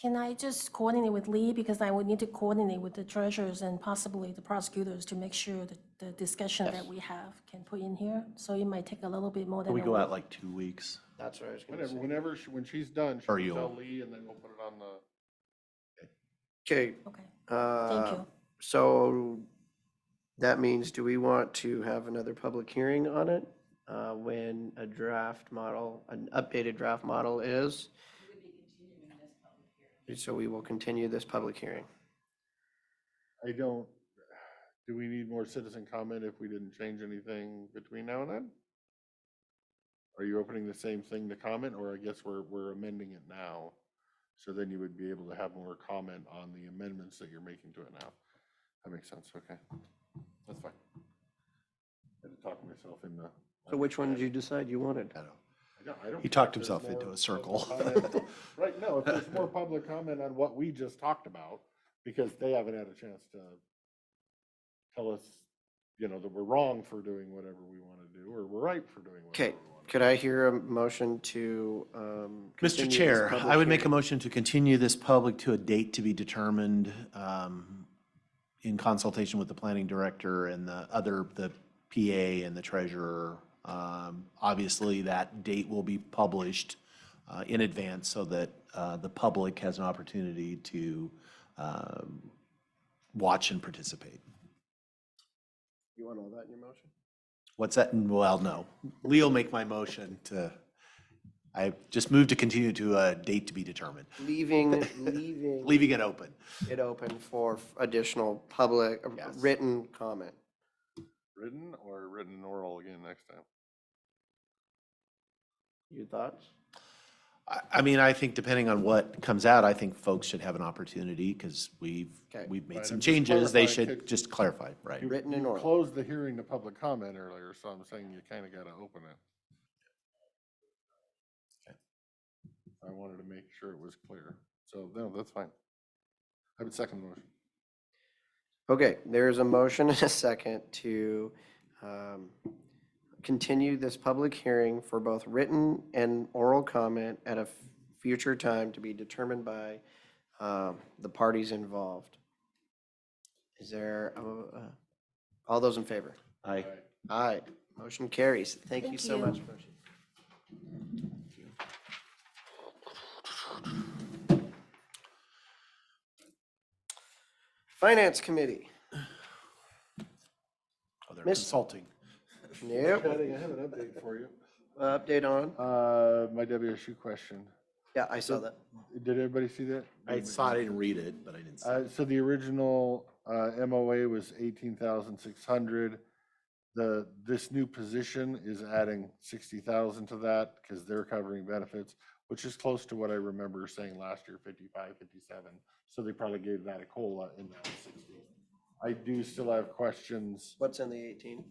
Can I just coordinate with Lee, because I would need to coordinate with the treasurers and possibly the prosecutors to make sure that the discussion that we have can put in here, so it might take a little bit more than We a go out week. like 2 weeks. That's what I was going to say. Whenever, when she's done, Or she'll you'll- tell Lee and then we'll put it on the. Okay. Okay, thank you. So that means, do we want to have another public hearing on it when a draft model, an updated draft model is? So we will continue this public hearing. Do we need more citizen comment if we didn't change anything between now and then? Are you opening the same thing to comment, or I guess we're amending it now? So then you would be able to have more comment on the amendments that you're making to it now. That makes sense, okay. That's fine. I had to talk myself in the. So which one did you decide you wanted? I don't He care talked if there's himself more into a circle. public comment. Right, no, if there's more public comment on what we just talked about, because they haven't had a chance to tell us, that we're wrong for doing whatever we want to do, or we're right for doing whatever Okay, we want to could I hear a motion to? Mr. continue this Chair, public I would make a hearing? motion to continue this public to a date to be determined in consultation with the planning director and the PA and the treasurer. Obviously, that date will be published in advance so that the public has an opportunity to watch and participate. You want all that in your motion? What's that? Well, no. Lee will make my motion I just moved to continue to a date to be determined. Leaving Leaving it open. it open for additional public, Yes. written comment. Written or written oral again next time? Your thoughts? I mean, I think depending on what comes out, I think folks should have an opportunity because we've Okay. made Right, some I'm just changes. They clarifying, should just clarify, right? Written and You oral. closed the hearing to public comment earlier, so I'm saying you kind of got to open it. I wanted to make sure it was clear. So, no, that's fine. I would second the motion. Okay, there's a motion and a second to continue this public hearing for both written and oral comment at a future time to be determined by the parties involved. Is there, all those in favor? Aye. Aye, motion carries. Thank you Thank so you. much. Moshi. Finance Committee. Oh, they're Miss- consulting. Yep. I think I have an update for you. Update on? My WSU question. Yeah, I saw that. Did everybody see that? I saw it, I didn't read it, but I didn't see it. So the original MOA was 18,600. this new position is adding 60,000 to that because they're covering benefits, which is close to what I remember saying last year, 55, 57. So they probably gave that a COLA in that 60. I do still have questions. What's in the 18?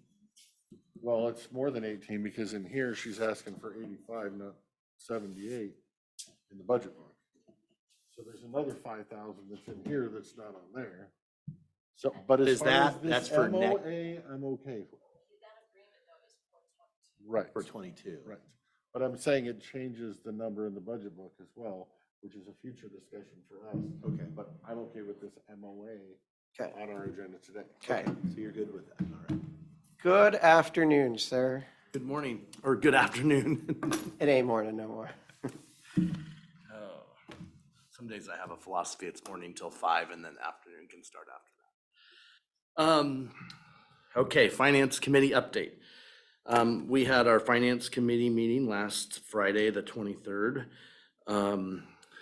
Well, it's more than 18 because in here she's asking for 85, not 78 in the budget book. So there's another 5,000 that's in here that's not on there. So, but as Is far as that- this that's for next- MOA, I'm okay for. Right. For 22. Right. But I'm saying it changes the number in the budget book as well, which is a future discussion for us. Okay. But I'm okay with this MOA Okay. on our agenda today. Okay. So you're good with that, all right. Good afternoon, sir. Good morning, or good afternoon. It ain't morning no more. Oh, some days I have a philosophy, it's morning till 5 and then afternoon can start after that. Okay, Finance Committee update. We had our Finance Committee meeting last Friday, the 23rd.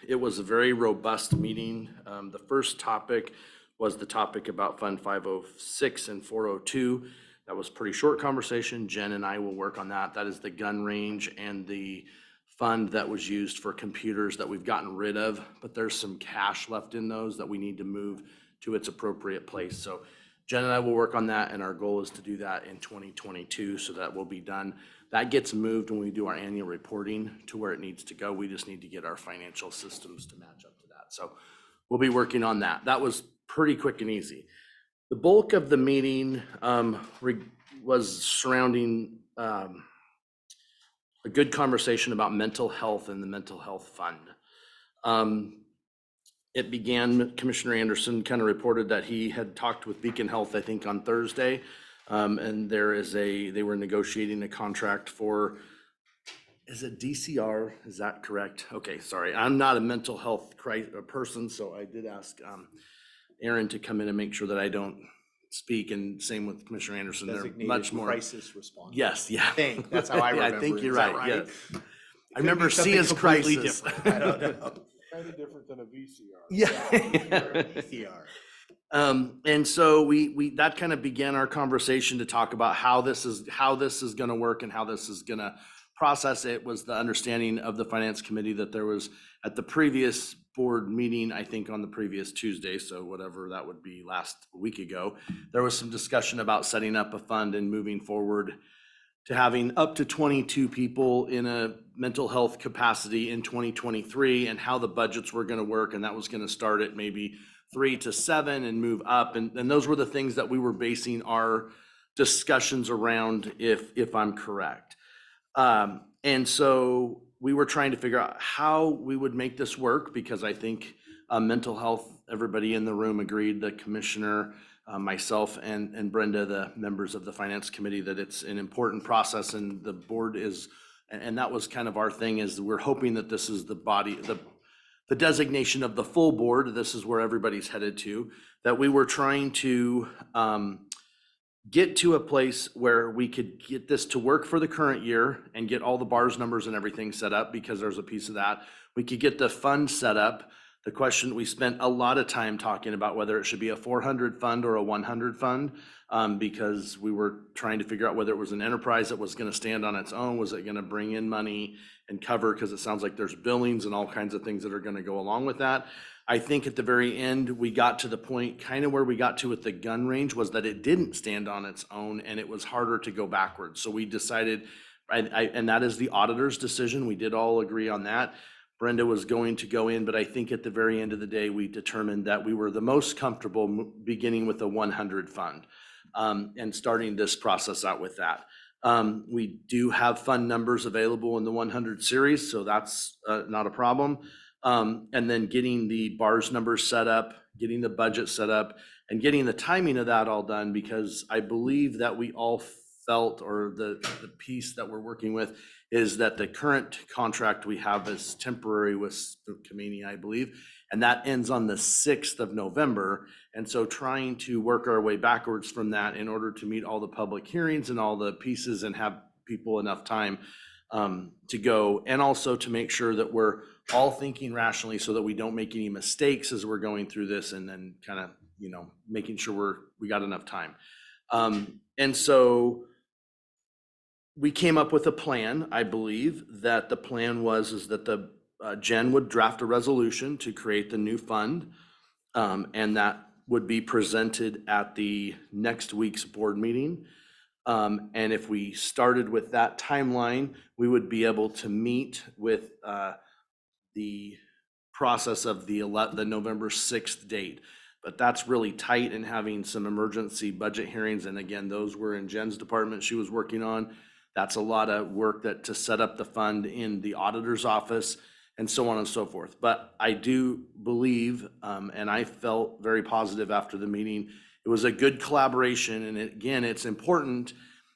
It was a very robust meeting. The first topic was the topic about Fund 506 and 402. That was a pretty short conversation. Jen and I will work on that. That is the gun range and the fund that was used for computers that we've gotten rid of, but there's some cash left in those that we need to move to its appropriate place. So Jen and I will work on that, and our goal is to do that in 2022, so that will be done. That gets moved when we do our annual reporting to where it needs to go. We just need to get our financial systems to match up to that. So we'll be working on that. That was pretty quick and easy. The bulk of the meeting was surrounding a good conversation about mental health and the mental health fund. It began, Commissioner Anderson kind of reported that he had talked with Beacon Health, I think, on Thursday. And they were negotiating a contract for, is it DCR? Is that correct? Okay, sorry. I'm not a mental health person, so I did ask Aaron to come in and make sure that I don't speak, and same with Commissioner Anderson. They're Designated much more. crisis response. Yes, yeah. I think that's how I remember. I think it. you're Is that right, yes. Could I remember be something Sia's completely crisis. different. I don't know. Kind of different than a VCR. Yeah. PCR. And so we that kind of began our conversation to talk about how this is going to work and how this is going to process it. Was the understanding of the Finance Committee that there was at the previous board meeting, I think on the previous Tuesday, so whatever that would be last week ago, there was some discussion about setting up a fund and moving forward to having up to 22 people in a mental health capacity in 2023, and how the budgets were going to work. And that was going to start at maybe 3 to 7 and move up. And those were the things that we were basing our discussions around, if I'm correct. And so we were trying to figure out how we would make this work, because I think mental health, everybody in the room agreed, the commissioner, myself and Brenda, the members of the Finance Committee, that it's an important process, and the board is, and that was kind of our thing, is we're hoping that this is the body, the designation of the full board. This is where everybody's headed to, that we were trying to get to a place where we could get this to work for the current year and get all the bars numbers and everything set up, because there's a piece of that. We could get the fund set up. The question, we spent a lot of time talking about whether it should be a 400 fund or a 100 fund, because we were trying to figure out whether it was an enterprise that was going to stand on its own. Was it going to bring in money and cover, because it sounds like there's billings and all kinds of things that are going to go along with that. I think at the very end, we got to the point kind of where we got to with the gun range, was that it didn't stand on its own and it was harder to go backwards. So we decided, and that is the auditor's decision. We did all agree on that. Brenda was going to go in, but I think at the very end of the day, we determined that we were the most comfortable beginning with a 100 fund and starting this process out with that. We do have fund numbers available in the 100 series, so that's not a problem. And then getting the bars numbers set up, getting the budget set up, and getting the timing of that all done, because I believe that we all felt, or the piece that we're working with, is that the current contract we have is temporary with Kamini, I believe, and that ends on the 6th of November. And so trying to work our way backwards from that in order to meet all the public hearings and all the pieces and have people enough time to go, and also to make sure that we're all thinking rationally so that we don't make any mistakes as we're going through this, and then kind of, making sure we got enough time. And so we came up with a plan. I believe that the plan is that the Jen would draft a resolution to create the new fund. And that would be presented at the next week's board meeting. And if we started with that timeline, we would be able to meet with the process of the November 6th date. But that's really tight and having some emergency budget hearings. And again, those were in Jen's department she was working on. That's a lot of work to set up the fund in the auditor's office and so on and so forth. But I do believe, and I felt very positive after the meeting, it was a good collaboration. And again, it's important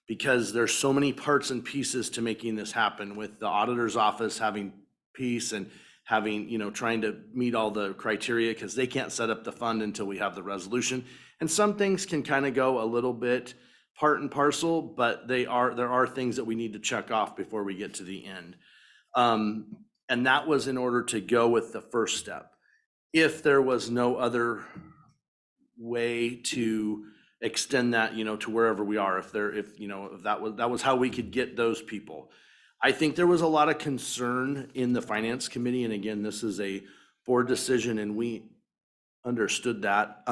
because there's so many parts and pieces to making this happen, with the auditor's office having piece and having, trying to meet all the criteria, because they can't set up the fund until we have the resolution. And some things can kind of go a little bit part and parcel, but there are things that we need to check off before we get to the end. And that was in order to go with the first step. If there was no other way to extend that, to wherever we are, if that was how we could get those people. I think there was a lot of concern in the finance committee, and again, this is a board decision, and we understood that,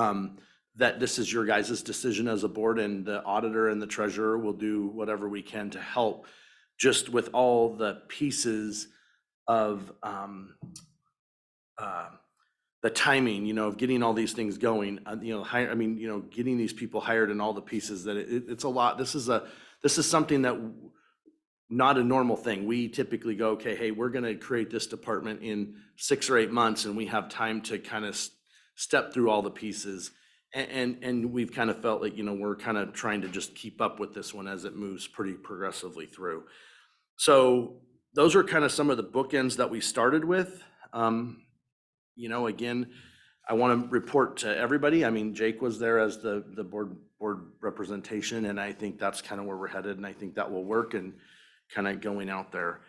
that this is your guys' decision as a board, and the auditor and the treasurer will do whatever we can to help, just with all the pieces of the timing, of getting all these things going, getting these people hired and all the pieces that it's a lot. This is something that not a normal thing. We typically go, okay, hey, we're going to create this department in 6 or 8 months, and we have time to kind of step through all the pieces. And we've kind of felt like, we're kind of trying to just keep up with this one as it moves pretty progressively through. So those are kind of some of the bookends that we started with. Again, I want to report to everybody. Jake was there as the board representation, and I think that's kind of where we're headed, and I think that will work, and kind of going out there.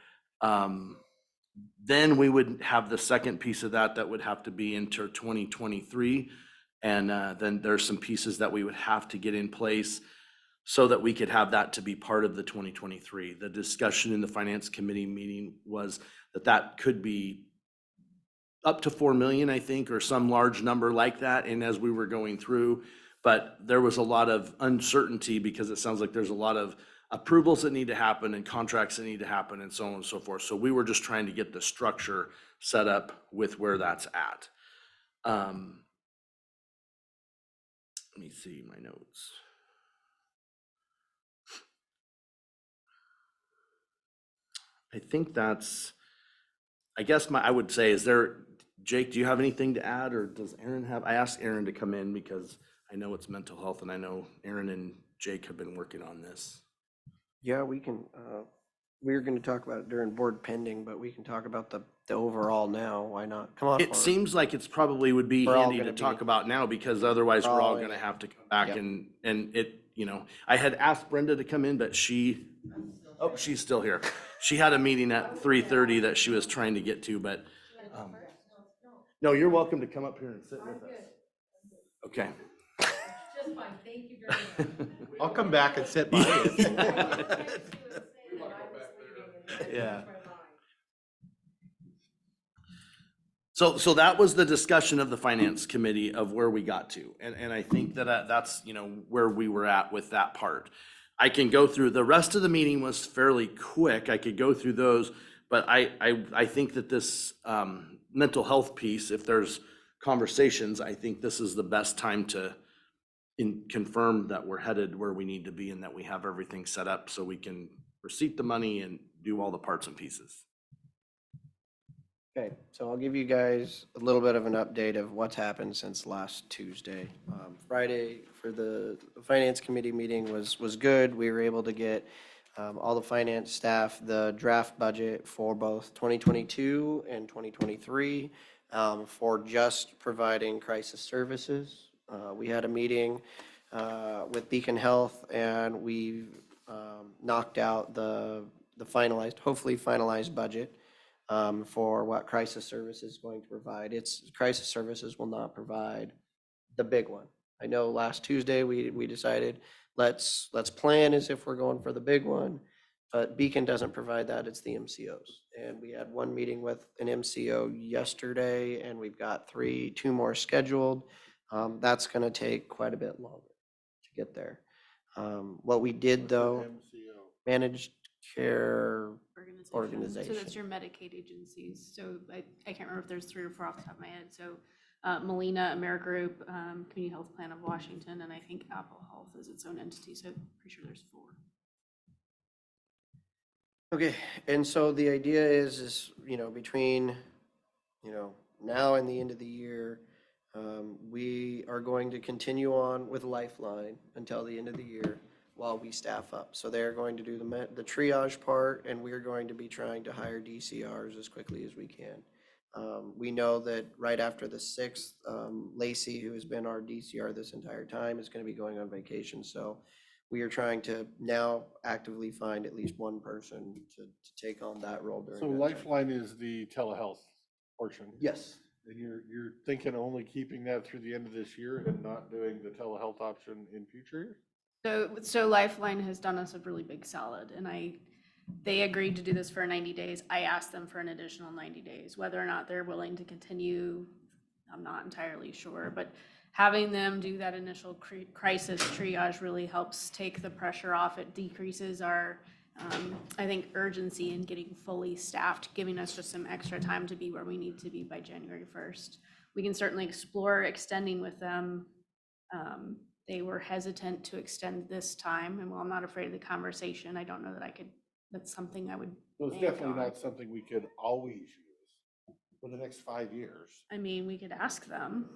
Then we would have the second piece of that would have to be into 2023. And then there's some pieces that we would have to get in place so that we could have that to be part of the 2023. The discussion in the finance committee meeting was that could be up to 4 million, I think, or some large number like that. And as we were going through, but there was a lot of uncertainty because it sounds like there's a lot of approvals that need to happen and contracts that need to happen and so on and so forth. So we were just trying to get the structure set up with where that's at. Let me see my notes. I think I guess I would say, Jake, do you have anything to add, or does Aaron have? I asked Aaron to come in because I know it's mental health, and I know Aaron and Jake have been working on this. Yeah, we can, we're going to talk about it during board pending, but we can talk about the overall now. Why not? Come on. It seems like it's probably would be We're all handy to gonna talk be- about now, because otherwise we're all in going to it. have to come back. Yep. And it, I had asked Brenda to come in, but she's still here. She had a meeting at 3:30 that she was trying to get to, but no, you're welcome to come up here and sit with us. Okay. Just fine, thank you very much. I'll come back and sit by you. Yeah. So that was the discussion of the finance committee of where we got to. And I think that's, where we were at with that part. I can go through, the rest of the meeting was fairly quick. I could go through those, but I think that this mental health piece, if there's conversations, I think this is the best time to confirm that we're headed where we need to be and that we have everything set up so we can receipt the money and do all the parts and pieces. Okay, so I'll give you guys a little bit of an update of what's happened since last Tuesday. Friday for the finance committee meeting was good. We were able to get all the finance staff the draft budget for both 2022 and 2023 for just providing crisis services. We had a meeting with Beacon Health, and we knocked out the hopefully finalized budget for what crisis services is going to provide. Crisis services will not provide the big one. I know last Tuesday we decided let's plan as if we're going for the big one. But Beacon doesn't provide that, it's the MCOs. And we had one meeting with an MCO yesterday, and we've got two more scheduled. That's gonna take quite a bit longer to get there. What we did though, managed care So organization. that's your Medicaid agencies. So I can't remember if there's 3 or 4 off the top of my head. So Molina, AmeriGroup, Community Health Plan of Washington, and I think Apple Health is its own entity. So I'm pretty sure there's 4. Okay, and so the idea is, between, now and the end of the year, we are going to continue on with Lifeline until the end of the year while we staff up. So they're going to do the triage part, and we're going to be trying to hire DCRs as quickly as we can. We know that right after the 6th, Lacey, who has been our DCR this entire time, is going to be going on vacation. So we are trying to now actively find at least one person to take on that role during So that time. Lifeline is the telehealth portion? Yes. And you're thinking only keeping that through the end of this year and not doing the telehealth option in future years? So Lifeline has done us a really big solid, and they agreed to do this for 90 days. I asked them for an additional 90 days. Whether or not they're willing to continue, I'm not entirely sure, but having them do that initial crisis triage really helps take the pressure off. It decreases our, I think, urgency in getting fully staffed, giving us just some extra time to be where we need to be by January 1st. We can certainly explore extending with them. They were hesitant to extend this time, and while I'm not afraid of the conversation, I don't know that that's something I would. So it's bank definitely on. not something we could always use for the next 5 years. I mean, we could ask them.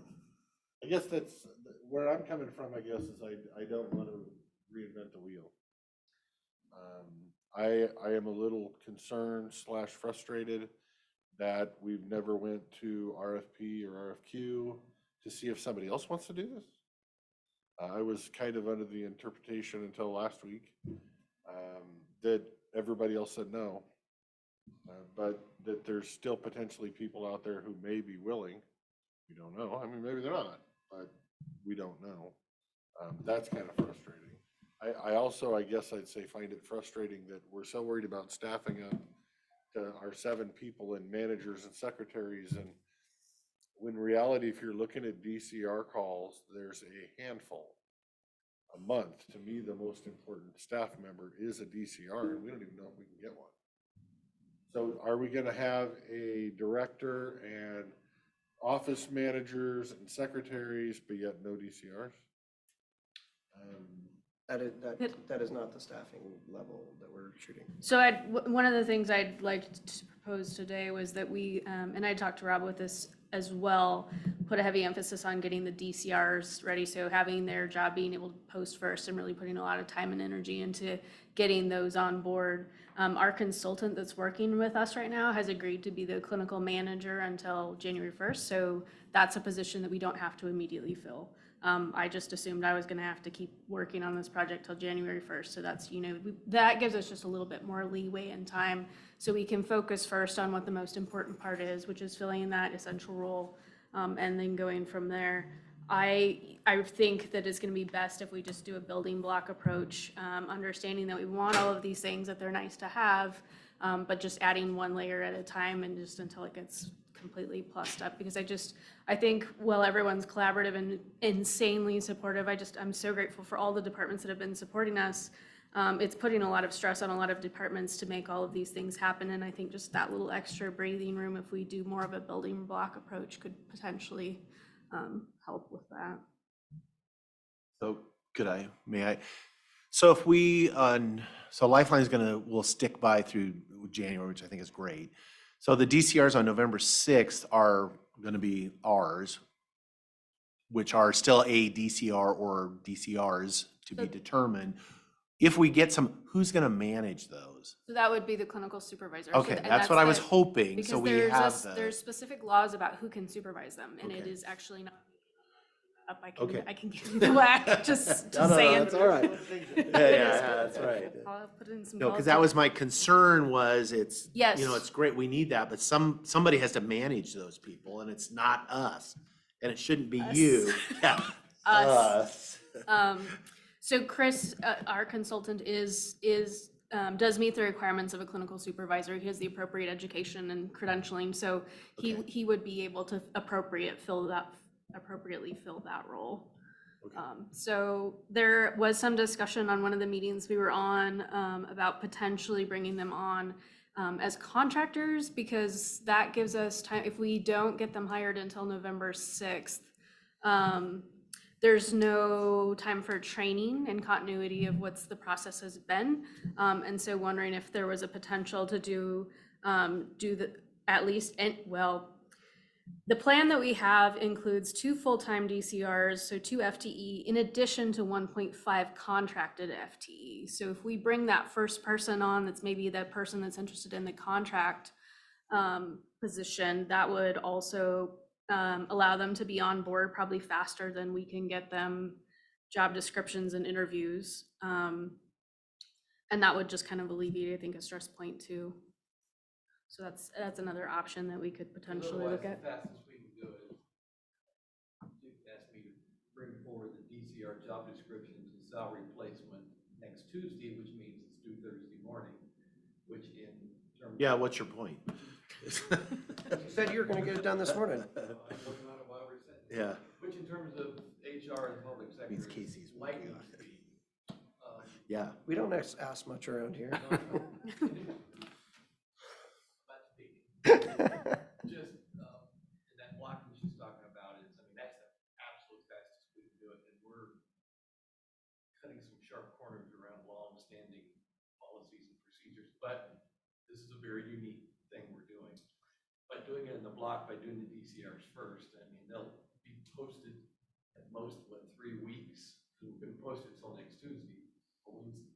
I guess that's where I'm coming from, I guess, is I don't want to reinvent the wheel. I am a little concerned / frustrated that we've never went to RFP or RFQ to see if somebody else wants to do this. I was kind of under the interpretation until last week that everybody else said no, but that there's still potentially people out there who may be willing. We don't know. I mean, maybe they're not, but we don't know. That's kind of frustrating. I also, I guess I'd say, find it frustrating that we're so worried about staffing up to our 7 people and managers and secretaries, and when in reality, if you're looking at DCR calls, there's a handful a month. To me, the most important staff member is a DCR, and we don't even know if we can get one. So are we going to have a director and office managers and secretaries, but yet no DCRs? That is not the staffing level that we're shooting. So one of the things I'd like to propose today was that we, and I talked to Rob with this as well, put a heavy emphasis on getting the DCRs ready. So having their job being able to post first and really putting a lot of time and energy into getting those on board. Our consultant that's working with us right now has agreed to be the clinical manager until January 1st. So that's a position that we don't have to immediately fill. I just assumed I was going to have to keep working on this project till January 1st. So that's, that gives us just a little bit more leeway and time so we can focus first on what the most important part is, which is filling that essential role, and then going from there. I think that it's going to be best if we just do a building block approach, understanding that we want all of these things, that they're nice to have, but just adding one layer at a time and just until it gets completely plussed up. Because I think while everyone's collaborative and insanely supportive, I'm so grateful for all the departments that have been supporting us. It's putting a lot of stress on a lot of departments to make all of these things happen. And I think just that little extra breathing room, if we do more of a building block approach, could potentially help with that. So may I? So if we, so Lifeline will stick by through January, which I think is great. So the DCRs on November 6th are going to be ours, which are still a DCR or DCRs to be determined. If we get who's going to manage those? So that would be the clinical supervisor. Okay, that's what I was hoping. So we have there's specific laws about who can supervise them, and it Okay. is actually not up. I can give you Okay. the whack just saying. That's all right. Yeah, that's right. I'll put in some. No, because that was my concern Yes. it's great, we need that, but somebody has to manage those people, and it's not us, and it shouldn't be Us. you. Yeah. Us. So Chris, our consultant does meet the requirements of a clinical supervisor. He has the appropriate education and credentialing, so he would be able to appropriately fill that role. So there was some discussion on one of the meetings we were on about potentially bringing them on as contractors, because that gives us time. If we don't get them hired until November 6th, there's no time for training and continuity of what's the process has been. And so wondering if there was a potential to do at least, the plan that we have includes 2 full-time DCRs, so 2 FTE, in addition to 1.5 contracted FTE. So if we bring that first person on, that's maybe the person that's interested in the contract position, that would also allow them to be on board probably faster than we can get them job descriptions and interviews. And that would just kind of alleviate, I think, a stress point too. So that's another option that we could potentially look at. The fastest we can do it, you asked me to bring forward the DCR job descriptions and salary placement next Tuesday, which means it's due Thursday morning, which in terms. Yeah, what's your point? You said you were gonna get it done this morning. Yeah. Which in terms of HR and public sector. Means Casey's working lightning on it. speed. Yeah. We don't ask much around here. Just, and that block that she's talking about is, I mean, that's the absolute fastest we can do it, and we're cutting some sharp corners around long-standing policies and procedures, but this is a very unique thing we're doing. By doing it in the block, by doing the DCRs first, I mean, they'll be posted at most, 3 weeks, and we're gonna post it until next Tuesday, or Wednesday.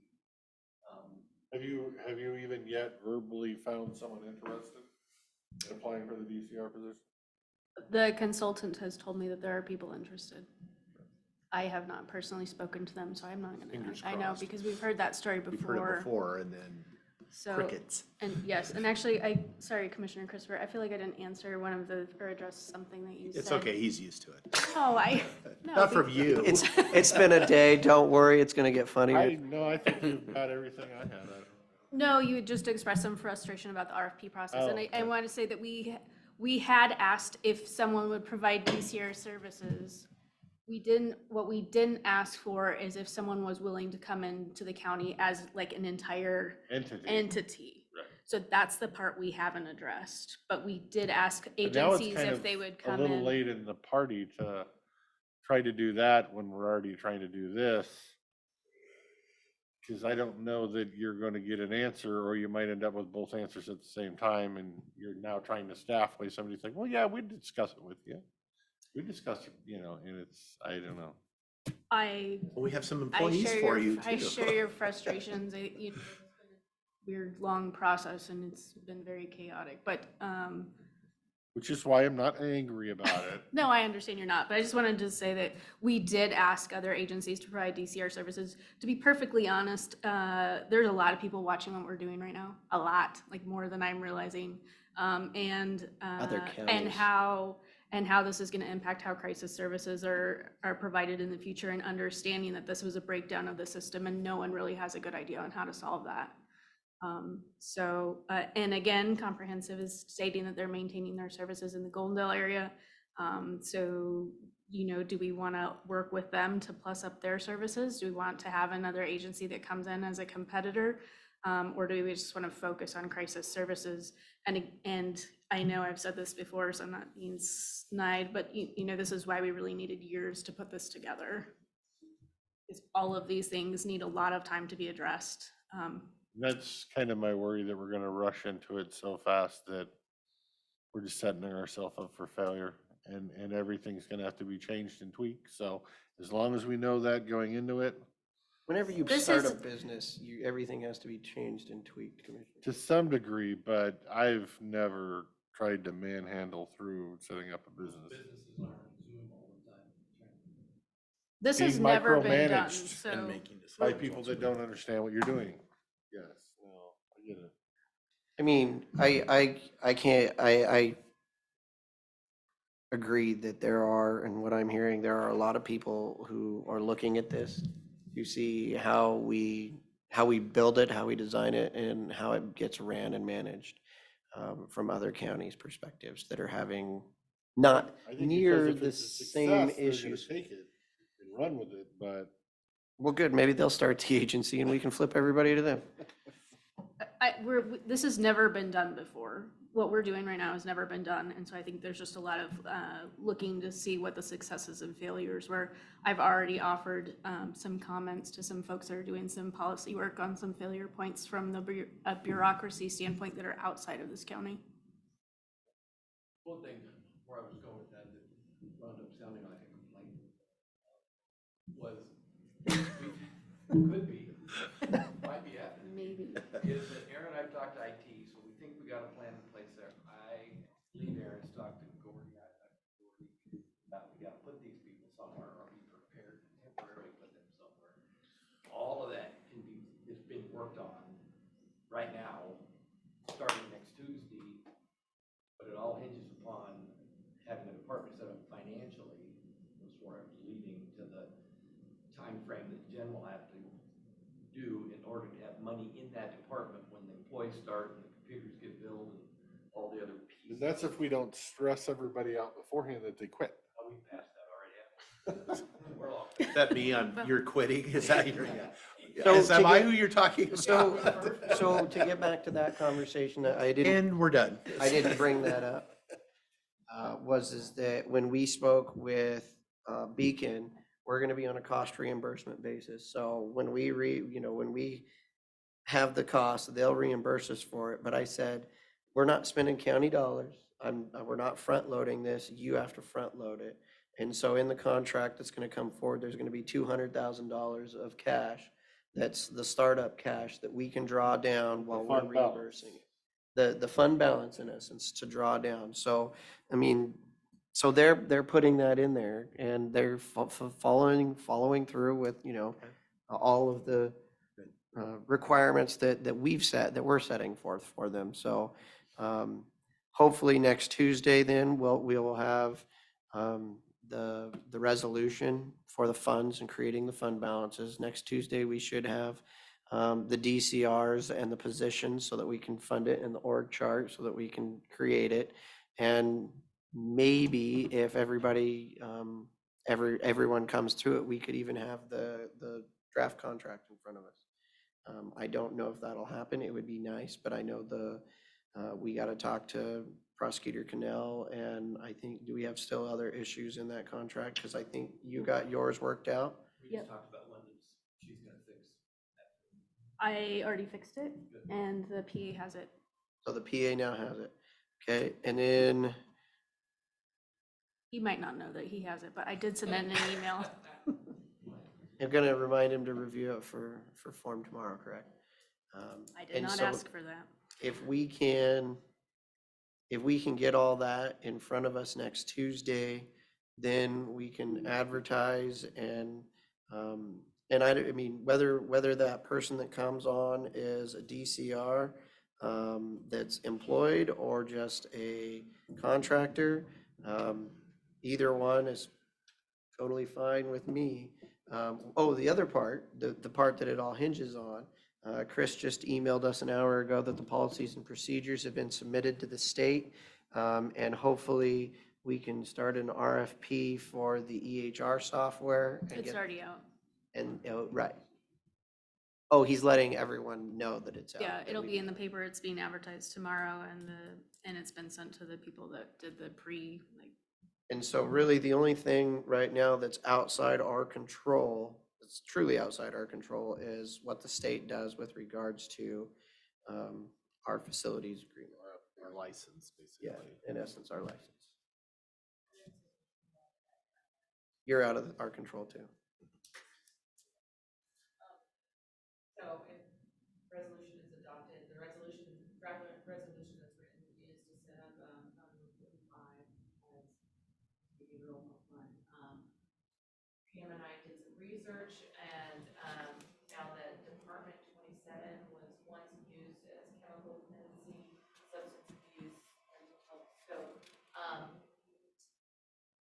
Have you even yet verbally found someone interested in applying for the DCR position? The consultant has told me that there are people interested. I have not personally spoken to them, so I'm not gonna, Fingers I know, crossed. because we've heard that story We've heard it before. before and then So, crickets. and yes, and actually, sorry, Commissioner Christopher, I feel like I didn't answer one of the, or address something that you said. It's okay, he's used to it. No, Not from you. It's been a day. Don't worry, it's gonna get funnier. I think you've got everything I had. No, you had just expressed some frustration about the RFP process, Oh, and I okay. want to say that we had asked if someone would provide DCR services. What we didn't ask for is if someone was willing to come into the county as like an entire entity. Right. So that's the part we haven't addressed, but we did ask But now it's agencies kind if of they would a come little in. late in the party to try to do that when we're already trying to do this. Because I don't know that you're going to get an answer, or you might end up with both answers at the same time, and you're now trying to staffway somebody's like, well, yeah, we'd discuss it with you. We discussed it, and it's, I don't know. Well, we have some I employees share for your- you too. I share your frustrations. It's been a weird, long process, and it's been very chaotic, but, Which is why I'm not angry about it. no, I understand you're not, but I just wanted to say that we did ask other agencies to provide DCR services. To be perfectly honest, there's a lot of people watching what we're doing right now, a lot, like more than I'm realizing. And counties. how this is going to impact how crisis services are provided in the future, and understanding that this was a breakdown of the system and no one really has a good idea on how to solve that. And again, Comprehensive is stating that they're maintaining their services in the Goldendale area. So, do we want to work with them to plus up their services? Do we want to have another agency that comes in as a competitor? Or do we just want to focus on crisis services? And I know I've said this before, so I'm not being snide, but this is why we really needed years to put this together. Because all of these things need a lot of time to be addressed. That's kind of my worry, that we're gonna rush into it so fast that we're just setting ourselves up for failure, and everything's gonna have to be changed and tweaked. So as long as we know that going into it, Whenever you This start is- a business, everything has to be changed and tweaked, Commissioner. to some degree, but I've never tried to manhandle through setting up a business. Businesses aren't on Zoom all the time. This Being has never been done, micromanaged so. And making By decisions. people that don't understand what you're doing. Yes, no, I get it. I mean, I agree that there are, and what I'm hearing, there are a lot of people who are looking at this to see how we build it, how we design it, and how it gets ran and managed from other counties' perspectives that are having not I think because near if the it's a same success, they're gonna issues. take it and run with it, but Well, good, maybe they'll start the agency and we can flip everybody to them. This has never been done before. What we're doing right now has never been done. And so I think there's just a lot of looking to see what the successes and failures were. I've already offered some comments to some folks that are doing some policy work on some failure points from the bureaucracy standpoint that are outside of this county. One thing where I was going with that wound up sounding like a complaint was, could be, might be happening. Maybe. Is that Aaron and I've talked to IT, so we think we got a plan in place there. I believe Aaron's talked to Gordy, that we gotta put these people somewhere or be prepared to temporarily put them somewhere. All of that is being worked on right now, starting next Tuesday, but it all hinges upon having a department set up financially, was where I was leading to the time frame that Jen will have to do in order to have money in that department when the employees start and the computers get billed and all the other pieces. and that's if we don't stress everybody out beforehand that they quit. Oh, we passed that already, haven't we? We're all. Is that me on, you're quitting? Is that your? So Is that to I get- who you're talking about? So to get back to that conversation, that I didn't. And we're done. I didn't bring that up. Is that when we spoke with Beacon, we're gonna be on a cost reimbursement basis. So when when we have the cost, they'll reimburse us for it. But I said, we're not spending county dollars. We're not front loading this. You have to front load it. And so in the contract that's gonna come forward, there's gonna be $200,000 of cash. That's the startup cash that we can draw down while we're fund balance. reimbursing it. The fund balance in essence to draw down. So, I mean, so they're putting that in there and they're following through with, all of the requirements that we've set, that we're setting forth for them. So, hopefully next Tuesday then we will have, the resolution for the funds and creating the fund balances. Next Tuesday, we should have the DCRs and the positions so that we can fund it in the org chart so that we can create it. And maybe if everybody, everyone comes through it, we could even have the draft contract in front of us. I don't know if that'll happen. It would be nice, but I know we got to talk to Prosecutor Cannell, and I think, do we have still other issues in that contract? Because I think you got yours worked out. We just talked about London's, she's gonna fix that. I already fixed it and the PA has it. So the PA now has it. Okay, and then, He might not know that he has it, but I did send it in an email. I'm gonna remind him to review it for form tomorrow, correct? I did And not so ask for that. If we can get all that in front of us next Tuesday, then we can advertise and I mean, whether that person that comes on is a DCR that's employed or just a contractor, either one is totally fine with me. The other part, the part that it all hinges on, Chris just emailed us an hour ago that the policies and procedures have been submitted to the state. And hopefully we can start an RFP for the EHR software. It's already out. Right. Oh, he's letting everyone know that it's out. Yeah, it'll be in the paper. It's being advertised tomorrow and it's been sent to the people that did the And so really the only thing right now that's outside our control, that's truly outside our control, is what the state does with regards to our facilities agreement. Our license, basically. Yeah, in essence, our license. You're out of our control too. So if resolution is adopted, the resolution that's written is to set up Fund 45 as behavioral health fund. Pam and I did some research and found that Department 27 was once used as chemical dependency, substance abuse, mental health scope,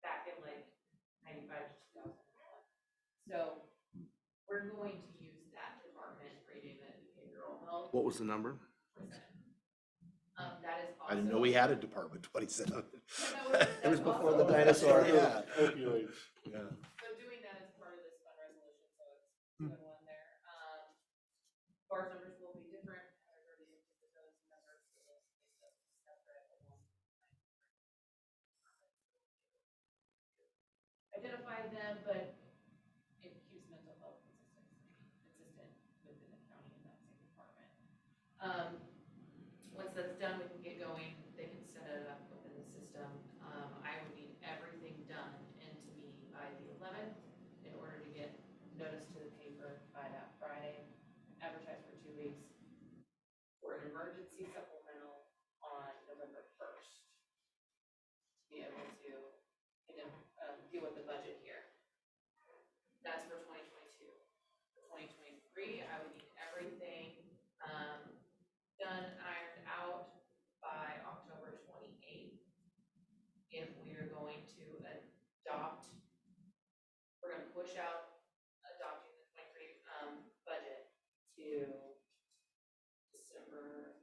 back in like 95 to 2001. So we're going What was the number? That is I didn't know we had a Department 27. It was before the dinosaur. Yeah. Opioids. Yeah. So doing that as part of this fund resolution, so it's a good one there. Bar numbers will be different. I've already included those numbers for this, separate. Identify them, but it keeps mental health consistent within the county and that same department. Once that's done, we can get going. They can set it up within the system. I would need everything done into me by the 11th in order to get notice to the paper by that Friday, advertise for 2 weeks for an emergency supplemental on November 1st. To be able to deal with the budget here. That's for 2022. For 2023, I would need everything done, ironed out by October 28th. If we are going to adopt, we're going to push out adopting the 23 budget to December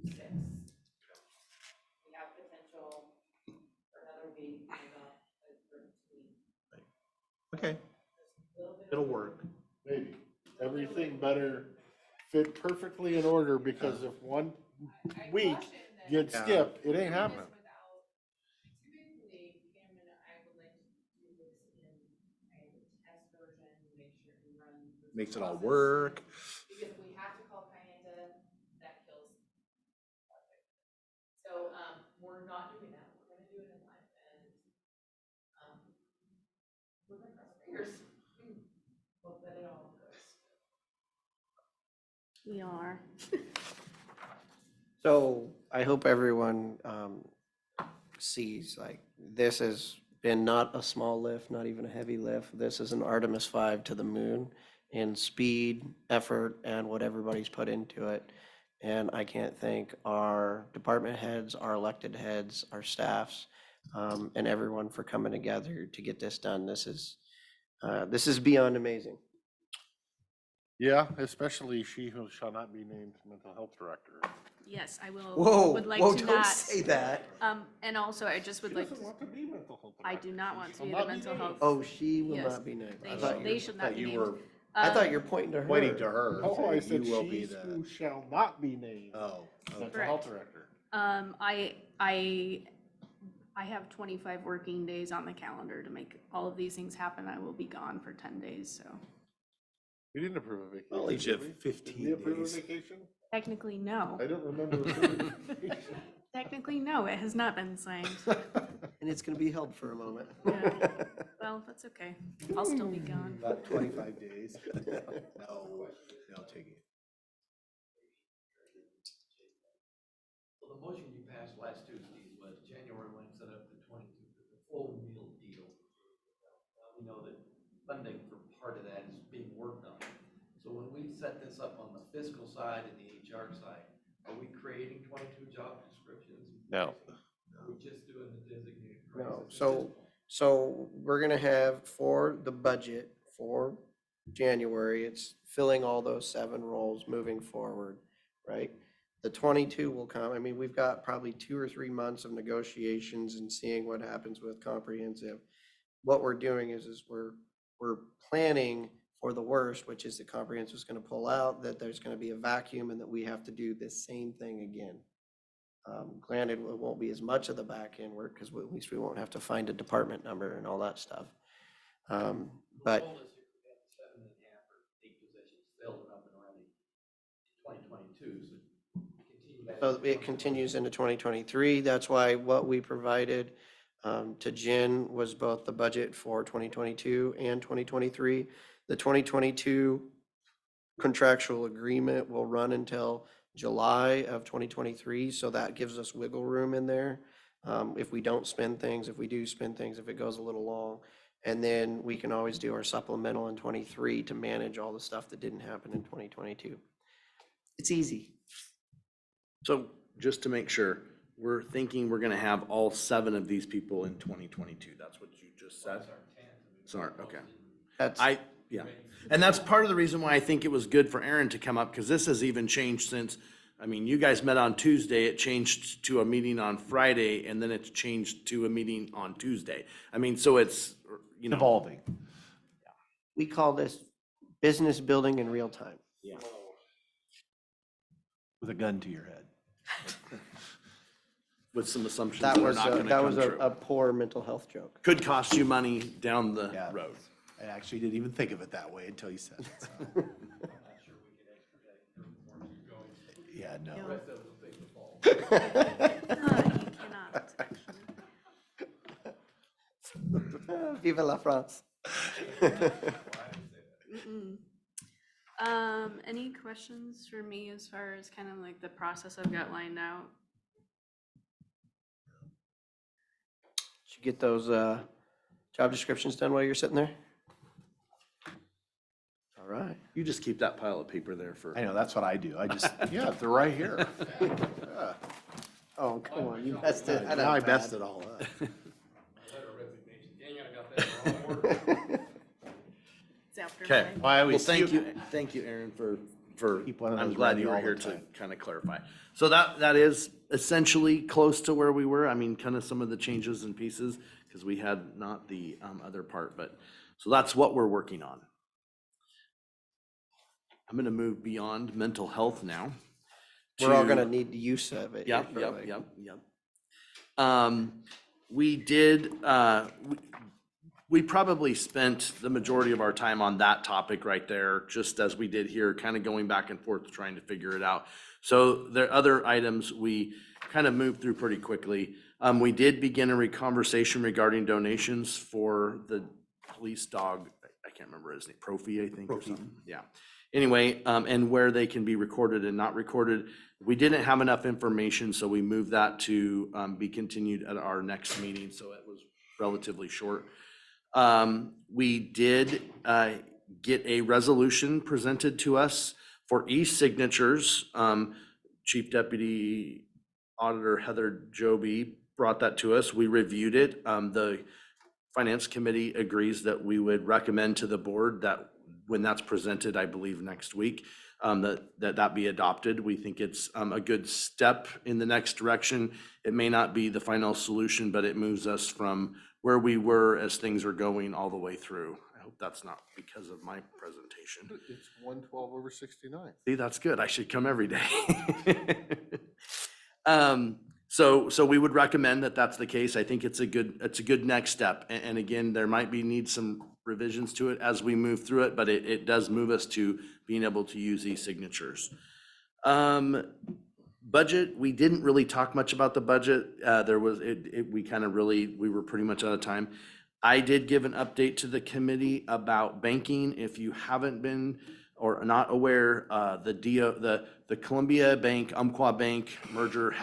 6th. We have potential for another week, maybe not for 2 weeks. Okay, it'll work. Maybe. Everything better fit perfectly in order, because if one week gets Yeah. skipped, it ain't happening. Typically, Cam and I would like to do this in a test version, make sure we run. this Makes it all process. work. Because if we have to call Kayenta, that kills the project. So, we're not doing that. We're gonna do it in live and, we're gonna cross our fingers. Hope that it all goes. We are. So I hope everyone sees, like, this has been not a small lift, not even a heavy lift. This is an Artemis 5 to the moon in speed, effort, and what everybody's put into it. And I can't thank our department heads, our elected heads, our staffs, and everyone for coming together to get this done. This is beyond amazing. Yeah, especially she who shall not be named mental health director. Yes, I will. Whoa, would like whoa, to don't not. say that. And also, I just would She like to. doesn't want to be mental health I director. do not She want to shall be not the mental named. health. Oh, she will Yes, not be named. They should not be you named. were I thought you're pointing to her. pointing to her. Oh, I saying said you will be she the. who shall not be named Oh, mental health director. I have 25 working days on the calendar to make all of these things happen. I will be gone for 10 days, so We didn't approve a vacation. I'll each have did we? 15 Did we approve a days. vacation? technically no. I don't remember approving a vacation. Technically no, it has not been signed. And it's going to be held for a moment. Yeah. Well, that's okay. I'll still be gone. About 25 days. No, take it. Well, the motion you passed last Tuesday was January 1 set up the 22, the full meal deal. We know that funding for part of that is being worked on. So when we set this up on the fiscal side and the HR side, are we creating 22 job descriptions? No. Are we just doing the designated No, crisis? so we're gonna have for the budget for January, it's filling all those 7 roles moving forward, right? The 22 will come, I mean, we've got probably 2 or 3 months of negotiations and seeing what happens with comprehensive. What we're doing is we're planning for the worst, which is the comprehensive is gonna pull out, that there's gonna be a vacuum and that we have to do this same thing again. Granted, it won't be as much of the back end work because at least we won't have to find a department number and all that stuff. But Told us you could have 7.5 or 8 positions filled and up and running in 2022, so continue that. so it continues into 2023. That's why what we provided to Jen was both the budget for 2022 and 2023. The 2022 contractual agreement will run until July of 2023, so that gives us wiggle room in there. If we don't spend things, if we do spend things, if it goes a little long. And then we can always do our supplemental in 23 to manage all the stuff that didn't happen in 2022. It's easy. So just to make sure, we're thinking we're gonna have all 7 of these people in 2022. That's what you just said? Sorry, okay. That's, Yeah. And that's part of the reason why I think it was good for Aaron to come up, because this has even changed since, I mean, you guys met on Tuesday, it changed to a meeting on Friday, and then it's changed to a meeting on Tuesday. I mean, so it's, you know. Evolving. We call this business building in real time. Yeah. With a gun to your head. With some assumptions That that are was, not a- gonna that come was true. a poor mental health joke. Could cost you money down the Yeah. road. I actually didn't even think of it that way until you said it. so. Yeah, no. You cannot, actually. Vive la France. Mm-mm. Any questions for me as far as kind of like the process I've got lined out? Did you get those job descriptions done while you're sitting there? All right. You just keep that pile of paper there for. I know, that's what I do. I just, yeah, they're right here. Yeah. Oh, come on, you messed it. Now I messed it all up. It's after Okay. my- Well, I Well, always thank you, Aaron, for, Keep one of I'm those glad ready you were all the here to time. kind of clarify. So that is essentially close to where we were. I mean, kind of some of the changes and pieces, because we had not the other part, but, so that's what we're working on. I'm gonna move beyond mental health now. We're all to- gonna need the use of it. Yep, here yep, shortly. yep. We did, we probably spent the majority of our time on that topic right there, just as we did here, kind of going back and forth trying to figure it out. So there are other items we kind of moved through pretty quickly. We did begin a conversation regarding donations for the police dog, I can't remember his name, Profi, I think, or something, yeah. Anyway, and where they can be recorded and not recorded. We didn't have enough information, so we moved that to be continued at our next meeting, so it was relatively short. We did get a resolution presented to us for e-signatures. Chief Deputy Auditor Heather Joby brought that to us. We reviewed it. The Finance Committee agrees that we would recommend to the board that when that's presented, I believe next week, that be adopted. We think it's a good step in the next direction. It may not be the final solution, but it moves us from where we were as things are going all the way through. I hope that's not because of my presentation. It's 112/69. See, that's good. I should come every day. So we would recommend that that's the case. I think it's a good next step. And again, there might need some revisions to it as we move through it, but it does move us to being able to use e-signatures. Budget, we didn't really talk much about the budget. We were pretty much out of time. I did give an update to the committee about banking. If you haven't been or are not aware, the Columbia Bank, Umpqua Bank merger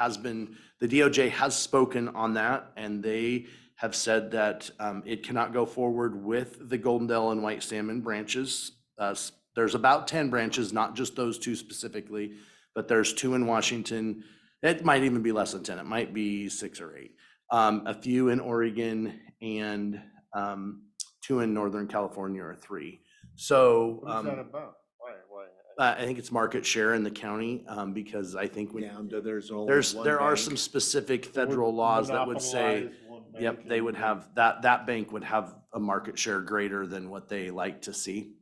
the DOJ has spoken on that, and they have said that it cannot go forward with the Goldendale and White Salmon branches. There's about 10 branches, not just those two specifically, but there's 2 in Washington. It might even be less than 10. It might be 6 or 8. A few in Oregon and 2 in Northern California, or 3. So What's that about? Why? I think it's market share in the county, because I think Down to there's only one there are bank. some specific federal laws that would say, Monopolize one bank yep, they would have, that bank would have a market share greater than what they like to see.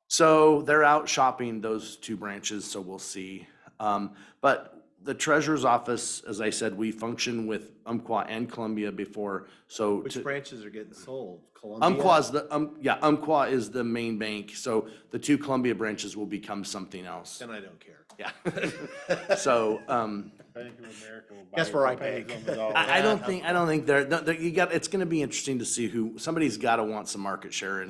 So they're out shopping those 2 branches, so we'll see. But the treasurer's office, as I said, we function with Umpqua and Columbia before, so. Which branches are getting sold? Columbia? Umpqua is the main bank, so the 2 Columbia branches will become something else. Then I don't care. Yeah. So, Bank of America will buy Guess where I pennies bank. on the dollar. I don't think it's gonna be interesting to see somebody's gotta want some market share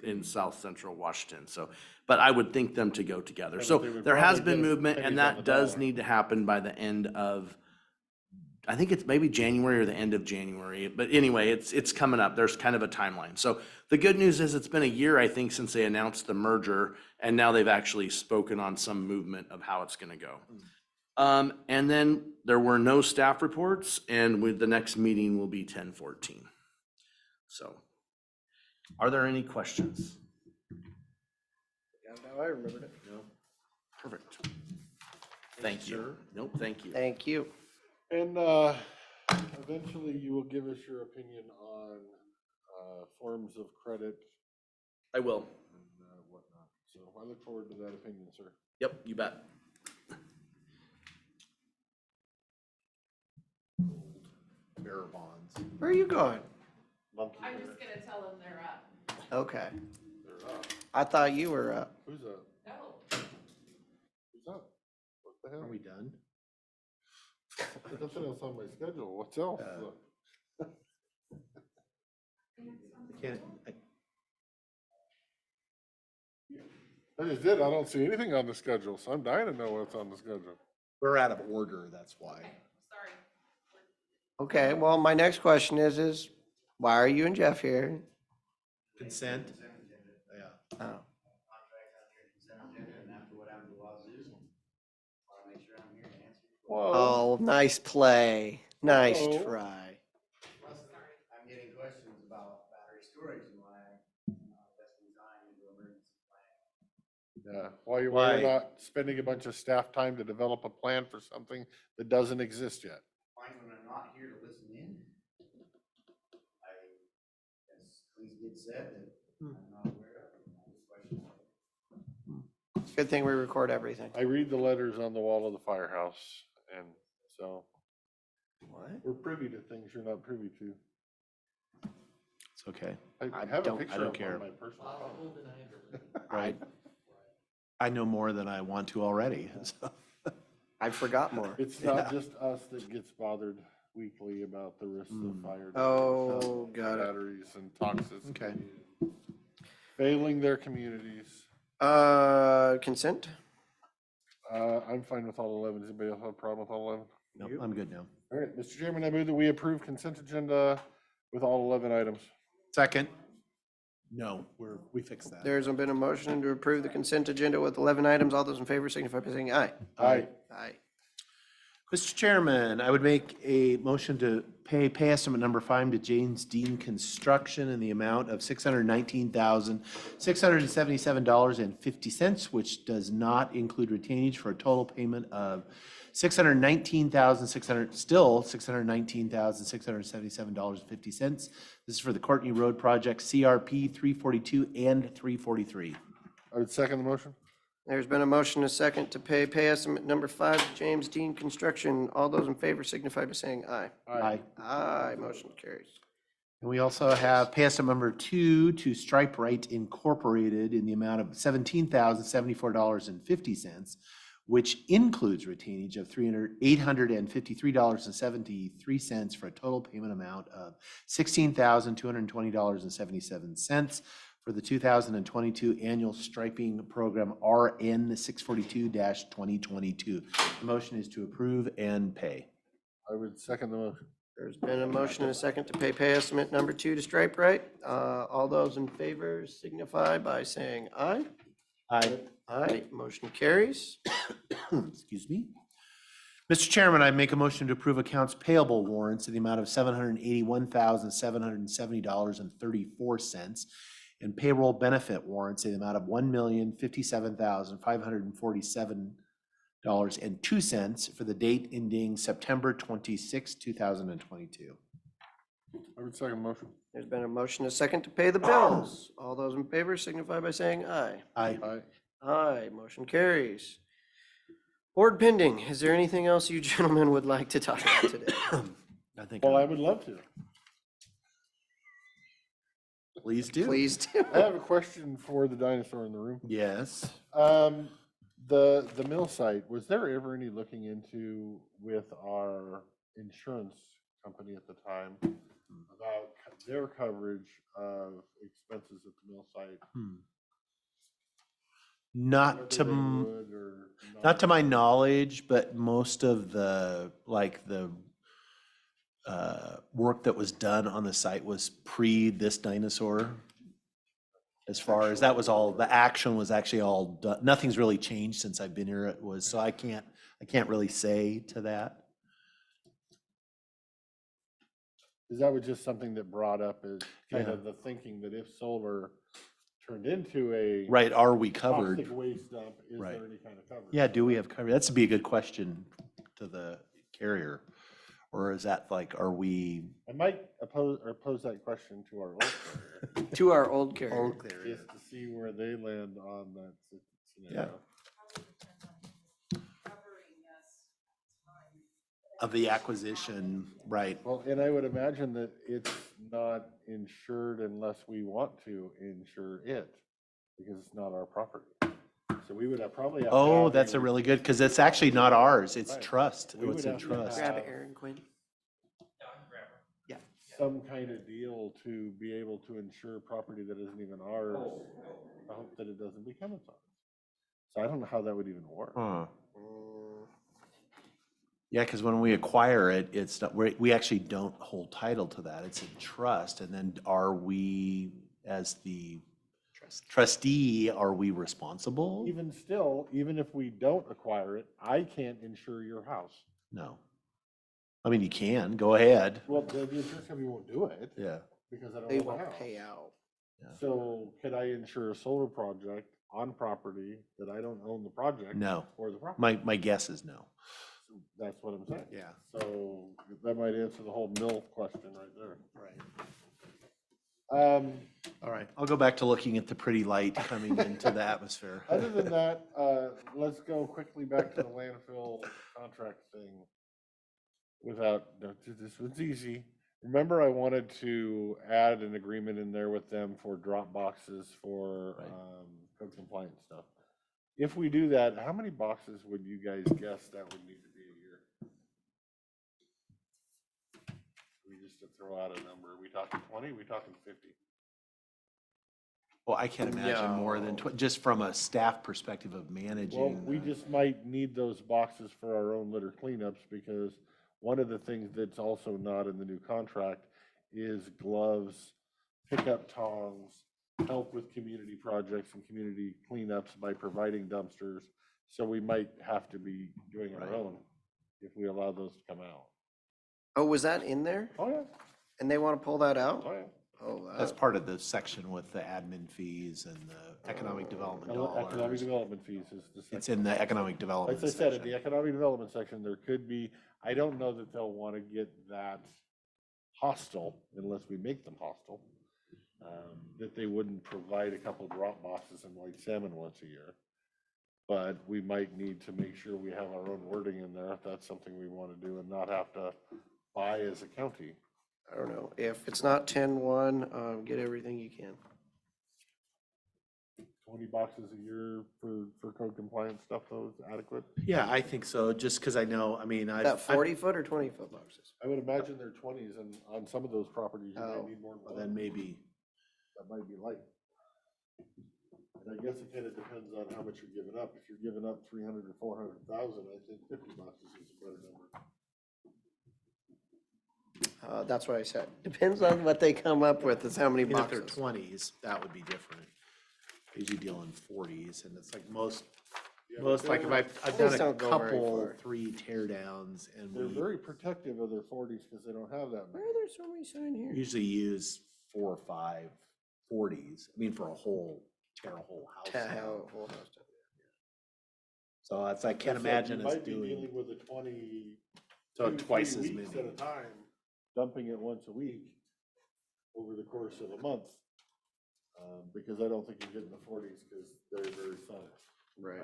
in South Central Washington, so. But I would think them to go together. Yeah, So but they would there has probably been get movement, pennies and on the that does dollar. need to happen by the end of, I think it's maybe January or the end of January. But anyway, it's coming up. There's kind of a timeline. So the good news is it's been a year, I think, since they announced the merger, and now they've actually spoken on some movement of how it's gonna go. And then there were no staff reports, and the next meeting will be 10/14. So Are there any questions? Now I remembered it. No? Perfect. Thank you. Nope, thank you. Thank you. And eventually you will give us your opinion on forms of credit I will. and whatnot. So I look forward to that opinion, sir. Yep, you bet. Bearer bonds. Where are you going? Monkey I'm bear. just gonna tell them they're up. Okay. They're up. I thought you were up. Who's up? No. Who's up? What the hell? Are we done? There's nothing else on my schedule. What's else? I can't, I just did. I don't see anything on the schedule, so I'm dying to know what's on the schedule. we're out of order, that's why. Sorry. Okay, well, my next question is why are you and Jeff here? Consent? Yeah. Oh, Whoa. oh, nice play. Nice Whoa. try. I'm getting questions about battery storage and why that's designed into emergency plan. Yeah, why you're Why? not spending a bunch of staff time to develop a plan for something that doesn't exist yet. Fine, when I'm not here to listen in, as please get said, that I'm not aware of. All these questions. Good thing we record everything. I read the letters on the wall of the firehouse, and so What? we're privy to things you're not privy to. It's okay. I have a don't- picture I don't of care. my personal phone. Right. I know more than I want to already, so. I forgot more. It's not just us that gets bothered weekly about the risks of fire. Oh, got it. Batteries and toxicity. Okay. Failing their communities. Consent? I'm fine with all 11. Does anybody else have a problem with all 11? Nope, I'm good now. All right, Mr. Chairman, I move that we approve consent agenda with all 11 items. Second? No, we fixed that. There's been a motion to approve the consent agenda with 11 items. All those in favor signify by saying aye. Aye. Aye. Mr. Chairman, I would make a motion to pay estimate number 5 to James Dean Construction in the amount of $619,677.50, which does not include retainage, for a total payment of $619,677.50. This is for the Courtney Road Project, CRP 342 and 343. I would second the motion. There's been a motion and a second to pay estimate number 5 to James Dean Construction. All those in favor signify by saying aye. Aye. Aye, motion carries. And we also have pay estimate number 2 to Stripe Right Incorporated in the amount of $17,074.50, which includes retainage of $853.73 for a total payment amount of $16,220.77 for the 2022 annual striping program RN 642-2022. The motion is to approve and pay. I would second the motion. There's been a motion and a second to pay estimate number 2 to Stripe Right. All those in favor signify by saying aye. Aye. Aye, motion carries. Excuse me. Mr. Chairman, I make a motion to approve accounts payable warrants in the amount of $781,770.34 and payroll benefit warrants in the amount of $1,057,547.02 for the date ending September 26, 2022. I would second the motion. There's been a motion and a second to pay the bills. All those in favor signify by saying aye. Aye. Aye. Aye, motion carries. Board pending. Is there anything else you gentlemen would like to talk about today? I think. Well, I would love to. Please do. Please do. I have a question for the dinosaur in the room. Yes. The mill site, was there ever any looking into with our insurance company at the time about their coverage of expenses at the mill site? Not to, Whether they would or not to my knowledge, but most of the, like, the work that was done on the site was pre this dinosaur. As far as that was all, the action was actually all done. Nothing's really changed since I've been here. It was, so I can't really say to that. Because that was just something that brought up as kind Yeah. of the thinking that if solar turned into a Right, are we covered? toxic waste dump, is Right. there any kind of coverage? Yeah, do we have coverage? That's to be a good question to the carrier. Or is that like, are we? I might pose that question to our old carrier. To our old carrier. Old carrier. Just to see where they land on that scenario. Of the acquisition, right? Well, and I would imagine that it's not insured unless we want to insure it, because it's not our property. So we would probably have. to Oh, have that's a really good, because it's actually not ours, it's Right. trust. We It's would in have to trust. Grab have Aaron Quinn. some kind of deal to be able to insure property that isn't even ours. I hope that it doesn't become its own. So I don't know how that would even work. Huh. Yeah, because when we acquire it, it's not, we actually don't hold title to that. It's in trust. And then are we, as the trustee, are we responsible? Even still, even if we don't acquire it, I can't insure your house. No. I mean, you can, go ahead. Well, the insurance company won't do it. Yeah. Because I don't They own the won't house. pay out. So could I insure a solar project on property that I don't own the project? No. Or the property? My guess is no. That's what I'm saying. Yeah. So that might answer the whole mill question right there. Right. All right, I'll go back to looking at the pretty light coming into the atmosphere. Other than that, let's go quickly back to the landfill contract thing. This was easy. Remember, I wanted to add an agreement in there with them for drop boxes for code compliance stuff. If we do that, how many boxes would you guys guess that would need to be a year? We just to throw out a number. Are we talking 20? Are we talking 50? Well, I can't imagine more than, just from a staff perspective of managing. Well, we just might need those boxes for our own litter cleanups, because one of the things that's also not in the new contract is gloves, pickup tongs, help with community projects and community cleanups by providing dumpsters. So we might have to be doing our own if we allow those to come out. Oh, was that in there? Oh, yeah. And they want to pull that out? Oh, yeah. Oh, That's part of the section with the admin fees and the economic development Economic dollars. development fees is the section. It's in the economic development As I said, in section. the economic development section, there could be, I don't know that they'll want to get that hostile unless we make them hostile. That they wouldn't provide a couple drop boxes in white salmon once a year. But we might need to make sure we have our own wording in there if that's something we want to do and not have to buy as a county. I don't know. If it's not 10-1, get everything you can. 20 boxes a year for code compliance stuff, though, is adequate? Yeah, I think so, just because I know, I mean, That 40-foot or 20-foot boxes? I would imagine they're 20s, and on some of those properties, you might need more than then maybe. that might be light. And I guess it kind of depends on how much you're giving up. If you're giving up 300 or 400,000, I think 50 boxes is a better number. That's what I said. Depends on what they come up with, is how many I mean, if they're boxes. 20s, that would be different. Usually deal in 40s, and it's like most, but like if they're- I've Those done a don't go very couple, far. 3 tear downs, and They're we very protective of their 40s because they don't have that Why many. are there so many sign here? usually use 4 or 5 40s. I mean, for a whole, tear a whole house down. Whole house down. So it's, I can't Like I said, imagine you us might be doing, dealing with a 20. so 2, twice 3 as weeks many. at a time, dumping it once a week over the course of a month. Because I don't think you're getting the 40s because they're very solid. Right.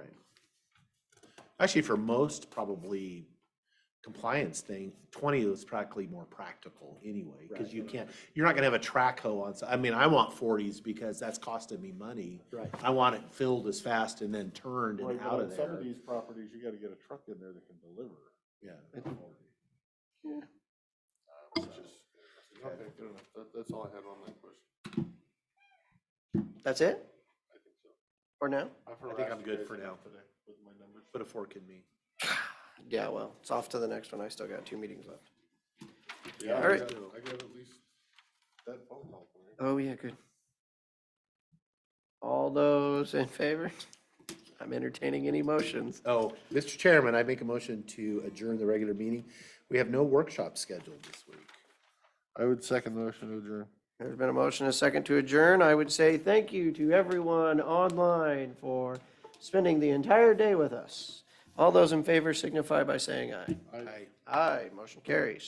Actually, for most probably compliance thing, 20 is practically more practical anyway, because you can't, you're not gonna have a track hoe on, I mean, I want 40s because that's costing me money. Right. I want it filled as fast and then turned Right, and but out on of some of there. these properties, you gotta get a truck in there that can deliver. Yeah. Yeah. Okay, good enough. That's all I had on that question. That's it? I think so. For now? I think I'm good for now. Today with my numbers. Put a fork in me. Yeah, well, it's off to the next one. I still got 2 meetings left. Yeah, All I right. got at least that phone call for you. Oh, yeah, good. All those in favor? I'm entertaining any motions. Oh, Mr. Chairman, I make a motion to adjourn the regular meeting. We have no workshop scheduled this week. I would second the motion to adjourn. There's been a motion, and a second to adjourn. I would say thank you to everyone online for spending the entire day with us. All those in favor signify by saying aye. Aye. Aye, motion carries.